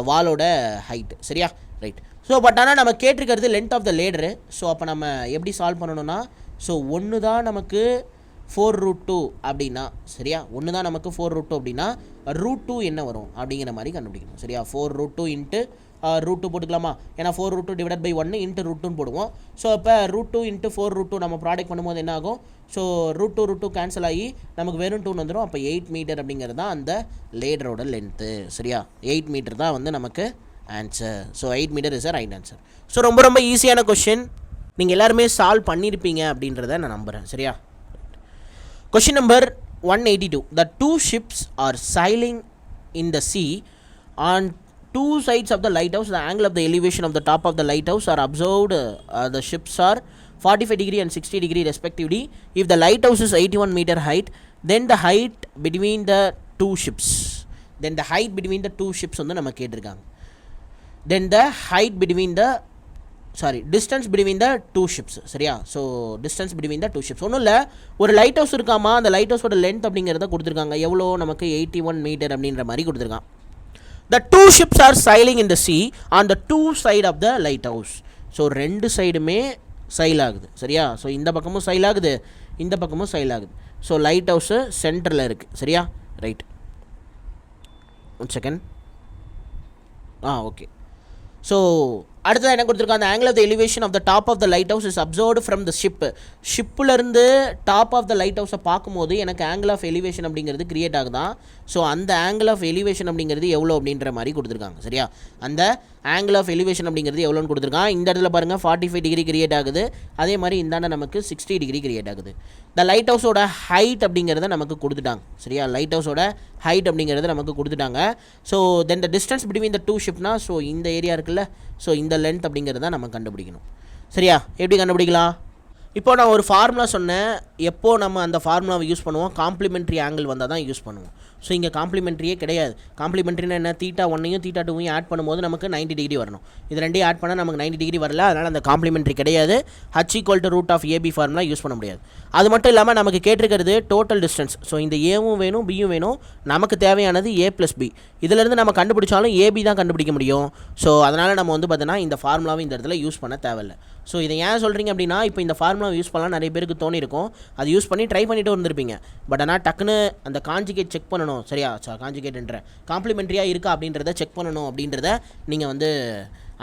வாலோட ஹைட்டு. சரியா, ரைட். ஸோ பட் ஆனால் நம்ம கேட்டிருக்கிறது length of the ladder. So அப்போ நம்ம எப்படி சால்வ் பண்ணணும்னா, ஸோ 1 தான் நமக்கு 4√2 அப்படின்னா, சரியா, 1 தான் நமக்கு 4√2 அப்படின்னா √2 என்ன வரும் அப்படிங்கிற மாதிரி கண்டுபிடிக்கணும். சரியா, 4√2 இன்ட்டு √2 போட்டுக்கலாமா, ஏன்னா 4√2 டிவைட் பை 1 இன்ட்டு √2 போடுவோம். ஸோ இப்போ √2 இன்ட்டு 4√2 நம்ம ப்ராடக்ட் பண்ணும்போது என்ன ஆகும், ஸோ √2 கேன்சல் ஆகி நமக்கு வெறும் 2 வந்துடும். அப்போ 8 மீட்டர் அப்படிங்கிறது தான் அந்த லேடரோட லென்த்து. சரியா, 8 மீட்டர் தான் வந்து நமக்கு answer. So 8 metre is a right answer. So ரொம்ப ஈஸியான கொஷின், நீங்கள் எல்லாருமே சால்வ் பண்ணியிருப்பீங்க அப்படின்றத நான் நம்புகிறேன். சரியா, question number 182. The two ships are sailing in the sea on two sides of the lighthouse. The angle of the elevation of the top of the lighthouse are observed. The ships are 45 degree and 60 degree respectively. If the lighthouse is 81 meter height, then the height between the two ships வந்து நம்ம கேட்டிருக்காங்க. Then the height between the distance between the two ships. சரியா? So distance between the two ships ஒன்றும் இல்லை, ஒரு light house இருக்காமா, அந்த light ஹவுஸோட length அப்படிங்கிறத கொடுத்துருக்காங்க. எவ்வளோ நமக்கு 81 மீட்டர் அப்படின்ற மாதிரி கொடுத்துருக்கான். The two ships are sailing in the sea on the two side of the lighthouse. So ரெண்டு சைடுமே சைல் ஆகுது. சரியா? ஸோ இந்த பக்கமும் சைல் ஆகுது, இந்த பக்கமும் சைல் ஆகுது. ஸோ லைட் ஹவுஸு சென்டரில் இருக்குது. சரியா? Right, one second. Okay. So அடுத்தது என்ன கொடுத்துருக்காங்க, அந்த angle of the elevation of the top of the lighthouse is observed from the ஷிப்பிலேருந்து டாப் ஆஃப் த லைட் ஹவுஸை பார்க்கும்போது எனக்கு ஆங்கிள் ஆஃப் எலிவேஷன் அப்படிங்கிறது கிரியேட் ஆகுதான். ஸோ அந்த ஆங்கிள் ஆஃப் எலிவேஷன் அப்படிங்கிறது எவ்வளோ அப்படின்ற மாதிரி கொடுத்துருக்காங்க. சரியா? அந்த ஆங்கிள் ஆஃப் எலிவேஷன் அப்படிங்கிறது எவ்வளோன்னு கொடுத்துருக்கான். இந்த இடத்துல பாருங்கள் 45 டிகிரி கிரியேட் ஆகுது, அதே மாதிரி இந்தாண்ட நமக்கு 60 டிகிரி கிரியேட் ஆகுது. இந்த லைட் ஹவுஸோட ஹைட் அப்படிங்கிறத நமக்கு கொடுத்துட்டாங்க. சரியா? லைட் ஹவுஸோட ஹைட் அப்படிங்கிறத நமக்கு கொடுத்துட்டாங்க. So then the distance between the two ஷிப்னா, ஸோ இந்த ஏரியா இருக்குல்ல, ஸோ இந்த லென்த் அப்படிங்கிறத நம்ம கண்டுபிடிக்கணும். சரியா? எப்படி கண்டுபிடிக்கலாம்? இப்போ நான் ஒரு ஃபார்முலா சொன்னேன். எப்போ நம்ம அந்த ஃபார்முலாவை யூஸ் பண்ணுவோம், காம்ப்ளிமெண்ட்ரி ஆங்கிள் வந்தால் தான் யூஸ் பண்ணுவோம். ஸோ இங்கே காம்ப்ளிமெண்ட்ரியே கிடையாது. காம்ப்ளிமெண்ட்ரினா என்ன, தீட்டா 1ஐயும் தீட்டா 2ஐயும் ஆட் பண்ணும்போது நமக்கு 90 டிகிரி வரணும். இது ரெண்டையும் ஆட் பண்ணால் நமக்கு 90 டிகிரி வரல, அதனால் அந்த காம்ப்ளிமெண்ட்ரி கிடையாது. h = √AB ஃபார்முலா யூஸ் பண்ண முடியாது. அது மட்டும் இல்லாமல் நமக்கு கேட்டிருக்கிறது டோட்டல் டிஸ்டன்ஸ். ஸோ இந்த ஏவும் வேணும், பியும் வேணும். நமக்கு தேவையானது a + b. இதிலேருந்து நம்ம கண்டுபிடிச்சாலும் AB தான் கண்டுபிடிக்க முடியும். ஸோ அதனால் நம்ம வந்து பார்த்தீங்கன்னா இந்த ஃபார்முலாவை இந்த இடத்துல யூஸ் பண்ண தேவையில்லை. ஸோ இதை ஏன் சொல்கிறீங்க அப்படின்னா, இப்போ இந்த ஃபார்முலா யூஸ் பண்ணலாம் நிறைய பேருக்கு தோணிருக்கும். அது யூஸ் பண்ணி ட்ரை பண்ணிட்டு வந்திருப்பீங்க. பட் ஆனால் டக்குன்னு அந்த காஞ்சிகேட் செக் பண்ணணும். சரியா? காஞ்சிகேட்ன்ற காம்ப்ளிமெண்ட்ரியாக இருக்கா அப்படின்றத செக் பண்ணணும் அப்படின்றத நீங்கள் வந்து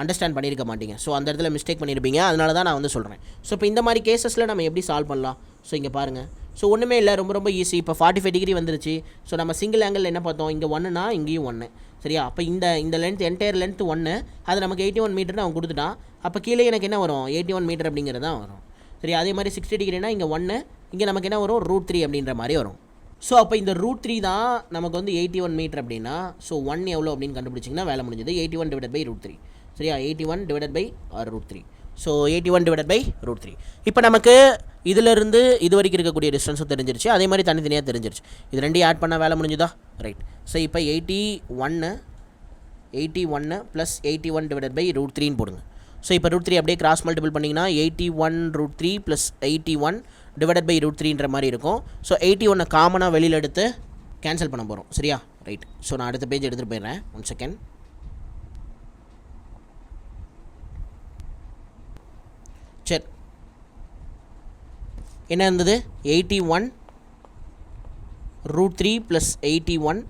அண்டர்ஸ்டாண்ட் பண்ணியிருக்க மாட்டீங்க. ஸோ அந்த இடத்துல மிஸ்டேக் பண்ணியிருப்பீங்க. அதனால தான் நான் வந்து சொல்கிறேன். ஸோ இப்போ இந்த மாதிரி கேசஸில் நம்ம எப்படி சால்வ் பண்ணலாம்? ஸோ இங்கே பாருங்கள். ஸோ ஒன்றுமே இல்லை, ரொம்ப ரொம்ப ஈஸி. இப்போ 45 டிகிரி வந்துருச்சு. ஸோ நம்ம சிங்கிள் ஆங்கிள் என்ன பார்த்தோம், இங்கே 1னா இங்கேயும் 1. சரியா? அப்போ இந்த லென்த் என்டையர் லென்த் 1, அது நமக்கு 81 மீட்டர்னு அவன் கொடுத்துட்டான். அப்போ கீழே எனக்கு என்ன வரும், 81 மீட்டர் அப்படிங்கிறது தான் வரும். சரி, அதே மாதிரி 60 டிகிரினா இங்கே 1, இங்கே நமக்கு என்ன வரும், √3 அப்படின்ற மாதிரி வரும். ஸோ அப்போ இந்த √3 தான் நமக்கு வந்து 81 மீட்டர் அப்படின்னா, ஸோ 1 எவ்வளோ அப்படின்னு கண்டுபிடிச்சிங்கன்னா வேலை முடிஞ்சது. 81 / √3. சரியா? 81 / √3. ஸோ 81 / √3. இப்போ நமக்கு இதிலிருந்து இது வரைக்கும் இருக்கக்கூடிய டிஸ்டன்ஸும் தெரிஞ்சிருச்சு, அதே மாதிரி தனித்தனியாக தெரிஞ்சிருச்சு. இது ரெண்டையும் ஆட் பண்ணால் வேலை முடிஞ்சுதா? ரைட். ஸோ இப்போ 81 + 81 / √3ன்னு போடுங்க. ஸோ இப்போ √3 அப்படியே கிராஸ் மல்டிபிள் பண்ணிங்கன்னா 81 √3 + 81 / √3ன்ற மாதிரி இருக்கும். ஸோ 81 காமனாக வெளியில் எடுத்து கேன்சல் பண்ண போகிறோம். சரியா? ரைட். ஸோ நான் அடுத்த பேஜ் எடுத்துகிட்டு போயிடுறேன். 1 செகண்ட். சரி, என்ன இருந்தது, 81 √3 + 81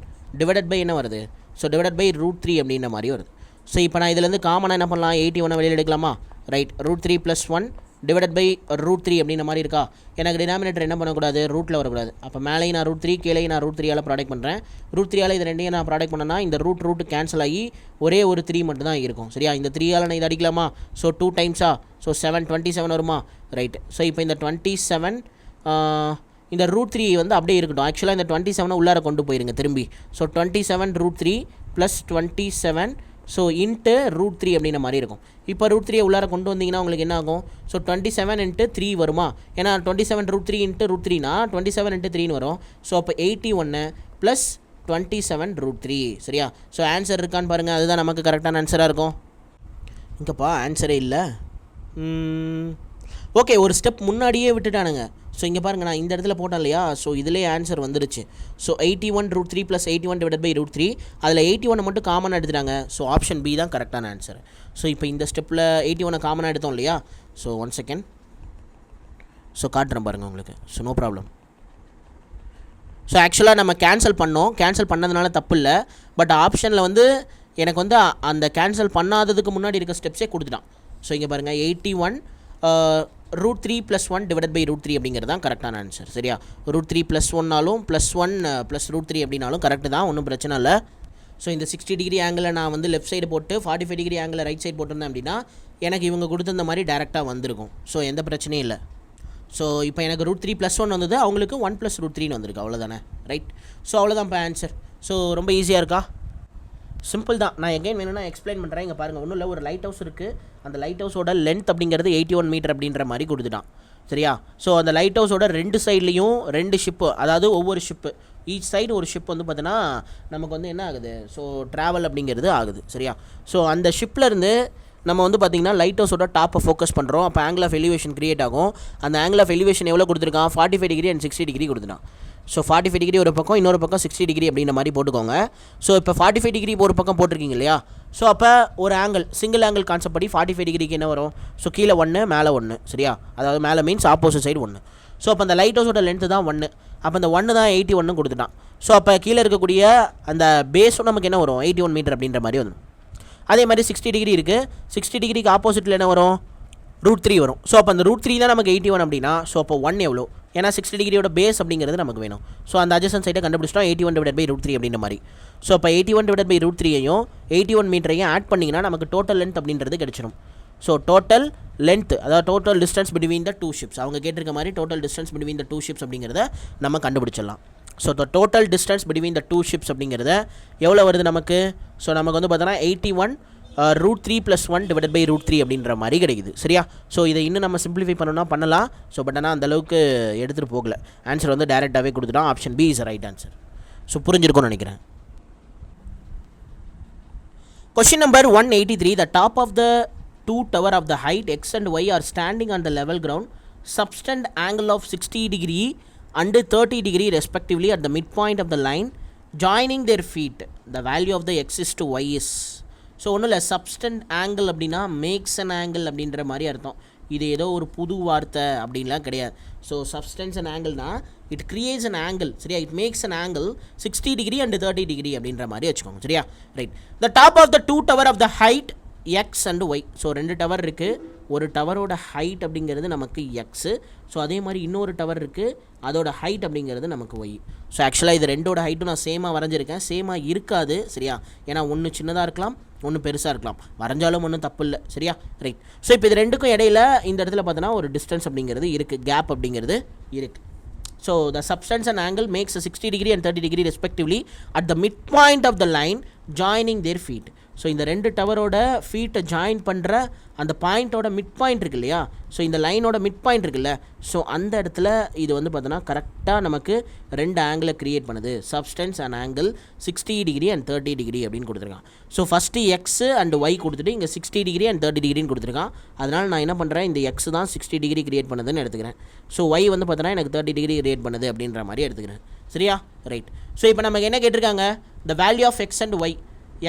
/ என்ன வருது, ஸோ /√3 அப்படின்ற மாதிரி வருது. ஸோ இப்போ நான் இதிலேருந்து காமனாக என்ன பண்ணலாம், 81 வெளியில் எடுக்கலாமா? ரைட். √3 + 1 /√3 அப்படின்ற மாதிரி இருக்கா? எனக்கு டினாமினேட்டர் என்ன பண்ணக்கூடாது, ரூட்டில் வரக்கூடாது. அப்போ மேலேயும் நான் √3, கீழேயும் நான் √3ஆல் ப்ராடக்ட் பண்ணுறேன். √3ஆல் இது ரெண்டையும் நான் ப்ராடக்ட் பண்ணேன்னா இந்த ரூட் கேன்சல் ஆகி ஒரே ஒரு 3 மட்டும் தான் இருக்கும். சரியா? இந்த 3ஆல் நான் இது அடிக்கலாமா? ஸோ 2 டைம்ஸா, ஸோ 7 27 வருமா? ரைட்டு. ஸோ இப்போ இந்த 27 இந்த √3 வந்து அப்படியே இருக்கட்டும். ஆக்சுவலாக இந்த 27 உள்ளார கொண்டு போயிருங்க திரும்பி. ஸோ 27 √3 + 27 ஸோ இன்ட்டு √3 அப்படின்ற மாதிரி இருக்கும். இப்போ √3 உள்ளார கொண்டு வந்தீங்கன்னா உங்களுக்கு என்ன ஆகும், ஸோ 27 × 3 வருமா? ஏன்னா 27 √3 × √3னா 27 × 3ன்னு வரும். ஸோ அப்போ 81 + 27 √3. சரியா? ஸோ ஆன்சர் இருக்கான்னு பாருங்கள், அதுதான் நமக்கு கரெக்டான ஆன்சராக இருக்கும். இங்கேப்பா ஆன்சரே இல்லை. ஓகே, ஒரு ஸ்டெப் முன்னாடியே விட்டுட்டானுங்க. ஸோ இங்கே பாருங்கள், நான் இந்த இடத்துல போட்டேன் இல்லையா, ஸோ இதிலே ஆன்சர் வந்துருச்சு. ஸோ 81 √3 + 81 / √3, அதில் 81 மட்டும் காமனாக எடுத்துட்டாங்க. ஸோ ஆப்ஷன் பி தான் கரெக்டான ஆன்சர். ஸோ இப்போ இந்த ஸ்டெப்பில் 81 காமனாக எடுத்தோம் இல்லையா. So 1 second. ஸோ காட்டுறேன் பாருங்கள் உங்களுக்கு. So no problem. ஸோ ஆக்சுவலாக நம்ம கேன்சல் பண்ணதுனால தப்பு இல்லை. பட் ஆப்ஷனில் வந்து எனக்கு வந்து அந்த கேன்சல் பண்ணாததுக்கு முன்னாடி இருக்க ஸ்டெப்ஸே கொடுத்துட்டான். ஸோ இங்கே பாருங்கள், 81 √3 + 1 / √3 அப்படிங்கிறது தான் கரெக்டான ஆன்சர். சரியா? √3 + 1னாலும் +1 + √3 அப்படின்னாலும் கரெக்டு தான், ஒன்றும் பிரச்சனை இல்லை. ஸோ இந்த 60 டிகிரி ஆங்கிளை நான் வந்து லெஃப்ட் சைடு போட்டு 45 டிகிரி ஆங்கிளை ரைட் சைடு போட்டிருந்தேன் அப்படின்னா எனக்கு இவங்க கொடுத்துருந்த மாதிரி டேரெக்டாக வந்திருக்கும். ஸோ எந்த பிரச்சனையும் இல்லை. ஸோ இப்போ எனக்கு √3 + 1 வந்தது, அவங்களுக்கு 1 + √3ன்னு வந்திருக்கு. அவ்வளோதானே? ரைட். ஸோ அவ்வளோதான் இப்போ ஆன்சர். ஸோ ரொம்ப ஈஸியாக இருக்கா? சிம்பிள் தான். நான் எகைன் வேணும்னா எக்ஸ்பிளைன் பண்ணுறேன். இங்கே பாருங்கள், ஒன்றும் இல்லை, ஒரு லைட் ஹவுஸ் இருக்குது. அந்த லைட் ஹவுஸோட லென்த் அப்படிங்கிறது 81 மீட்டர் அப்படின்ற மாதிரி கொடுத்துட்டான். சரியா? ஸோ அந்த லைட் ஹவுஸோட 2 சைட்லேயும் 2 ஷிப்பு, அதாவது ஒவ்வொரு ஷிப்பு, ஈச் சைடு ஒரு ஷிப் வந்து பார்த்தீங்கன்னா நமக்கு வந்து என்ன ஆகுது, ஸோ ட்ராவல் அப்படிங்கிறது ஆகுது. சரியா? ஸோ அந்த ஷிப்லேருந்து நம்ம வந்து பார்த்திங்கன்னா லைட் ஹவுஸோட டாப்பை ஃபோக்கஸ் பண்ணுறோம். அப்போ ஆங்கிள் ஆஃப் எலிவேஷன் கிரியேட் ஆகும். அந்த ஆங்கிள் ஆஃப் எலிவேஷன் எவ்வளோ கொடுத்துருக்கான்? 45 டிகிரி அண்ட் 60 டிகிரி கொடுத்துட்டான். ஸோ 45 டிகிரி ஒரு பக்கம், இன்னொரு பக்கம் 60 டிகிரி அப்படின்ற மாதிரி போட்டுக்கோங்க. ஸோ இப்போ 45 டிகிரி ஒரு பக்கம் போட்டிருக்கீங்க இல்லையா? ஸோ அப்போ ஒரு ஆங்கிள் சிங்கிள் ஆங்கிள் கான்செப்ட் படி 45 டிகிரிக்கு என்ன வரும்? ஸோ கீழே 1 மேலே 1 சரியா? அதாவது மேலே மீன்ஸ் ஆப்போசிட் சைடு 1. ஸோ அப்போ அந்த லைட் ஹவுஸோட லென்த்து தான் 1. அப்போ அந்த 1 தான் 81 கொடுத்துட்டான். ஸோ அப்போ கீழே இருக்கக்கூடிய அந்த பேஸும் நமக்கு என்ன வரும்? 81 மீட்டர் அப்படின்ற மாதிரி வரும். அதே மாதிரி 60 டிகிரி இருக்குது. 60 டிகிரிக்கு ஆப்போசிட்டில் என்ன வரும்? √3 வரும். ஸோ அப்போ அந்த √3 தான் நமக்கு 81 அப்படின்னா ஸோ அப்போ 1 எவ்வளோ? ஏன்னா 60 டிகிரியோட பேஸ் அப்படிங்கிறது நமக்கு வேணும். ஸோ அந்த அட்ஜசன்ட் சைட்டை கண்டுபிடிச்சிட்டோம் 81/√3 அப்படின்ற மாதிரி. ஸோ அப்போ 81/√3ஐயும் 81 மீட்டரையும் ஆட் பண்ணிங்கன்னா நமக்கு டோட்டல் லென்த் அப்படின்றது கிடச்சிடும். ஸோ டோட்டல் லென்த் அதாவது total distance between the two ships, அவங்க கேட்டிருக்க மாதிரி total distance between the two ships அப்படிங்கிறத நம்ம கண்டுபிடிச்சிடலாம். So the total distance between the two ships அப்படிங்கிறத எவ்வளோ வருது நமக்கு? ஸோ நமக்கு வந்து பார்த்தோன்னா 81 √3 + 1/√3 அப்படின்ற மாதிரி கிடைக்குது சரியா? ஸோ இதை இன்னும் நம்ம சிம்பிளிஃபை பண்ணணும்னா பண்ணலாம். ஸோ பட் ஆனால் அந்தளவுக்கு எடுத்துகிட்டு போகல. ஆன்சர் வந்து டேரெக்டாகவே கொடுத்துட்டோம். Option B is right answer. So புரிஞ்சிருக்கும்னு நினைக்கிறேன். Question number 183. The top of the two tower of the height x and y are standing on the level ground. Subtend angle of 60 degree and 30 degree respectively at the midpoint of the line. Joining their feet. The value of the x is to y is. So ஒன்றும் இல்லை, subtend angle அப்படின்னா maths an angle அப்படின்ற மாதிரி அர்த்தம். இது ஏதோ ஒரு புது வார்த்தை அப்படின்லாம் கிடையாது. ஸோ சப்ஸ்டன்ஸ் அண்ட் ஆங்கிள்னா இட் கிரியேட்ஸ் அன் ஆங்கிள் சரியா? It makes an angle 60 degree and 30 degree அப்படின்ற மாதிரி வச்சுக்கோங்க சரியா? Right. The top of the two tower of the height x and y. So 2 tower இருக்குது. ஒரு டவரோட ஹைட் அப்படிங்கிறது நமக்கு எக்ஸு. ஸோ அதே மாதிரி இன்னொரு டவர் இருக்குது, அதோட ஹைட் அப்படிங்கிறது நமக்கு ஒய். ஸோ ஆக்சுவலாக இது ரெண்டோட ஹைட்டும் நான் சேமாக வரைஞ்சிருக்கேன். சேமாக இருக்காது சரியா? ஏன்னா ஒன்று சின்னதாக இருக்கலாம், ஒன்று பெருசாக இருக்கலாம். வரைஞ்சாலும் ஒன்றும் தப்பு இல்லை சரியா? ரைட். ஸோ இப்போ இது ரெண்டுக்கும் இடையில இந்த இடத்துல பார்த்தோன்னா ஒரு டிஸ்டன்ஸ் அப்படிங்கிறது இருக்குது, கேப் அப்படிங்கிறது இருக்குது. So the substance and angle makes 60 degree and 30 degree respectively at the mid point of the line joining their feet. So இந்த ரெண்டு டவரோட ஃபீட்டை ஜாயின் பண்ணுற அந்த பாயிண்ட்டோட மிட் பாயிண்ட் இருக்கு இல்லையா? ஸோ இந்த லைனோட மிட் பாயிண்ட் இருக்குல்ல, ஸோ அந்த இடத்துல இது வந்து பார்த்தோன்னா கரெக்டாக நமக்கு ரெண்டு ஆங்கிளை க்ரியேட் பண்ணுது. Substance and angle 60 degree and 30 degree அப்படின்னு கொடுத்துருக்கான். So first x and y கொடுத்துட்டு இங்கே 60 டிகிரி அண்ட் 30 டிகிரின்னு கொடுத்துருக்கான். அதனால் நான் என்ன பண்ணுறேன், இந்த எக்ஸ் தான் 60 டிகிரி க்ரியேட் பண்ணுதுன்னு எடுத்துக்கிறேன். ஸோ ஒய் வந்து பார்த்தோன்னா எனக்கு 30 டிகிரி க்ரியேட் பண்ணுது அப்படின்ற மாதிரி எடுத்துக்கிறேன் சரியா? ரைட். ஸோ இப்போ நமக்கு என்ன கேட்டிருக்காங்க? The value of x and y,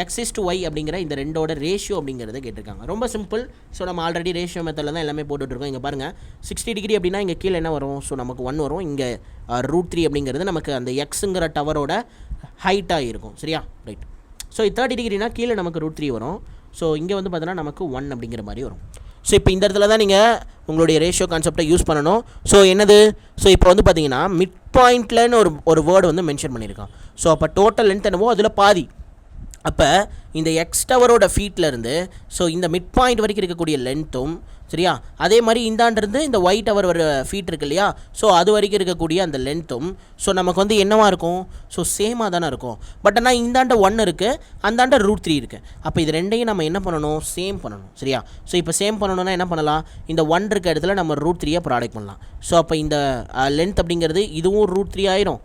x is to y அப்படிங்கிற இந்த ரெண்டோட ரேஷியோ அப்படிங்கிறத கேட்டிருக்காங்க. ரொம்ப சிம்பிள். ஸோ நம்ம ஆல்ரெடி ரேஷியோ மெத்தடில் தான் எல்லாமே போட்டுட்ருக்கோம். இங்கே பாருங்கள் 60 டிகிரி அப்படின்னா இங்கே கீழே என்ன வரும்? ஸோ நமக்கு 1 வரும். இங்கே √3 அப்படிங்கிறது நமக்கு அந்த எக்ஸுங்கிற டவரோட ஹைட்டாக இருக்கும் சரியா? ரைட். ஸோ 30 டிகிரினா கீழே நமக்கு √3 வரும். ஸோ இங்கே வந்து பார்த்தோன்னா நமக்கு 1 அப்படிங்கிற மாதிரி வரும். ஸோ இப்போ இந்த இடத்துல தான் நீங்கள் உங்களுடைய ரேஷியோ கான்செப்டை யூஸ் பண்ணணும். ஸோ என்னது? ஸோ இப்போ வந்து பார்த்தீங்கன்னா மிட் பாயிண்ட்லன்னு ஒரு வேர்டு வந்து மென்ஷன் பண்ணியிருக்கான். ஸோ அப்போ டோட்டல் லென்த் என்னவோ அதில் பாதி. அப்போ இந்த எக்ஸ் டவரோட ஃபீட்லேருந்து ஸோ இந்த மிட் பாயிண்ட் வரைக்கும் இருக்கக்கூடிய லென்த்தும் சரியா, அதே மாதிரி இந்தாண்டிருந்து இந்த ஒய் டவர் வர ஃபீட் இருக்கு இல்லையா, ஸோ அது வரைக்கும் இருக்கக்கூடிய அந்த லென்த்தும் ஸோ நமக்கு வந்து என்னவாக இருக்கும்? ஸோ சேமாக தானே இருக்கும். பட் ஆனால் இந்தாண்ட 1 இருக்குது, அந்தாண்ட √3 இருக்குது. அப்போ இது ரெண்டையும் நம்ம என்ன பண்ணணும்? சேம் பண்ணணும் சரியா? ஸோ இப்போ சேம் பண்ணணும்னா என்ன பண்ணலாம்? இந்த 1 இருக்க இடத்துல நம்ம √3 ப்ராடக்ட் பண்ணலாம். ஸோ அப்போ இந்த லென்த் அப்படிங்கிறது இதுவும் √3 ஆயிரும்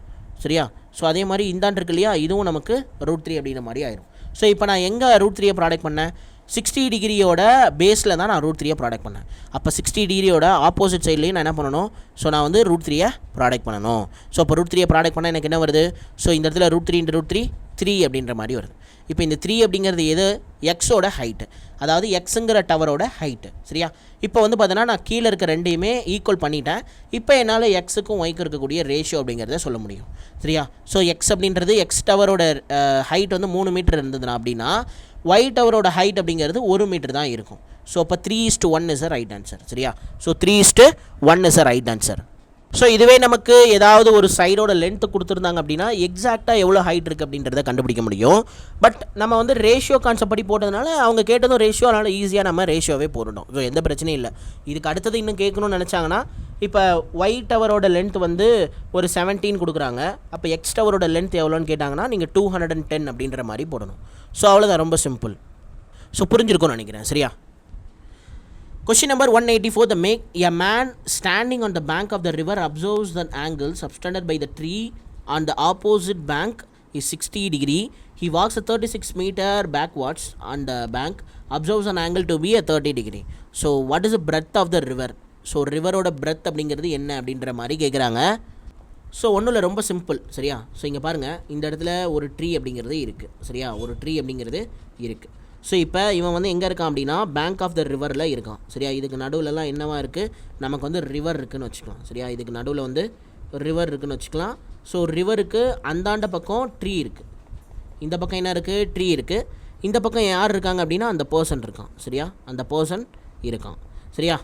சரியா? ஸோ அதே மாதிரி இந்தாண்டு இருக்கு இல்லையா, இதுவும் நமக்கு √3 அப்படிங்கிற மாதிரி ஆயிரும். ஸோ இப்போ நான் எங்கே √3 ப்ராடக்ட் பண்ணேன்? 60 டிகிரியோட பேஸில் தான் நான் √3 ப்ராடக்ட் பண்ணேன். அப்போ 60 டிகிரியோட ஆப்போசிட் சைட்லேயும் நான் என்ன பண்ணணும்? ஸோ நான் வந்து √3 ப்ராடக்ட் பண்ணணும். ஸோ இப்போ √3 ப்ராடக்ட் பண்ணால் எனக்கு என்ன வருது? ஸோ இந்த இடத்துல √3 × √3 3 அப்படின்ற மாதிரி வருது. இப்போ இந்த 3 அப்படிங்கிறது எது? எக்ஸோட ஹைட்டு, அதாவது எக்ஸுங்கிற டவரோட ஹைட்டு சரியா? இப்போ வந்து பார்த்தீங்கன்னா நான் கீழே இருக்க ரெண்டையுமே ஈக்குவல் பண்ணிட்டேன். இப்போ என்னால் எக்ஸுக்கும் ஒய்க்கும் இருக்கக்கூடிய ரேஷியோ அப்படிங்கிறத சொல்ல முடியும் சரியா? ஸோ எக்ஸ் அப்படின்றது எக்ஸ் டவரோட ஹைட் வந்து 3 மீட்டர் இருந்ததுன்னா அப்படின்னா ஒய் டவரோட ஹைட் அப்படிங்கிறது 1 மீட்டர் தான் இருக்கும். ஸோ அப்போ 3:1 இஸ் அ ரைட் ஆன்சர் சரியா? So 3:1 is a right answer. So இதுவே நமக்கு ஏதாவது ஒரு சைடோட லென்த்து கொடுத்துருந்தாங்க அப்படின்னா எக்ஸாக்டாக எவ்வளோ ஹைட் இருக்குது அப்படின்றத கண்டுபிடிக்க முடியும். பட் நம்ம வந்து ரேஷியோ கான்செப்ட் படி போட்டதுனால அவங்க கேட்டதும் ரேஷியோ, அதனால் ஈஸியாக நம்ம ரேஷியோவே போடணும். ஸோ எந்த பிரச்சனையும் இல்லை. இதுக்கு அடுத்தது இன்னும் கேட்கணும்னு நினச்சாங்கன்னா இப்போ ஒய் டவரோட லென்த் வந்து ஒரு 17 கொடுக்குறாங்க. அப்போ எக்ஸ் டவரோட லென்த் எவ்வளோன்னு கேட்டாங்கன்னா நீங்கள் 210 அப்படின்ற மாதிரி போடணும். ஸோ அவ்வளோதான், ரொம்ப சிம்பிள். ஸோ புரிஞ்சிருக்கும்னு நினைக்கிறேன் சரியா? Question number 184. A man standing on the bank of the river observes the angle subtended by the tree on the opposite bank is 60 degree. He walks a 36 meter backwards on the bank, observes an angle to be a 30 degree. So what is the breadth of the river? So ரிவரோட breadth அப்படிங்கிறது என்ன அப்படின்ற மாதிரி கேட்குறாங்க. So ஒன்றும் இல்லை, ரொம்ப simple. சரியா? ஸோ இங்கே பாருங்கள், இந்த இடத்துல ஒரு ட்ரீ அப்படிங்கிறது இருக்குது. சரியா? ஒரு ட்ரீ அப்படிங்கிறது இருக்குது. ஸோ இப்போ இவன் வந்து எங்கே இருக்கான் அப்படின்னா பேங்க் ஆஃப் த ரிவரில் இருக்கான். சரியா? இதுக்கு நடுவில்லாம் என்னவா இருக்குது, நமக்கு வந்து ரிவர் இருக்குதுன்னு வச்சுக்கலாம். சரியா? இதுக்கு நடுவில் வந்து ரிவர் இருக்குதுன்னு வச்சுக்கலாம். ஸோ ரிவருக்கு அந்தாண்ட பக்கம் ட்ரீ இருக்குது, இந்த பக்கம் என்ன இருக்குது, ட்ரீ இருக்குது. இந்த பக்கம் யார் இருக்காங்க அப்படின்னா அந்த பர்சன் இருக்கான். சரியா? அந்த பர்சன் இருக்கான். சரியா?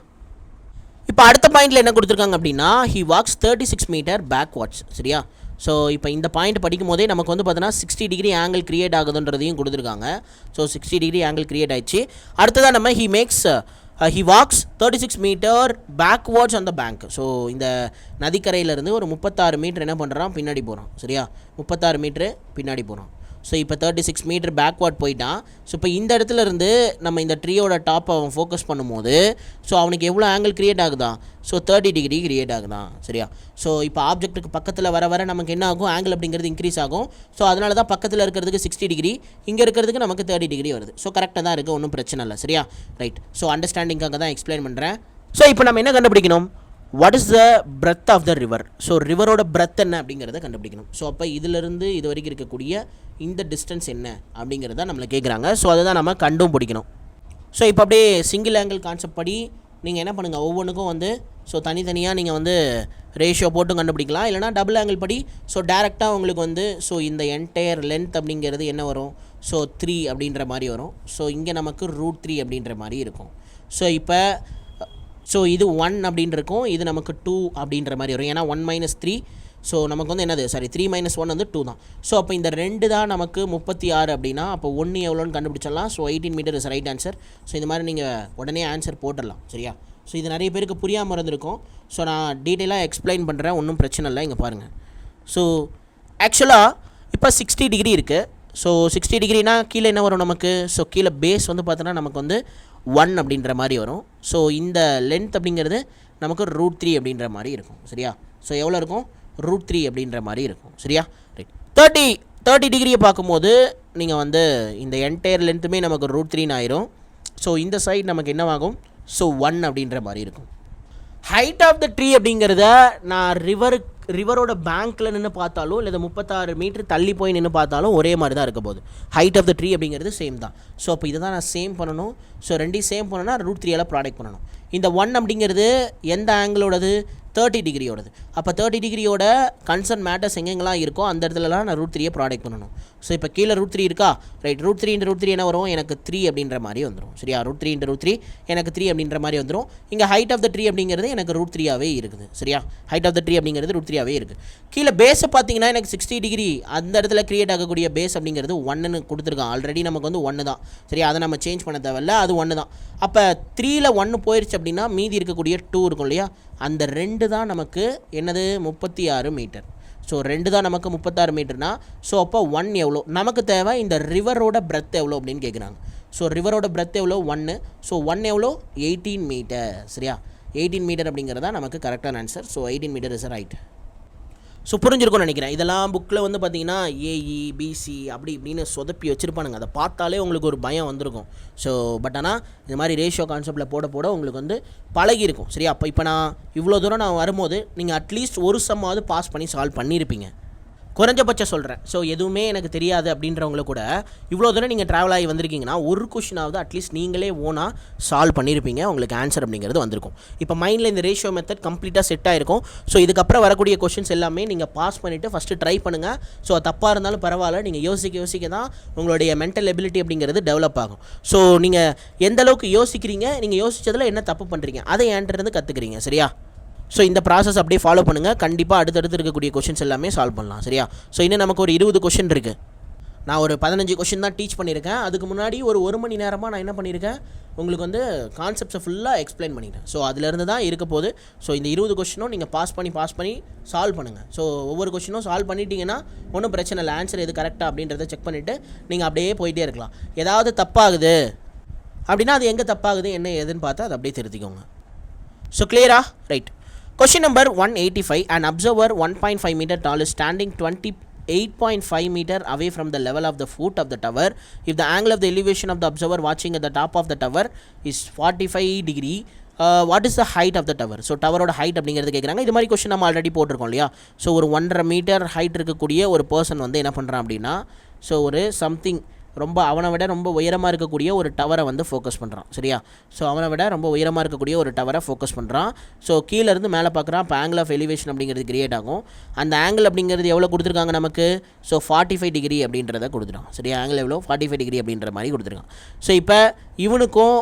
இப்போ அடுத்த பாயிண்டில் என்ன கொடுத்துருக்காங்க அப்படின்னா ஹி வாக்ஸ் 36 மீட்டர் பேக்வார்ட்ஸ். சரியா? ஸோ இப்போ இந்த பாயிண்ட் படிக்கும் போதே நமக்கு வந்து பார்த்தீங்கன்னா 60 டிகிரி ஆங்கிள் கிரியேட் ஆகுதுன்றதையும் கொடுத்துருக்காங்க. ஸோ 60 டிகிரி ஆங்கிள் கிரியேட் ஆயிடுச்சு. அடுத்ததாக நம்ம he walks 36 metre backwards on the bank. So இந்த நதிக்கரையிலேருந்து ஒரு 36 மீட்டர் என்ன பண்ணுறான், பின்னாடி போகிறான். சரியா? 36 மீட்ரு பின்னாடி போகிறான். ஸோ இப்போ 36 மீட்டர் பேக்வார்ட் போயிட்டான். ஸோ இப்போ இந்த இடத்துல இருந்து நம்ம இந்த ட்ரீயோட டாப்பை அவன் ஃபோக்கஸ் பண்ணும்போது ஸோ அவனுக்கு எவ்வளோ ஆங்கிள் கிரியேட் ஆகுதான், ஸோ 30 டிகிரி கிரியேட் ஆகுதான். சரியா? ஸோ இப்போ ஆப்ஜெக்ட்டுக்கு பக்கத்தில் வர நமக்கு என்ன ஆகும், ஆங்கிள் அப்படிங்கிறது இன்க்ரீஸ் ஆகும். ஸோ அதனால தான் பக்கத்தில் இருக்கிறதுக்கு 60 டிகிரி, இங்கே இருக்கிறதுக்கு நமக்கு 30 டிகிரி வருது. ஸோ கரெக்டாக தான் இருக்குது, ஒன்றும் பிரச்சனை இல்லை. சரியா? ரைட். ஸோ அண்டர்ஸ்டாண்டிங்காக தான் எக்ஸ்பிளைன் பண்ணுறேன். ஸோ இப்போ நம்ம என்ன கண்டுபிடிக்கணும், what is the breadth of the river. So ரிவரோட பிரெத் என்ன அப்படிங்கிறத கண்டுபிடிக்கணும். ஸோ அப்போ இதிலிருந்து இது வரைக்கும் இருக்கக்கூடிய இந்த டிஸ்டன்ஸ் என்ன அப்படிங்கிறத நம்மளை கேட்குறாங்க. ஸோ அதை தான் நம்ம கண்டும் பிடிக்கணும். ஸோ இப்போ அப்படியே சிங்கிள் ஆங்கிள் கான்செப்ட் படி நீங்கள் என்ன பண்ணுங்கள், ஒவ்வொன்றுக்கும் வந்து ஸோ தனித்தனியாக நீங்கள் வந்து ரேஷியோ போட்டு கண்டுபிடிக்கலாம். இல்லைனா டபுள் ஆங்கிள் படி ஸோ டேரெக்டாக உங்களுக்கு வந்து ஸோ இந்த என்டையர் லென்த் அப்படிங்கிறது என்ன வரும், ஸோ 3 அப்படின்ற மாதிரி வரும். ஸோ இங்கே நமக்கு √3 அப்படின்ற மாதிரி இருக்கும். ஸோ இப்போ ஸோ இது 1 அப்படின்னு இருக்கும், இது நமக்கு 2 அப்படின்ற மாதிரி வரும். ஏன்னா 1 - 3, ஸோ நமக்கு வந்து என்னது, சாரி 3 - 1 வந்து 2 தான். ஸோ அப்போ இந்த 2 தான் நமக்கு 36 அப்படின்னா அப்போ 1 எவ்வளோன்னு கண்டுபிடிச்சிடலாம். So 18 metre is right answer. So இந்த மாதிரி நீங்கள் உடனே ஆன்சர் போட்டுடலாம். சரியா? ஸோ இது நிறைய பேருக்கு புரியாமல் இருந்திருக்கும். ஸோ நான் டீட்டெயிலாக எக்ஸ்பிளைன் பண்ணுறேன், ஒன்றும் பிரச்சனை இல்லை. இங்கே பாருங்கள். ஸோ ஆக்சுவலாக இப்போ 60 டிகிரி இருக்குது. ஸோ 60 டிகிரினா கீழே என்ன வரும் நமக்கு, ஸோ கீழே பேஸ் வந்து பார்த்தோன்னா நமக்கு வந்து 1 அப்படின்ற மாதிரி வரும். ஸோ இந்த லென்த் அப்படிங்கிறது நமக்கு √3 அப்படின்ற மாதிரி இருக்கும். சரியா? ஸோ எவ்வளோ இருக்கும், √3 அப்படின்ற மாதிரி இருக்கும். சரியா? ரைட். 30 டிகிரியை பார்க்கும்போது நீங்கள் வந்து இந்த என்டையர் லென்த்துமே நமக்கு √3 ஆயிரும். ஸோ இந்த சைடு நமக்கு என்னவாகும், ஸோ 1 அப்படின்ற மாதிரி இருக்கும். ஹைட் ஆஃப் த ட்ரீ அப்படிங்கிறத நான் ரிவரோட பேங்க்கில் நின்று பார்த்தாலும் இல்லை 36 மீட்டர் தள்ளி போய் நின்று பார்த்தாலும் ஒரே மாதிரி தான் இருக்க போகுது. ஹைட் ஆஃப் த ட்ரீ அப்படிங்கிறது சேம் தான். ஸோ அப்போ இதை தான் நான் சேம் பண்ணணும். ஸோ ரெண்டையும் சேம் பண்ணணும்னா √3 ப்ராடக்ட் பண்ணணும். இந்த 1 அப்படிங்கிறது எந்த ஆங்கிளோடது, 30 டிகிரியோடது. அப்போ 30 டிகிரியோட கன்சர்ன் மேட்டர்ஸ் எங்கெங்கெல்லாம் இருக்கோ அந்த இடத்துலலாம் நான் √3 ப்ராடக்ட் பண்ணணும். ஸோ இப்போ கீழே √3 இருக்கா, ரைட். √3 × √3 என்ன வரும், எனக்கு 3 அப்படின்ற மாதிரி வந்துடும். சரியா? √3 × √3 எனக்கு 3 அப்படின்ற மாதிரி வந்துடும். இங்கே ஹைட் ஆஃப் த ட்ரீ அப்படிங்கிறது எனக்கு √3 இருக்குது. சரியா? ஹைட் ஆஃப் த ட்ரீ அப்படிங்கிறது √3 இருக்குது. கீழே பேஸை பார்த்தீங்கன்னா எனக்கு 60 டிகிரி அந்த இடத்துல கிரியேட் ஆகக்கூடிய பேஸ் அப்படிங்கிறது 1ன்னு கொடுத்துருக்கான். ஆல்ரெடி நமக்கு வந்து 1 தான். சரியா? அதை நம்ம சேஞ்ச் பண்ண தேவையில்ல, அது 1 தான். அப்போ 3ல் 1 போயிடுச்சு அப்படின்னா மீதி இருக்கக்கூடிய 2 இருக்கும் இல்லையா, அந்த 2 தான் நமக்கு என்னது 36 மீட்டர். ஸோ 2 தான் நமக்கு 36 மீட்டர்னா ஸோ அப்போ 1 எவ்வளோ நமக்கு தேவை, இந்த ரிவரோட பிரெத் எவ்வளோ அப்படின்னு கேட்குறாங்க. ஸோ ரிவரோட பிரெத் எவ்வளோ, 1. ஸோ 1 எவ்வளோ, 18 மீட்டர். சரியா? 18 மீட்டர் அப்படிங்கிறதா நமக்கு கரெக்டான answer. So 18 metre is right. So புரிஞ்சிருக்கும்னு நினைக்கிறேன். இதெல்லாம் புக்கில் வந்து பார்த்தீங்கன்னா ஏஇ பிசி அப்படி இப்படின்னு சொதப்பி வச்சுருப்பானுங்க. அதை பார்த்தாலே உங்களுக்கு ஒரு பயம் வந்திருக்கும். ஸோ பட் ஆனால் இந்த மாதிரி ரேஷியோ கான்செப்டில் போட உங்களுக்கு வந்து பழகிருக்கும். சரியா? அப்போ இப்போ நான் இவ்வளோ தூரம் நான் வரும்போது நீங்கள் அட்லீஸ்ட் ஒரு சம்மாவது பாஸ் பண்ணி சால்வ் பண்ணியிருப்பீங்க, குறைஞ்சபட்சம் சொல்கிறேன். ஸோ எதுவுமே எனக்கு தெரியாது அப்படின்றவங்கள கூட இவ்வளோ தூரம் நீங்கள் ட்ராவல் ஆகி வந்திருக்கீங்கன்னா ஒரு கொஷினாவது அட்லீஸ்ட் நீங்களே ஓனாக சால்வ் பண்ணியிருப்பீங்க, உங்களுக்கு ஆன்சர் அப்படிங்கிறது வந்திருக்கும். இப்போ மைண்டில் இந்த ரேஷியோ மெத்தட் கம்ப்ளீட்டாக செட் ஆகிருக்கும். ஸோ இதுக்கப்புறம் வரக்கூடிய கொஷின்ஸ் எல்லாமே நீங்கள் பாஸ் பண்ணிவிட்டு ஃபஸ்ட்டு ட்ரை பண்ணுங்கள். ஸோ தப்பாக இருந்தாலும் பரவாயில்ல, நீங்கள் யோசிக்க தான் உங்களுடைய மென்டல் எபிலிட்டி அப்படிங்கிறது டெவலப் ஆகும். ஸோ நீங்கள் எந்த அளவுக்கு யோசிக்கிறீங்க, நீங்கள் யோசித்ததில் என்ன தப்பு பண்ணுறீங்க, அதை என்கிட்ட கற்றுக்குறீங்க. சரியா? ஸோ இந்த ப்ராசஸ் அப்படியே ஃபாலோ பண்ணுங்கள். கண்டிப்பாக அடுத்தடுத்து இருக்கக்கூடிய கொஷின்ஸ் எல்லாமே சால்வ் பண்ணலாம். சரியா? ஸோ இன்னும் நமக்கு ஒரு 20 கொஷின் இருக்குது. நான் ஒரு 15 கொஷின் தான் டீச் பண்ணியிருக்கேன். அதுக்கு முன்னாடி ஒரு மணி நேரமாக நான் என்ன பண்ணியிருக்கேன், உங்களுக்கு வந்து கான்செப்ட்ஸை ஃபுல்லாக எக்ஸ்பிளைன் பண்ணிட்டேன். ஸோ அதிலேருந்து தான் இருக்க போகுது. ஸோ இந்த 20 கொஷினும் நீங்கள் பாஸ் பண்ணி சால்வ் பண்ணுங்கள். ஸோ ஒவ்வொரு கொஷினும் சால்வ் பண்ணிட்டீங்கன்னா ஒன்றும் பிரச்சனை இல்லை, ஆன்சர் எது கரெக்டாக அப்படின்றத செக் பண்ணிவிட்டு நீங்கள் அப்படியே போயிட்டே இருக்கலாம். ஏதாவது தப்பாகுது அப்படின்னா அது எங்கே தப்பாகுது என்ன ஏதுன்னு பார்த்து அதை அப்படியே திருத்திக்கோங்க. ஸோ கிளியரா? Right. Question number 185. An observer 1.5 meter tall is standing 20 8.5 meter away from the level of the foot of the tower. If the angle of the elevation of the observer watching at the top of the tower is 45 degree, what is the height of the tower. So டவரோட height அப்படிங்கிறது கேட்குறாங்க. இது மாதிரி question நம்ம already போட்டிருக்கோம் இல்லையா. So ஒரு 1.5 metre height இருக்கக்கூடிய ஒரு பர்சன் வந்து என்ன பண்ணுறான் அப்படின்னா, ஸோ ஒரு சம்திங் ரொம்ப அவனை விட ரொம்ப உயரமாக இருக்கக்கூடிய ஒரு டவரை வந்து ஃபோக்கஸ் பண்ணுறான். சரியா. ஸோ அவனை விட ரொம்ப உயரமாக இருக்கக்கூடிய ஒரு டவரை ஃபோக்கஸ் பண்ணுறான். ஸோ கீழேருந்து மேலே பார்க்குறான். இப்போ ஆங்கிள் ஆஃப் எலிவேஷன் அப்படிங்கிறது கிரியேட் ஆகும். அந்த ஆங்கிள் அப்படிங்கிறது எவ்வளோ கொடுத்துருக்காங்க நமக்கு. ஸோ 45 டிகிரி அப்படின்றத கொடுத்துட்டான். சரியா. ஆங்கிள் எவ்வளோ 45 டிகிரி அப்படின்ற மாதிரி கொடுத்துருக்கான். ஸோ இப்போ இவனுக்கும்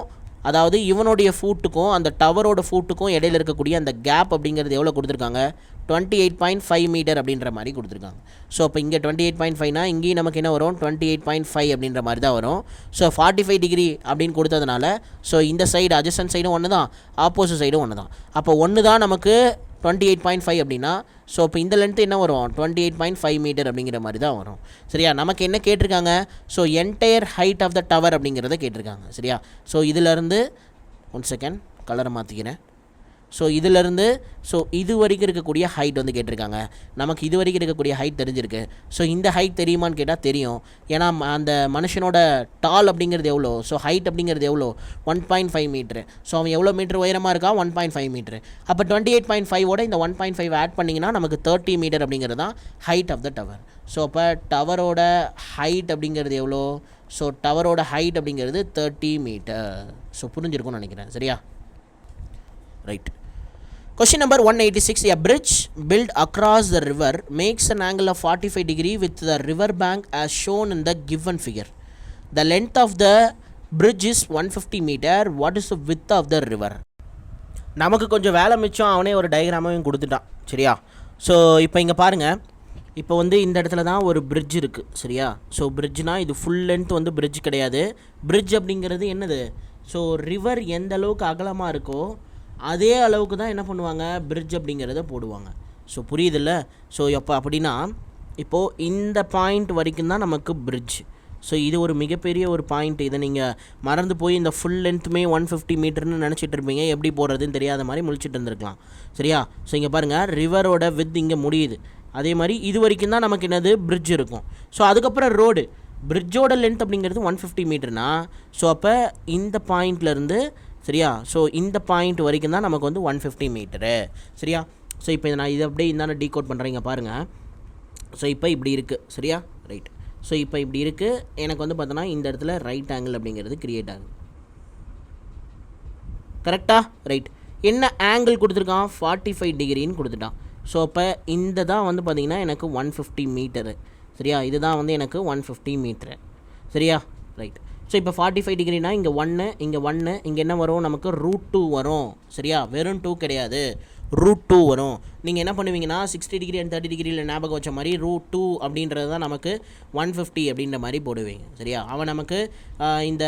அதாவது இவனுடைய ஃபூட்டுக்கும் அந்த டவரோட ஃபூட்டுக்கும் இடையில இருக்கக்கூடிய அந்த கேப் அப்படிங்கிறது எவ்வளோ கொடுத்துருக்காங்க. 28.5 மீட்டர் அப்படின்ற மாதிரி கொடுத்துருக்காங்க. ஸோ அப்போ இங்கே 28.5னா இங்கேயும் நமக்கு என்ன வரும் 28.5 அப்படின்ற மாதிரி தான் வரும். ஸோ 45 டிகிரி அப்படின்னு கொடுத்ததுனால ஸோ இந்த சைடு அட்ஜசன்ட் சைடும் ஒன்று தான், ஆப்போசிட் சைடும் ஒன்று தான். அப்போ ஒன்று தான் நமக்கு 28.5 அப்படின்னா ஸோ இப்போ இந்த லென்த்து என்ன வரும் 28.5 மீட்டர் அப்படிங்கிற மாதிரி தான் வரும். சரியா. நமக்கு என்ன கேட்டிருக்காங்க. So entire height of the tower அப்படிங்கிறத கேட்டிருக்காங்க. சரியா. ஸோ இதிலேருந்து 1 செகண்ட் கலரை மாற்றிக்கிறேன். ஸோ இதிலேருந்து ஸோ இது வரைக்கும் இருக்கக்கூடிய ஹைட் வந்து கேட்டிருக்காங்க. நமக்கு இது வரைக்கும் இருக்கக்கூடிய ஹைட் தெரிஞ்சிருக்கு. ஸோ இந்த ஹைட் தெரியுமான்னு கேட்டால் தெரியும். ஏன்னா அந்த மனுஷனோட டால் அப்படிங்கிறது எவ்வளோ, ஸோ ஹைட் அப்படிங்கிறது எவ்வளோ 1.5 மீட்ரு. ஸோ அவன் எவ்வளோ மீட்டர் உயரமாக இருக்கான் 1.5 மீட்ரு. அப்போ 28.5ஓட இந்த 1.5 ஆட் பண்ணிங்கன்னா நமக்கு 30 மீட்டர் அப்படிங்கிறது தான் height of the tower. So அப்போ டவரோட ஹைட் அப்படிங்கிறது எவ்வளோ. ஸோ டவரோட ஹைட் அப்படிங்கிறது 30 மீட்டர். ஸோ புரிஞ்சிருக்கும்னு நினைக்கிறேன். சரியா. Right. Question number 186. A bridge built across the river makes an angle of 45 degree with the river bank as shown in the given figure. The length of the bridge is 150 meter. What is the width of the river? நமக்கு கொஞ்சம் வேலை மிச்சம். அவனே ஒரு டயக்ராமையும் கொடுத்துட்டான். சரியா. So இப்போ இங்கே பாருங்கள். இப்போ வந்து இந்த இடத்துல தான் ஒரு பிரிட்ஜ் இருக்குது. சரியா. ஸோ பிரிட்ஜ்னால் இது ஃபுல் லென்த் வந்து பிரிட்ஜ் கிடையாது. பிரிட்ஜ் அப்படிங்கிறது என்னது. ஸோ ரிவர் எந்த அளவுக்கு அகலமாக இருக்கோ அதே அளவுக்கு தான் என்ன பண்ணுவாங்க பிரிட்ஜ் அப்படிங்கிறத போடுவாங்க. ஸோ புரியுதில்ல. ஸோ எப்போ அப்படின்னா இப்போது இந்த பாயிண்ட் வரைக்கும் தான் நமக்கு பிரிட்ஜ். ஸோ இது ஒரு மிகப்பெரிய ஒரு பாயிண்ட். இதை நீங்கள் மறந்து போய் இந்த ஃபுல் லென்த்துமே 150 மீட்டர்னு நினச்சிட்டு இருப்பீங்க. எப்படி போடுறதுன்னு தெரியாத மாதிரி முழிச்சிட்டு இருந்திருக்கலாம். சரியா. ஸோ இங்கே பாருங்கள் ரிவரோட வித் இங்கே முடியுது. அதே மாதிரி இது வரைக்கும் தான் நமக்கு என்னது பிரிட்ஜ் இருக்கும். ஸோ அதுக்கப்புறம் ரோடு. பிரிட்ஜோட லென்த் அப்படிங்கிறது 150 மீட்டர்னா ஸோ அப்போ இந்த பாயிண்ட்லேருந்து சரியா. ஸோ இந்த பாயிண்ட் வரைக்கும் தான் நமக்கு வந்து 150 மீட்டரு. சரியா. ஸோ இப்போ நான் இதை அப்படியே இந்தாண்ட டீகோட் பண்ணுறேங்க பாருங்கள். ஸோ இப்போ இப்படி இருக்குது. சரியா. ரைட். ஸோ இப்போ இப்படி இருக்குது. எனக்கு வந்து பார்த்தோன்னா இந்த இடத்துல ரைட் ஆங்கிள் அப்படிங்கிறது க்ரியேட் ஆகுது. கரெக்டாக. ரைட். என்ன ஆங்கிள் கொடுத்துருக்கான் 45 டிகிரின்னு கொடுத்துட்டான். ஸோ அப்போ இந்த தான் வந்து பார்த்திங்கன்னா எனக்கு 150 மீட்டரு. சரியா. இதுதான் வந்து எனக்கு 150 மீட்டரு. சரியா. ரைட். ஸோ இப்போ 45 டிகிரினா இங்கே 1 இங்கே 1 இங்கே என்ன வரும் நமக்கு √2 வரும். சரியா. வெறும் 2 கிடையாது √2 வரும். நீங்கள் என்ன பண்ணுவீங்கன்னா 60 டிகிரி அண்ட் 30 டிகிரியில் ஞாபகம் வச்ச மாதிரி √2 அப்படின்றது தான் நமக்கு 150 அப்படின்ற மாதிரி போடுவீங்க. சரியா. அவன் நமக்கு இந்த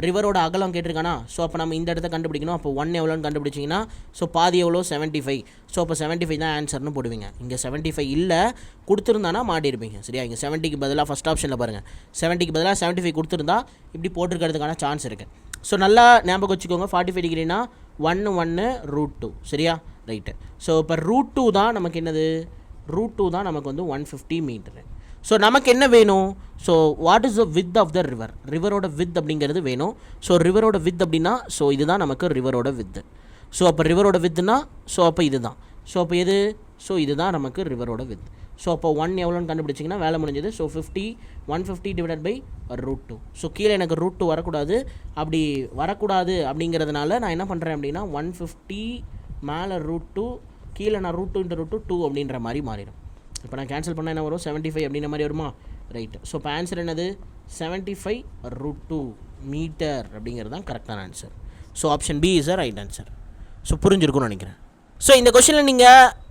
ரிவரோட அகலம் கேட்டிருக்கானா. ஸோ அப்போ நம்ம இந்த இடத்த கண்டுபிடிக்கணும். அப்போ 1 எவ்வளோன்னு கண்டுபிடிச்சிங்கன்னா ஸோ பாதி எவ்வளோ 75. ஸோ அப்போ 75 தான் ஆன்சர்னு போடுவீங்க. இங்கே 75 இல்லை கொடுத்துருந்தானா மாட்டியிருப்பீங்க. சரியா. இங்கே 70க்கு பதிலாக ஃபஸ்ட் ஆப்ஷனில் பாருங்கள் 70க்கு பதிலாக 75 கொடுத்துருந்தா இப்படி போட்டிருக்கிறதுக்கான சான்ஸ் இருக்குது. ஸோ நல்லா ஞாபகம் வச்சுக்கோங்க. 45 டிகிரினா 1 √2. சரியா. ரைட்டு. ஸோ இப்போ √2 தான் நமக்கு என்னது √2 தான் நமக்கு வந்து 150 மீட்டரு. ஸோ நமக்கு என்ன வேணும். So what is the width of the river. ரிவரோட வித் அப்படிங்கிறது வேணும். ஸோ ரிவரோட வித் அப்படின்னா ஸோ இதுதான் நமக்கு ரிவரோட வித்து. ஸோ அப்போ ரிவரோட வித்துனா ஸோ அப்போ இது தான். ஸோ அப்போ எது ஸோ இதுதான் நமக்கு ரிவரோட வித். ஸோ அப்போ 1 எவ்வளோன்னு கண்டுபிடிச்சிங்கன்னா வேலை முடிஞ்சது. So 150 divided by √2. ஸோ கீழே எனக்கு √2 வரக்கூடாது. அப்படி வரக்கூடாது அப்படிங்கிறதுனால நான் என்ன பண்ணுறேன் அப்படின்னா 150 மேலே √2 கீழே நான் √2 × √2 அப்படின்ற மாதிரி மாறிடும். இப்போ நான் கேன்சல் பண்ணால் என்ன வரும் 75 அப்படின்ற மாதிரி வருமா. ரைட்டு. ஸோ இப்போ ஆன்சர் என்னது 75 √2 மீட்டர் அப்படிங்கிறது தான் கரெக்டான answer. So option B is a right answer. So புரிஞ்சிருக்கும்னு நினைக்கிறேன். ஸோ இந்த கொஷனில் நீங்கள்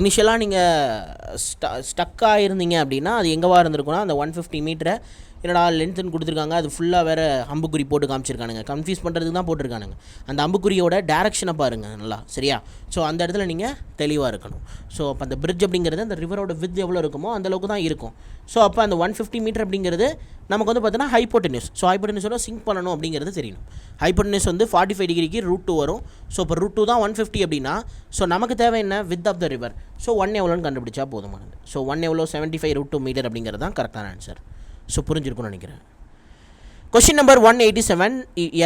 இனிஷியலாக நீங்கள் ஸ்டக்காக இருந்தீங்க அப்படின்னா அது எங்கேவா இருந்திருக்குன்னா அந்த 150 மீட்டரை என்னடா லென்த்துன்னு கொடுத்துருக்காங்க, அது ஃபுல்லாக வேறு அம்புக்குறி போட்டு காமிச்சிருக்கானுங்க, கன்ஃபியூஸ் பண்ணுறதுக்கு தான் போட்டிருக்கானுங்க. அந்த அம்புக்குறியோட டேரக்ஷனை பாருங்கள் நல்லா, சரியா? ஸோ அந்த இடத்துல நீங்கள் தெளிவாக இருக்கணும். ஸோ அப்போ அந்த பிரிட்ஜ் அப்படிங்கிறது அந்த ரிவரோட வித் எவ்வளோ இருக்குமோ அந்தளவுக்கு தான் இருக்கும். ஸோ அப்போ அந்த 150 மீட்டர் அப்படிங்கிறது நமக்கு வந்து பார்த்தீங்கன்னா ஹைப்போட்டென்யூஸ். ஸோ ஹைப்போட்டென்யூஸோட சிங்க் பண்ணணும் அப்படிங்கிறது தெரியணும். ஹைப்போட்டென்யூஸ் வந்து 45 டிகிரிக்கு √2 வரும். ஸோ இப்போ √2 தான் 150 அப்படின்னா, ஸோ நமக்கு தேவை என்ன, width of the river. So 1 எவ்வளோன்னு கண்டுபிடிச்சா போதுமானது. ஸோ 1 எவ்வளோ, 75 √2 மீட்டர் அப்படிங்கிறது தான் கரெக்டான ஆன்சர். ஸோ புரிஞ்சிருக்கும்னு நினைக்கிறேன். Question number 187.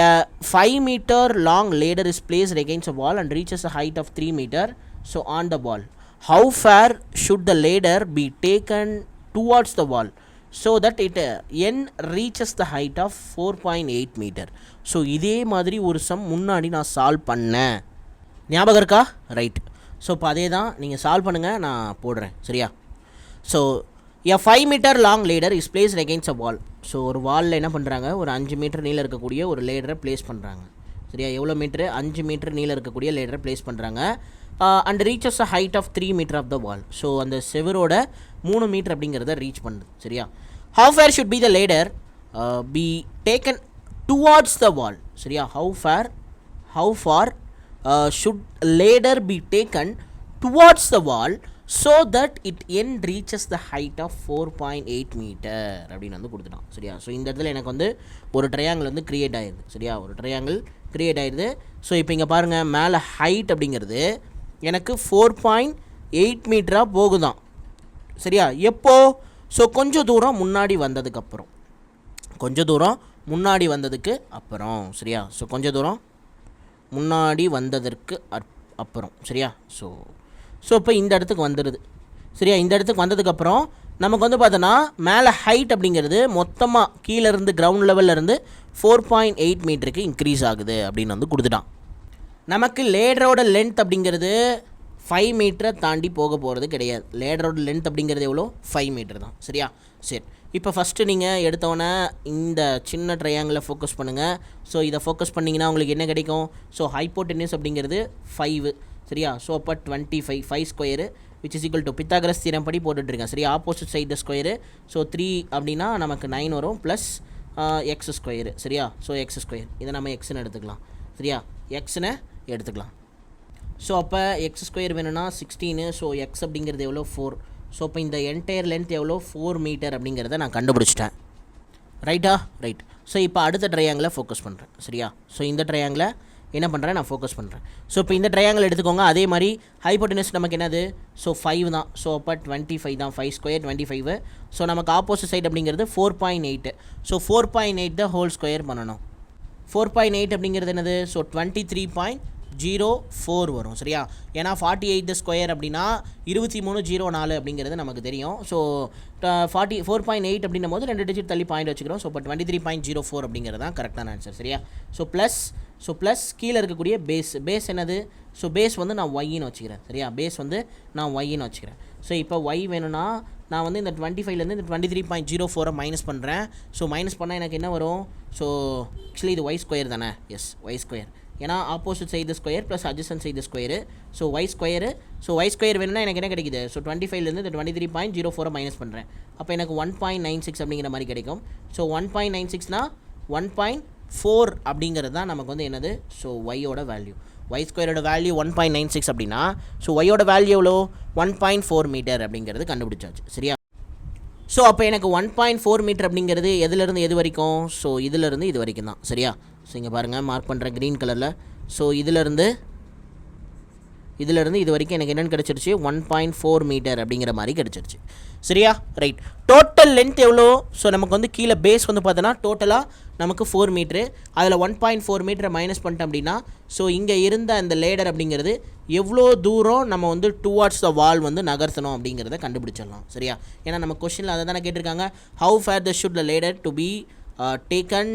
A 5 meter long ladder is placed against a wall and reaches a height of 3 meter. So on the wall, how far should the ladder be taken towards the wall so that it n reaches the height of 4.8 meter? So இதே மாதிரி ஒரு some முன்னாடி நான் solve பண்ணேன், ஞாபகம் இருக்கா? Right. So இப்போ அதே தான் நீங்கள் சால்வ் பண்ணுங்கள், நான் போடுறேன், சரியா? So a 5 meter long ladder is placed against a wall. So ஒரு வாலில் என்ன பண்ணுறாங்க, ஒரு 5 மீட்டர் நீளம் இருக்கக்கூடிய ஒரு லேடரை ப்ளேஸ் பண்ணுறாங்க, சரியா? எவ்வளோ மீட்ரு, 5 மீட்டர் நீளம் இருக்கக்கூடிய லேடரை ப்ளேஸ் பண்ணுறாங்க. And reaches a height of 3 metre of the wall. So அந்த செவரோட 3 மீட்டர் அப்படிங்கிறத ரீச் பண்ணுது, சரியா? How far should be the ladder be taken towards the wall, சரியா? How far should ladder be taken towards the wall so that it n reaches the height of 4.8 meter அப்படின்னு வந்து கொடுத்துட்டான், சரியா? So இந்த இடத்துல எனக்கு வந்து ஒரு ட்ரையாங்கிள் வந்து க்ரியேட் ஆயிடுது, சரியா? ஒரு ட்ரையாங்கிள் க்ரியேட் ஆயிடுது. ஸோ இப்போ இங்கே பாருங்கள், மேலே ஹைட் அப்படிங்கிறது எனக்கு 4.8 மீட்டராக போகுதான், சரியா? எப்போ? ஸோ கொஞ்சம் தூரம் முன்னாடி வந்ததுக்கப்புறம், சரியா? ஸோ கொஞ்சம் தூரம் முன்னாடி வந்ததற்கு அப்புறம், சரியா? ஸோ இப்போ இந்த இடத்துக்கு வந்துடுது, சரியா? இந்த இடத்துக்கு வந்ததுக்கப்புறம் நமக்கு வந்து பார்த்தோன்னா மேலே ஹைட் அப்படிங்கிறது மொத்தமாக கீழேருந்து கிரவுண்ட் லெவல்லேருந்து 4.8 மீட்டருக்கு இன்க்ரீஸ் ஆகுது அப்படின்னு வந்து கொடுத்துட்டான். நமக்கு லேடரோட லென்த் அப்படிங்கிறது 5 மீட்டரை தாண்டி போக போகிறது கிடையாது. லேடரோட லென்த் அப்படிங்கிறது எவ்வளோ, 5 மீட்டர் தான், சரியா? சரி, இப்போ ஃபஸ்ட்டு நீங்கள் எடுத்தோன்னே இந்த சின்ன ட்ரையாங்கிளை ஃபோக்கஸ் பண்ணுங்கள். ஸோ இதை ஃபோக்கஸ் பண்ணிங்கன்னா உங்களுக்கு என்ன கிடைக்கும்? ஸோ ஹைப்போட்டென்யூஸ் அப்படிங்கிறது 5, சரியா? ஸோ அப்போ 25 square which is equal to Pythagoras theorem படி போட்டுட்ருக்கேன், சரியா? Opposite side square. ஸோ 3 அப்படின்னா நமக்கு 9 வரும், ப்ளஸ் எக்ஸ் ஸ்கொயரு, சரியா? ஸோ எக்ஸ் ஸ்கொயர் இதை நம்ம எக்ஸ்ன்னு எடுத்துக்கலாம், சரியா? எக்ஸ்ன்னு எடுத்துக்கலாம். ஸோ அப்போ எக்ஸ் ஸ்கொயர் வேணும்னா 16. ஸோ எக்ஸ் அப்படிங்கிறது எவ்வளோ, 4. ஸோ இப்போ இந்த என்டையர் லென்த் எவ்வளோ, 4 மீட்டர் அப்படிங்கிறத நான் கண்டுபிடிச்சிட்டேன், ரைட்டா? ரைட். ஸோ இப்போ அடுத்த ட்ரையாங்கிளை ஃபோக்கஸ் பண்ணுறேன், சரியா? ஸோ இந்த ட்ரையாங்கிளை என்ன பண்ணுறேன், நான் ஃபோக்கஸ் பண்ணுறேன். ஸோ இப்போ இந்த ட்ரையாங்கிள் எடுத்துக்கோங்க. அதே மாதிரி ஹைப்போட்டென்யூஸ் நமக்கு என்னது, ஸோ 5 தான். ஸோ அப்போ 25 தான், 5 ஸ்கொயர் 25. ஸோ நமக்கு ஆப்போசிட் சைடு அப்படிங்கிறது 4.8. ஸோ 4.8 தான் ஹோல் ஸ்கொயர் பண்ணணும். 4.8 அப்படிங்கிறது என்னது, ஸோ 23.04 வரும், சரியா? ஏன்னா 48 ஸ்கொயர் அப்படின்னா 2304 அப்படிங்கிறது நமக்கு தெரியும். ஸோ 4.8 அப்படின்னும் போது 2 டிஜிட் தள்ளி பாயிண்ட் வச்சுக்கிறோம். ஸோ இப்போ 23.04 அப்படிங்கிறது தான் கரெக்டான ஆன்சர், சரியா? ஸோ ப்ளஸ் கீழே இருக்கக்கூடிய பேஸ் என்னது, ஸோ பேஸ் வந்து நான் ஒய்ன்னு வச்சுக்கிறேன், சரியா? பேஸ் வந்து நான் ஒய்ன்னு வச்சுக்கிறேன். ஸோ இப்போ ஒய் வேணும்னா நான் வந்து இந்த 25லேருந்து இந்த 23.04 மைனஸ் பண்ணுறேன். ஸோ மைனஸ் பண்ணால் எனக்கு என்ன வரும், ஸோ ஆக்சுவலி இது ஒய் ஸ்கொயர் தானே, எஸ் ஒய் ஸ்கொயர். ஏன்னா opposite side square plus adjacent side square. So y square. So y square வேணும்னா எனக்கு என்ன கிடைக்குது, ஸோ 25லேருந்து இந்த 23.04 மைனஸ் பண்ணுறேன். அப்போ எனக்கு 1.96 அப்படிங்கிற மாதிரி கிடைக்கும். ஸோ 1.96னா 1.4 அப்படிங்கிறது தான் நமக்கு வந்து என்னது, ஸோ ஒய்யோட வேல்யூ. ஒய் ஸ்கொயரோட வேல்யூ 1.96 அப்படின்னா ஸோ ஒய்யோட வேல்யூ எவ்வளோ, 1.4 மீட்டர் அப்படிங்கிறது கண்டுபிடிச்சாச்சு, சரியா? ஸோ அப்போ எனக்கு 1.4 மீட்டர் அப்படிங்கிறது எதுலேருந்து எது வரைக்கும், ஸோ இதிலேருந்து இது வரைக்கும் தான், சரியா? ஸோ இங்கே பாருங்கள், மார்க் பண்ணுறேன் க்ரீன் கலரில். ஸோ இதிலேருந்து இது வரைக்கும் எனக்கு என்னென்னு கிடச்சிருச்சு, 1.4 மீட்டர் அப்படிங்கிற மாதிரி கிடச்சிருச்சு, சரியா? ரைட். டோட்டல் லென்த் எவ்வளோ, ஸோ நமக்கு வந்து கீழே பேஸ் வந்து பார்த்தோன்னா டோட்டலாக நமக்கு 4 மீட்ரு. அதில் 1.4 மீட்டரை மைனஸ் பண்ணிட்டோம் அப்படின்னா ஸோ இங்கே இருந்த அந்த லேடர் அப்படிங்கிறது எவ்வளோ தூரம் நம்ம வந்து டுவார்ட்ஸ் த வால் வந்து நகர்த்தணும் அப்படிங்கிறத கண்டுபிடிச்சிடலாம், சரியா? ஏன்னா நம்ம கொஸ்டினில் அதை தானே கேட்டிருக்காங்க, how far the should the ladder to be taken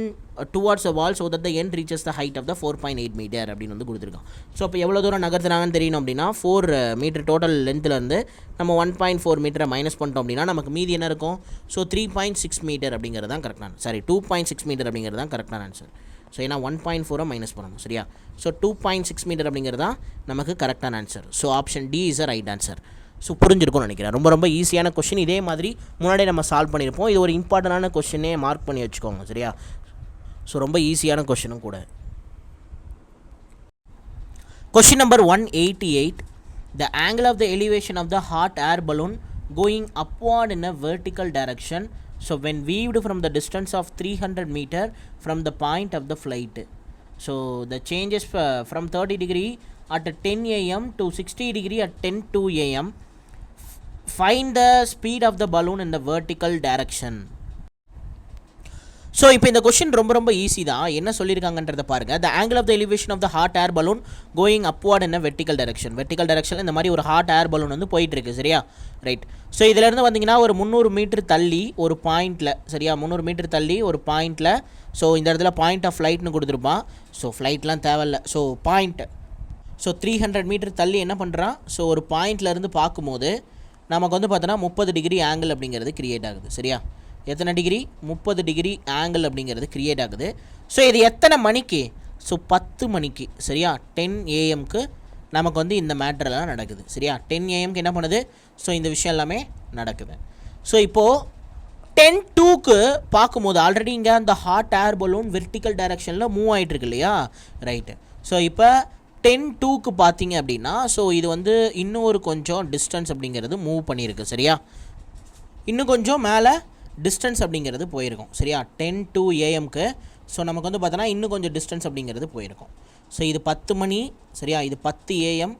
towards a wall so that the end reaches the height of the 4.8 meter அப்படின்னு வந்து கொடுத்துருக்கான். ஸோ அப்போ எவ்வளோ தூரம் நகர்த்துனாங்கன்னு தெரியணும் அப்படின்னா 4 மீட்டர் டோட்டல் லென்த்துலேருந்து நம்ம 1.4 மீட்டரை மைனஸ் பண்ணிட்டோம் அப்படின்னா நமக்கு மீதி என்ன இருக்கும், ஸோ 3.6 மீட்டர் அப்படிங்கிறது தான் கரெக்டான, சாரி 2.6 மீட்டர் அப்படிங்கிறது தான் கரெக்டான ஆன்சர். ஸோ ஏன்னா 1.4 மைனஸ் பண்ணணும், சரியா? ஸோ 2.6 மீட்டர் அப்படிங்கிறது தான் நமக்கு கரெக்டான answer. So option D is a right answer. So புரிஞ்சிருக்கும்னு நினைக்கிறேன். ரொம்ப ரொம்ப ஈஸியான கொஷின். இதே மாதிரி முன்னாடியே நம்ம சால்வ் பண்ணியிருப்போம். இது ஒரு இம்பார்ட்டண்டான கொஷினே மார்க் பண்ணி வச்சுக்கோங்க சரியா. ஸோ ரொம்ப ஈஸியான கொஷினும் கூட. Question number 188. The angle of the elevation of the hot air balloon going upward in a vertical direction, so when viewed from the distance of 300 meter from the point of the flight. So the changes from 30 degree at 10 am to 60 degree at 10:02 am. Find the speed of the balloon in the vertical direction. So இப்போ இந்த question ரொம்ப ரொம்ப easy தான். என்ன சொல்லியிருக்காங்கன்றதை பாருங்கள். The angle of the elevation of the hot air balloon going upward என்ன vertical direction. Vertical டைரக்ஷனில் இந்த மாதிரி ஒரு ஹாட் ஏர் பலூன் வந்து போயிட்டுருக்கு சரியா. ரைட். ஸோ இதிலேருந்து வந்தீங்கன்னா ஒரு 300 மீட்டர் தள்ளி ஒரு பாயிண்டில் சரியா, 300 மீட்டர் தள்ளி ஒரு பாயிண்டில். ஸோ இந்த இடத்துல பாயிண்ட் ஆஃப் ஃப்ளைட்னு கொடுத்துருப்பான். ஸோ ஃப்ளைட்லாம் தேவையில்ல. ஸோ பாயிண்ட், ஸோ 300 மீட்டர் தள்ளி என்ன பண்ணுறான், ஸோ ஒரு பாயிண்ட்லேருந்து பார்க்கும்போது நமக்கு வந்து பார்த்தோன்னா 30 டிகிரி ஆங்கிள் அப்படிங்கிறது கிரியேட் ஆகுது சரியா. எத்தனை டிகிரி, 30 டிகிரி ஆங்கிள் அப்படிங்கிறது கிரியேட் ஆகுது. ஸோ இது எத்தனை மணிக்கு, ஸோ 10 மணிக்கு சரியா. 10 AM நமக்கு வந்து இந்த மேட்டர்லாம் நடக்குது சரியா. 10 AM என்ன பண்ணுது, ஸோ இந்த விஷயம் எல்லாமே நடக்குது. ஸோ இப்போது 10:02 பார்க்கும்போது ஆல்ரெடி இங்கே அந்த ஹாட் ஏர் பலூன் வெர்டிக்கல் டைரக்ஷனில் மூவ் ஆகிட்டுருக்கு இல்லையா. ரைட்டு. ஸோ இப்போ 10:02 பார்த்தீங்க அப்படின்னா ஸோ இது வந்து இன்னொரு கொஞ்சம் டிஸ்டன்ஸ் அப்படிங்கிறது மூவ் பண்ணியிருக்கு சரியா. இன்னும் கொஞ்சம் மேலே டிஸ்டன்ஸ் அப்படிங்கிறது போயிருக்கும் சரியா. 10:02 AM ஸோ நமக்கு வந்து பார்த்தோன்னா இன்னும் கொஞ்சம் டிஸ்டன்ஸ் அப்படிங்கிறது போயிருக்கும். ஸோ இது 10 மணி சரியா, இது 10 AM,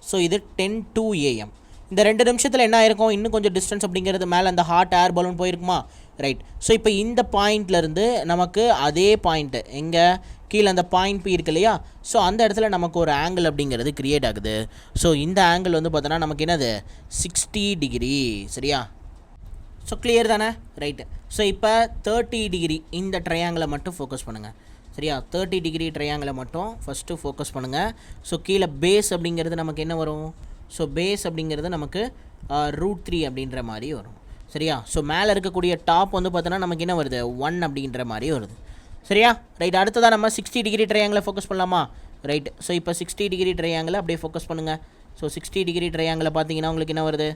ஸோ இது 10:02 AM. இந்த 2 நிமிஷத்தில் என்ன ஆயிருக்கும், இன்னும் கொஞ்சம் டிஸ்டன்ஸ் அப்படிங்கிறது மேலே அந்த ஹாட் ஏர் பலூன் போயிருக்குமா. ரைட். ஸோ இப்போ இந்த பாயிண்ட்லேருந்து நமக்கு அதே பாயிண்ட்டு எங்கே கீழே அந்த பாயிண்ட் பி இருக்கு இல்லையா. ஸோ அந்த இடத்துல நமக்கு ஒரு ஆங்கிள் அப்படிங்கிறது கிரியேட் ஆகுது. ஸோ இந்த ஆங்கிள் வந்து பார்த்தோன்னா நமக்கு என்னது 60 டிகிரி சரியா. ஸோ கிளியர் தானே. ரைட்டு. ஸோ இப்போ 30 டிகிரி இந்த ட்ரையாங்கிளை மட்டும் ஃபோக்கஸ் பண்ணுங்கள் சரியா. 30 டிகிரி ட்ரையாங்கிளை மட்டும் ஃபஸ்ட்டு ஃபோக்கஸ் பண்ணுங்கள். ஸோ கீழே பேஸ் அப்படிங்கிறது நமக்கு என்ன வரும், ஸோ பேஸ் அப்படிங்கிறது நமக்கு √3 அப்படின்ற மாதிரி வரும் சரியா. ஸோ மேலே இருக்கக்கூடிய டாப் வந்து பார்த்தோன்னா நமக்கு என்ன வருது 1 அப்படின்ற மாதிரி வருது சரியா. ரைட். அடுத்ததாக நம்ம 60 டிகிரி ட்ரையாங்கிளை ஃபோக்கஸ் பண்ணலாமா. ரைட். ஸோ இப்போ 60 டிகிரி ட்ரையாங்கிளை அப்படியே ஃபோக்கஸ் பண்ணுங்கள். ஸோ 60 டிகிரி ட்ரையாங்கிளை பார்த்தீங்கன்னா உங்களுக்கு என்ன வருது,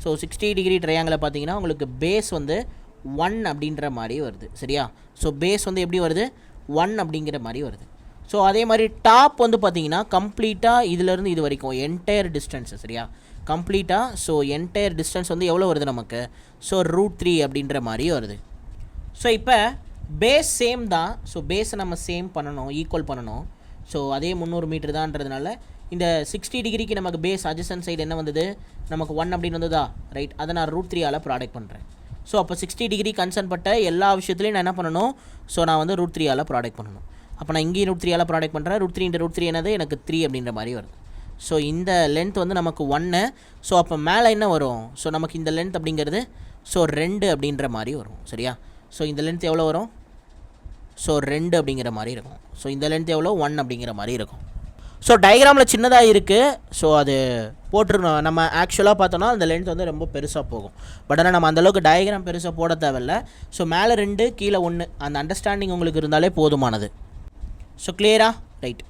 ஸோ 60 டிகிரி ட்ரையாங்கிளை பார்த்தீங்கன்னா உங்களுக்கு பேஸ் வந்து 1 அப்படின்ற மாதிரி வருது சரியா. ஸோ பேஸ் வந்து எப்படி வருது 1 அப்படிங்கிற மாதிரி வருது. ஸோ அதே மாதிரி டாப் வந்து பார்த்தீங்கன்னா கம்ப்ளீட்டாக இதிலேருந்து இது வரைக்கும் என்டையர் டிஸ்டன்ஸு சரியா, கம்ப்ளீட்டாக. ஸோ என்டையர் டிஸ்டன்ஸ் வந்து எவ்வளோ வருது நமக்கு, ஸோ √3 அப்படின்ற மாதிரி வருது. ஸோ இப்போ பேஸ் சேம் தான். ஸோ பேஸை நம்ம சேம் பண்ணணும், ஈக்குவல் பண்ணணும். ஸோ அதே 300 மீட்டர் தான்றதுனால இந்த 60 டிகிரிக்கு நமக்கு பேஸ் அட்ஜசன்ட் சைடு என்ன வந்தது, நமக்கு 1 அப்படின்னு வந்ததா. ரைட். அதை நான் √3 ப்ராடக்ட் பண்ணுறேன். ஸோ அப்போ 60 டிகிரி கன்சர்ன் பட்ட எல்லா விஷயத்துலையும் நான் என்ன பண்ணணும், ஸோ நான் வந்து √3 ப்ராடக்ட் பண்ணணும். அப்போ நான் இங்கேயும் √3 ப்ராடக்ட் பண்ணுறேன். √3 × √3 என்னது எனக்கு 3 அப்படின்ற மாதிரி வருது. ஸோ இந்த லென்த் வந்து நமக்கு 1. ஸோ அப்போ மேலே என்ன வரும், ஸோ நமக்கு இந்த லென்த் அப்படிங்கிறது ஸோ 2 அப்படின்ற மாதிரி வரும் சரியா. ஸோ இந்த லென்த் எவ்வளோ வரும், ஸோ 2 அப்படிங்கிற மாதிரி இருக்கும். ஸோ இந்த லென்த் எவ்வளோ 1 அப்படிங்கிற மாதிரி இருக்கும். ஸோ டயக்ராமில் சின்னதாக இருக்குது. ஸோ அது போட்டிருக்கணும். நம்ம ஆக்சுவலாக பார்த்தோன்னா அந்த லென்த் வந்து ரொம்ப பெருசாக போகும். பட் ஆனால் நம்ம அந்தளவுக்கு டயக்ராம் பெருசாக போட தேவையில்லை. ஸோ மேலே 2 கீழே 1 அந்த அண்டர்ஸ்டாண்டிங் உங்களுக்கு இருந்தாலே போதுமானது. ஸோ கிளியரா. ரைட்.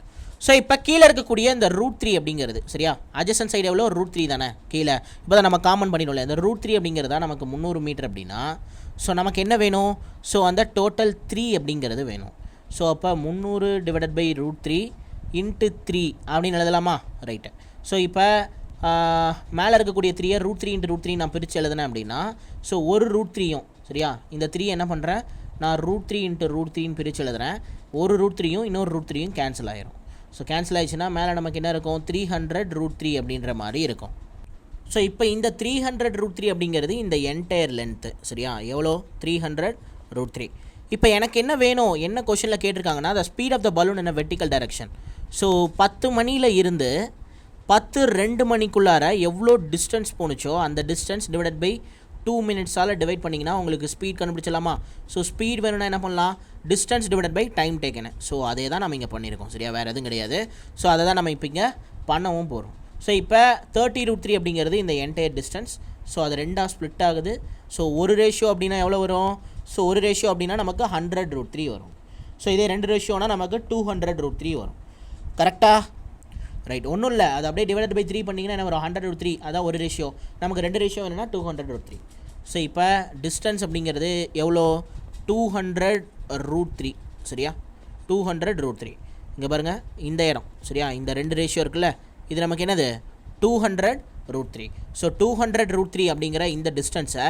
ஸோ இப்போ கீழே இருக்கக்கூடிய இந்த √3 அப்படிங்கிறது சரியா, அட்ஜசன்ட் சைடு எவ்வளோ √3 தானே கீழே. இப்போ தான் நம்ம காமன் பண்ணிடல. இந்த √3 அப்படிங்கிறதா நமக்கு 300 மீட்டர் அப்படின்னா ஸோ நமக்கு என்ன வேணும், ஸோ அந்த டோட்டல் 3 அப்படிங்கிறது வேணும். ஸோ அப்போ 300 டிவைடட் பை √3 × 3 அப்படின்னு எழுதலாமா. ரைட்டு. ஸோ இப்போ மேலே இருக்கக்கூடிய 3 √3 × √3 நான் பிரித்து எழுதுனேன் அப்படின்னா ஸோ ஒரு √3யும் சரியா, இந்த 3 என்ன பண்ணுறேன் நான் √3 × √3 பிரித்து எழுதுறேன். ஒரு √3யும் இன்னொரு √3யும் கேன்சல் ஆயிரும். ஸோ கேன்சல் ஆயிடுச்சுன்னா மேலே நமக்கு என்ன இருக்கும் 300 √3 அப்படின்ற மாதிரி இருக்கும். ஸோ இப்போ இந்த 300 √3 அப்படிங்கிறது இந்த என்டையர் லென்த்து சரியா, எவ்வளோ 300 √3. இப்போ எனக்கு என்ன வேணும், என்ன கொஷனில் கேட்டிருக்காங்கன்னா the speed of the balloon in vertical direction. So 10 மணியில் இருந்து 10:02 மணிக்குள்ளார எவ்வளோ டிஸ்டன்ஸ் போணுச்சோ அந்த டிஸ்டன்ஸ் டிவைடட் பை 2 மினிட்ஸால் டிவைட் பண்ணிங்கன்னா உங்களுக்கு ஸ்பீட் கண்டுபிடிச்சலாமா. ஸோ ஸ்பீட் வேணும்னா என்ன பண்ணலாம், distance divided by time taken. So அதே தான் நம்ம இங்கே பண்ணியிருக்கோம் சரியா, வேறு எதுவும் கிடையாது. ஸோ அதை தான் நம்ம இப்போ இங்கே பண்ணவும் போகிறோம். ஸோ இப்போ 30 √3 அப்படிங்கிறது இந்த என்டையர் டிஸ்டன்ஸ். ஸோ அது 2ஆக ஸ்ப்ளிட் ஆகுது. ஸோ ஒரு ரேஷியோ அப்படின்னா எவ்வளோ வரும், ஸோ ஒரு ரேஷியோ அப்படின்னா நமக்கு 100 √3 வரும். ஸோ இதே 2 ரேஷியோனா நமக்கு 200 √3 வரும். கரெக்டாக. ரைட் ஒன்றும் இல்லை, அது அப்படியே டிவைடட் பை 3 பண்ணிங்கன்னா என்ன வரும் 100/3, அதான் ஒரு ரேஷியோ. நமக்கு 2 ரேஷியோ வேணும்னா 200/3. ஸோ இப்போ டிஸ்டன்ஸ் அப்படிங்கிறது எவ்வளோ 200√3 சரியா, 200√3. இங்கே பாருங்கள் இந்த இடம் சரியா, இந்த 2 ரேஷியோ இருக்குல்ல, இது நமக்கு என்னது 200√3. ஸோ 200√3 அப்படிங்கிற இந்த டிஸ்டன்ஸை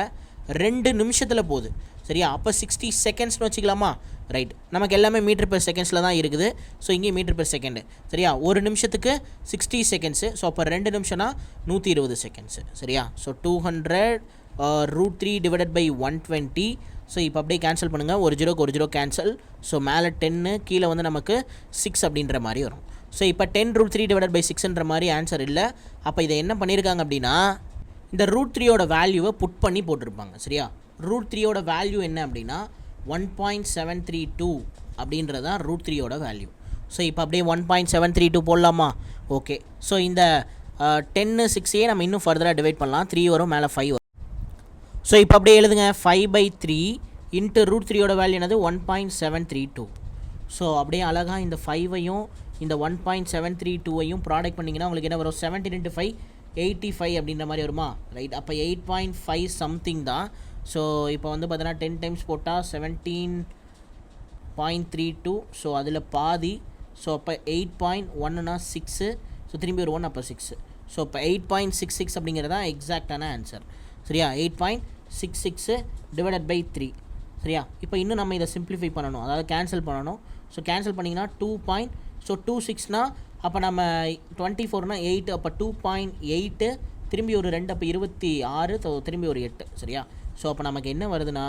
2 நிமிஷத்தில் போகுது சரியா. அப்போ 60 செகண்ட்ஸ்னு வச்சுக்கலாமா. ரைட், நமக்கு எல்லாமே மீட்டர் பெர் செகண்ட்ஸில் தான் இருக்குது. ஸோ இங்கே மீட்டர் பெர் செகண்டு சரியா. ஒரு நிமிஷத்துக்கு 60 செகண்ட்ஸு. ஸோ அப்போ 2 நிமிஷம்னா 120 செகண்ட்ஸு சரியா. So 200√3 divided by 120. ஸோ இப்போ அப்படியே கேன்சல் பண்ணுங்கள், ஒரு ஜீரோ கேன்சல். ஸோ மேலே 10, கீழே வந்து நமக்கு 6 அப்படின்ற மாதிரி வரும். ஸோ இப்போ 10√3 டிவைடட் பை 6ன்ற மாதிரி ஆன்சர் இல்லை. அப்போ இதை என்ன பண்ணியிருக்காங்க அப்படின்னா இந்த √3யோட வேல்யூவை புட் பண்ணி போட்டிருப்பாங்க சரியா. √3யோட வேல்யூ என்ன அப்படின்னா 1.732 அப்படின்றதான் √3யோட வேல்யூ. ஸோ இப்போ அப்படியே 1.732 போடலாமா. ஓகே, ஸோ இந்த 10 6 நம்ம இன்னும் ஃபர்தராக டிவைட் பண்ணலாம். 3 வரும், மேலே 5 வரும். ஸோ இப்போ அப்படியே எழுதுங்க 5/3 இன்ட்டு √3யோட வேல்யூ என்னது 1.732. ஸோ அப்படியே அழகாக இந்த 5ஐயும் இந்த 1.732ஐயும் ப்ராடக்ட் பண்ணிங்கன்னா உங்களுக்கு என்ன வரும் 17 × 5 85 அப்படின்ற மாதிரி வருமா. ரைட், அப்போ 8.5 சம்திங் தான். ஸோ இப்போ வந்து பார்த்தீங்கன்னா 10 டைம்ஸ் போட்டால் 17.32. ஸோ அதில் பாதி. ஸோ அப்போ 8.1னா 6. ஸோ திரும்பி ஒரு 1, அப்போ 6. ஸோ இப்போ 8.66 அப்படிங்கிறது தான் எக்ஸாக்டான ஆன்சர் சரியா. 8.66 டிவைடட் பை 3 சரியா. இப்போ இன்னும் நம்ம இதை சிம்பிளிஃபை பண்ணணும், அதாவது கேன்சல் பண்ணணும். ஸோ கேன்சல் பண்ணிங்கன்னா 2.26னா அப்போ நம்ம 24னா 8, அப்போ 2.8 திரும்பி ஒரு 2, அப்போ 26, திரும்பி ஒரு 8 சரியா. ஸோ அப்போ நமக்கு என்ன வருதுன்னா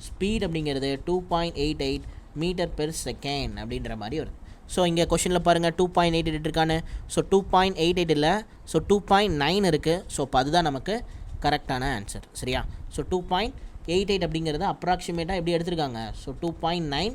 ஸ்பீட் அப்படிங்கிறது 2.88 மீட்டர் பெர் செகண்ட் அப்படின்ற மாதிரி வருது. ஸோ இங்கே கொஷனில் பாருங்கள் 2.88 இருக்கான்னு. ஸோ 2.88 இல்லை, ஸோ 2.9 இருக்குது. ஸோ அப்போ அதுதான் நமக்கு கரெக்டான ஆன்சர் சரியா. ஸோ 2.88 அப்படிங்கிறது அப்ராக்சிமேட்டாக எப்படி எடுத்திருக்காங்க. ஸோ 2.9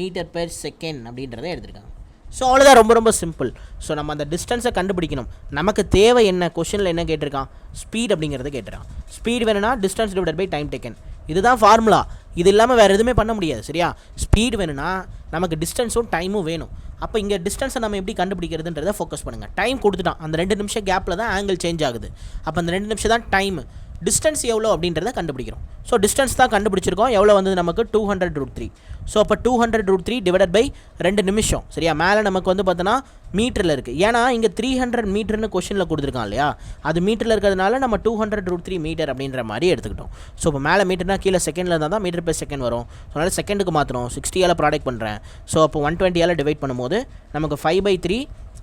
மீட்டர் பெர் செகண்ட் அப்படின்றத எடுத்திருக்காங்க. ஸோ அவ்வளோதான், ரொம்ப ரொம்ப சிம்பிள். ஸோ நம்ம அந்த டிஸ்டன்ஸை கண்டுபிடிக்கணும். நமக்கு தேவை என்ன, கொஷனில் என்ன கேட்டிருக்கான், ஸ்பீட் அப்படிங்கிறத கேட்டிருக்கான். ஸ்பீட் வேணும்னா distance divided by time taken, இதுதான் ஃபார்முலா. இது இல்லாமல் வேறு எதுவுமே பண்ண முடியாது சரியா. ஸ்பீட் வேணும்னா நமக்கு டிஸ்டன்ஸும் டைமும் வேணும். அப்போ இங்கே டிஸ்டன்ஸை நம்ம எப்படி கண்டுபிடிக்கிறதுன்றதை ஃபோக்கஸ் பண்ணுங்கள். டைம் கொடுத்துட்டான், அந்த 2 நிமிஷம் கேப்பில் தான் ஆங்கிள் சேஞ்ச் ஆகுது. அப்போ அந்த 2 நிமிஷம் தான் டைம். டிஸ்டன்ஸ் எவ்வளோ அப்படின்றத கண்டுபிடிக்கிறோம். ஸோ டிஸ்டன்ஸ் தான் கண்டுபிடிச்சிருக்கோம். எவ்வளோ வந்தது நமக்கு 200√3. ஸோ அப்போ 200√3 டிவைடட் பை 2 நிமிஷம் சரியா. மேலே நமக்கு வந்து பார்த்தோன்னா மீட்டரில் இருக்குது, ஏன்னா இங்கே 300 மீட்டர்னு கொஷனில் கொடுத்துருக்கான் இல்லையா. அது மீட்டரில் இருக்கிறதுனால நம்ம 200√3 மீட்டர் அப்படின்ற மாதிரி எடுத்துக்கிட்டோம். ஸோ இப்போ மேலே மீட்டர்னா கீழே செகண்டில் இருந்தால் தான் மீட்டர் பெர் செகண்ட் வரும். ஸோ அதனால் செகண்டுக்கு மாற்றணும். 60ஆல் ப்ராடக்ட் பண்ணுறேன். ஸோ அப்போ 120ஆல் டிவைட் பண்ணும்போது நமக்கு 5/3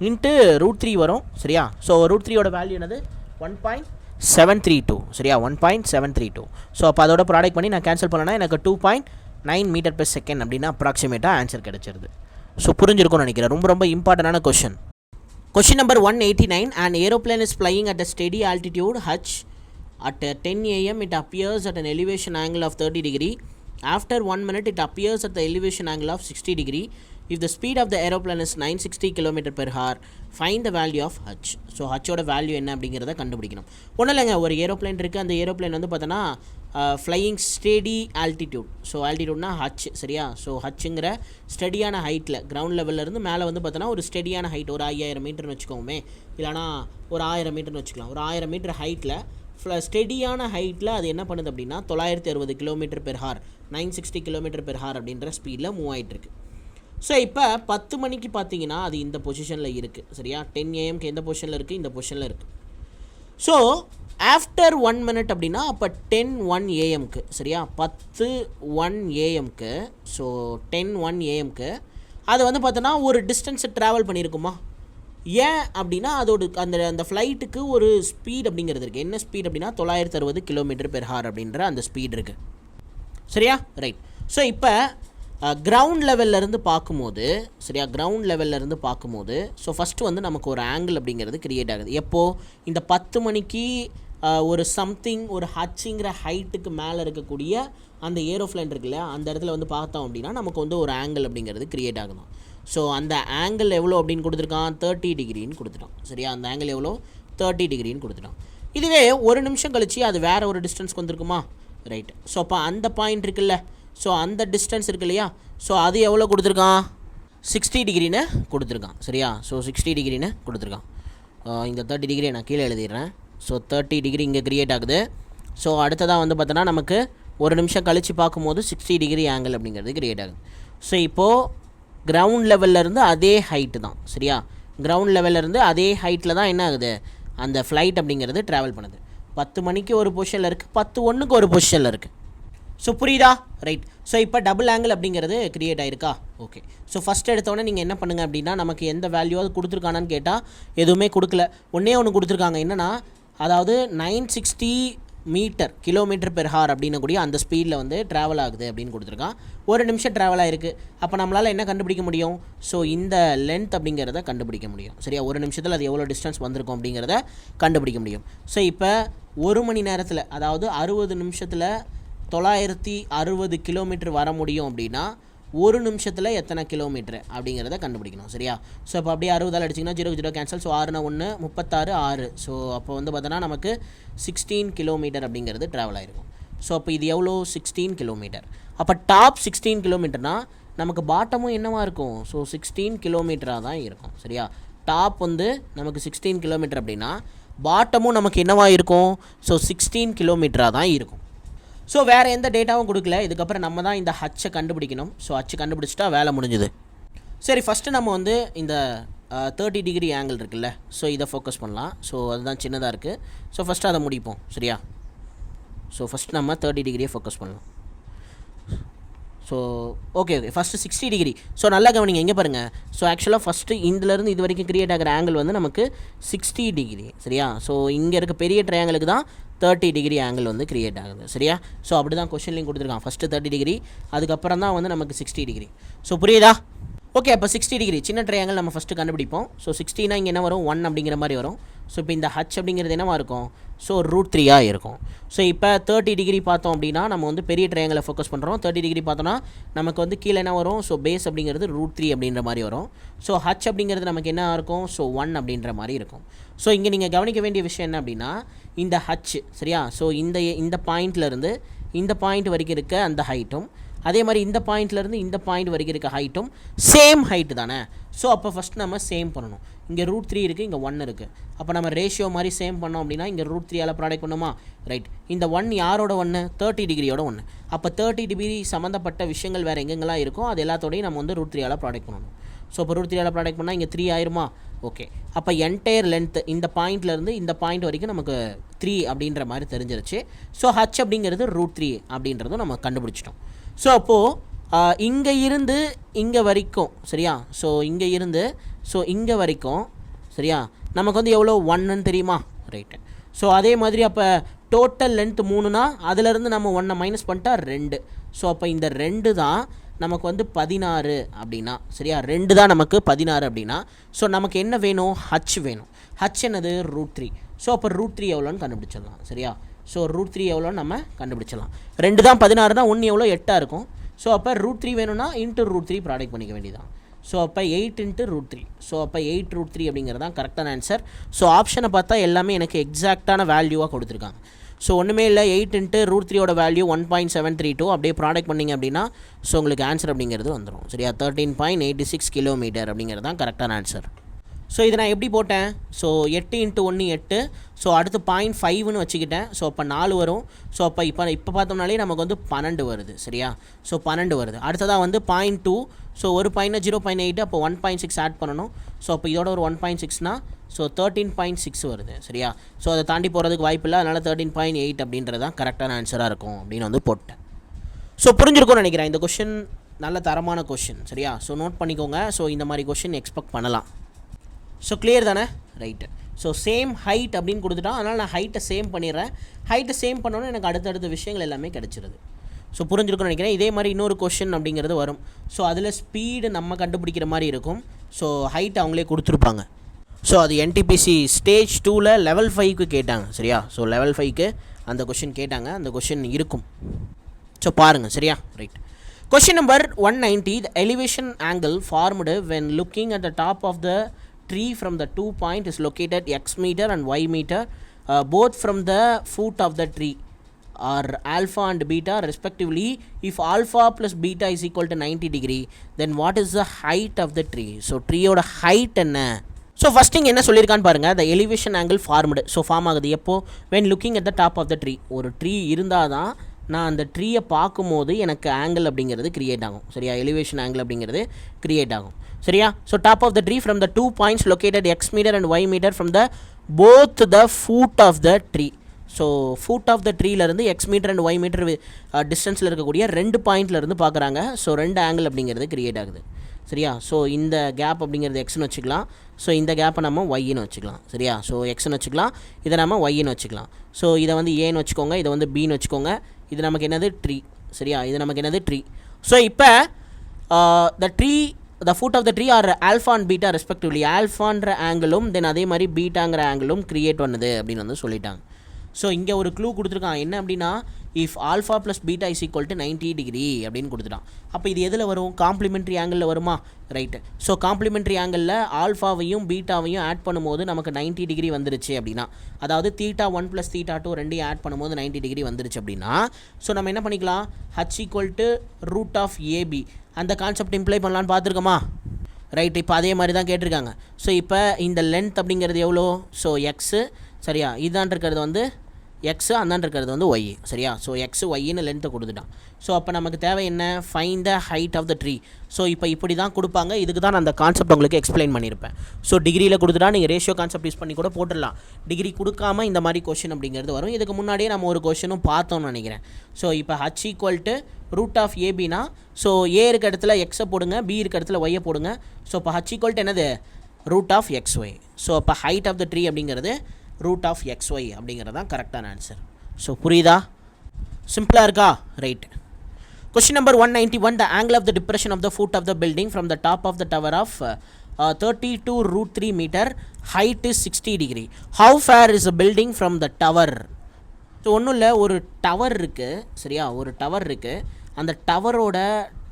இன்ட்டு √3 வரும் சரியா. ஸோ √3யோட வேல்யூ என்னது 1.732 சரியா, 1.732. ஸோ அப்போ அதோட ப்ராடக்ட் பண்ணி நான் கேன்சல் பண்ணேன்னா எனக்கு 2.9 மீட்டர் பெர் செகண்ட் அப்படின்னா அப்ராக்சிமேட்டாக ஆன்சர் கிடச்சிருது. ஸோ புரிஞ்சிருக்கும்னு நினைக்கிறேன். ரொம்ப ரொம்ப இம்பார்ட்டண்டான question. Question number 189. An aeroplane is flying at a steady altitude h. At 10 a.m. it appears at an elevation angle of 30 degree. After 1 minute it appears at the elevation angle of 60 degree. If the speed of the aeroplane is 960 km per hour, find the value of h. So ஹச்சோட value என்ன அப்படிங்கிறத கண்டுபிடிக்கணும். ஒன்றும் இல்லைங்க, ஒரு aeroplane இருக்குது. அந்த aeroplane வந்து பார்த்தோன்னா ஃப்ளையிங் ஸ்டெடி ஆல்டிடியூட். ஸோ ஆல்டிடியூட்னா ஹச் சரியா. ஸோ ஹச்சுங்கிற ஸ்டெடியான ஹைட்டில் கிரவுண்ட் லெவல்லேருந்து மேலே வந்து பார்த்தோன்னா ஒரு ஸ்டெடியான ஹைட், ஒரு 5000 மீட்டர்னு வச்சுக்கோமே, இல்லைனா ஒரு 1000 மீட்டர்னு வச்சுக்கலாம். ஒரு 1000 மீட்டர் ஹைட்டில் ஸ்டெடியான ஹைட்டில் அது என்ன பண்ணுது அப்படின்னா 960 kilometre per hour, 960 kilometre per hour அப்படின்ற ஸ்பீடில் மூவ் ஆகிட்டுருக்கு. ஸோ இப்போ 10 மணிக்கு பார்த்தீங்கன்னா அது இந்த பொசிஷனில் இருக்குது சரியா. 10 AM எந்த பொசிஷனில் இருக்குது, இந்த பொசிஷனில் இருக்குது. ஸோ ஆஃப்டர் 1 மினிட் அப்படின்னா அப்போ 10:01 AM சரியா. 10:01 AM. ஸோ 10:01 AM அது வந்து பார்த்தோன்னா ஒரு டிஸ்டன்ஸை ட்ராவல் பண்ணியிருக்குமா. ஏன் அப்படின்னா அதோட அந்த ஃப்ளைட்டுக்கு ஒரு ஸ்பீட் அப்படிங்கிறது இருக்குது. என்ன ஸ்பீட் அப்படின்னா 960 கிலோமீட்டர் பெர் ஹார் அப்படின்ற அந்த ஸ்பீட் இருக்குது சரியா. ரைட். ஸோ இப்போ கிரவுண்ட் லெவல்லேருந்து பார்க்கும்போது சரியா, கிரவுண்ட் லெவல்லேருந்து பார்க்கும்போது ஸோ ஃபஸ்ட்டு வந்து நமக்கு ஒரு ஆங்கிள் அப்படிங்கிறது க்ரியேட் ஆகுது. எப்போது இந்த 10 மணிக்கு ஒரு சம்திங் ஒரு ஹச்சுங்கிற ஹைட்டுக்கு மேலே இருக்கக்கூடிய அந்த ஏரோப்ளைன் இருக்குல்ல, அந்த இடத்துல வந்து பார்த்தோம் அப்படின்னா நமக்கு வந்து ஒரு ஆங்கிள் அப்படிங்கிறது க்ரியேட் ஆகுது. ஸோ அந்த ஆங்கிள் எவ்வளோ அப்படின்னு கொடுத்துருக்கான், 30 டிகிரின்னு கொடுத்துட்டான் சரியா. அந்த ஆங்கிள் எவ்வளோ 30 டிகிரின்னு கொடுத்துட்டான். இதுவே ஒரு நிமிஷம் கழிச்சு அது வேறு ஒரு டிஸ்டன்ஸ்க்கு வந்திருக்குமா. ரைட். ஸோ அப்போ அந்த பாயிண்ட் இருக்குல்ல, ஸோ அந்த டிஸ்டன்ஸ் இருக்கு இல்லையா, ஸோ அது எவ்வளோ கொடுத்துருக்கான் 60 டிகிரின்னு கொடுத்துருக்கான் சரியா. ஸோ 60 டிகிரின்னு கொடுத்துருக்கான். இந்த 30 டிகிரி நான் கீழே எழுதிடுறேன். ஸோ 30 டிகிரி இங்கே க்ரியேட் ஆகுது. ஸோ அடுத்ததாக வந்து பார்த்தோன்னா நமக்கு ஒரு நிமிஷம் கழித்து பார்க்கும்போது 60 டிகிரி ஆங்கிள் அப்படிங்கிறது க்ரியேட் ஆகுது. ஸோ இப்போது கிரவுண்ட் லெவல்லேருந்து அதே ஹைட்டு தான், சரியா? கிரவுண்ட் லெவல்லேருந்து அதே ஹைட்டில் தான் என்ன ஆகுது, அந்த ஃப்ளைட் அப்படிங்கிறது ட்ராவல் பண்ணுது. 10 மணிக்கு ஒரு பொசிஷனில் இருக்குது, 10:01 ஒரு பொசிஷனில் இருக்குது. ஸோ புரியுதா? ரைட். ஸோ இப்போ டபுள் ஆங்கிள் அப்படிங்கிறது க்ரியேட் ஆகிருக்கா? ஓகே. ஸோ ஃபஸ்ட் எடுத்தோடனே நீங்கள் என்ன பண்ணுங்கள் அப்படின்னா, நமக்கு எந்த வேல்யூவாவது கொடுத்துருக்கானான்னு கேட்டால் எதுவுமே கொடுக்கல. ஒன்றே ஒன்று கொடுத்துருக்காங்க, என்னென்னா அதாவது 960 மீட்டர் கிலோமீட்டர் பெர் ஹார் அப்படின்னக்கூடிய அந்த ஸ்பீடில் வந்து ட்ராவல் ஆகுது அப்படின்னு கொடுத்துருக்கான். ஒரு நிமிஷம் ட்ராவல் ஆகிருக்கு. அப்போ நம்மளால் என்ன கண்டுபிடிக்க முடியும்? ஸோ இந்த லென்த் அப்படிங்கிறத கண்டுபிடிக்க முடியும், சரியா? ஒரு நிமிஷத்தில் அது எவ்வளோ டிஸ்டன்ஸ் வந்திருக்கும் அப்படிங்கிறத கண்டுபிடிக்க முடியும். ஸோ இப்போ ஒரு மணி நேரத்தில், அதாவது 60 நிமிஷத்தில் 960 கிலோமீட்டர் வர முடியும் அப்படின்னா ஒரு நிமிஷத்தில் எத்தனை கிலோமீட்டர் அப்படிங்கிறத கண்டுபிடிக்கணும், சரியா? ஸோ இப்போ அப்படியே 60 அடிச்சிங்கன்னா 0 கேன்சல். ஸோ 6 1 36 6. ஸோ அப்போ வந்து பார்த்தோன்னா நமக்கு 16 கிலோமீட்டர் அப்படிங்கிறது ட்ராவல் ஆகிருக்கும். ஸோ அப்போ இது எவ்வளோ? 16 கிலோமீட்டர். அப்போ டாப் 16 கிலோமீட்டர்னால் நமக்கு பாட்டமும் என்னவாக இருக்கும்? ஸோ 16 கிலோமீட்டராக தான் இருக்கும், சரியா? டாப் வந்து நமக்கு 16 கிலோமீட்டர் அப்படின்னா பாட்டமும் நமக்கு என்னவாக இருக்கும்? ஸோ 16 கிலோமீட்டராக தான் இருக்கும். ஸோ வேறு எந்த டேட்டாவும் கொடுக்கல. இதுக்கப்புறம் நம்ம தான் இந்த ஹச்சை கண்டுபிடிக்கணும். ஸோ ஹச்சு கண்டுபிடிச்சிட்டா வேலை முடிஞ்சுது. சரி, ஃபஸ்ட்டு நம்ம வந்து இந்த 30 டிகிரி ஆங்கிள் இருக்குல்ல, ஸோ இதை ஃபோக்கஸ் பண்ணலாம். ஸோ அதுதான் சின்னதாக இருக்குது. ஸோ ஃபஸ்ட்டு அதை முடிப்போம், சரியா? ஸோ ஃபஸ்ட்டு நம்ம 30 டிகிரியை ஃபோக்கஸ் பண்ணலாம். So okay, first 60 degree. So நல்லா கவனிங்க, எங்கே பாருங்கள். ஸோ ஆக்சுவலாக ஃபஸ்ட்டு இதிலேருந்து இது வரைக்கும் க்ரியேட் ஆகிற ஆங்கிள் வந்து நமக்கு 60 டிகிரி, சரியா? ஸோ இங்கே இருக்க பெரிய ட்ரையாங்கிளுக்கு தான் 30 டிகிரி ஆங்கிள் வந்து க்ரியேட் ஆகுது, சரியா? ஸோ அப்படி தான் கொஷின்லையும் கொடுத்துருக்கான். ஃபஸ்ட்டு 30 டிகிரி, அதுக்கப்புறம் தான் வந்து நமக்கு 60 டிகிரி. ஸோ புரியுதா? ஓகே, அப்போ 60 டிகிரி சின்ன ட்ரையாங்கிள் நம்ம ஃபஸ்ட்டு கண்டுபிடிப்போம். ஸோ 60னா இங்கே என்ன வரும்? 1 அப்படிங்கிற மாதிரி வரும். ஸோ இப்போ இந்த ஹச் அப்படிங்கிறது என்னவாக இருக்கும்? ஸோ √3 இருக்கும். ஸோ இப்போ 30 டிகிரி பார்த்தோம் அப்படின்னா நம்ம வந்து பெரிய ட்ரையாங்கிளை ஃபோக்கஸ் பண்ணுறோம். 30 டிகிரி பார்த்தோன்னா நமக்கு வந்து கீழே என்ன வரும்? ஸோ பேஸ் அப்படிங்கிறது √3 அப்படின்ற மாதிரி வரும். ஸோ ஹச் அப்படிங்கிறது நமக்கு என்ன இருக்கும்? ஸோ 1 அப்படின்ற மாதிரி இருக்கும். ஸோ இங்கே நீங்கள் கவனிக்க வேண்டிய விஷயம் என்ன அப்படின்னா, இந்த ஹச், சரியா? ஸோ இந்த பாயிண்ட்லேருந்து இந்த பாயிண்ட் வரைக்கும் இருக்க அந்த ஹைட்டும், அதே மாதிரி இந்த பாயிண்ட்லேருந்து இந்த பாயிண்ட் வரைக்கும் இருக்க ஹைட்டும் சேம் ஹைட்டு தானே? ஸோ அப்போ ஃபஸ்ட் நம்ம சேம் பண்ணணும். இங்கே √3 இருக்குது, இங்கே 1 இருக்குது. அப்போ நம்ம ரேஷியோ மாதிரி சேம் பண்ணோம் அப்படின்னா இங்கே √3ஆல் ப்ராடக்ட் பண்ணுமா? ரைட். இந்த 1 யாரோட 1? 30 டிகிரியோட 1. அப்போ 30 டிகிரி சம்மந்தப்பட்ட விஷயங்கள் வேறு எங்கெங்கெல்லாம் இருக்கும் அது எல்லாத்தோடையும் நம்ம வந்து √3ஆல் ப்ராடக்ட் பண்ணணும். ஸோ இப்போ √3ஆல் ப்ராடக்ட் பண்ணால் இங்கே 3 ஆயிருமா? ஓகே. அப்போ என்டையர் லென்த் இந்த பாயிண்ட்லேருந்து இந்த பாயிண்ட் வரைக்கும் நமக்கு 3 அப்படின்ற மாதிரி தெரிஞ்சிருச்சு. ஸோ ஹச் அப்படிங்கிறது √3 அப்படின்றதும் நம்ம கண்டுபிடிச்சிட்டோம். ஸோ அப்போது இங்கே இருந்து இங்கே வரைக்கும், சரியா? ஸோ இங்கே இருந்து ஸோ இங்கே வரைக்கும், சரியா? நமக்கு வந்து எவ்வளோ? 1ன்னு தெரியுமா? ரைட்டு. ஸோ அதே மாதிரி அப்போ டோட்டல் லென்த் 3னா அதிலேருந்து நம்ம 1 மைனஸ் பண்ணிட்டா 2. ஸோ அப்போ இந்த 2 தான் நமக்கு வந்து 16 அப்படின்னா, சரியா? 2 தான் நமக்கு 16 அப்படின்னா ஸோ நமக்கு என்ன வேணும்? ஹச் வேணும். ஹச் என்னது? √3. ஸோ அப்போ √3 எவ்வளோன்னு கண்டுபிடிச்சிடலாம், சரியா? ஸோ √3 எவ்வளோன்னு நம்ம கண்டுபிடிச்சிடலாம். 2 தான் 16னா 1 எவ்வளோ? 8 இருக்கும். ஸோ அப்போ √3 வேணும்னா இன்ட்டு √3 ப்ராடக்ட் பண்ணிக்க வேண்டியதான். ஸோ அப்போ 8 × √3. ஸோ அப்போ 8 √3 அப்படிங்கிறது தான் கரெக்டான ஆன்சர். ஸோ ஆப்ஷனை பார்த்தா எல்லாமே எனக்கு எக்ஸாக்டான வேல்யூவாக கொடுத்துருக்காங்க. ஸோ ஒன்றுமே இல்லை, 8 × √3யோட வேல்யூ 1.732. அப்படியே ப்ராடக்ட் பண்ணிங்க அப்படின்னா ஸோ உங்களுக்கு ஆன்சர் அப்படிங்கிறது வந்துடும், சரியா? 13.86 கிலோமீட்டர் அப்படிங்கிறது தான் கரெக்டான ஆன்சர். ஸோ இதை நான் எப்படி போட்டேன்? ஸோ 8 × 1 8. ஸோ அடுத்து 0.5ன்னு வச்சுக்கிட்டேன். ஸோ அப்போ 4 வரும். ஸோ அப்போ இப்போ பார்த்தோம்னாலே நமக்கு வந்து 12 வருது, சரியா? ஸோ 12 வருது. அடுத்ததாக வந்து 0.2. ஸோ ஒரு 0.8 அப்போ 1.6 ஆட் பண்ணணும். ஸோ அப்போ இதோட ஒரு 1.6னா ஸோ 13.6 வருது, சரியா? ஸோ அதை தாண்டி போகிறதுக்கு வாய்ப்பு இல்லை. அதனால் 13.8 அப்படின்றது தான் கரெக்டான ஆன்சராக இருக்கும் அப்படின்னு வந்து போட்டேன். ஸோ புரிஞ்சிருக்கும்னு நினைக்கிறேன். இந்த கொஷின் நல்ல தரமான கொஷின், சரியா? ஸோ நோட் பண்ணிக்கோங்க. ஸோ இந்த மாதிரி கொஷின் எக்ஸ்பெக்ட் பண்ணலாம். ஸோ கிளியர் தானே? ரைட்டு. ஸோ சேம் ஹைட் அப்படின்னு கொடுத்துட்டான். அதனால் நான் ஹைட்டை சேம் பண்ணிடுறேன். ஹைட்டை சேம் பண்ணோன்னே எனக்கு அடுத்தடுத்த விஷயங்கள் எல்லாமே கிடச்சிருது. ஸோ புரிஞ்சிருக்கும்னு நினைக்கிறேன். இதே மாதிரி இன்னொரு கொஷின் அப்படிங்கிறது வரும். ஸோ அதில் ஸ்பீடு நம்ம கண்டுபிடிக்கிற மாதிரி இருக்கும். ஸோ ஹைட் அவங்களே கொடுத்துருப்பாங்க. ஸோ அது என்டிபிசி ஸ்டேஜ் 2ல் லெவல் 5க்கு கேட்டாங்க, சரியா? ஸோ லெவல் 5க்கு அந்த கொஷின் கேட்டாங்க. அந்த கொஷின் இருக்கும். ஸோ பாருங்கள், சரியா? Right. Question number 190. The elevation angle formed when looking at the top of the tree from the 2 point is located x meter and y meter, both from the foot of the tree are alpha and beta respectively. If alpha plus beta is equal to 90 degree, then what is the height of the tree? So tree oda height enna? So first இங்கே என்ன சொல்லியிருக்கான்னு பாருங்கள், the elevation angle formed. So form ஆகுது எப்போ, when looking at the top of the tree. ஒரு tree இருந்தால் தான் நான் அந்த ட்ரீயை பார்க்கும்போது எனக்கு ஆங்கிள் அப்படிங்கிறது கிரியேட் ஆகும். சரியா, எலிவேஷன் ஆங்கிள் அப்படிங்கிறது கிரியேட் ஆகும். சரியா, so top of the tree from the 2 points located x meter and y meter from the both the foot of the tree. So foot of the ட்ரீலேருந்து x metre and y metre டிஸ்டன்ஸில் இருக்கக்கூடிய 2 பாயிண்ட்லேருந்து பார்க்குறாங்க. So 2 angle அப்படிங்கிறது create ஆகுது. சரியா, so இந்த gap அப்படிங்கிறது எக்ஸ்னு வச்சுக்கலாம். ஸோ இந்த கேப்பை நம்ம ஒய்ன்னு வச்சுக்கலாம். சரியா, ஸோ எக்ஸ்னு வச்சுக்கலாம், இதை நம்ம ஒய்ன்னு வச்சுக்கலாம். ஸோ இதை வந்து ஏன்னு வச்சுக்கோங்க, இதை வந்து பின்னு வச்சுக்கோங்க. இது நமக்கு என்னது ட்ரீ. சரியா, இது நமக்கு என்னது ட்ரீ. ஸோ இப்போ the foot of the tree are alpha and beta respectively. ஆல்ஃபான்ற ஆங்கிளும் தென் அதே மாதிரி பீட்டாங்கிற ஆங்கிளும் கிரியேட் பண்ணுது அப்படின்னு வந்து சொல்லிட்டாங்க. ஸோ இங்கே ஒரு க்ளூ கொடுத்துருக்கான், என்ன அப்படின்னா if alpha plus beta is equal to 90 degree அப்படின்னு கொடுத்துட்டான். அப்போ இது எதில் வரும், காம்ப்ளிமெண்ட்ரி ஆங்கிளில் வருமா? ரைட்டு. ஸோ காம்ப்ளிமெண்ட்ரி ஆங்கிளில் ஆல்ஃபாவையும் பீட்டாவையும் ஆட் பண்ணும்போது நமக்கு 90 டிகிரி வந்துருச்சு அப்படின்னா, அதாவது θ1 + θ2 ரெண்டையும் ஆட் பண்ணும்போது 90 டிகிரி வந்துருச்சு அப்படின்னா, ஸோ நம்ம என்ன பண்ணிக்கலாம், h = √AB அந்த கான்செப்ட் இம்ப்ளை பண்ணலான்னு பார்த்துருக்கோமா? ரைட். இப்போ அதே மாதிரி தான் கேட்டிருக்காங்க. ஸோ இப்போ இந்த லென்த் அப்படிங்கிறது எவ்வளோ, ஸோ எக்ஸு. சரியா, இதான் இருக்கிறது வந்து எக்ஸு, அந்தாண்டு இருக்கிறது வந்து ஒய். சரியா, ஸோ எக்ஸு ஒய்ன்னு லென்த்தை கொடுத்துட்டான். ஸோ அப்போ நமக்கு தேவை என்ன, find the height of the tree. So இப்போ இப்படி தான் கொடுப்பாங்க. இதுக்கு தான் நான் அந்த கான்செப்ட் உங்களுக்கு எக்ஸ்பிளைன் பண்ணியிருப்பேன். ஸோ டிகிரியில் கொடுத்துட்டா நீங்கள் ரேஷியோ கான்செப்ட் யூஸ் பண்ணி கூட போட்டுடலாம். டிகிரி கொடுக்காம இந்த மாதிரி கொஷின் அப்படிங்கிறது வரும். இதுக்கு முன்னாடியே நம்ம ஒரு கொஷினும் பார்த்தோம்னு நினைக்கிறேன். ஸோ இப்போ h = √AB ஸோ ஏ இருக்க இடத்துல எக்ஸை போடுங்க, பி இருக்க இடத்துல ஒய்யை போடுங்க. ஸோ இப்போ h = என்னது, √XY. ஸோ அப்போ ஹைட் ஆஃப் த ட்ரீ அப்படிங்கிறது √XY அப்படிங்கிறது தான் கரெக்டான ஆன்சர். ஸோ புரியுதா, சிம்பிளாக இருக்கா? Right. Question number 191, the angle of the depression of the foot of the building from the top of the tower of 30 to √3 meter, height is 60 degree. How far is the building from the tower? So ஒன்றும் இல்லை, ஒரு tower இருக்குது. சரியா, ஒரு tower இருக்குது. அந்த டவரோட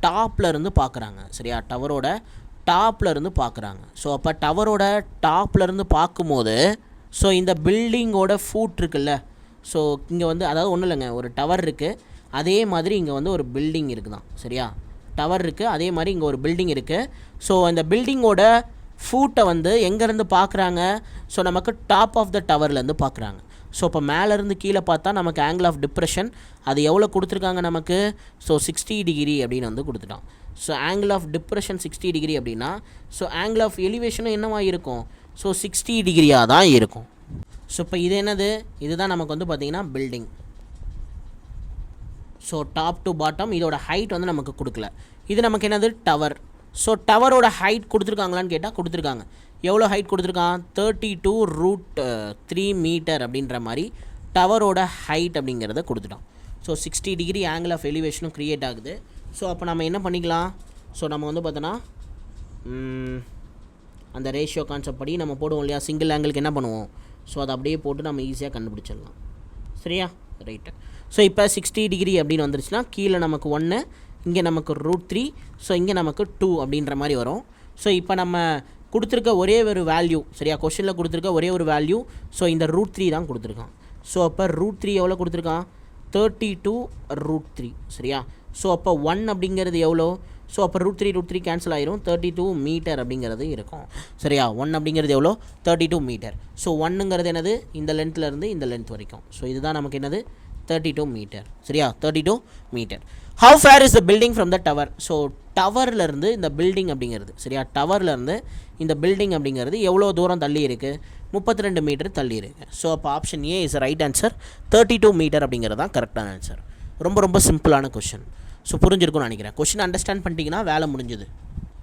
டாப்பில் இருந்து பார்க்குறாங்க. சரியா, டவரோட டாப்பில் இருந்து பார்க்குறாங்க. ஸோ அப்போ டவரோட டாப்பில் இருந்து பார்க்கும்போது ஸோ இந்த பில்டிங்கோட ஃபூட் இருக்குல்ல, ஸோ இங்கே வந்து அதாவது ஒன்றும் இல்லைங்க, ஒரு டவர் இருக்குது, அதே மாதிரி இங்கே வந்து ஒரு பில்டிங் இருக்குது தான். சரியா, டவர் இருக்குது, அதே மாதிரி இங்கே ஒரு பில்டிங் இருக்குது. ஸோ அந்த பில்டிங்கோட ஃபூட்டை வந்து எங்கேருந்து பார்க்குறாங்க, ஸோ நமக்கு டாப் ஆஃப் த டவர்லேருந்து பார்க்குறாங்க. ஸோ இப்போ மேலேருந்து கீழே பார்த்தா நமக்கு ஆங்கிள் ஆஃப் டிப்ரெஷன் அது எவ்வளோ கொடுத்துருக்காங்க நமக்கு, ஸோ 60 டிகிரி அப்படின்னு வந்து கொடுத்துட்டான். So angle of depression 60 degree அப்படின்னா, ஸோ ஆங்கிள் ஆஃப் எலிவேஷனும் என்னவா இருக்கும், ஸோ 60 டிகிரியாக தான் இருக்கும். ஸோ இப்போ இது என்னது, இதுதான் நமக்கு வந்து பார்த்திங்கன்னா building. So top to bottom இதோட ஹைட் வந்து நமக்கு கொடுக்கல. இது நமக்கு என்னது, டவர். ஸோ டவரோட ஹைட் கொடுத்துருக்காங்களான்னு கேட்டால் கொடுத்துருக்காங்க. எவ்வளோ ஹைட் கொடுத்துருக்கான், 32 √3 மீட்டர் அப்படின்ற மாதிரி டவரோட ஹைட் அப்படிங்கிறத கொடுத்துட்டான். ஸோ 60 டிகிரி ஆங்கிள் ஆஃப் எலிவேஷனும் க்ரியேட் ஆகுது. ஸோ அப்போ நம்ம என்ன பண்ணிக்கலாம், ஸோ நம்ம வந்து பார்த்தோன்னா அந்த ரேஷியோ கான்செப்ட் படி நம்ம போடுவோம் இல்லையா, சிங்கிள் ஆங்கிளுக்கு என்ன பண்ணுவோம், ஸோ அதை அப்படியே போட்டு நம்ம ஈஸியாக கண்டுபிடிச்சிடலாம். சரியா, ரைட்டு. ஸோ இப்போ 60 டிகிரி அப்படின்னு வந்துருச்சுன்னா கீழே நமக்கு 1, இங்கே நமக்கு √3, ஸோ இங்கே நமக்கு 2 அப்படின்ற மாதிரி வரும். ஸோ இப்போ நம்ம கொடுத்துருக்க ஒரே ஒரு வேல்யூ, சரியா, கொஷனில் கொடுத்துருக்க ஒரே ஒரு வேல்யூ, ஸோ இந்த √3 தான் கொடுத்துருக்கான். ஸோ அப்போ √3 எவ்வளோ கொடுத்துருக்கான், 32 √3. சரியா, ஸோ அப்போ 1 அப்படிங்கிறது எவ்வளோ, ஸோ அப்போ √3 கேன்சல் ஆயிரும், 32 மீட்டர் அப்படிங்கிறது இருக்கும். சரியா, 1 அப்படிங்கிறது எவ்வளோ, 32 மீட்டர். ஸோ 1ங்கிறது என்னது, இந்த லென்த்லேருந்து இந்த லென்த் வரைக்கும். ஸோ இதுதான் நமக்கு என்னது, 32 மீட்டர். சரியா, 32 metre. How far is the building from the tower? So டவர்லேருந்து இந்த பில்டிங் அப்படிங்கிறது, சரியா, டவர்லேருந்து இந்த பில்டிங் அப்படிங்கிறது எவ்வளோ தூரம் தள்ளி இருக்குது, 32 மீட்டர் தள்ளி இருக்குது. ஸோ அப்போ option A is right answer, 32 metre அப்படிங்கிறது தான் கரெக்டான ஆன்சர். ரொம்ப ரொம்ப சிம்பிளான கொஷின். ஸோ புரிஞ்சிருக்கும்னு நினைக்கிறேன். கொஷின் அண்டர்ஸ்டாண்ட் பண்ணிட்டீங்கன்னா வேலை முடிஞ்சுது.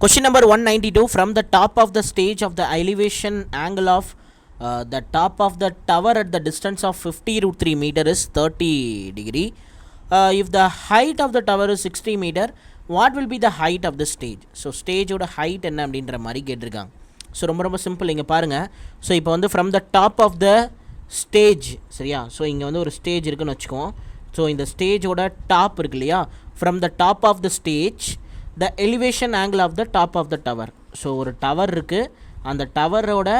Question number 192, from the top of the stage of the elevation angle of the top of the tower at the distance of 50 √3 meter is 30 degree. If the height of the tower is 60 meter, what will be the height of the stage? So ஸ்டேஜோட height என்ன அப்படின்ற மாதிரி கேட்டிருக்காங்க. So ரொம்ப ரொம்ப simple, இங்கே பாருங்கள். So இப்போ வந்து from the top of the stage, சரியா, ஸோ இங்கே வந்து ஒரு ஸ்டேஜ் இருக்குன்னு வச்சுக்கோம். ஸோ இந்த ஸ்டேஜோட டாப் இருக்கு இல்லையா, from the top of the stage the elevation angle of the top of the tower. So ஒரு டவர் இருக்குது, அந்த டவரோட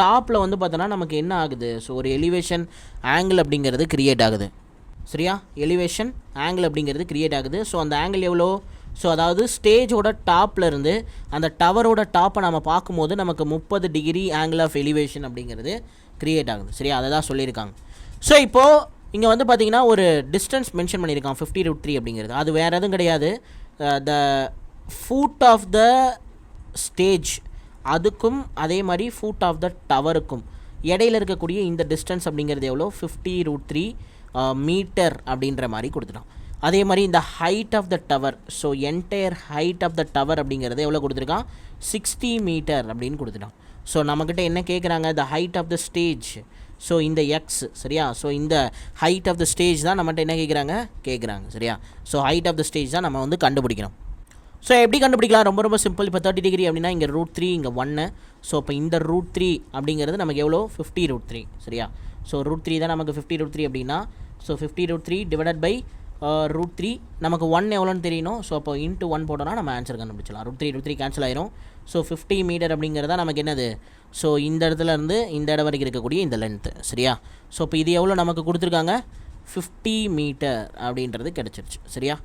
டாப்பில் வந்து பார்த்தோன்னா நமக்கு என்ன ஆகுது, ஸோ ஒரு எலிவேஷன் ஆங்கிள் அப்படிங்கிறது க்ரியேட் ஆகுது. சரியா, எலிவேஷன் ஆங்கிள் அப்படிங்கிறது க்ரியேட் ஆகுது. ஸோ அந்த ஆங்கிள் எவ்வளோ, ஸோ அதாவது ஸ்டேஜோட டாப்பில் இருந்து அந்த டவரோட டாப்பை நம்ம பார்க்கும்போது நமக்கு 30 டிகிரி ஆங்கிள் ஆஃப் எலிவேஷன் அப்படிங்கிறது க்ரியேட் ஆகுது. சரியா, அதை தான் சொல்லியிருக்காங்க. ஸோ இப்போது இங்கே வந்து பார்த்திங்கன்னா ஒரு டிஸ்டன்ஸ் மென்ஷன் பண்ணியிருக்கான் 50√3 அப்படிங்கிறது. அது வேறு எதுவும் கிடையாது, the foot of the stage அதுக்கும் அதே மாதிரி ஃபுட் ஆஃப் த டவருக்கும் இடையில இருக்கக்கூடிய இந்த டிஸ்டன்ஸ் அப்படிங்கிறது எவ்வளோ, 50√3 மீட்டர் அப்படின்ற மாதிரி கொடுத்துட்டோம். அதே மாதிரி இந்த height of the tower, so entire height of the tower அப்படிங்கிறது எவ்வளோ கொடுத்துருக்கான், 60 மீட்டர் அப்படின்னு கொடுத்துட்டான். ஸோ நம்மக்கிட்ட என்ன கேட்குறாங்க, the height of the stage, so இந்த எக்ஸ். சரியா, ஸோ இந்த ஹைட் ஆஃப் த ஸ்டேஜ் தான் நம்மகிட்ட என்ன கேட்குறாங்க. சரியா, so height of the stage தான் நம்ம வந்து கண்டுபிடிக்கணும். ஸோ எப்படி கண்டுபிடிக்கலாம், ரொம்ப ரொம்ப சிம்பிள். இப்போ 30 டிகிரி அப்படின்னா இங்கே √3, இங்கே 1. ஸோ இப்போ இந்த √3 அப்படிங்கிறது நமக்கு எவ்வளோ, 50√3. சரியா, ஸோ √3 தான் நமக்கு 50√3 அப்படின்னா, ஸோ 50√3 டிவைடட் பை √3 நமக்கு 1 எவ்வளோன்னு தெரியணும். ஸோ அப்போ இன்ட்டு 1 போட்டோன்னா நம்ம ஆன்சர் கண்டுபிடிச்சலாம். √3 கேன்சல் ஆயிரும். ஸோ 50 மீட்டர் அப்படிங்கிறதா நமக்கு என்னது, ஸோ இந்த இடத்துல இருந்து இந்த இடம் வரைக்கும் இருக்கக்கூடிய இந்த லென்த்து. சரியா, ஸோ இப்போ இது எவ்வளோ நமக்கு கொடுத்துருக்காங்க, 50 மீட்டர் அப்படின்றது கிடச்சிருச்சு. சரியா,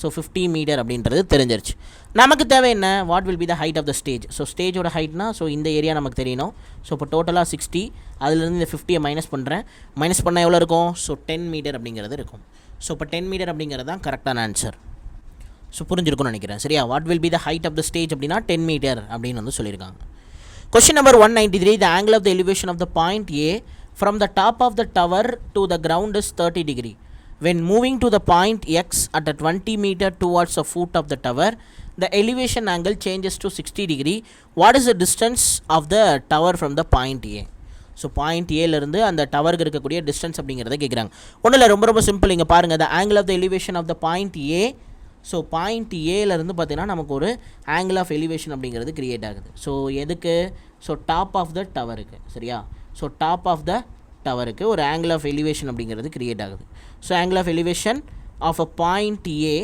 ஸோ 50 மீட்டர் அப்படின்றது தெரிஞ்சிருச்சு. நமக்கு தேவை என்ன, what will be the height of the stage. So ஸ்டேஜோட ஹைட்னா ஸோ இந்த ஏரியா நமக்கு தெரியணும். ஸோ இப்போ டோட்டலாக 60, அதுலேருந்து இந்த 50 மைனஸ் பண்ணுறேன். மைனஸ் பண்ணால் எவ்வளோ இருக்கும், ஸோ 10 மீட்டர் அப்படிங்கிறது இருக்கும். ஸோ இப்போ 10 மீட்டர் அப்படிங்கிறது தான் கரெக்டான ஆன்சர். ஸோ புரிஞ்சிருக்கும்னு நினைக்கிறேன். சரியா, what will be the height of the stage அப்படின்னா 10 மீட்டர் அப்படின்னு வந்து சொல்லியிருக்காங்க. Question number 193, the angle of the elevation of the point A from the top of the tower to the ground is 30 degree. When moving to the point X at a 20 meter towards the foot of the tower, the elevation angle changes to 60 degree. What is the distance of the tower from the point A? So point ஏலேருந்து அந்த டவருக்கு இருக்கக்கூடிய distance அப்படிங்கிறத கேட்குறாங்க. ஒன்றும் இல்லை, ரொம்ப ரொம்ப சிம்பிள். இங்கே பாருங்கள், the angle of the elevation of the point A. So point ஏலேருந்து பார்த்தீங்கன்னா நமக்கு ஒரு ஆங்கிள் ஆஃப் எலிவேஷன் அப்படிங்கிறது க்ரியேட் ஆகுது. ஸோ எதுக்கு, ஸோ டாப் ஆஃப் த டவருக்கு. சரியா, ஸோ டாப் ஆஃப் த டவருக்கு ஒரு ஆங்கிள் ஆஃப் எலிவேஷன் அப்படிங்கிறது க்ரியேட் ஆகுது. So angle of elevation of a point A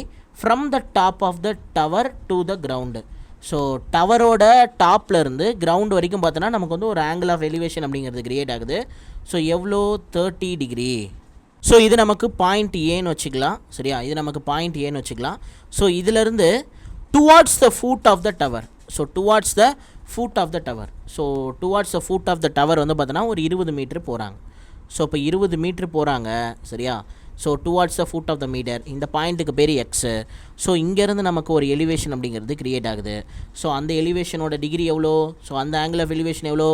from the top of the tower to the ground. So டவரோட டாப்பில் இருந்து கிரவுண்ட் வரைக்கும் பார்த்தோன்னா நமக்கு வந்து ஒரு ஆங்கிள் ஆஃப் எலிவேஷன் அப்படிங்கிறது க்ரியேட் ஆகுது. ஸோ எவ்வளோ, 30 டிகிரி. ஸோ இது நமக்கு பாயிண்ட் ஏன்னு வச்சுக்கலாம். சரியா, இது நமக்கு பாயிண்ட் ஏன்னு வச்சுக்கலாம். ஸோ இதிலேருந்து towards the foot of the tower, so towards the foot of the tower, so towards the foot of the tower வந்து பார்த்தோன்னா ஒரு 20 மீட்ரு போகிறாங்க. ஸோ இப்போ 20 மீட்ரு போகிறாங்க. சரியா, so towards the foot of the metre, இந்த பாயிண்ட்டுக்கு பேர் எக்ஸு. ஸோ இங்கேருந்து நமக்கு ஒரு எலிவேஷன் அப்படிங்கிறது க்ரியேட் ஆகுது. ஸோ அந்த எலிவேஷனோட டிகிரி எவ்வளோ, ஸோ அந்த ஆங்கிள் ஆஃப் எலிவேஷன் எவ்வளோ,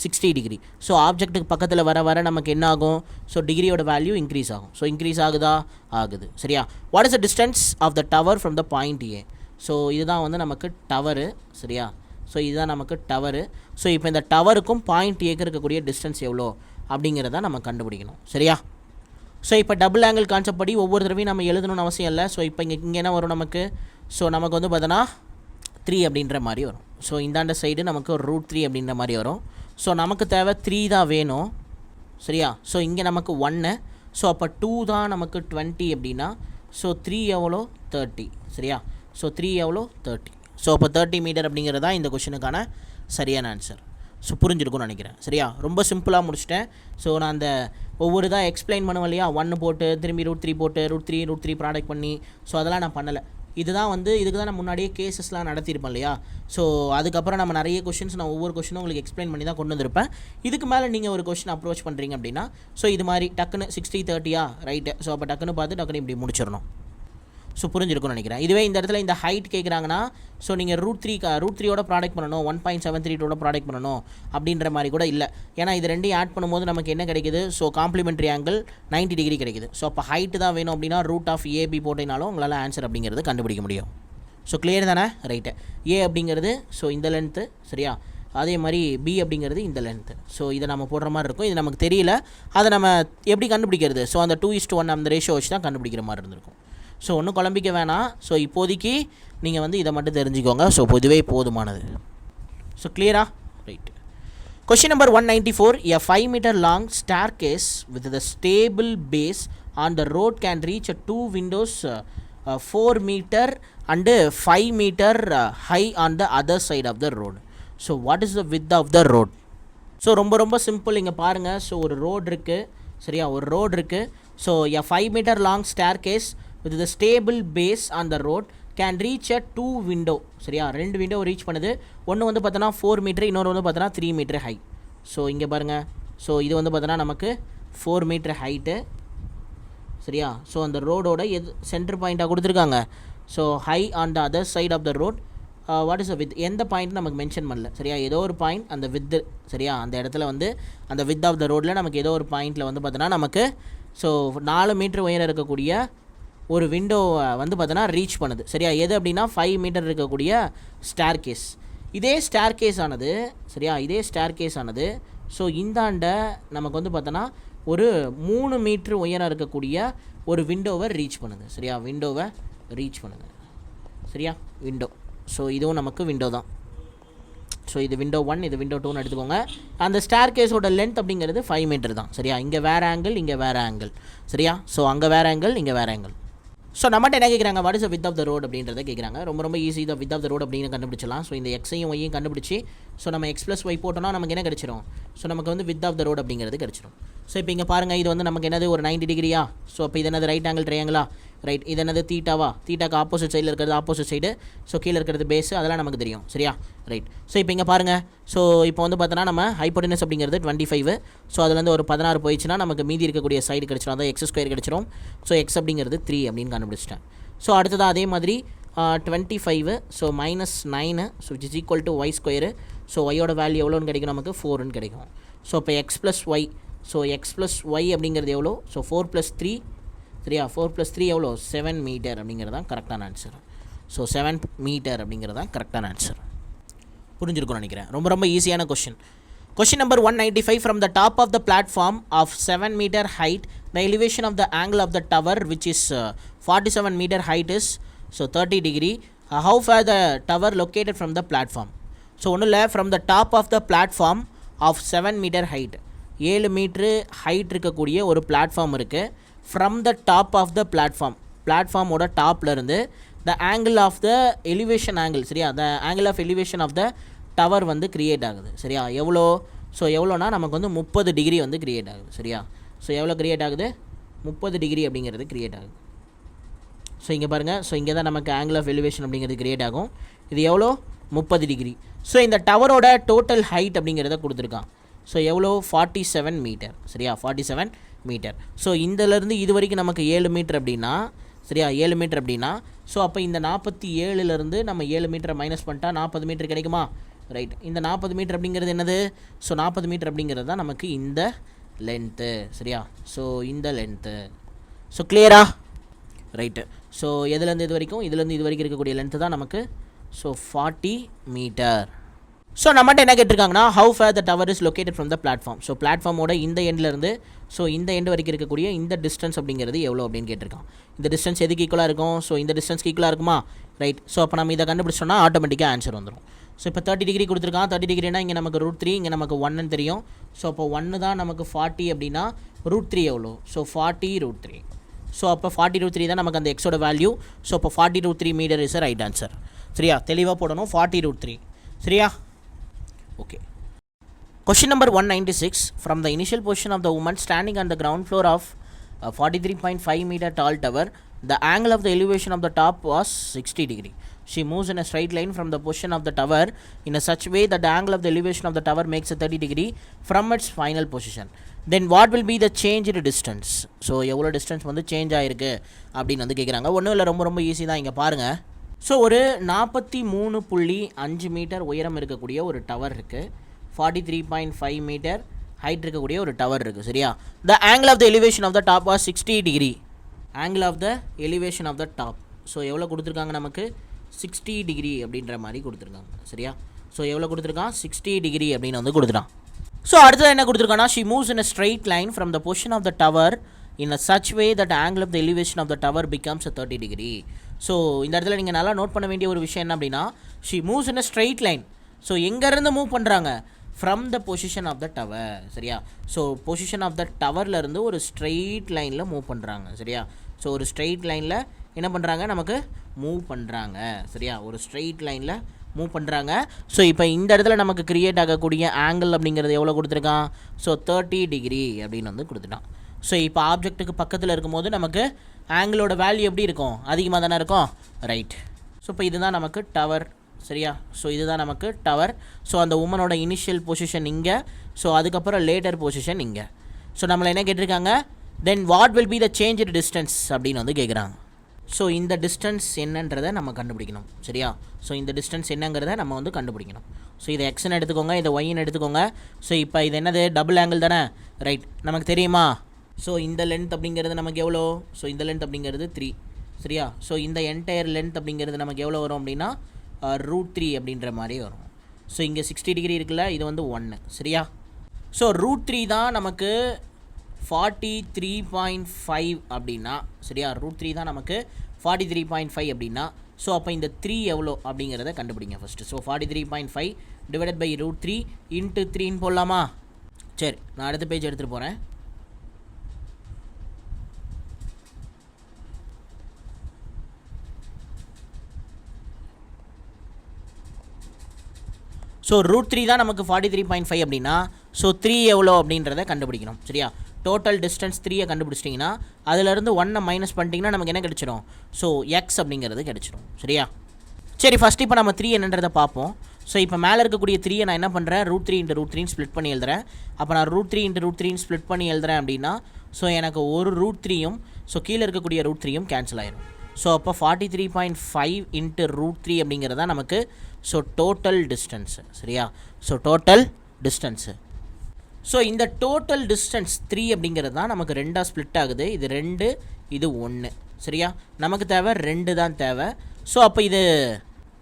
60 டிகிரி. ஸோ ஆப்ஜெக்ட்டுக்கு பக்கத்தில் வர வர நமக்கு என்ன ஆகும், ஸோ டிகிரியோட வேல்யூ இன்க்ரீஸ் ஆகும். ஸோ இன்க்ரீஸ் ஆகுதா, ஆகுது. சரியா, what is the distance of the tower from the point A. So இதுதான் வந்து நமக்கு டவரு. சரியா, ஸோ இதுதான் நமக்கு டவரு. ஸோ இப்போ இந்த டவருக்கும் பாயிண்ட் ஏக்கு இருக்கக்கூடிய டிஸ்டன்ஸ் எவ்வளோ அப்படிங்கிறத நம்ம கண்டுபிடிக்கணும். சரியா, ஸோ இப்போ டபுள் ஆங்கிள் கான்செப்ட் படி ஒவ்வொரு தடவையும் நம்ம எழுதணும்னு அவசியம் இல்லை. ஸோ இப்போ இங்கே என்ன வரும் நமக்கு, ஸோ நமக்கு வந்து பார்த்தோன்னா 3 அப்படின்ற மாதிரி வரும். ஸோ இந்தாண்ட சைடு நமக்கு ஒரு √3 அப்படின்ற மாதிரி வரும். ஸோ நமக்கு தேவை 3 தான் வேணும். சரியா, ஸோ இங்கே நமக்கு 1. ஸோ அப்போ 2 தான் நமக்கு 20 அப்படின்னா, ஸோ 3 எவ்வளோ, 30. சரியா, ஸோ 3 எவ்வளோ, 30. ஸோ அப்போ 30 மீட்டர் அப்படிங்கிறது தான் இந்த கொஷனுக்கான சரியான ஆன்சர். ஸோ புரிஞ்சிருக்கும்னு நினைக்கிறேன். சரியா, ரொம்ப சிம்பிளாக முடிச்சிட்டேன். ஸோ நான் அந்த ஒவ்வொரு இதாக எக்ஸ்பிளைன் பண்ணுவேன் இல்லையா, 1 போட்டு திரும்பி √3 போட்டு √3 ப்ராடக்ட் பண்ணி, ஸோ அதெல்லாம் நான் பண்ணலை. இதுதான் வந்து இதுக்கு தான் நான் முன்னாடியே கேசஸ்லாம் நடத்தியிருப்பேன் இல்லையா. ஸோ அதுக்கப்புறம் நம்ம நிறைய கொஷின்ஸ் நான் ஒவ்வொரு கொஷினும் உங்களுக்கு எக்ஸ்பிளைன் பண்ணி தான் கொண்டு வந்திருப்பேன். இதுக்கு மேலே நீங்கள் ஒரு கொஷின் அப்ரோச் பண்ணுறீங்க அப்படின்னா, ஸோ இது மாதிரி டக்குன்னு 60 30 ரைட்டு. ஸோ அப்போ டக்குன்னு பார்த்து டக்குன்னு இப்படி முடிச்சிடணும். ஸோ புரிஞ்சிருக்கும்னு நினைக்கிறேன். இதுவே இந்த இடத்துல இந்த ஹைட் கேட்குறாங்கன்னா, ஸோ நீங்கள் √3யோட ப்ராடக்ட் பண்ணணும், 1.732 ப்ராடக்ட் பண்ணணும் அப்படின்ற மாதிரி கூட இல்லை. ஏன்னா இது ரெண்டையும் ஆட் பண்ணும்போது நமக்கு என்ன கிடைக்குது, ஸோ காம்ப்ளிமெண்ட்ரி ஆங்கிள் 90 டிகிரி கிடைக்குது. ஸோ அப்போ ஹைட்டு தான் வேணும் அப்படின்னா √AB போட்டினாலும் உங்களால் ஆன்சர் அப்படிங்கிறது கண்டுபிடிக்க முடியும். ஸோ கிளியர் தானே, ரைட்டு. ஏ அப்படிங்கிறது ஸோ இந்த லென்த்து. சரியா, அதே மாதிரி பி அப்படிங்கிறது இந்த லென்த்து. ஸோ இதை நம்ம போடுற மாதிரி இருக்கும். இது நமக்கு தெரியல, அதை நம்ம எப்படி கண்டுபிடிக்கிறது, ஸோ அந்த 2:1 அந்த ரேஷியோ வச்சு தான் கண்டுபிடிக்கிற மாதிரி இருந்திருக்கும். ஸோ ஒன்றும் குழம்பிக்க வேணாம். ஸோ இப்போதைக்கு நீங்கள் வந்து இதை மட்டும் தெரிஞ்சுக்கோங்க. ஸோ இதுவே போதுமானது. ஸோ கிளியரா, right. Question number 194, a 5 meter long staircase with the stable base on the road can reach 2 windows 4 meter and 5 meter high on the other side of the road. So what is the width of the road? So ரொம்ப ரொம்ப simple. இங்கே பாருங்கள், so ஒரு road இருக்குது. சரியா, ஒரு road இருக்குது. So a 5 meter long staircase with the stable base on the road can reach a 2 window. சரியா, 2 விண்டோ ரீச் பண்ணுது. ஒன்று வந்து பார்த்தோன்னா 4 மீட்டர், இன்னொரு வந்து பார்த்தோன்னா 3 மீட்டர் ஹை. ஸோ இங்கே பாருங்கள், ஸோ இது வந்து பார்த்தோன்னா நமக்கு 4 மீட்டர் ஹைட்டு. சரியா, ஸோ அந்த ரோடோட சென்டர் பாயிண்ட்டாக கொடுத்துருக்காங்க. So high on the other side of the road, what is a width, எந்த பாயிண்ட் நமக்கு மென்ஷன் பண்ணல. சரியா, ஏதோ ஒரு பாயிண்ட் அந்த வித்து. சரியா, அந்த இடத்துல வந்து அந்த வித் ஆஃப் த ரோட்டில் நமக்கு ஏதோ ஒரு பாயிண்டில் வந்து பார்த்தோன்னா நமக்கு ஸோ 4 மீட்டர் உயரம் இருக்கக்கூடிய ஒரு விண்டோவை வந்து பார்த்தோன்னா ரீச் பண்ணுது. சரியா, எது அப்படின்னா 5 மீட்டர் இருக்கக்கூடிய ஸ்டேர் கேஸ். இதே ஸ்டேர் கேஸ் ஆனது, சரியா, இதே ஸ்டேர் கேஸ் ஆனது ஸோ இந்தாண்ட நமக்கு வந்து பார்த்தோன்னா ஒரு 3 மீட்ரு உயரம் இருக்கக்கூடிய ஒரு விண்டோவை ரீச் பண்ணுது. சரியா, விண்டோவை ரீச் பண்ணுது. சரியா, விண்டோ. ஸோ இதுவும் நமக்கு விண்டோ தான். ஸோ இது விண்டோ 1, இது விண்டோ 2ன்னு எடுத்துக்கோங்க. அந்த ஸ்டேர் கேஸோட லென்த் அப்படிங்கிறது 5 மீட்டர் தான். சரியா, இங்கே வேறு ஆங்கிள், இங்கே வேறு ஆங்கிள். சரியா, ஸோ அங்கே வேறு ஆங்கிள், இங்கே வேறு ஆங்கிள். ஸோ நம்மகிட்ட என்ன கேட்குறாங்க, what is the width of the road அப்படின்றத கேட்குறாங்க. ரொம்ப easy, the width of the road அப்படின்னு கண்டுபிடிச்சலாம். ஸோ இந்த எக்ஸையும் ஒய்யும் கண்டுபிடிச்சி ஸோ நம்ம எக்ஸ் ப்ளஸ் ஒய் போட்டோம்னா நமக்கு என்ன கிடச்சிரும், ஸோ நமக்கு வந்து வித் ஆஃப் த ரோட் அப்படிங்கிறது கிடச்சிரும். ஸோ இப்போ இங்கே பாருங்கள், இது வந்து நமக்கு என்னது ஒரு 90 டிகிரியா. ஸோ அப்போ இது என்னது ரைட் ஆங்கிள் ட்ரையாங்கிளா, ரைட். இது என்னது தீட்டாவா, தீட்டாக்கு ஆப்போசிட் சைடில் இருக்கிறது ஆப்போசிட் சைடு, ஸோ கீழே இருக்கிறது பேஸு, அதெல்லாம் நமக்கு தெரியும். சரியா, ரைட். ஸோ இப்போ இங்கே பாருங்கள், ஸோ இப்போ வந்து பார்த்தோன்னா நம்ம ஹைப்போடெனஸ் அப்படிங்கிறது 25. ஸோ அதுலேருந்து ஒரு 16 போயிடுச்சுன்னா நமக்கு மீதி இருக்கக்கூடிய சைடு கிடச்சிரும், அதான் எக்ஸ் ஸ்கொயர் கிடச்சிரும். ஸோ எக்ஸ் அப்படிங்கிறது 3 அப்படின்னு கண்டுபிடிச்சிட்டேன். ஸோ அடுத்ததாக அதே மாதிரி 25, so -9, so which is equal to y square. So ஒய்யோட வேல்யூ எவ்வளோன்னு கிடைக்கும், நமக்கு 4ன்னு கிடைக்கும். ஸோ இப்போ x plus y, so x plus y அப்படிங்கிறது எவ்வளோ, ஸோ 4 + 3. சரியா, 4 + 3 எவ்வளோ, 7 மீட்டர் அப்படிங்கிறது தான் கரெக்டான ஆன்சர். ஸோ 7 மீட்டர் அப்படிங்கிறது தான் கரெக்டான ஆன்சர். புரிஞ்சிருக்கும்னு நினைக்கிறேன். ரொம்ப ஈஸியான question. Question number 195, from the top of the platform of 7 meter height, the elevation of the angle of the tower, which is 47 meter height, is so 30 degree. How far the tower located from the platform? So ஒன்றும் இல்லை, from the top of the platform of 7 meter height, 7 metre height இருக்கக்கூடிய ஒரு platform இருக்குது. from the top of the platform, பிளாட்ஃபார்மோட டாப்லேருந்து the angle of the elevation angle, சரியா, the angle of elevation of the tower வந்து create ஆகுது. சரியா, எவ்வளோ, so எவ்வளோனா நமக்கு வந்து 30 டிகிரி வந்து க்ரியேட் ஆகுது. சரியா, ஸோ எவ்வளோ க்ரியேட் ஆகுது, 30 டிகிரி அப்படிங்கிறது க்ரியேட் ஆகுது. ஸோ இங்கே பாருங்கள், ஸோ இங்கே தான் நமக்கு ஆங்கிள் ஆஃப் எலிவேஷன் அப்படிங்கிறது க்ரியேட் ஆகும். இது எவ்வளோ, 30 டிகிரி. ஸோ இந்த டவரோட டோட்டல் ஹைட் அப்படிங்கிறத கொடுத்துருக்கான். ஸோ எவ்வளோ, 47 மீட்டர். சரியா, 47 மீட்டர். ஸோ இதிலேருந்து இது வரைக்கும் நமக்கு 7 மீட்டர் அப்படின்னா, சரியா, 7 மீட்டர் அப்படின்னா, ஸோ அப்போ இந்த 47லேருந்து நம்ம 7 மீட்டரை மைனஸ் பண்ணிட்டா 40 மீட்டர் கிடைக்குமா, ரைட். இந்த 40 மீட்டர் அப்படிங்கிறது என்னது, ஸோ 40 மீட்டர் அப்படிங்கிறது தான் நமக்கு இந்த லென்த்து. சரியா, ஸோ இந்த லென்த்து. ஸோ கிளியரா, ரைட்டு. ஸோ எதுலேருந்து இது வரைக்கும், இதுலேருந்து இது வரைக்கும் இருக்கக்கூடிய லென்த்து தான் நமக்கு ஸோ 40 மீட்டர். ஸோ நம்மகிட்ட என்ன கேட்டிருக்காங்கன்னா, how far the tower is located from the platform. So பிளாட்ஃபார்மோட இந்த எண்ட்லேருந்து ஸோ இந்த எண்டு வரைக்கும் இருக்கக்கூடிய இந்த டிஸ்டன்ஸ் அப்படிங்கிறது எவ்வளோ அப்படின்னு கேட்டிருக்கான். இந்த டிஸ்டன்ஸ் எதுக்கு ஈக்குவலாக இருக்கும், ஸோ இந்த டிஸ்டன்ஸ்க்கு ஈக்குவலாக இருக்குமா, ரைட். ஸோ அப்போ நம்ம இதை கண்டுபிடிச்சோன்னா ஆட்டோமேட்டிக்காக ஆன்சர் வந்துடும். ஸோ இப்போ 30 டிகிரி கொடுத்துருக்கான். 30 டிகிரினா இங்கே நமக்கு √3, இங்கே நமக்கு 1ன்னு தெரியும். ஸோ அப்போ 1 தான் நமக்கு 40 அப்படின்னா √3 எவ்வளோ, ஸோ 40√3. ஸோ அப்போ 40√3 தான் நமக்கு அந்த எக்ஸோட வேல்யூ. ஸோ அப்போ 40√3 மீட்டர் இஸ் ரைட் ஆன்சர். சரியா, தெளிவாக போடணும், 40√3. சரியா, okay. Question number 196, from the initial position of the woman standing on the ground floor of a 43.5 meter tall tower, the angle of the elevation of the top was 60 degree. She moves in a straight line from the position of the tower in a such way that the angle of the elevation of the tower makes a 30 degree from its final position. Then what will be the change in distance? So எவ்வளோ distance வந்து change ஆகிருக்கு அப்படின்னு வந்து கேட்குறாங்க. ஒன்றும் இல்லை, ரொம்ப easy தான். இங்கே பாருங்கள், ஸோ ஒரு 43.5 மீட்டர் உயரம் இருக்கக்கூடிய ஒரு டவர் இருக்குது. 43.5 மீட்டர் ஹைட் இருக்கக்கூடிய ஒரு டவர் இருக்குது. சரியா, the angle of the elevation of the top was 60 degree. Angle of the elevation of the top, so எவ்வளோ கொடுத்துருக்காங்க நமக்கு, 60 டிகிரி அப்படின்ற மாதிரி கொடுத்துருக்காங்க. சரியா, ஸோ எவ்வளோ கொடுத்துருக்கான், 60 டிகிரி அப்படின்னு வந்து கொடுத்துட்டான். ஸோ அடுத்தது என்ன கொடுத்துருக்காங்கன்னா, she moves in a straight line from the position of the tower in a such way that angle of the elevation of the tower becomes 30 degree. So இந்த இடத்துல நீங்கள் நல்லா நோட் பண்ண வேண்டிய ஒரு விஷயம் என்ன அப்படின்னா, she moves in a straight line. So எங்கேருந்து மூவ் பண்ணுறாங்க, from the position of the tower. சரியா, ஸோ பொசிஷன் ஆஃப் த டவர்லேருந்து ஒரு ஸ்ட்ரெயிட் லைனில் மூவ் பண்ணுறாங்க. சரியா, ஸோ ஒரு ஸ்ட்ரெயிட் லைனில் என்ன பண்ணுறாங்க, நமக்கு மூவ் பண்ணுறாங்க. சரியா, ஒரு ஸ்ட்ரெயிட் லைனில் மூவ் பண்ணுறாங்க. ஸோ இப்போ இந்த இடத்துல நமக்கு க்ரியேட் ஆகக்கூடிய ஆங்கிள் அப்படிங்கிறது எவ்வளோ கொடுத்துருக்கான், ஸோ 30 டிகிரி அப்படின்னு வந்து கொடுத்துட்டான். ஸோ இப்போ ஆப்ஜெக்ட்டுக்கு பக்கத்தில் இருக்கும்போது நமக்கு ஆங்கிளோட வேல்யூ எப்படி இருக்கும், அதிகமாக தானே இருக்கும், ரைட். இப்போ இதுதான் நமக்கு டவர், சரியா? ஸோ இதுதான் நமக்கு டவர். ஸோ அந்த உமனோட இனிஷியல் பொசிஷன் இங்கே, ஸோ அதுக்கப்புறம் லேட்டர் பொசிஷன் இங்கே. ஸோ நம்மளை என்ன கேட்டிருக்காங்க, then what will be the change distance அப்படின்னு வந்து கேட்குறாங்க. ஸோ இந்த டிஸ்டன்ஸ் என்னன்றதை நம்ம கண்டுபிடிக்கணும், சரியா? ஸோ இந்த டிஸ்டன்ஸ் என்னங்கிறத நம்ம வந்து கண்டுபிடிக்கணும். ஸோ இதை எக்ஸ்ன்னு எடுத்துக்கோங்க, இதை ஒய்ன்னு எடுத்துக்கோங்க. ஸோ இப்போ இது என்னது, டபுள் ஆங்கிள் தானே, ரைட்? நமக்கு தெரியுமா? ஸோ இந்த லென்த் அப்படிங்கிறது நமக்கு எவ்வளோ? ஸோ இந்த லென்த் அப்படிங்கிறது 3, சரியா? ஸோ இந்த என்டையர் லென்த் அப்படிங்கிறது நமக்கு எவ்வளோ வரும் அப்படின்னா √3 அப்படின்ற மாதிரி வரும். ஸோ இங்கே 60 டிகிரி இருக்குல்ல, இது வந்து 1, சரியா? ஸோ √3 தான் நமக்கு 43.5 அப்படின்னா, சரியா? √3 தான் நமக்கு 43.5 அப்படின்னா, ஸோ அப்போ இந்த 3 எவ்வளோ அப்படிங்கிறத கண்டுபிடிங்க first. So 43.5 divided by √3 into 3ன்னு போடலாமா? சரி, நான் அடுத்த பேஜ் எடுத்துகிட்டு போகிறேன். ஸோ √3 தான் நமக்கு 43.5 அப்படின்னா, ஸோ 3 எவ்வளோ அப்படின்றத கண்டுபிடிக்கணும், சரியா? டோட்டல் டிஸ்டன்ஸ் 3 கண்டுபிடிச்சிட்டிங்கன்னா அதிலேருந்து 1 மைனஸ் பண்ணிட்டீங்கன்னா நமக்கு என்ன கிடச்சிடும்? ஸோ எக்ஸ் அப்படிங்கிறது கிடச்சிடும், சரியா? சரி, ஃபஸ்ட்டு இப்போ நம்ம 3 என்னன்றதை பார்ப்போம். ஸோ இப்போ மேலே இருக்கக்கூடிய 3 நான் என்ன பண்ணுறேன், √3 × √3 ஸ்ப்ளிட் பண்ணி எழுதுறேன். அப்போ நான் √3 × √3 ஸ்ப்ளிட் பண்ணி எழுதுறேன் அப்படின்னா, ஸோ எனக்கு ஒரு √3யும் ஸோ கீழே இருக்கக்கூடிய √3யும் கேன்சல் ஆயிடும். ஸோ அப்போ 43.5 × √3 அப்படிங்கிறது தான் நமக்கு ஸோ டோட்டல் டிஸ்டன்ஸு, சரியா? So total distance. ஸோ இந்த டோட்டல் டிஸ்டன்ஸ் 3 அப்படிங்கிறது தான் நமக்கு 2ஆக ஸ்ப்ளிட் ஆகுது. இது 2, இது 1, சரியா? நமக்கு தேவை 2 தான் தேவை. ஸோ அப்போ இது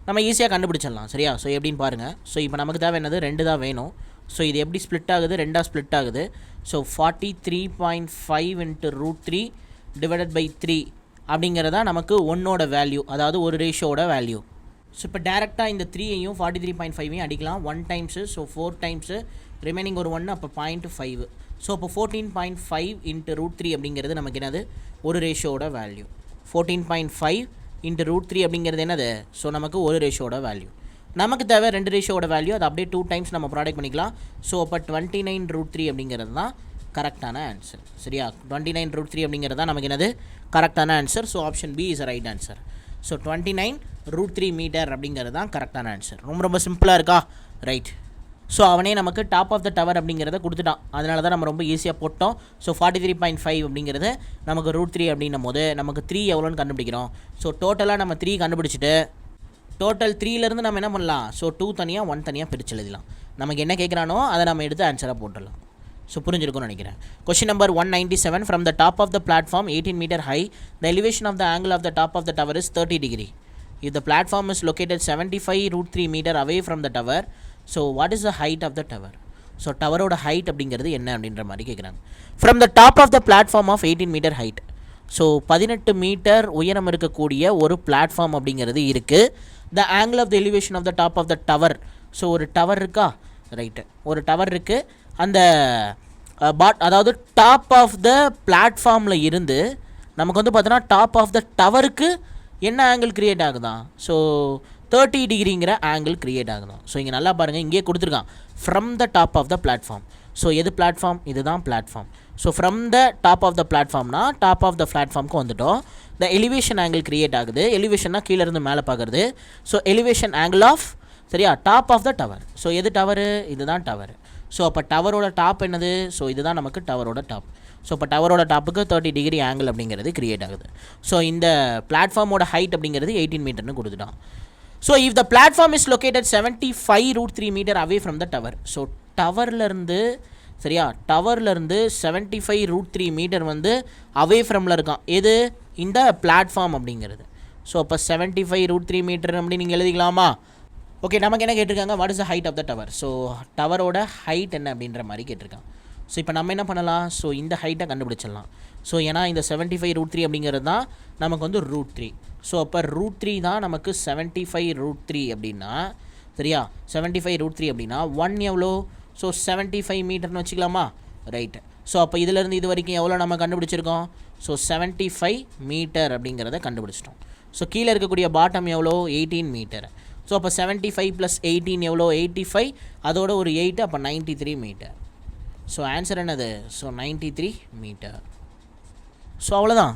நம்ம ஈஸியாக கண்டுபிடிச்சிடலாம், சரியா? ஸோ எப்படின்னு பாருங்கள். ஸோ இப்போ நமக்கு தேவை என்னது, 2 தான் வேணும். ஸோ இது எப்படி ஸ்ப்ளிட் ஆகுது, 2ஆக ஸ்ப்ளிட் ஆகுது. ஸோ 43.5 × √3 டிவைடட் பை 3 அப்படிங்கிறதா நமக்கு 1ஓட வேல்யூ, அதாவது ஒரு ரேஷியோட வேல்யூ. ஸோ இப்போ டேரெக்டாக இந்த 3ஐயும் 43.5ஐயும் அடிக்கலாம். 1 டைம்ஸு, ஸோ 4 டைம்ஸு, ரிமைனிங் ஒரு 1, அப்போ 0.5. ஸோ அப்போ 14.5 × √3 அப்படிங்கிறது நமக்கு என்னது, ஒரு ரேஷியோட வேல்யூ. 14.5 × √3 அப்படிங்கிறது என்னது, ஸோ நமக்கு ஒரு ரேஷியோட வேல்யூ. நமக்கு தேவை 2 ரேஷியோட வேல்யூ, அது அப்படியே 2 டைம்ஸ் நம்ம ப்ராடக்ட் பண்ணிக்கலாம். ஸோ அப்போ 29√3 அப்படிங்கிறது தான் கரெக்டான ஆன்சர், சரியா? 29√3 அப்படிங்கிறது தான் நமக்கு என்னது, கரெக்டான answer. So option B is right answer. So 29√3 metre அப்படிங்கிறது தான் கரெக்டான ஆன்சர். ரொம்ப ரொம்ப சிம்பிளாக இருக்கா, ரைட்? ஸோ அவனே நமக்கு டாப் ஆஃப் த டவர் அப்படிங்கிறத கொடுத்துட்டான், அதனால தான் நம்ம ரொம்ப ஈஸியாக போட்டோம். ஸோ 43.5 அப்படிங்கிறது நமக்கு √3 அப்படின்னும் போது நமக்கு 3 எவ்வளோன்னு கண்டுபிடிக்கிறோம். ஸோ டோட்டலாக நம்ம 3 கண்டுபிடிச்சிட்டு டோட்டல் 3லேருந்து நம்ம என்ன பண்ணலாம், ஸோ 2 தனியாக 1 தனியாக பிரித்து எழுதலாம். நமக்கு என்ன கேட்குறானோ அதை நம்ம எடுத்து ஆன்சராக போட்டுடலாம். ஸோ புரிஞ்சிருக்கும்னு நினைக்கிறேன். Question number 197, from the top of the platform 18 metre high, the elevation of the angle of the top of the tower is 30 degree. If the platform is located 75√3 meter away from the tower, so what is the height of the tower? So டவரோட height அப்படிங்கிறது என்ன அப்படின்ற மாதிரி கேட்குறாங்க. From the top of the platform of 18 metre height, so 18 metre உயரம் இருக்கக்கூடிய ஒரு platform அப்படிங்கிறது இருக்குது. The angle of the elevation of the top of the tower, so ஒரு டவர் இருக்கா, ரைட்டு? ஒரு டவர் இருக்குது. அந்த அதாவது டாப் ஆஃப் த பிளாட்ஃபார்மில் இருந்து நமக்கு வந்து பார்த்தோன்னா டாப் ஆஃப் த டவருக்கு என்ன ஆங்கிள் க்ரியேட் ஆகுதான், ஸோ 30 டிகிரிங்கிற ஆங்கிள் க்ரியேட் ஆகுதான். ஸோ இங்கே நல்லா பாருங்கள், இங்கே கொடுத்துருக்கான் from the top of the platform. So எது பிளாட்ஃபார்ம், இதுதான் platform. So from the top of the பிளாட்ஃபார்ம்னா டாப் ஆஃப் த பிளாட்ஃபார்முக்கு வந்துட்டோம். த எலிவேஷன் ஆங்கிள் க்ரியேட் ஆகுது. எலிவேஷன்னா கீழேருந்து மேலே பார்க்குறது. ஸோ எலிவேஷன் ஆங்கிள் ஆஃப், சரியா, top of the tower. So எது டவரு, இதுதான் டவர். ஸோ அப்போ டவரோட டாப் என்னது, ஸோ இதுதான் நமக்கு டவரோட டாப். ஸோ இப்போ டவரோட டாப்புக்கு 30 டிகிரி ஆங்கிள் அப்படிங்கிறது க்ரியேட் ஆகுது. ஸோ இந்த பிளாட்ஃபார்மோட ஹைட் அப்படிங்கிறது 18 மீட்டர்னு கொடுத்துட்டான். So if the platform is located 75√3 meter away from the tower, so டவர்லேருந்து, சரியா, டவர்லேருந்து 75√3 மீட்டர் வந்து அவே ஃப்ரமில் இருக்கான். எது, இந்த பிளாட்ஃபார்ம் அப்படிங்கிறது. ஸோ அப்போ 75√3 மீட்டர் அப்படி நீங்கள் எழுதிக்கலாமா? ஓகே, நமக்கு என்ன கேட்டிருக்காங்க, what is the height of the tower. So டவரோட ஹைட் என்ன அப்படின்ற மாதிரி கேட்டிருக்காங்க. ஸோ இப்போ நம்ம என்ன பண்ணலாம், ஸோ இந்த ஹைட்டை கண்டுபிடிச்சிடலாம். ஸோ ஏன்னா இந்த 75√3 அப்படிங்கிறது தான் நமக்கு வந்து √3. ஸோ அப்போ √3 தான் நமக்கு 75√3 அப்படின்னா, சரியா, 75√3 அப்படின்னா 1 எவ்வளோ, ஸோ 75 மீட்டர்னு வச்சுக்கலாமா, ரைட்டு? ஸோ அப்போ இதிலேருந்து இது வரைக்கும் எவ்வளோ நம்ம கண்டுபிடிச்சிருக்கோம், ஸோ 75 மீட்டர் அப்படிங்கிறத கண்டுபிடிச்சிட்டோம். ஸோ கீழே இருக்கக்கூடிய பாட்டம் எவ்வளோ, 18 மீட்டர். ஸோ அப்போ 75 + 18 எவ்வளோ, 85, அதோட ஒரு 8, அப்போ 93 மீட்டர். ஸோ ஆன்சர் என்னது, ஸோ 93 மீட்டர். ஸோ அவ்வளோதான்,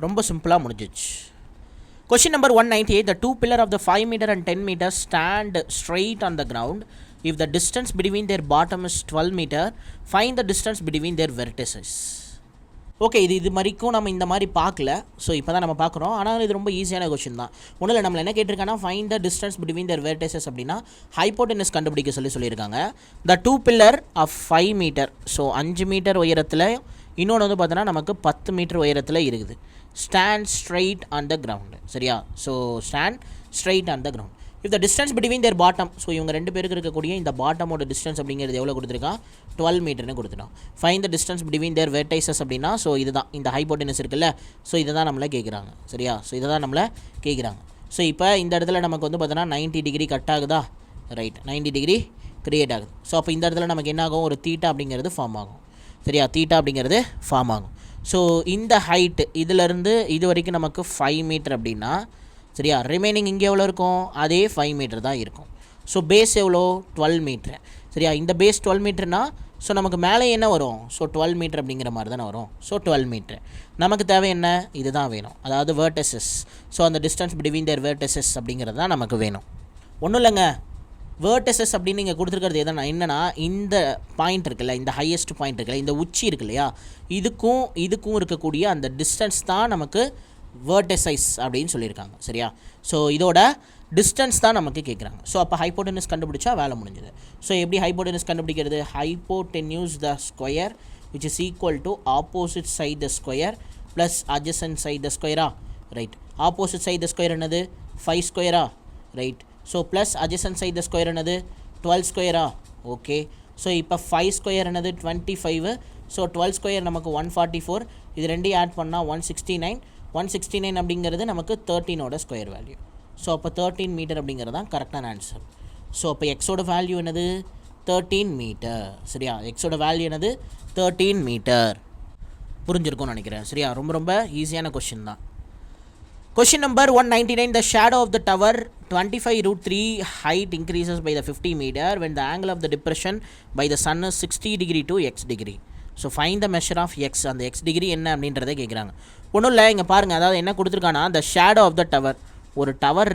ரொம்ப சிம்பிளாக முடிஞ்சிச்சு. Question number 198. The two pillar of the 5 meter and 10 meter stand straight on the ground. If the distance between their bottom is 12 meter, find the distance between their vertices. Okay, இது மாதிரிக்கும் நம்ம இந்த மாதிரி பார்க்கல. So இப்போ தான் நம்ம பார்க்குறோம். ஆனால் இது ரொம்ப ஈஸியான கொஷின் தான். ஒன்றும் இல்லை, நம்மளை என்ன கேட்டிருக்காங்கன்னா find the distance between their vertices அப்படின்னா ஹைப்போட்டெனஸ் கண்டுபிடிக்க சொல்லியிருக்காங்க. The two pillar of 5 meter, so 5 meter உயரத்தில், இன்னொன்று வந்து பார்த்தோன்னா நமக்கு 10 மீட்டர் உயரத்தில் இருக்குது. Stand straight on the ground, சரியா? So stand straight on the ground. If the distance between their bottom, so இவங்க ரெண்டு பேருக்கு இருக்கக்கூடிய இந்த பாட்டமோட டிஸ்டன்ஸ் அப்படிங்கிறது எவ்வளோ கொடுத்துருக்கான்? 12 மீட்டர்னு கொடுத்துட்டான். ஃபைண்ட் த டிஸ்டன்ஸ் பிட்வீன் தேர் வெர்டைசஸ் அப்படின்னா, ஸோ இதுதான் இந்த ஹைப்போட்டெனஸ் இருக்குல்ல, ஸோ இதை தான் நம்மளை கேட்குறாங்க, சரியா? ஸோ இதை தான் நம்மளை கேட்குறாங்க. ஸோ இப்போ இந்த இடத்துல நமக்கு வந்து பார்த்தோன்னா 90 டிகிரி கட் ஆகுதா? ரைட், 90 டிகிரி கிரியேட் ஆகுது. ஸோ அப்போ இந்த இடத்துல நமக்கு என்ன ஆகும்? ஒரு தீட்டா அப்படிங்கிறது ஃபார்ம் ஆகும், சரியா? தீட்டா அப்படிங்கிறது ஃபார்ம் ஆகும். ஸோ இந்த ஹைட்டு இதிலேருந்து இது வரைக்கும் நமக்கு 5 மீட்டர் அப்படின்னா, சரியா? ரிமைனிங் இங்கே எவ்வளோ இருக்கும்? அதே 5 மீட்டர் தான் இருக்கும். ஸோ பேஸ் எவ்வளோ? 12 மீட்ரு, சரியா? இந்த பேஸ் 12 மீட்டர்னா, ஸோ நமக்கு மேலே என்ன வரும்? ஸோ 12 மீட்டர் அப்படிங்கிற மாதிரி தானே வரும். ஸோ 12 மீட்ரு நமக்கு தேவை என்ன? இது தான் வேணும், அதாவது வெர்டிசஸ். ஸோ அந்த டிஸ்டன்ஸ் பிட்வீன் தேர் வெர்டிசஸ் அப்படிங்கிறது தான் நமக்கு வேணும். ஒன்றும் இல்லைங்க, வெர்டிசஸ் அப்படின்னு நீங்கள் கொடுத்துருக்கிறது எதனா என்னென்னா, இந்த பாயிண்ட் இருக்குல்ல, இந்த ஹையஸ்ட் பாயிண்ட் இருக்குல்ல, இந்த உச்சி இருக்கு இல்லையா, இதுக்கும் இருக்கக்கூடிய அந்த டிஸ்டன்ஸ் தான் நமக்கு வெர்டிசைஸ் அப்படின்னு சொல்லியிருக்காங்க, சரியா? ஸோ இதோட டிஸ்டன்ஸ் தான் நமக்கு கேட்குறாங்க. ஸோ அப்போ ஹைப்போட்டெனஸ் கண்டுபிடிச்சா வேலை முடிஞ்சுது. ஸோ எப்படி ஹைப்போட்டெனஸ் கண்டுபிடிக்கிறது? Hypotenuse the square which is equal to opposite side the square plus adjacent side the ஸ்கொயரா? Right. Opposite side the square என்னது? 5 ஸ்கொயரா? Right. So plus adjacent side the square என்னது? 12 ஸ்கொயரா? ஓகே. ஸோ இப்போ 5 square என்னது? 25. So 12 square நமக்கு 144. இது ரெண்டையும் add பண்ணால் 169. 169 அப்படிங்கிறது நமக்கு 13ஓட ஸ்கொயர் வேல்யூ. ஸோ அப்போ 13 மீட்டர் அப்படிங்கிறது தான் கரெக்டான ஆன்சர். ஸோ அப்போ எக்ஸோட வேல்யூ என்னது? 13 மீட்டர், சரியா? எக்ஸோட வேல்யூ என்னது? 13 மீட்டர். புரிஞ்சிருக்கும்னு நினைக்கிறேன், சரியா? ரொம்ப ரொம்ப ஈஸியான கொஷின் தான். Question number 199. The shadow of the tower 25√3 height increases by the 50 meter when the angle of the depression by the sun is 60 degree to x degree. So find the measure of x. அந்த x degree என்ன அப்படின்றத கேட்குறாங்க. ஒன்றும் இல்லை, இங்கே பாருங்கள், அதாவது என்ன கொடுத்துருக்கானா, the shadow of the tower. ஒரு டவர்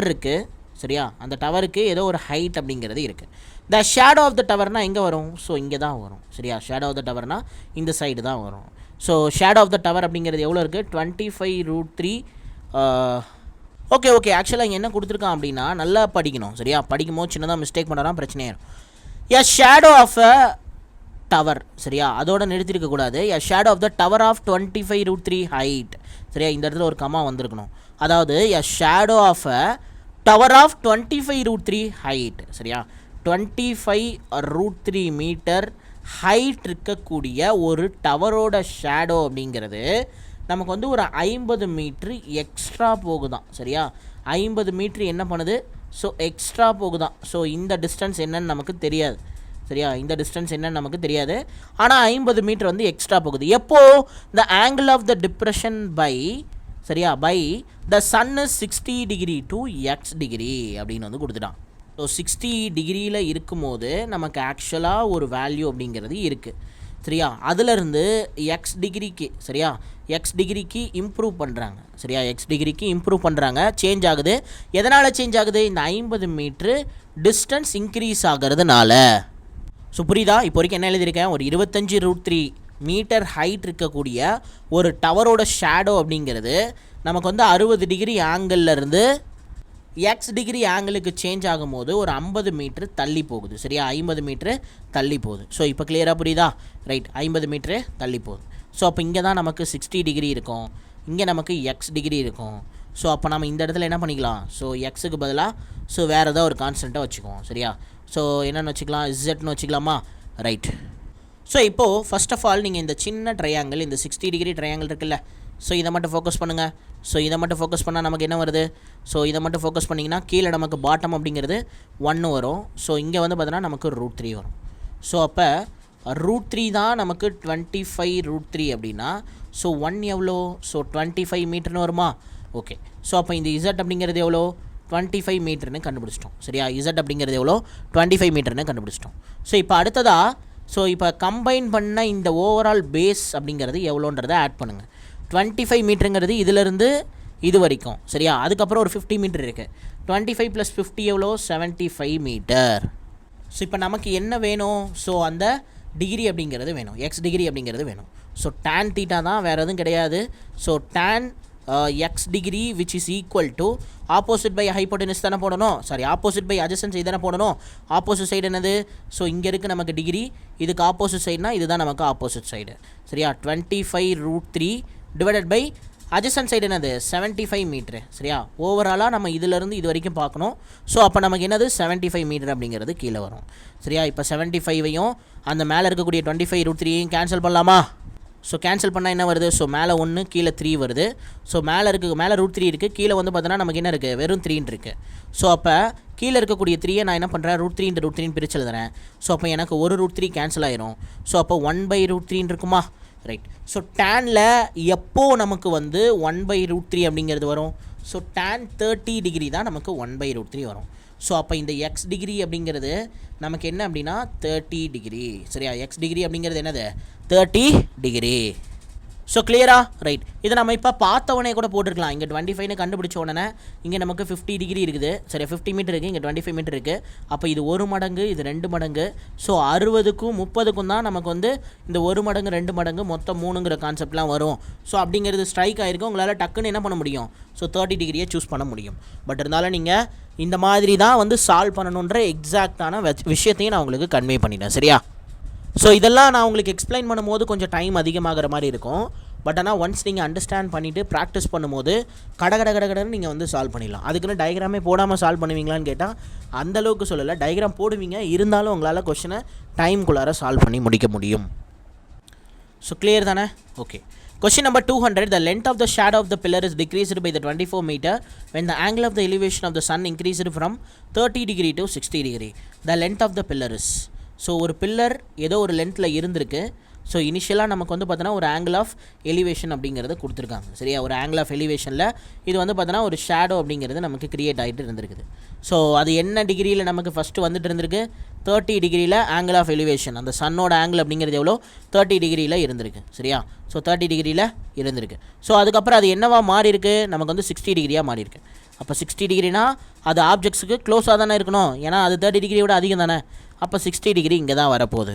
இருக்குது, சரியா? அந்த டவருக்கு ஏதோ ஒரு ஹைட் அப்படிங்கிறது இருக்குது. த ஷேடோ ஆஃப் த டவர்னால் எங்கே வரும்? ஸோ இங்கே தான் வரும், சரியா? ஷேடோ ஆஃப் த டவர்னால் இந்த சைடு தான் வரும். So shadow of the tower அப்படிங்கிறது எவ்வளோ இருக்குது? 25√3. ஓகே. ஆக்சுவலாக இங்கே என்ன கொடுத்துருக்கான் அப்படின்னா, நல்லா படிக்கணும், சரியா? படிக்கும்போது சின்னதாக மிஸ்டேக் பண்ணலாம், பிரச்சனையாயிரும். A shadow of a tower, சரியா? அதோட நிறுத்திருக்கக்கூடாது. A shadow of the tower of 25√3 height, சரியா? இந்த இடத்துல ஒரு கமா வந்திருக்கணும். அதாவது a shadow of a tower of 25√3 height, சரியா? 25√3 மீட்டர் ஹைட் இருக்கக்கூடிய ஒரு டவரோட ஷேடோ அப்படிங்கிறது நமக்கு வந்து ஒரு 50 மீட்ரு எக்ஸ்ட்ரா போகுதான், சரியா? 50 மீட்ரு என்ன பண்ணுது? ஸோ எக்ஸ்ட்ரா போகுதான். ஸோ இந்த டிஸ்டன்ஸ் என்னன்னு நமக்கு தெரியாது, சரியா? இந்த டிஸ்டன்ஸ் என்னன்னு நமக்கு தெரியாது. ஆனால் 50 மீட்டர் வந்து எக்ஸ்ட்ரா போகுது. எப்போது? The angle of the depression by, சரியா, by the sun is 60 degree to x degree அப்படின்னு வந்து கொடுத்துட்டான். ஸோ 60 டிகிரியில் இருக்கும்போது நமக்கு ஆக்சுவலாக ஒரு வேல்யூ அப்படிங்கிறது இருக்குது, சரியா? அதிலிருந்து எக்ஸ் டிகிரிக்கு, சரியா, எக்ஸ் டிகிரிக்கு இம்ப்ரூவ் பண்ணுறாங்க, சரியா? எக்ஸ் டிகிரிக்கு இம்ப்ரூவ் பண்ணுறாங்க, சேஞ்ச் ஆகுது. எதனால் சேஞ்ச் ஆகுது? இந்த 50 மீட்ரு டிஸ்டன்ஸ் இன்க்ரீஸ் ஆகிறதுனால. ஸோ புரியுதா? இப்போ வரைக்கும் என்ன எழுதியிருக்கேன்? ஒரு 25√3 மீட்டர் ஹைட் இருக்கக்கூடிய ஒரு டவரோட ஷேடோ அப்படிங்கிறது நமக்கு வந்து 60 டிகிரி ஆங்கிள்லேருந்து எக்ஸ் டிகிரி ஆங்கிளுக்கு சேஞ்ச் ஆகும்போது ஒரு 50 மீட்ரு தள்ளி போகுது, சரியா? 50 மீட்ரு தள்ளி போகுது. ஸோ இப்போ கிளியராக புரியுதா? ரைட், 50 மீட்ரு தள்ளி போகுது. ஸோ அப்போ இங்கே தான் நமக்கு 60 டிகிரி இருக்கும், இங்கே நமக்கு எக்ஸ் டிகிரி இருக்கும். ஸோ அப்போ நம்ம இந்த இடத்துல என்ன பண்ணிக்கலாம்? ஸோ எக்ஸுக்கு பதிலாக ஸோ வேறு ஏதாவது ஒரு கான்ஸ்டண்ட்டாக வச்சுக்குவோம், சரியா? ஸோ என்னென்னு வச்சுக்கலாம்? இசட்னு வச்சுக்கலாமா? ரைட். ஸோ இப்போது ஃபர்ஸ்ட் ஆஃப் ஆல் நீங்கள் இந்த சின்ன ட்ரையாங்கிள், இந்த 60 டிகிரி ட்ரையாங்கிள் இருக்குல்ல, ஸோ இதை மட்டும் ஃபோக்கஸ் பண்ணுங்கள். ஸோ இதை மட்டும் ஃபோக்கஸ் பண்ணால் நமக்கு என்ன வருது? ஸோ இதை மட்டும் ஃபோக்கஸ் பண்ணிங்கன்னா கீழே நமக்கு பாட்டம் அப்படிங்கிறது 1 வரும். ஸோ இங்கே வந்து பார்த்தோன்னா நமக்கு √3 வரும். ஸோ அப்போ √3 தான் நமக்கு 25√3 அப்படின்னா, ஸோ 1 எவ்வளோ? ஸோ 25 மீட்டர்னு வருமா? ஓகே. ஸோ அப்போ இந்த இசட் அப்படிங்கிறது எவ்வளோ? 25 மீட்டர்னு கண்டுபிடிச்சிட்டோம், சரியா? இசட் அப்படிங்கிறது எவ்வளோ? 25 மீட்டர்னு கண்டுபிடிச்சிட்டோம். ஸோ இப்போ அடுத்ததாக, ஸோ இப்போ கம்பைன் பண்ண இந்த ஓவரால் பேஸ் அப்படிங்கிறது எவ்வளோன்றதை ஆட் பண்ணுங்கள். 25 மீட்டருங்கிறது இதிலிருந்து இது வரைக்கும் சரியா. அதுக்கப்புறம் ஒரு 50 மீட்டர் இருக்குது. 25 + 50 எவ்வளோ 75 மீட்டர். ஸோ இப்போ நமக்கு என்ன வேணும்? ஸோ அந்த டிகிரி அப்படிங்கிறது வேணும், எக்ஸ் டிகிரி அப்படிங்கிறது வேணும். ஸோ tan தீட்டா தான், வேறு எதுவும் கிடையாது. So tan x degree which is equal to opposite by hypotenuse தானே போடணும், sorry opposite by adjacent side தானே போடணும். ஆப்போசிட் சைடு என்னது? ஸோ இங்கே இருக்குது நமக்கு டிகிரி, இதுக்கு ஆப்போசிட் சைடுனா இதுதான் நமக்கு ஆப்போசிட் சைடு சரியா. 25√3 டிவைடட் பை அட்ஜசன்ட் சைடு என்னது 75 மீட்ரு சரியா. ஓவராலாக நம்ம இதிலேருந்து இது வரைக்கும் பார்க்கணும். ஸோ அப்போ நமக்கு என்னது 75 மீட்டர் அப்படிங்கிறது கீழே வரும் சரியா. இப்போ 75ஐயும் அந்த மேலே இருக்கக்கூடிய 25√3ஐயும் கேன்சல் பண்ணலாமா? ஸோ கேன்சல் பண்ணால் என்ன வருது? ஸோ மேலே 1 கீழே 3 வருது. ஸோ மேலே √3 இருக்குது, கீழே வந்து பார்த்தோன்னா நமக்கு என்ன இருக்குது? வெறும் 3 இருக்குது. ஸோ அப்போ கீழே இருக்கக்கூடிய 3ஐ நான் என்ன பண்ணுறேன்? √3 × √3 பிரிச்சு எழுதுறேன். ஸோ அப்போ எனக்கு ஒரு √3 கேன்சல் ஆயிரும். ஸோ அப்போ 1/√3 இருக்குமா? ரைட். ஸோ டேனில் எப்போ நமக்கு வந்து 1/√3 அப்படிங்கிறது வரும்? ஸோ tan 30 டிகிரி தான் நமக்கு 1/√3 வரும். ஸோ அப்போ இந்த எக்ஸ் டிகிரி அப்படிங்கிறது நமக்கு என்ன அப்படின்னா 30 டிகிரி சரியா. எக்ஸ் டிகிரி அப்படிங்கிறது என்னது 30 டிகிரி. ஸோ கிளியரா? ரைட். இதை நம்ம இப்போ பார்த்தவொடனே கூட போட்டிருக்கலாம். இங்கே 25னு கண்டுபிடிச்ச உடனே இங்கே நமக்கு 50 டிகிரி இருக்குது சரி, 50 மீட்டர் இருக்குது, இங்கே 25 மீட்டர் இருக்குது. அப்போ இது 1 மடங்கு, இது 2 மடங்கு. ஸோ 60க்கும் 30க்கும் தான் நமக்கு வந்து இந்த 1 மடங்கு 2 மடங்கு மொத்தம் 3ங்கிற கான்செப்ட்லாம் வரும். ஸோ அப்படிங்கிறது ஸ்ட்ரைக் ஆகிருக்கும். உங்களால் டக்குன்னு என்ன பண்ண முடியும்? ஸோ 30 டிகிரியை சூஸ் பண்ண முடியும். பட் இருந்தாலும் நீங்கள் இந்த மாதிரி தான் வந்து சால்வ் பண்ணணுன்ற எக்ஸாக்டான விஷயத்தையும் நான் உங்களுக்கு கன்வே பண்ணிட்டேன் சரியா. ஸோ இதெல்லாம் நான் உங்களுக்கு எக்ஸ்பிளைன் பண்ணும்போது கொஞ்சம் டைம் அதிகமாகிற மாதிரி இருக்கும். பட் ஆனால் ஒன்ஸ் நீங்கள் அண்டர்ஸ்டாண்ட் பண்ணிவிட்டு ப்ராக்டிஸ் பண்ணும்போது கடன்னு நீங்கள் வந்து சால்வ் பண்ணிடலாம். அதுக்குன்னு டயக்ராமே போடாமல் சால்வ் பண்ணுவீங்களான்னு கேட்டால் அந்தளவுக்கு சொல்லலை. டயக்ராம் போடுவீங்க, இருந்தாலும் உங்களால் கொஷனை டைம்குள்ளார சால்வ் பண்ணி முடிக்க முடியும். ஸோ கிளியர் தானே? Okay. Question number 200. The length of the shadow of the pillar is decreased by the 24 meter when the angle of the elevation of the sun increased from 30 degree to 60 degree. The length of the pillar is. So ஒரு pillar ஏதோ ஒரு லென்த்தில் இருந்திருக்கு. So இனிஷியலாக நமக்கு வந்து பார்த்தோன்னா ஒரு ஆங்கிள் ஆஃப் எலிவேஷன் அப்படிங்கிறது கொடுத்துருக்காங்க சரியா. ஒரு ஆங்கிள் ஆஃப் எலிவேஷனில் இது வந்து பார்த்தோன்னா ஒரு ஷேடோ அப்படிங்கிறது நமக்கு கிரியேட் ஆகிட்டு இருந்திருக்குது. ஸோ அது என்ன டிகிரியில் நமக்கு ஃபஸ்ட்டு வந்துட்டு இருந்திருக்கு? 30 டிகிரியில் ஆங்கிள் ஆஃப் எலிவேஷன், அந்த சன்னோட ஆங்கிள் அப்படிங்கிறது எவ்வளோ 30 டிகிரியில் இருந்திருக்கு சரியா. ஸோ 30 டிகிரியில் இருந்திருக்கு. ஸோ அதுக்கப்புறம் அது என்னவா மாறி இருக்குது? நமக்கு வந்து 60 டிகிரியாக மாறி இருக்கு. அப்போ 60 டிகிரினா அது ஆப்ஜெக்ட்ஸுக்கு க்ளோஸாக தானே இருக்கணும், ஏன்னா அது 30 டிகிரியோட அதிகம் தானே. அப்போ 60 டிகிரி இங்கே தான் வரப்போகுது.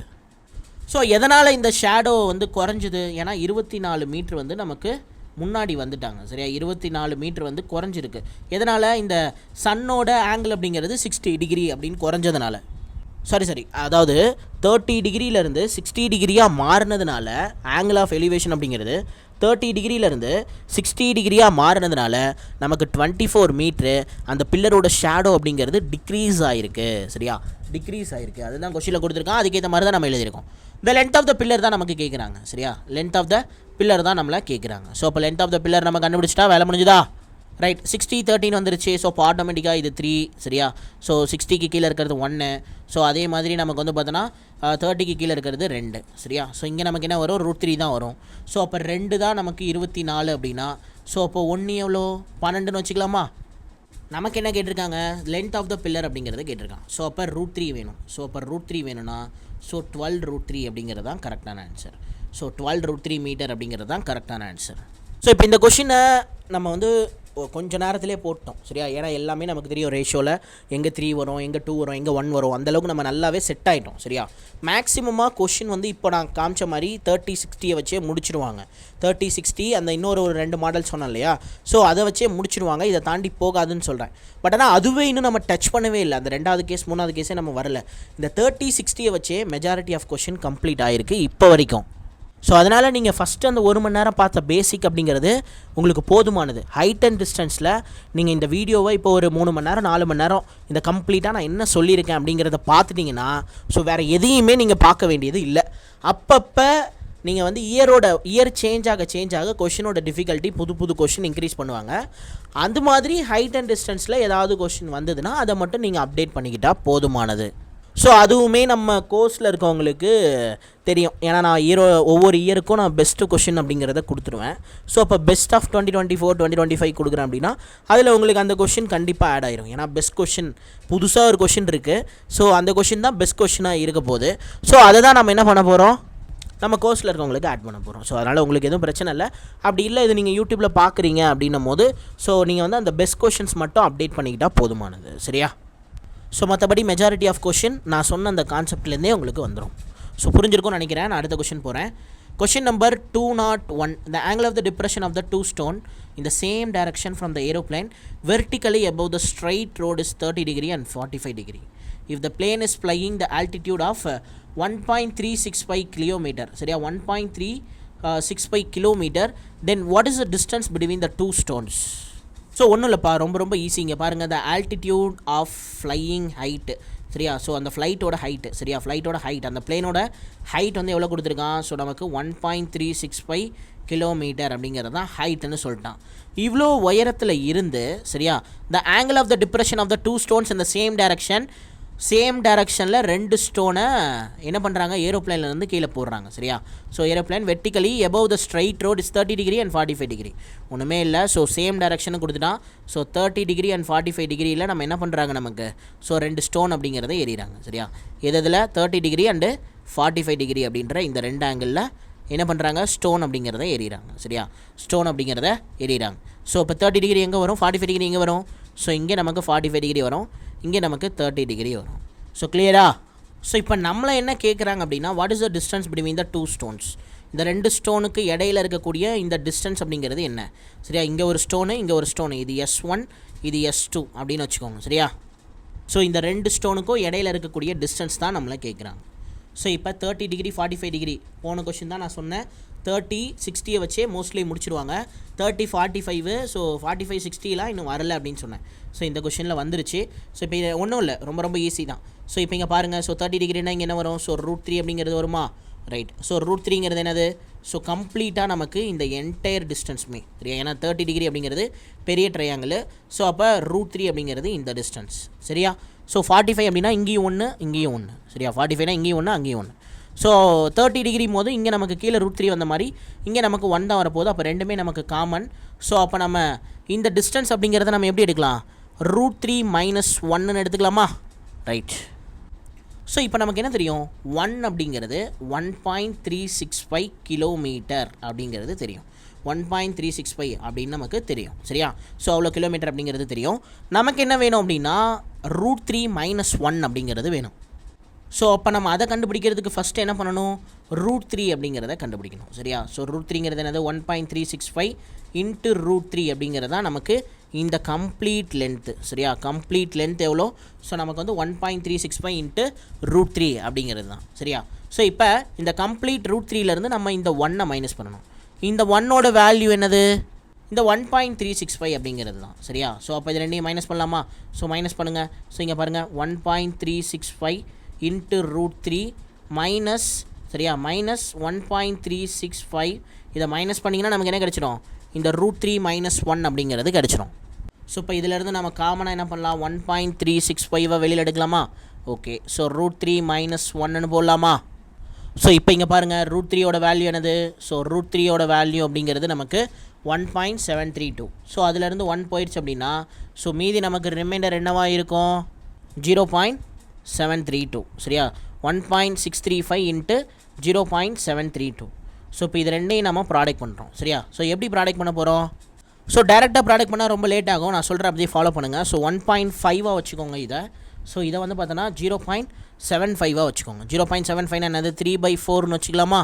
ஸோ எதனால் இந்த ஷேடோ வந்து குறைஞ்சிது? ஏன்னா 24 மீட்ரு வந்து நமக்கு முன்னாடி வந்துட்டாங்க சரியா. 24 மீட்ரு வந்து குறைஞ்சிருக்கு. எதனால்? இந்த சன்னோட ஆங்கிள் அப்படிங்கிறது 60 டிகிரி அப்படின்னு குறைஞ்சதுனால. சாரி அதாவது 30 டிகிரியிலேருந்து 60 டிகிரியாக மாறினதுனால ஆங்கிள் ஆஃப் எலிவேஷன் அப்படிங்கிறது 30 டிகிரியிலேருந்து 60 டிகிரியாக மாறினதுனால நமக்கு 24 மீட்ரு அந்த பில்லரோட ஷேடோ அப்படிங்கிறது டிக்ரீஸ் ஆகிருக்கு சரியா. டிக்ரீஸ் ஆகிருக்கு, அதுதான் கொஸ்டினில் கொடுத்துருக்கான். அதுக்கேற்ற மாதிரி தான் நம்ம எழுதியிருக்கோம். இந்த லென்த் ஆஃப் த பில்லர் தான் நமக்கு கேட்குறாங்க சரியா. லென்த் ஆஃப் த பில்லர் தான் நம்மளை கேட்குறாங்க. ஸோ அப்போ லென்த் ஆஃப் த பில்லர் நம்ம கண்டுபிடிச்சிட்டா வேலை முடிஞ்சுதா? ரைட். 60 13 வந்துருச்சு. ஸோ இப்போ ஆட்டோமேட்டிக்காக இது 3 சரியா. ஸோ 60க்கு கீழே இருக்கிறது 1. ஸோ அதே மாதிரி நமக்கு வந்து பார்த்தோன்னா 30க்கு கீழே இருக்கிறது 2 சரியா. ஸோ இங்கே நமக்கு என்ன வரும்? √3 தான் வரும். ஸோ அப்போ 2 தான் நமக்கு 24 அப்படின்னா. ஸோ அப்போ 1 எவ்வளோ 12ன்னு வச்சுக்கலாமா. நமக்கு என்ன கேட்டிருக்காங்க? லென்த் ஆஃப் த பில்லர் அப்படிங்கிறத கேட்டிருக்காங்க. ஸோ அப்போ √3 வேணும். ஸோ அப்போ √3 வேணும்னா ஸோ 12√3 அப்படிங்கிறது தான் கரெக்டான ஆன்சர். ஸோ 12√3 மீட்டர் அப்படிங்கிறது தான் கரெக்டான ஆன்சர். ஸோ இப்போ இந்த கொஷினை நம்ம வந்து கொஞ்சம் நேரத்திலே போட்டோம் சரியா. ஏன்னா எல்லாமே நமக்கு தெரியும் ரேஷியோவில் எங்கே 3 வரும், எங்கே 2 வரும், எங்கே 1 வரும், அந்தளவுக்கு நம்ம நல்லாவே செட் ஆகிட்டோம் சரியா. மேக்ஸிமமாக கொஷின் வந்து இப்போ நான் காமிச்ச மாதிரி 30-60 வச்சே முடிச்சிடுவாங்க. 30-60 அந்த இன்னொரு 2 மாடல் சொன்னோம் இல்லையா. ஸோ அதை வச்சே முடிச்சிடுவாங்க, இதை தாண்டி போகாதுன்னு சொல்கிறேன். பட் ஆனால் அதுவே இன்னும் நம்ம டச் பண்ணவே இல்லை. அந்த 2வது கேஸ் 3வது கேஸே நம்ம வரல. இந்த 30-60 வச்சே மெஜாரிட்டி ஆஃப் கொஷின் கம்ப்ளீட் ஆகிருக்கு இப்போ வரைக்கும். ஸோ அதனால் நீங்கள் ஃபஸ்ட்டு அந்த 1 மணி நேரம் பார்த்த பேசிக் அப்படிங்கிறது உங்களுக்கு போதுமானது. ஹைட் அண்ட் டிஸ்டன்ஸில் நீங்கள் இந்த வீடியோவை இப்போ ஒரு 3 மணி நேரம் 4 மணி நேரம் இந்த கம்ப்ளீட்டாக நான் என்ன சொல்லியிருக்கேன் அப்படிங்கிறத பார்த்துட்டிங்கன்னா ஸோ வேறு எதையுமே நீங்கள் பார்க்க வேண்டியது இல்லை. அப்பப்போ நீங்கள் வந்து இயர் சேஞ்ச் ஆக கொஷினோட டிஃபிகல்ட்டி புது கொஷின் இன்க்ரீஸ் பண்ணுவாங்க. அந்த மாதிரி ஹைட் அண்ட் டிஸ்டன்ஸில் ஏதாவது கொஷின் வந்ததுன்னா அதை மட்டும் நீங்கள் அப்டேட் பண்ணிக்கிட்டால் போதுமானது. ஸோ அதுவுமே நம்ம கோர்ஸில் இருக்கவங்களுக்கு தெரியும். ஏன்னா நான் ஒவ்வொரு இயருக்கும் நான் பெஸ்ட்டு கொஷின் அப்படிங்கிறத கொடுத்துருவேன். ஸோ அப்போ பெஸ்ட் ஆஃப் 2024 2025 கொடுக்குறேன் அப்படின்னா அதில் உங்களுக்கு அந்த கொஷின் கண்டிப்பாக ஆட் ஆயிரும். ஏன்னா பெஸ்ட் கொஷின் புதுசாக ஒரு கொஷின் இருக்குது. ஸோ அந்த கொஷின் தான் பெஸ்ட் கொஷினாக இருக்க போகுது. ஸோ அதை தான் நம்ம என்ன பண்ண போகிறோம்? நம்ம கோர்ஸில் இருக்கவங்களுக்கு ஆட் பண்ண போகிறோம். ஸோ அதனால் உங்களுக்கு எதுவும் பிரச்சனை இல்லை. அப்படி இல்லை இது நீங்கள் யூடியூப்பில் பார்க்குறீங்க அப்படின்னும் போது ஸோ நீங்கள் வந்து அந்த பெஸ்ட் கொஷின்ஸ் மட்டும் அப்டேட் பண்ணிக்கிட்டால் போதுமானது. சரியா? ஸோ மற்றபடி மெஜாரிட்டி ஆஃப் கொஷின் நான் சொன்ன அந்த கான்செப்ட்லேருந்தே உங்களுக்கு வந்துடும். ஸோ புரிஞ்சிருக்கும்னு நினைக்கிறேன். நான் அடுத்த கொஷின் போகிறேன். Question number 201. The angle of the depression of the two stone in the same direction from the aeroplane vertically above the straight road is 30 degree and 45 degree. If the plane is flying the altitude of 1.365 kilometer, சரியா 1.365 kilometer, then what is the distance between the two stones? So ஒன்றும் இல்லைப்பா, ரொம்ப ஈஸிங்க. பாருங்கள், the altitude of flying height, சரியா? So அந்த ஃப்ளைட்டோட height, சரியா? ஃப்ளைட்டோட height, அந்த பிளேனோட height வந்து எவ்வளோ கொடுத்துருக்கான்? ஸோ நமக்கு 1.365 கிலோமீட்டர் அப்படிங்கிறது தான் ஹைட்டுன்னு சொல்லிட்டான். இவ்வளோ உயரத்தில் இருந்து, சரியா, the angle of the depression of the two stones இந்த சேம் டைரக்ஷனில் ரெண்டு ஸ்டோனை என்ன பண்ணுறாங்க? ஏரோப்ளைன்லேருந்து கீழே போடுறாங்க. சரியா? So aeroplane vertically above the straight road is 30 degree and 45 degree. ஒன்றுமே இல்லை. ஸோ சேம் டைரக்ஷனை கொடுத்துட்டான். ஸோ 30 டிகிரி அண்ட் 45 டிகிரியில் நம்ம என்ன பண்ணுறாங்க நமக்கு? ஸோ ரெண்டு ஸ்டோன் அப்படிங்கிறத எறிகிறாங்க. சரியா? இதில் 30 டிகிரி அண்டு 45 டிகிரி அப்படின்ற இந்த ரெண்டு ஆங்கிளில் என்ன பண்ணுறாங்க? ஸ்டோன் அப்படிங்கிறத எறிகிறாங்க. சரியா? ஸ்டோன் அப்படிங்கிறத எறிகிறாங்க. ஸோ இப்போ 30 டிகிரி எங்கே வரும்? 45 டிகிரி எங்கே வரும்? ஸோ இங்கே நமக்கு 45 டிகிரி வரும், இங்கே நமக்கு 30 டிகிரி வரும். ஸோ கிளியரா? ஸோ இப்போ நம்மளை என்ன கேட்குறாங்க அப்படின்னா, what is the distance between the two stones? இந்த ரெண்டு ஸ்டோனுக்கு இடையில இருக்கக்கூடிய இந்த டிஸ்டன்ஸ் அப்படிங்கிறது என்ன? சரியா? இங்கே ஒரு ஸ்டோனு, இங்கே ஒரு ஸ்டோனு, இது S1, இது S2 அப்படின்னு வச்சுக்கோங்க. சரியா? ஸோ இந்த ரெண்டு ஸ்டோனுக்கும் இடையில இருக்கக்கூடிய டிஸ்டன்ஸ் தான் நம்மளை கேட்குறாங்க. ஸோ இப்போ 30 டிகிரி 45 டிகிரி போன கொஷின் தான் நான் சொன்னேன். 30 60 வச்சே மோஸ்ட்லி முடிச்சிடுவாங்க. 30 45, ஸோ 45 60லாம் இன்னும் வரலை அப்படின்னு சொன்னேன். ஸோ இந்த கொஷினில் வந்துருச்சு. ஸோ இப்போ இது ஒன்றும் இல்லை, ரொம்ப ஈஸி தான். ஸோ இப்போ இங்கே பாருங்கள், ஸோ 30 டிகிரினா இங்கே என்ன வரும்? ஸோ √3 அப்படிங்கிறது வருமா? ரைட். ஸோ √3ங்கிறது என்னது? ஸோ கம்ப்ளீட்டாக நமக்கு இந்த என்டையர் டிஸ்டன்ஸுமே சரியா? ஏன்னா 30 டிகிரி அப்படிங்கிறது பெரிய ட்ரையாங்கிள். ஸோ அப்போ √3 அப்படிங்கிறது இந்த டிஸ்டன்ஸ். சரியா? ஸோ 45 அப்படின்னா இங்கேயும் ஒன்று, இங்கேயும் ஒன்று. சரியா? 45னா இங்கேயும் ஒன்று, அங்கேயும் ஒன்று. ஸோ 30 டிகிரி போது இங்கே நமக்கு கீழே √3 வந்த மாதிரி இங்கே நமக்கு 1 தான் வரப்போகுது. அப்போ ரெண்டுமே நமக்கு காமன். ஸோ அப்போ நம்ம இந்த டிஸ்டன்ஸ் அப்படிங்கிறத நம்ம எப்படி எடுக்கலாம்? √3 - 1ன்னு எடுத்துக்கலாமா? ரைட். ஸோ இப்போ நமக்கு என்ன தெரியும்? 1 அப்படிங்கிறது 1.365 கிலோமீட்டர் அப்படிங்கிறது தெரியும். 1.365 அப்படின்னு நமக்கு தெரியும். சரியா? ஸோ அவ்வளோ கிலோமீட்டர் அப்படிங்கிறது தெரியும். நமக்கு என்ன வேணும் அப்படின்னா √3 - 1 அப்படிங்கிறது வேணும். ஸோ அப்போ நம்ம அதை கண்டுபிடிக்கிறதுக்கு ஃபஸ்ட்டு என்ன பண்ணணும்? √3 அப்படிங்கிறத கண்டுபிடிக்கணும். சரியா? ஸோ √3ங்கிறது என்னது? 1.365 இன்ட்டு √3 அப்படிங்கிறது தான் நமக்கு இந்த கம்ப்ளீட் லென்த்து. சரியா? கம்ப்ளீட் லென்த் எவ்வளோ? ஸோ நமக்கு வந்து 1.365 இன்ட்டு √3 அப்படிங்கிறது தான். சரியா? ஸோ இப்போ இந்த கம்ப்ளீட் √3லேருந்து நம்ம இந்த 1-ஐ மைனஸ் பண்ணணும். இந்த 1ஓட வேல்யூ என்னது? இந்த 1.365 அப்படிங்கிறது தான். சரியா? ஸோ அப்போ இது ரெண்டையும் மைனஸ் பண்ணலாமா? ஸோ மைனஸ் பண்ணுங்கள். ஸோ இங்கே பாருங்கள், 1.365 இன்ட்டு √3 மைனஸ், சரியா, மைனஸ் 1.365. இதை மைனஸ் பண்ணிங்கன்னா நமக்கு என்ன கிடச்சிடும்? இந்த √3 - 1 அப்படிங்கிறது கிடச்சிடும். ஸோ இப்போ இதிலேருந்து நம்ம காமனாக என்ன பண்ணலாம்? 1.365 வெளியில் எடுக்கலாமா? ஓகே. ஸோ √3 - 1ன்னு போடலாமா? ஸோ இப்போ இங்கே பாருங்கள், √3யோட வேல்யூ என்னது? ஸோ √3யோட வேல்யூ அப்படிங்கிறது நமக்கு 1.732. ஸோ அதிலேருந்து 1 போயிடுச்சு அப்படின்னா ஸோ மீதி நமக்கு ரிமைண்டர் என்னவாக இருக்கும்? 0.732. சரியா? 1.635 இன்ட்டு 0.732. ஸோ இப்போ இது ரெண்டையும் நம்ம ப்ராடக்ட் பண்ணுறோம். சரியா? ஸோ எப்படி ப்ராடக்ட் பண்ண போகிறோம்? ஸோ டேரெக்டாக ப்ராடக்ட் பண்ணால் ரொம்ப லேட் ஆகும். நான் சொல்கிறேன், அப்படியே ஃபாலோ பண்ணுங்கள். ஸோ 1.5 வச்சுக்கோங்க இதை. ஸோ இதை வந்து பார்த்தோன்னா 0.75 வச்சுக்கோங்க. 0.75 என்னது? 3/4ன்னு வச்சுக்கலாமா?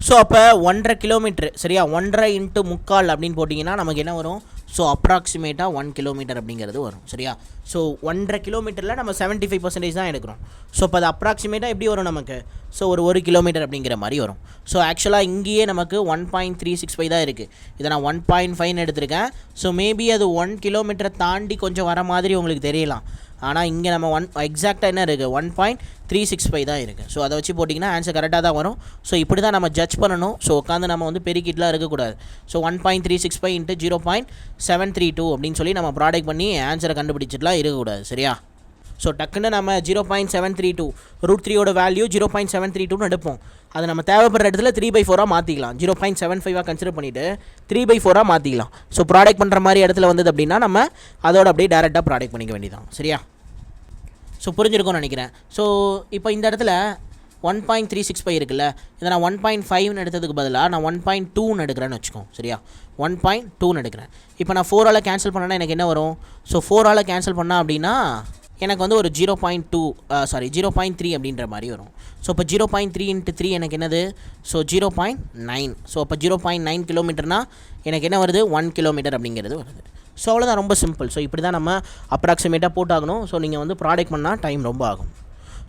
ஸோ அப்போ 1.5 கிலோமீட்ரு. சரியா? 1.5 இன்ட்டு 3/4 அப்படின்னு போட்டிங்கன்னா நமக்கு என்ன வரும்? ஸோ அப்ராக்சிமேட்டாக 1 கிலோமீட்டர் அப்படிங்கிறது வரும். சரியா? ஸோ 1.5 கிலோமீட்டரில் நம்ம 75% தான் எடுக்கிறோம். ஸோ இப்போ அது அப்ராக்சிமேட்டாக எப்படி வரும் நமக்கு? ஸோ ஒரு 1 கிலோமீட்டர் அப்படிங்கிற மாதிரி வரும். ஸோ ஆக்சுவலாக இங்கேயே நமக்கு 1.365 தான் இருக்குது. இதை நான் 1.5ன்னு எடுத்திருக்கேன். ஸோ மேபி அது 1 கிலோமீட்டரை தாண்டி கொஞ்சம் வர மாதிரி உங்களுக்கு தெரியலாம். ஆனால் இங்கே நம்ம எக்ஸாக்டாக என்ன இருக்குது? 1.365 தான் இருக்குது. ஸோ அதை வச்சு போட்டிங்கன்னா ஆன்சர் கரெக்டாக தான் வரும். ஸோ இப்படி தான் நம்ம ஜட்ஜ் பண்ணணும். ஸோ உட்காந்து நம்ம வந்து பெருக்கிட்டுலாம் இருக்கக்கூடாது. ஸோ 1.365 இன்ட்டு 0.732 அப்படின்னு சொல்லி நம்ம ப்ராடக்ட் பண்ணி ஆன்சரை கண்டுபிடிச்சிட்டுலாம் இருக்கக்கூடாது. சரியா? ஸோ டக்குன்னு நம்ம 0.732 √3யோட வேல்யூ 0.732ன்னு எடுப்போம். அது நம்ம தேவைப்படுற இடத்துல 3/4 மாற்றிக்கலாம். 0.75 கன்சிடர் பண்ணிவிட்டு 3/4 மாற்றிக்கலாம். ஸோ ப்ராடக்ட் பண்ணுற மாதிரி இடத்துல வந்தது அப்படின்னா நம்ம அதோட அப்படியே டேரெக்டாக ப்ராடக்ட் பண்ணிக்க வேண்டியதான். சரியா? ஸோ புரிஞ்சிருக்கும்னு நினைக்கிறேன். ஸோ இப்போ இந்த இடத்துல 1.365 இருக்குல்ல, இதை நான் 1.5ன்னு எடுத்ததுக்கு பதிலாக நான் 1.2ன்னு எடுக்கிறேன்னு வச்சுக்கோங்க. சரியா, 1.2ன்னு எடுக்கிறேன். இப்போ நான் 4ஆல் கேன்சல் பண்ணேன்னா எனக்கு என்ன வரும்? ஸோ 4ஆல் கேன்சல் பண்ணால் அப்படின்னா எனக்கு வந்து ஒரு 0.3 அப்படின்ற மாதிரி வரும். ஸோ இப்போ 0.3 × 3 எனக்கு என்னது? ஸோ 0.9. ஸோ அப்போ 0.9 கிலோமீட்டர்னா எனக்கு என்ன வருது? 1 கிலோமீட்டர் அப்படிங்கிறது வருது. ஸோ அவ்வளோதான், ரொம்ப சிம்பிள். ஸோ இப்படி தான் நம்ம அப்ராக்சிமேட்டாக போட்டாகணும். ஸோ நீங்கள் வந்து ப்ராடக்ட் பண்ணால் டைம் ரொம்ப ஆகும்.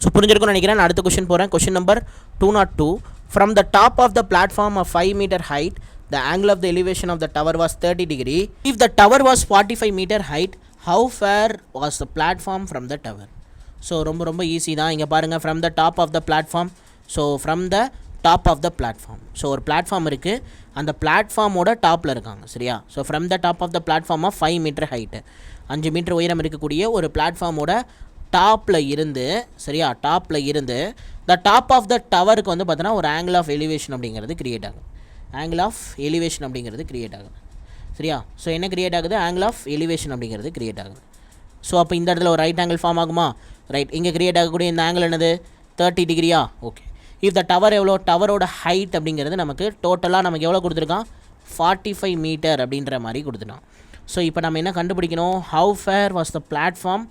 ஸோ புரிஞ்சிருக்கும்னு நினைக்கிறேன். நான் அடுத்த கொஷின் போகிறேன். Question number 202. From the top of the platform of 5 meter height, the angle of the elevation of the tower was 30 degree. If the tower was 45 meter height, how far was the platform from the tower? So ரொம்ப easy தான். இங்கே பாருங்கள், from the top of the platform. So from the top of the platform. So ஒரு platform இருக்குது, அந்த பிளாட்ஃபார்மோட டாப்பில் இருக்காங்க. சரியா, so from the top of the platform of 5 metre height, 5 metre உயரம் இருக்கக்கூடிய ஒரு பிளாட்ஃபார்மோட டாப்பில் இருந்து, சரியா, டாப்பில் இருந்து த டாப் ஆஃப் த டவருக்கு வந்து பார்த்தோன்னா ஒரு ஆங்கிள் ஆஃப் எலிவேஷன் அப்படிங்கிறது கிரியேட் ஆகும். ஆங்கிள் ஆஃப் எலிவேஷன் அப்படிங்கிறது கிரியேட் ஆகுது. சரியா, ஸோ என்ன கிரியேட் ஆகுது? ஆங்கிள் ஆஃப் எலிவேஷன் அப்படிங்கிறது கிரியேட் ஆகுது. ஸோ அப்போ இந்த இடத்துல ஒரு ரைட் ஆங்கிள் ஃபார்ம் ஆகுமா? ரைட். இங்கே கிரியேட் ஆகக்கூடிய இந்த ஆங்கிள் என்னது? 30 டிகிரியா? ஓகே. இஃப் த டவர் எவ்வளோ? டவரோட ஹைட் அப்படிங்கிறது நமக்கு டோட்டலாக நமக்கு எவ்வளோ கொடுத்துருக்கான்? 45 மீட்டர் அப்படின்ற மாதிரி கொடுத்துட்டான். ஸோ இப்போ நம்ம என்ன கண்டுபிடிக்கணும்? How far was the platform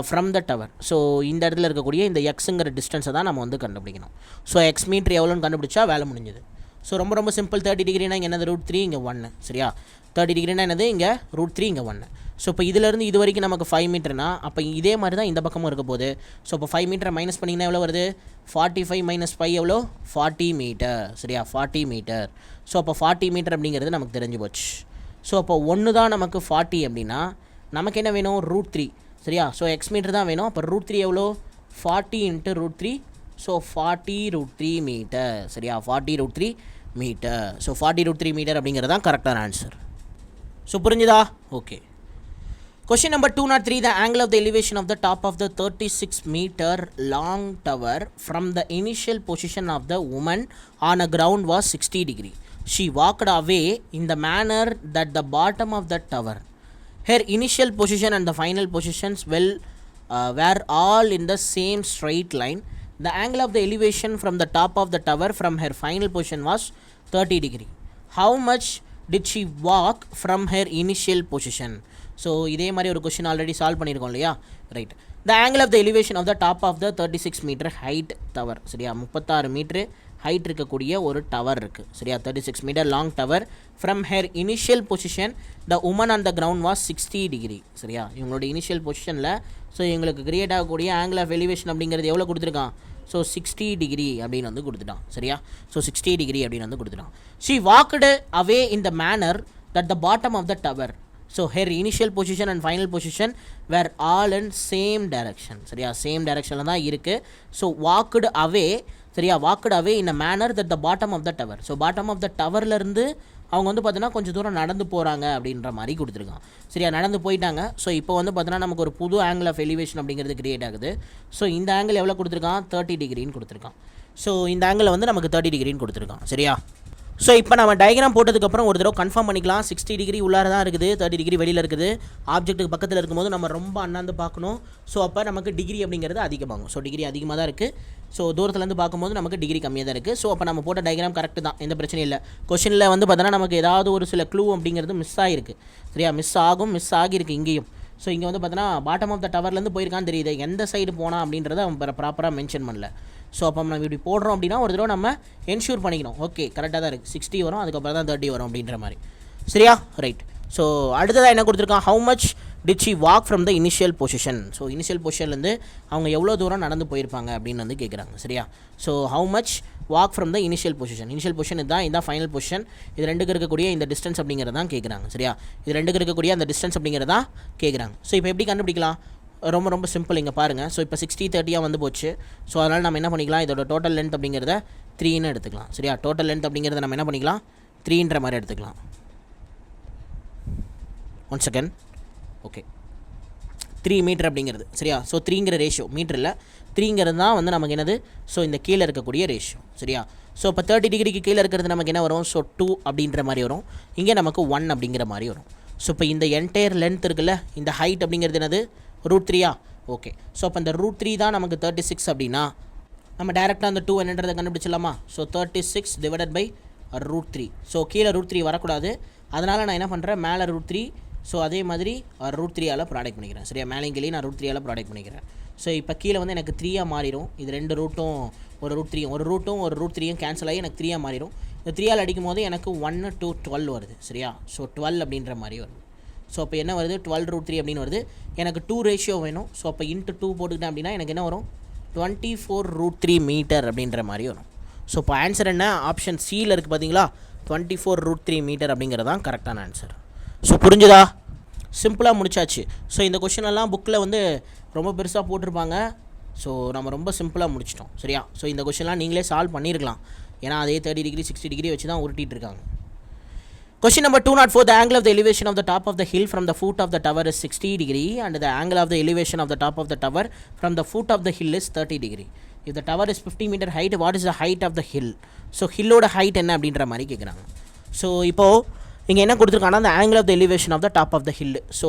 from the tower. So இந்த இடத்துல இருக்கக்கூடிய இந்த எக்ஸுங்கிற டிஸ்டன்ஸை தான் நம்ம வந்து கண்டுபிடிக்கணும். ஸோ எக்ஸ் மீட்ரு எவ்வளோன்னு கண்டுபிடிச்சா வேலை முடிஞ்சது. ஸோ ரொம்ப சிம்பிள். 30 டிகிரினா இங்கே என்னது? √3, இங்கே 1. சரியா, 30 டிகிரினா என்னது? இங்கே √3, இங்கே 1. ஸோ இப்போ இதிலேருந்து இது வரைக்கும் நமக்கு 5 மீட்டர்னா அப்போ இதே மாதிரி தான் இந்த பக்கமும் இருக்க போகுது. ஸோ இப்போ 5 மீட்டரை மைனஸ் பண்ணிங்கன்னா எவ்வளோ வருது? 45 - 5 எவ்வளோ? 40 மீட்டர். சரியா, 40 மீட்டர். ஸோ அப்போ 40 மீட்டர் அப்படிங்கிறது நமக்கு தெரிஞ்சு போச்சு. ஸோ அப்போ 1 தான் நமக்கு 40 அப்படின்னா நமக்கு என்ன வேணும்? √3. சரியா, ஸோ எக்ஸ் மீட்டர் தான் வேணும். அப்போ √3 எவ்வளோ? 40 × √3. So 40 √3 metre. சரியா, 40 √3 மீட்டர். ஸோ 40 √3 மீட்டர் அப்படிங்கிறது தான் கரெக்டான ஆன்சர். ஸோ புரிஞ்சுதா? Okay. Question number 203. The angle of the elevation of the top of the 36 meter long tower from the initial position of the woman on a ground was 60 degree. She walked away in the manner that the bottom of the tower. Her initial position and the final positions were all in the same straight line. The angle of the elevation from the top of the tower from her final position was 30 degree. How much did she walk from her initial position? So இதே மாதிரி ஒரு question already solve பண்ணியிருக்கோம் இல்லையா? Right. The angle of the elevation of the top of the 36 metre height tower. சரியா, 36 metre height இருக்கக்கூடிய ஒரு tower இருக்குது. சரியா, 36 metre long tower. From her initial position the woman on the ground was 60 degree. சரியா, இவங்களோட initial பொசிஷனில் so இவங்களுக்கு create ஆகக்கூடிய ஆங்கிள் ஆஃப் எலிவேஷன் அப்படிங்கிறது எவ்வளோ கொடுத்துருக்கான்? ஸோ 60 டிகிரி அப்படின்னு வந்து கொடுத்துட்டான். சரியா, ஸோ 60 டிகிரி அப்படின்னு வந்து கொடுத்துட்டான். She walked away in the manner that the bottom of the tower. So her initial position and final position were all in same direction. சரியா, சேம் டைரக்ஷனில் தான் இருக்குது. So walked away. சரியா, walked away in a manner that the bottom of the tower. So bottom of the towerலேருந்து அவங்க வந்து பார்த்தீங்கன்னா கொஞ்சம் தூரம் நடந்து போகிறாங்க அப்படின்ற மாதிரி கொடுத்துருக்கான். சரியா, நடந்து போயிட்டாங்க. ஸோ இப்போ வந்து பார்த்தீங்கன்னா நமக்கு ஒரு புது ஆங்கிள் ஆஃப் எலிவேஷன் அப்படிங்கிறது கிரியேட் ஆகுது. ஸோ இந்த ஆங்கிள் எவ்வளோ கொடுத்துருக்கான்? 30 டிகிரின்னு கொடுத்துருக்கான். ஸோ இந்த ஆங்கிள் வந்து நமக்கு 30 டிகிரின்னு கொடுத்துருக்கான். சரியா, ஸோ இப்போ நம்ம டயக்ராம் போட்டதுக்கப்புறம் ஒரு தடவை கன்ஃபார்ம் பண்ணிக்கலாம். 60 டிகிரி உள்ளார தான் இருக்குது, 30 டிகிரி வெளியில் இருக்குது. ஆப்ஜெக்ட்டுக்கு பக்கத்தில் இருக்கும்போது நம்ம ரொம்ப அண்ணாந்து பார்க்கணும். ஸோ அப்போ நமக்கு டிகிரி அப்படிங்கிறது அதிகமாகும். ஸோ டிகிரி அதிகமாக தான் இருக்குது. ஸோ தூரத்துலேருந்து பார்க்கும்போது நமக்கு டிகிரி கம்மியாக தான் இருக்குது. ஸோ அப்போ நம்ம போட்ட டயக்ராம் கரெக்டு தான், எந்த பிரச்சனையும் இல்லை. கொஷனில் வந்து பார்த்தோன்னா நமக்கு ஏதாவது ஒரு சில க்ளூ அப்படிங்கிறது மிஸ் ஆகிருக்கு. சரியா, மிஸ் ஆகியிருக்கு இங்கேயும். ஸோ இங்கே வந்து பார்த்தோன்னா பாட்டம் ஆஃப் த டவர்லேருந்து போயிருக்கான்னு தெரியுது, எந்த சைடு போனால் அப்படின்றத அவன் ப்ராப்பராக மென்ஷன் பண்ணல. ஸோ அப்போ நம்ம இப்படி போடுறோம் அப்படின்னா ஒரு தடவை நம்ம என்ஷூர் பண்ணிக்கணும். ஓகே, கரெக்டாக தான் இருக்குது, 60 வரும், அதுக்கப்புறம் தான் 30 வரும் அப்படின்ற மாதிரி. சரியா, ரைட். ஸோ அடுத்ததாக என்ன கொடுத்துருக்கான்? How much did she walk from the initial position. So initial பொசிஷன்லேருந்து அவங்க எவ்வளோ தூரம் நடந்து போயிருப்பாங்க அப்படின்னு வந்து கேட்குறாங்க. சரியா, so how much walk from the initial position. Initial position இதுதான் ஃபைனல் பொசிஷன். இது ரெண்டுக்கு இருக்கக்கூடிய இந்த டிஸ்டன்ஸ் அப்படிங்கிறது தான் கேட்குறாங்க. சரியா, இது ரெண்டுக்கு இருக்கக்கூடிய அந்த டிஸ்டன்ஸ் அப்படிங்கிறது தான் கேட்குறாங்க. ஸோ இப்போ எப்படி கண்டுபிடிக்கலாம்? ரொம்ப சிம்பிள். இங்கே பாருங்கள். ஸோ இப்போ 60 30 வந்து போச்சு. ஸோ அதனால் நம்ம என்ன பண்ணிக்கலாம்? இதோட டோட்டல் லென்த் அப்படிங்கிறத 3ன்னு எடுத்துக்கலாம். சரியா, டோட்டல் லென்த் அப்படிங்கிறத நம்ம என்ன பண்ணிக்கலாம்? 3ன்ற மாதிரி எடுத்துக்கலாம். 1 செகண்ட். ஓகே, 3 மீட்டர் அப்படிங்கிறது. சரியா, ஸோ 3ங்கிற ரேஷியோ மீட்டரில் 3ங்கிறது தான் வந்து நமக்கு என்னது? ஸோ இந்த கீழே இருக்கக்கூடிய ரேஷியோ. சரியா, ஸோ இப்போ 30 டிகிரிக்கு கீழே இருக்கிறது நமக்கு என்ன வரும்? ஸோ 2 அப்படின்ற மாதிரி வரும். இங்கே நமக்கு 1 அப்படிங்கிற மாதிரி வரும். ஸோ இப்போ இந்த என்டையர் லென்த் இருக்குல்ல, இந்த ஹைட் அப்படிங்கிறது என்னது? √3. ஓகே, ஸோ அப்போ இந்த √3 தான் நமக்கு 36 அப்படின்னா நம்ம டேரெக்டாக அந்த 2 என்னன்றதை கண்டுபிடிச்சிடலாமா? So 36 divided by √3. ஸோ கீழே √3 வரக்கூடாது, அதனால் நான் என்ன பண்ணுறேன், மேலே √3. ஸோ அதே மாதிரி √3ஆல் ப்ராடக்ட் பண்ணிக்கிறேன். சரியா, மேலேயும் கீழே நான் √3ஆல் ப்ராடக்ட் பண்ணிக்கிறேன். ஸோ இப்போ கீழே வந்து எனக்கு 3ஆக மாறிடும். இது 2 ரூட்டும் ஒரு √3 ஒரு √3யும் கேன்சல் ஆகி எனக்கு 3ஆக மாறிடும். இந்த 3ஆல் அடிக்கும் போது எனக்கு 1 to 12 வருது. சரியா, ஸோ 12 அப்படின்ற மாதிரி வருது. ஸோ அப்போ என்ன வருது, 12√3 அப்படின்னு வருது. எனக்கு 2 ரேஷியோ வேணும். ஸோ அப்போ இன்ட்டு 2 போட்டுக்கிட்டேன் அப்படின்னா எனக்கு என்ன வரும், 24√3 மீட்டர் அப்படின்ற மாதிரி வரும். ஸோ இப்போ ஆன்சர் என்ன, ஆப்ஷன் சியில் இருக்குது பார்த்தீங்களா, 24√3 மீட்டர் அப்படிங்கிறது தான் கரெக்டான ஆன்சர். ஸோ புரிஞ்சுதா, சிம்பிளாக முடிச்சாச்சு. ஸோ இந்த கொஷினெல்லாம் புக்கில் வந்து ரொம்ப பெருசாக போட்டிருப்பாங்க. ஸோ நம்ம ரொம்ப சிம்பிளாக முடிச்சிட்டோம். சரியா, ஸோ இந்த கொஷின்லாம் நீங்களே சால்வ் பண்ணியிருக்கலாம். ஏன்னா அதே 30 டிகிரி 60 டிகிரி வச்சு தான் உருட்டிகிட்டு இருக்காங்க. Question number 204, the angle of the elevation of the top of the hill from the foot of the tower is 60 degree and the angle of the elevation of the top of the tower from the foot of the hill is 30 degree. If the tower is 50 meter height, what is the height of the hill? So hillோட height என்ன அப்படின்ற மாதிரி கேட்குறாங்க. So இப்போது இங்கே என்ன கொடுத்துருக்காங்கன்னா the angle of the elevation of the top of the hill. So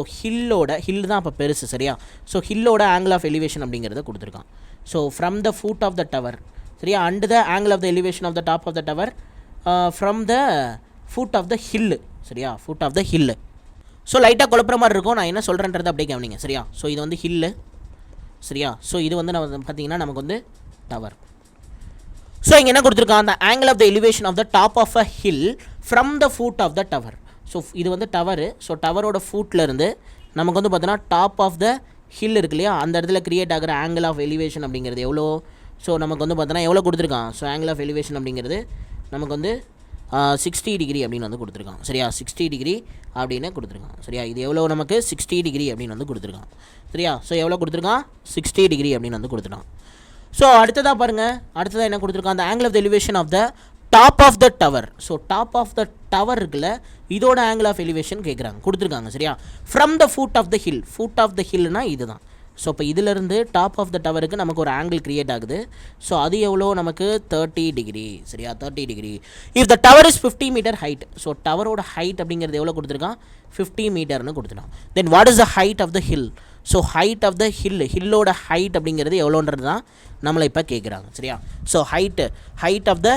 hill தான் அப்போ பெருசு. சரியா, ஸோ ஹில்லோட angle of elevation அப்படிங்கிறத கொடுத்துருக்கான். So from the foot of the tower, சரியா, and the angle of the elevation of the top of the tower from the foot of the hill. சரியா, foot of the hill. So லைட்டாக குழப்பற மாதிரி இருக்கும், நான் என்ன சொல்கிறேன்றது அப்படியே கவனிங்க. சரியா, ஸோ இது வந்து ஹில்லு. சரியா, ஸோ இது வந்து நம்ம பார்த்தீங்கன்னா நமக்கு வந்து டவர். ஸோ இங்கே என்ன கொடுத்துருக்கான், அந்த angle of the elevation of the top of a hill from the foot of the tower. So இது வந்து டவரு. ஸோ டவரோட ஃபுட்லேருந்து நமக்கு வந்து பார்த்தோன்னா டாப் ஆஃப் த ஹில் இருக்கு இல்லையா, அந்த இடத்துல கிரியேட் ஆகிற ஆங்கிள் ஆஃப் எலிவேஷன் அப்படிங்கிறது எவ்வளோ. ஸோ நமக்கு வந்து பார்த்தோன்னா எவ்வளோ கொடுத்துருக்கான், ஸோ ஆங்கிள் ஆஃப் எலிவேஷன் அப்படிங்கிறது நமக்கு வந்து 60 டிகிரி அப்படின்னு வந்து கொடுத்துருக்கான். சரியா, 60 டிகிரி அப்படின்னு கொடுத்துருக்கான். சரியா, இது எவ்வளோ நமக்கு 60 டிகிரி அப்படின்னு வந்து கொடுத்துருக்கான். சரியா, ஸோ எவ்வளோ கொடுத்துருக்கான், 60 டிகிரி அப்படின்னு வந்து கொடுத்துருக்கான். ஸோ அடுத்ததாக பாருங்கள், அடுத்ததாக என்ன கொடுத்துருக்கான், அந்த angle of the elevation of the top of the tower. So top of the tower இருக்குல்ல, இதோட ஆங்கிள் ஆஃப் எலிவேஷன் கேட்குறாங்க, கொடுத்துருக்காங்க. சரியா, from the foot of the hill. Foot of the ஹில்னா இது தான். ஸோ இப்போ இதிலிருந்து டாப் ஆஃப் த டவருக்கு நமக்கு ஒரு ஆங்கிள் கிரியேட் ஆகுது. ஸோ அது எவ்வளோ நமக்கு 30 டிகிரி. சரியா, 30 degree. If the tower is 50 meter height. So டவரோட ஹைட் அப்படிங்கிறது எவ்வளோ கொடுத்துருக்கான், 50 மீட்டர்னு கொடுத்துட்டான். Then what is the height of the hill. So height of the ஹில்லோட ஹைட் அப்படிங்கிறது எவ்வளோன்றது தான் நம்மளை இப்போ கேட்குறாங்க. சரியா, ஸோ ஹைட் ஆஃப் த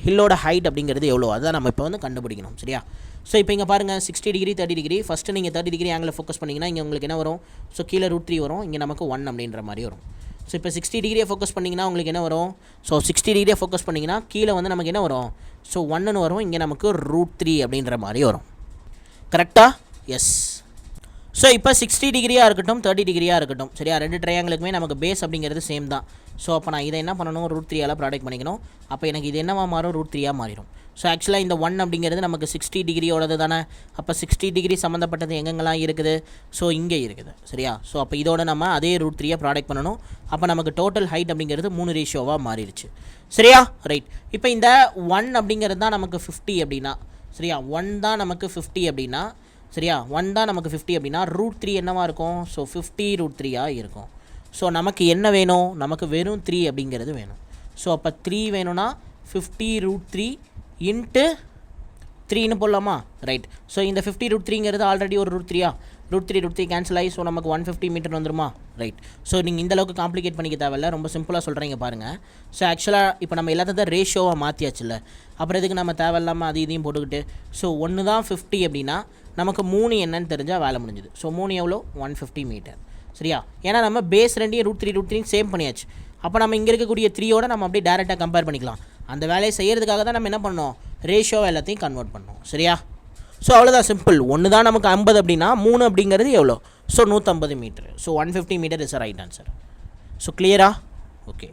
ஹில்லோட ஹைட் அப்படிங்கிறது எவ்வளோ, அதுதான் நம்ம இப்போ வந்து கண்டுபிடிக்கணும். சரியா, ஸோ இப்போ இங்கே பாருங்கள் 60 டிகிரி 30 டிகிரி. ஃபஸ்ட்டு நீங்கள் 30 டிகிரி ஆங்கிள் ஃபோக்கஸ் பண்ணிங்கன்னா இங்கே உங்களுக்கு என்ன வரும், ஸோ கீழே √3 வரும், இங்கே நமக்கு 1 அப்படின்ற மாதிரி வரும். ஸோ இப்போ 60 டிகிரியை ஃபோக்கஸ் பண்ணிங்கன்னா உங்களுக்கு என்ன வரும், ஸோ 60 டிகிரியை ஃபோக்கஸ் பண்ணிங்கன்னா கீழே வந்து நமக்கு என்ன வரும், ஸோ 1ன்னு வரும், இங்கே நமக்கு √3 அப்படின்ற மாதிரி வரும். கரெக்டாக? எஸ். ஸோ இப்போ 60 டிகிரியாக இருக்கட்டும் 30 டிகிரியாக இருக்கட்டும், சரியா, ரெண்டு ட்ரையாங்கிளுக்குமே நமக்கு பேஸ் அப்படிங்கிறது சேம் தான். ஸோ அப்போ நான் இதை என்ன பண்ணணும், √3ஆல் ப்ராடக்ட் பண்ணிக்கணும். அப்போ எனக்கு இது என்னவா மாறும், √3ஆக மாறிடும். ஸோ ஆக்சுவலாக இந்த 1 அப்படிங்கிறது நமக்கு 60 டிகிரியோடது தானே. அப்போ 60 டிகிரி சம்மந்தப்பட்டது எங்கெங்கெல்லாம் இருக்குது, ஸோ இங்கே இருக்குது. சரியா, ஸோ அப்போ இதோட நம்ம அதே √3ஆக ப்ராடக்ட் பண்ணணும். அப்போ நமக்கு டோட்டல் ஹைட் அப்படிங்கிறது 3 ரேஷியோவாக மாறிடுச்சு. சரியா, ரைட். இப்போ இந்த 1 அப்படிங்கிறது தான் நமக்கு 50 அப்படின்னா, சரியா, 1 தான் நமக்கு 50 அப்படின்னா, சரியா, 1 தான் நமக்கு 50 அப்படின்னா √3 என்னவாக இருக்கும், ஸோ 50√3ஆக இருக்கும். ஸோ நமக்கு என்ன வேணும், நமக்கு வெறும் 3 அப்படிங்கிறது வேணும். ஸோ அப்போ 3 வேணும்னா 50√3 இன்ட்டு 3ன்னு போடலாமா, ரைட். ஸோ இந்த 50√3ங்கிறது ஆல்ரெடி ஒரு √3 கேன்சல் ஆகி, ஸோ நமக்கு 150 மீட்டர் வந்துருமா, ரைட். ஸோ நீங்கள் இந்தளவுக்கு காம்ப்ளிகேட் பண்ணிக்க தேவையில்ல, ரொம்ப சிம்பிளாக சொல்கிறீங்க பாருங்கள். ஸோ ஆக்சுவலாக இப்போ நம்ம எல்லாத்தையும் ரேஷியோவாக மாற்றியாச்சுல்ல, அப்புறம் எதுக்கு நம்ம தேவையில்லாமல் அது இதையும் போட்டுக்கிட்டு. ஸோ 1 தான் 50 அப்படின்னா நமக்கு 3 என்னன்னு தெரிஞ்சால் வேலை முடிஞ்சுது. ஸோ 3 எவ்வளோ, 150 மீட்டர். சரியா, ஏன்னா நம்ம பேஸ் ரெண்டையும் √3 சேம் பண்ணியாச்சு. அப்போ நம்ம இங்கே இருக்கக்கூடிய 3யோட நம்ம அப்படியே டேரெக்டாக கம்பேர் பண்ணிக்கலாம். அந்த வேலையை செய்கிறதுக்காக தான் நம்ம என்ன பண்ணோம், ரேஷியோவை எல்லாத்தையும் கன்வெர்ட் பண்ணோம். சரியா, ஸோ அவ்வளோதான், சிம்பிள். 1 தான் நமக்கு 50 அப்படின்னா 3 அப்படிங்கிறது எவ்வளோ, so 150 metre. So 150 metre is a right answer. So கிளியரா? Okay.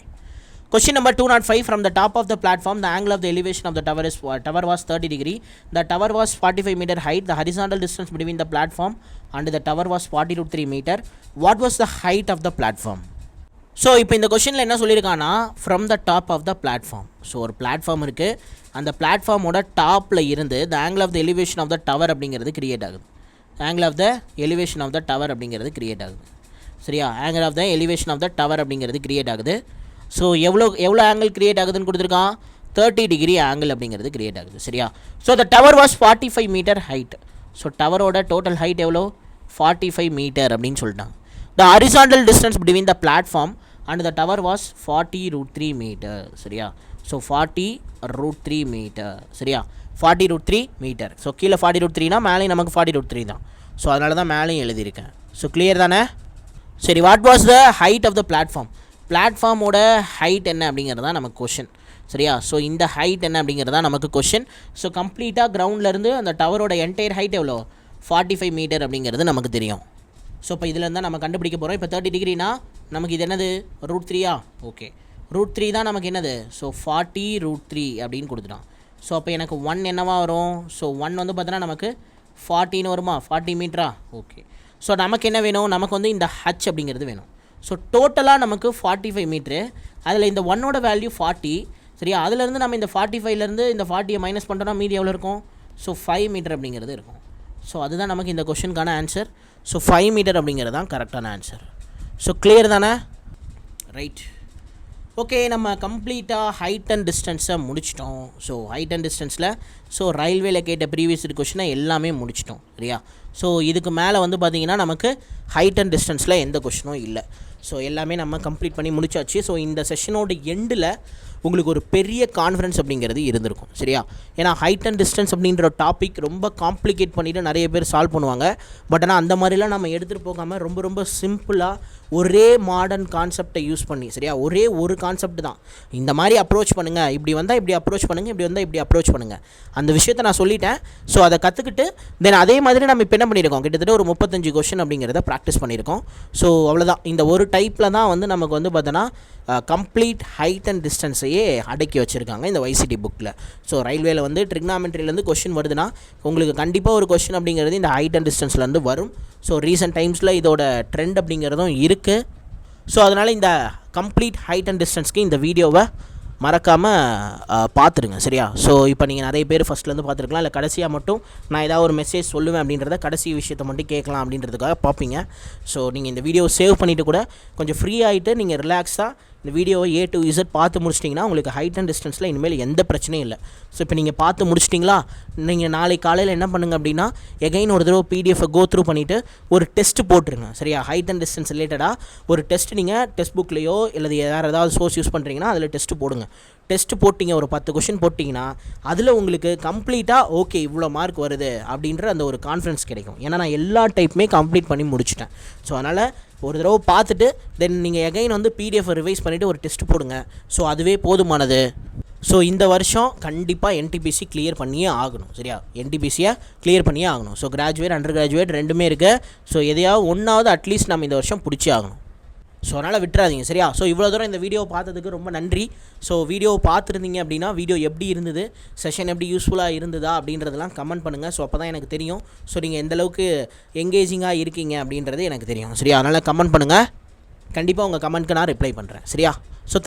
Question number 205, from the top of the platform, the angle of the elevation of the tower was 30 degree. The tower was 45 meter height. The horizontal distance between the platform and the tower was 40√3 meter. What was the height of the platform? So இப்போ இந்த கொஷனில் என்ன சொல்லியிருக்கான்னா, from the top of the platform. So ஒரு platform இருக்குது, அந்த பிளாட்ஃபார்மோட டாப்பில் இருந்து the angle of the elevation of the tower அப்படிங்கிறது கிரியேட் ஆகுது. Angle of the elevation of the tower அப்படிங்கிறது கிரியேட் ஆகுது. சரியா, angle of the elevation of the tower அப்படிங்கிறது கிரியேட் ஆகுது. ஸோ எவ்வளோ ஆங்கிள் கிரியேட் ஆகுதுன்னு கொடுத்துருக்கான், 30 டிகிரி ஆங்கிள் அப்படிங்கிறது கிரியேட் ஆகுது. சரியா, so the tower was 45 meter height. So டவரோட டோட்டல் ஹைட் எவ்வளோ, 45 மீட்டர் அப்படின்னு சொல்லிட்டாங்க. The horizontal distance between the platform and the tower was 40√3 meter. சரியா? So 40√3 meter. சரியா? 40√3 meter. ஸோ கீழே 40√3னா மேலேயும் நமக்கு 40√3 தான். ஸோ அதனால தான் மேலேயும் எழுதியிருக்கேன். ஸோ கிளியர் தானே? சரி, what was the height of the platform? பிளாட்ஃபார்மோட ஹைட் என்ன அப்படிங்கிறது தான் நமக்கு கொஷின். சரியா? ஸோ இந்த ஹைட் என்ன அப்படிங்கிறது தான் நமக்கு கொஷின். ஸோ கம்ப்ளீட்டாக கிரவுண்ட்லேருந்து அந்த டவரோட என்டையர் ஹைட் எவ்வளோ? 45 மீட்டர் அப்படிங்கிறது நமக்கு தெரியும். ஸோ இப்போ இதில் இருந்தால் நம்ம கண்டுபிடிக்க போகிறோம். இப்போ 30 டிகிரினா நமக்கு இது என்னது? √3 ஓகே, √3 தான் நமக்கு என்னது? ஸோ 40√3 அப்படின்னு கொடுத்துட்டான். ஸோ அப்போ எனக்கு 1 என்னவா வரும்? ஸோ 1 வந்து பார்த்தோன்னா நமக்கு 40ன்னு வருமா? 40 மீட்டரா? ஓகே. ஸோ நமக்கு என்ன வேணும்? நமக்கு வந்து இந்த ஹச் அப்படிங்கிறது வேணும். ஸோ டோட்டலாக நமக்கு 45 மீட்ரு, அதில் இந்த 1ஓட வேல்யூ 40. சரியா? அதுலேருந்து நம்ம இந்த 45லேருந்து இந்த 40யை மைனஸ் பண்ணுறோன்னா மீதி எவ்வளோ இருக்கும்? ஸோ 5 மீட்டர் அப்படிங்கிறது இருக்கும். ஸோ அதுதான் நமக்கு இந்த கொஷனுக்கான ஆன்சர். ஸோ 5 மீட்டர் அப்படிங்கிறது தான் கரெக்டான ஆன்சர். ஸோ கிளியர் தானே? ரைட். ஓகே, நம்ம கம்ப்ளீட்டாக ஹைட் அண்ட் டிஸ்டன்ஸை முடிச்சிட்டோம். ஸோ ஹைட் அண்ட் டிஸ்டன்ஸில் ஸோ ரயில்வேல கேட்ட ப்ரீவியஸ் கொஷினை எல்லாமே முடிச்சிட்டோம். சரியா? ஸோ இதுக்கு மேலே வந்து பார்த்திங்கன்னா நமக்கு ஹைட் அண்ட் டிஸ்டன்ஸில் எந்த கொஷினும் இல்லை. ஸோ எல்லாமே நம்ம கம்ப்ளீட் பண்ணி முடிச்சாச்சு. ஸோ இந்த செஷனோட எண்டில் உங்களுக்கு ஒரு பெரிய கான்ஃபிடன்ஸ் அப்படிங்கிறது இருந்திருக்கும். சரியா? ஏன்னா ஹைட் அண்ட் டிஸ்டன்ஸ் அப்படின்ற டாபிக் ரொம்ப காம்ப்ளிகேட் பண்ணிவிட்டு நிறைய பேர் சால்வ் பண்ணுவாங்க. பட் ஆனால் அந்த மாதிரிலாம் நம்ம எடுத்துகிட்டு போகாமல் ரொம்ப ரொம்ப சிம்பிளாக ஒரே மாடர்ன் கான்செப்டை யூஸ் பண்ணி, சரியா, ஒரே ஒரு கான்செப்ட் தான், இந்த மாதிரி அப்ரோச் பண்ணுங்கள், இப்படி வந்தால் இப்படி அப்ரோச் பண்ணுங்கள், இப்படி வந்தால் இப்படி அப்ரோச் பண்ணுங்கள், அந்த விஷயத்தை நான் சொல்லிட்டேன். ஸோ அதை கற்றுக்கிட்டு தென் அதே மாதிரி நம்ம இப்போ என்ன பண்ணியிருக்கோம்? கிட்டத்தட்ட ஒரு 35 கொஷின் அப்படிங்கிறத ப்ராக்டிஸ் பண்ணியிருக்கோம். ஸோ அவ்வளோதான். இந்த ஒரு டைப்பில் தான் வந்து நமக்கு வந்து பார்த்தோன்னா கம்ப்ளீட் ஹைட் அண்ட் டிஸ்டன்ஸையே அடக்கி வச்சுருக்காங்க இந்த YCT புக்கில். ஸோ ரயில்வேல வந்து ட்ரிக்னாமெட்ரிலேருந்து கொஷின் வருதுன்னா உங்களுக்கு கண்டிப்பாக ஒரு கொஷின் அப்படிங்கிறது இந்த ஹைட் அண்ட் டிஸ்டன்ஸ்லேருந்து வரும். ஸோ ரீசெண்ட் டைம்ஸில் இதோட ட்ரெண்ட் அப்படிங்கிறதும் இருக்குது. ஸோ அதனால் இந்த கம்ப்ளீட் ஹைட் அண்ட் டிஸ்டன்ஸ்க்கு இந்த வீடியோவை மறக்காமல் பார்த்துருங்க. சரியா? ஸோ இப்போ நீங்கள் நிறைய பேர் ஃபஸ்ட்லேருந்து பார்த்துருக்கலாம், இல்லை கடைசியாக மட்டும் நான் ஏதாவது ஒரு மெசேஜ் சொல்லுவேன் அப்படின்றத கடைசி விஷயத்தை மட்டும் கேட்கலாம் அப்படின்றதுக்காக பார்ப்பீங்க. ஸோ நீங்கள் இந்த வீடியோவை சேவ் பண்ணிவிட்டு கூட கொஞ்சம் ஃப்ரீ ஆகிட்டு நீங்கள் ரிலாக்ஸாக இந்த வீடியோவை A to Z பார்த்து முடிச்சிட்டிங்கன்னா உங்களுக்கு ஹைட் அண்ட் டிஸ்டன்ஸில் இனிமேல் எந்த பிரச்சனையும் இல்லை. ஸோ இப்போ நீங்கள் பார்த்து முடிச்சிட்டிங்களா? நீங்கள் நாளைக்கு காலையில் என்ன பண்ணுங்கள் அப்படின்னா எகைன் ஒரு தடவை PDF-ஐ கோ த்ரூ பண்ணிவிட்டு ஒரு டெஸ்ட்டு போட்டுருங்க. சரியா? ஹைட் அண்ட் டிஸ்டன்ஸ் ரிலேட்டடாக ஒரு டெஸ்ட் நீங்கள் டெஸ்ட் புக்லேயோ இல்லை வேறு ஏதாவது சோர்ஸ் யூஸ் பண்ணுறீங்கன்னா அதில் டெஸ்ட்டு போடுங்க. டெஸ்ட்டு போட்டிங்க, ஒரு 10 கொஷின் போட்டிங்கன்னா அதில் உங்களுக்கு கம்ப்ளீட்டாக ஓகே இவ்வளோ மார்க் வருது அப்படின்ற அந்த ஒரு கான்ஃபிடன்ஸ் கிடைக்கும். ஏன்னா நான் எல்லா டைப்புமே கம்ப்ளீட் பண்ணி முடிச்சிட்டேன். ஸோ அதனால் ஒரு தடவை பார்த்துட்டு தென் நீங்கள் எகைன் வந்து PDF-ஐ ரிவைஸ் பண்ணிவிட்டு ஒரு டெஸ்ட் போடுங்க. ஸோ அதுவே போதுமானது. ஸோ இந்த வருஷம் கண்டிப்பாக NTPC கிளியர் பண்ணியே ஆகணும். சரியா? NTPC-யை கிளியர் பண்ணியே ஆகணும். ஸோ கிராஜுவேட் அண்டர் கிராஜுவேட் ரெண்டுமே இருக்குது. ஸோ எதையாவது ஒன்றாவது அட்லீஸ்ட் நம்ம இந்த வருஷம் பிடிச்சே ஆகணும். ஸோ அதனால் விட்டுறாதீங்க. சரியா? ஸோ இவ்வளோ தூரம் இந்த வீடியோவை பார்த்ததுக்கு ரொம்ப நன்றி. ஸோ வீடியோவை பார்த்துருந்தீங்க அப்படின்னா வீடியோ எப்படி இருந்தது, செஷன் எப்படி யூஸ்ஃபுல்லாக இருந்ததா அப்படின்றதெல்லாம் கமெண்ட் பண்ணுங்கள். ஸோ அப்போ தான் எனக்கு தெரியும் ஸோ நீங்கள் எந்தளவுக்கு எங்கேஜிங்காக இருக்கீங்க அப்படின்றது எனக்கு தெரியும். சரியா? அதனால் கமெண்ட் பண்ணுங்கள். கண்டிப்பாக உங்கள் கமெண்ட்க்கு நான் ரிப்ளை பண்ணுறேன். சரியா? ஸோ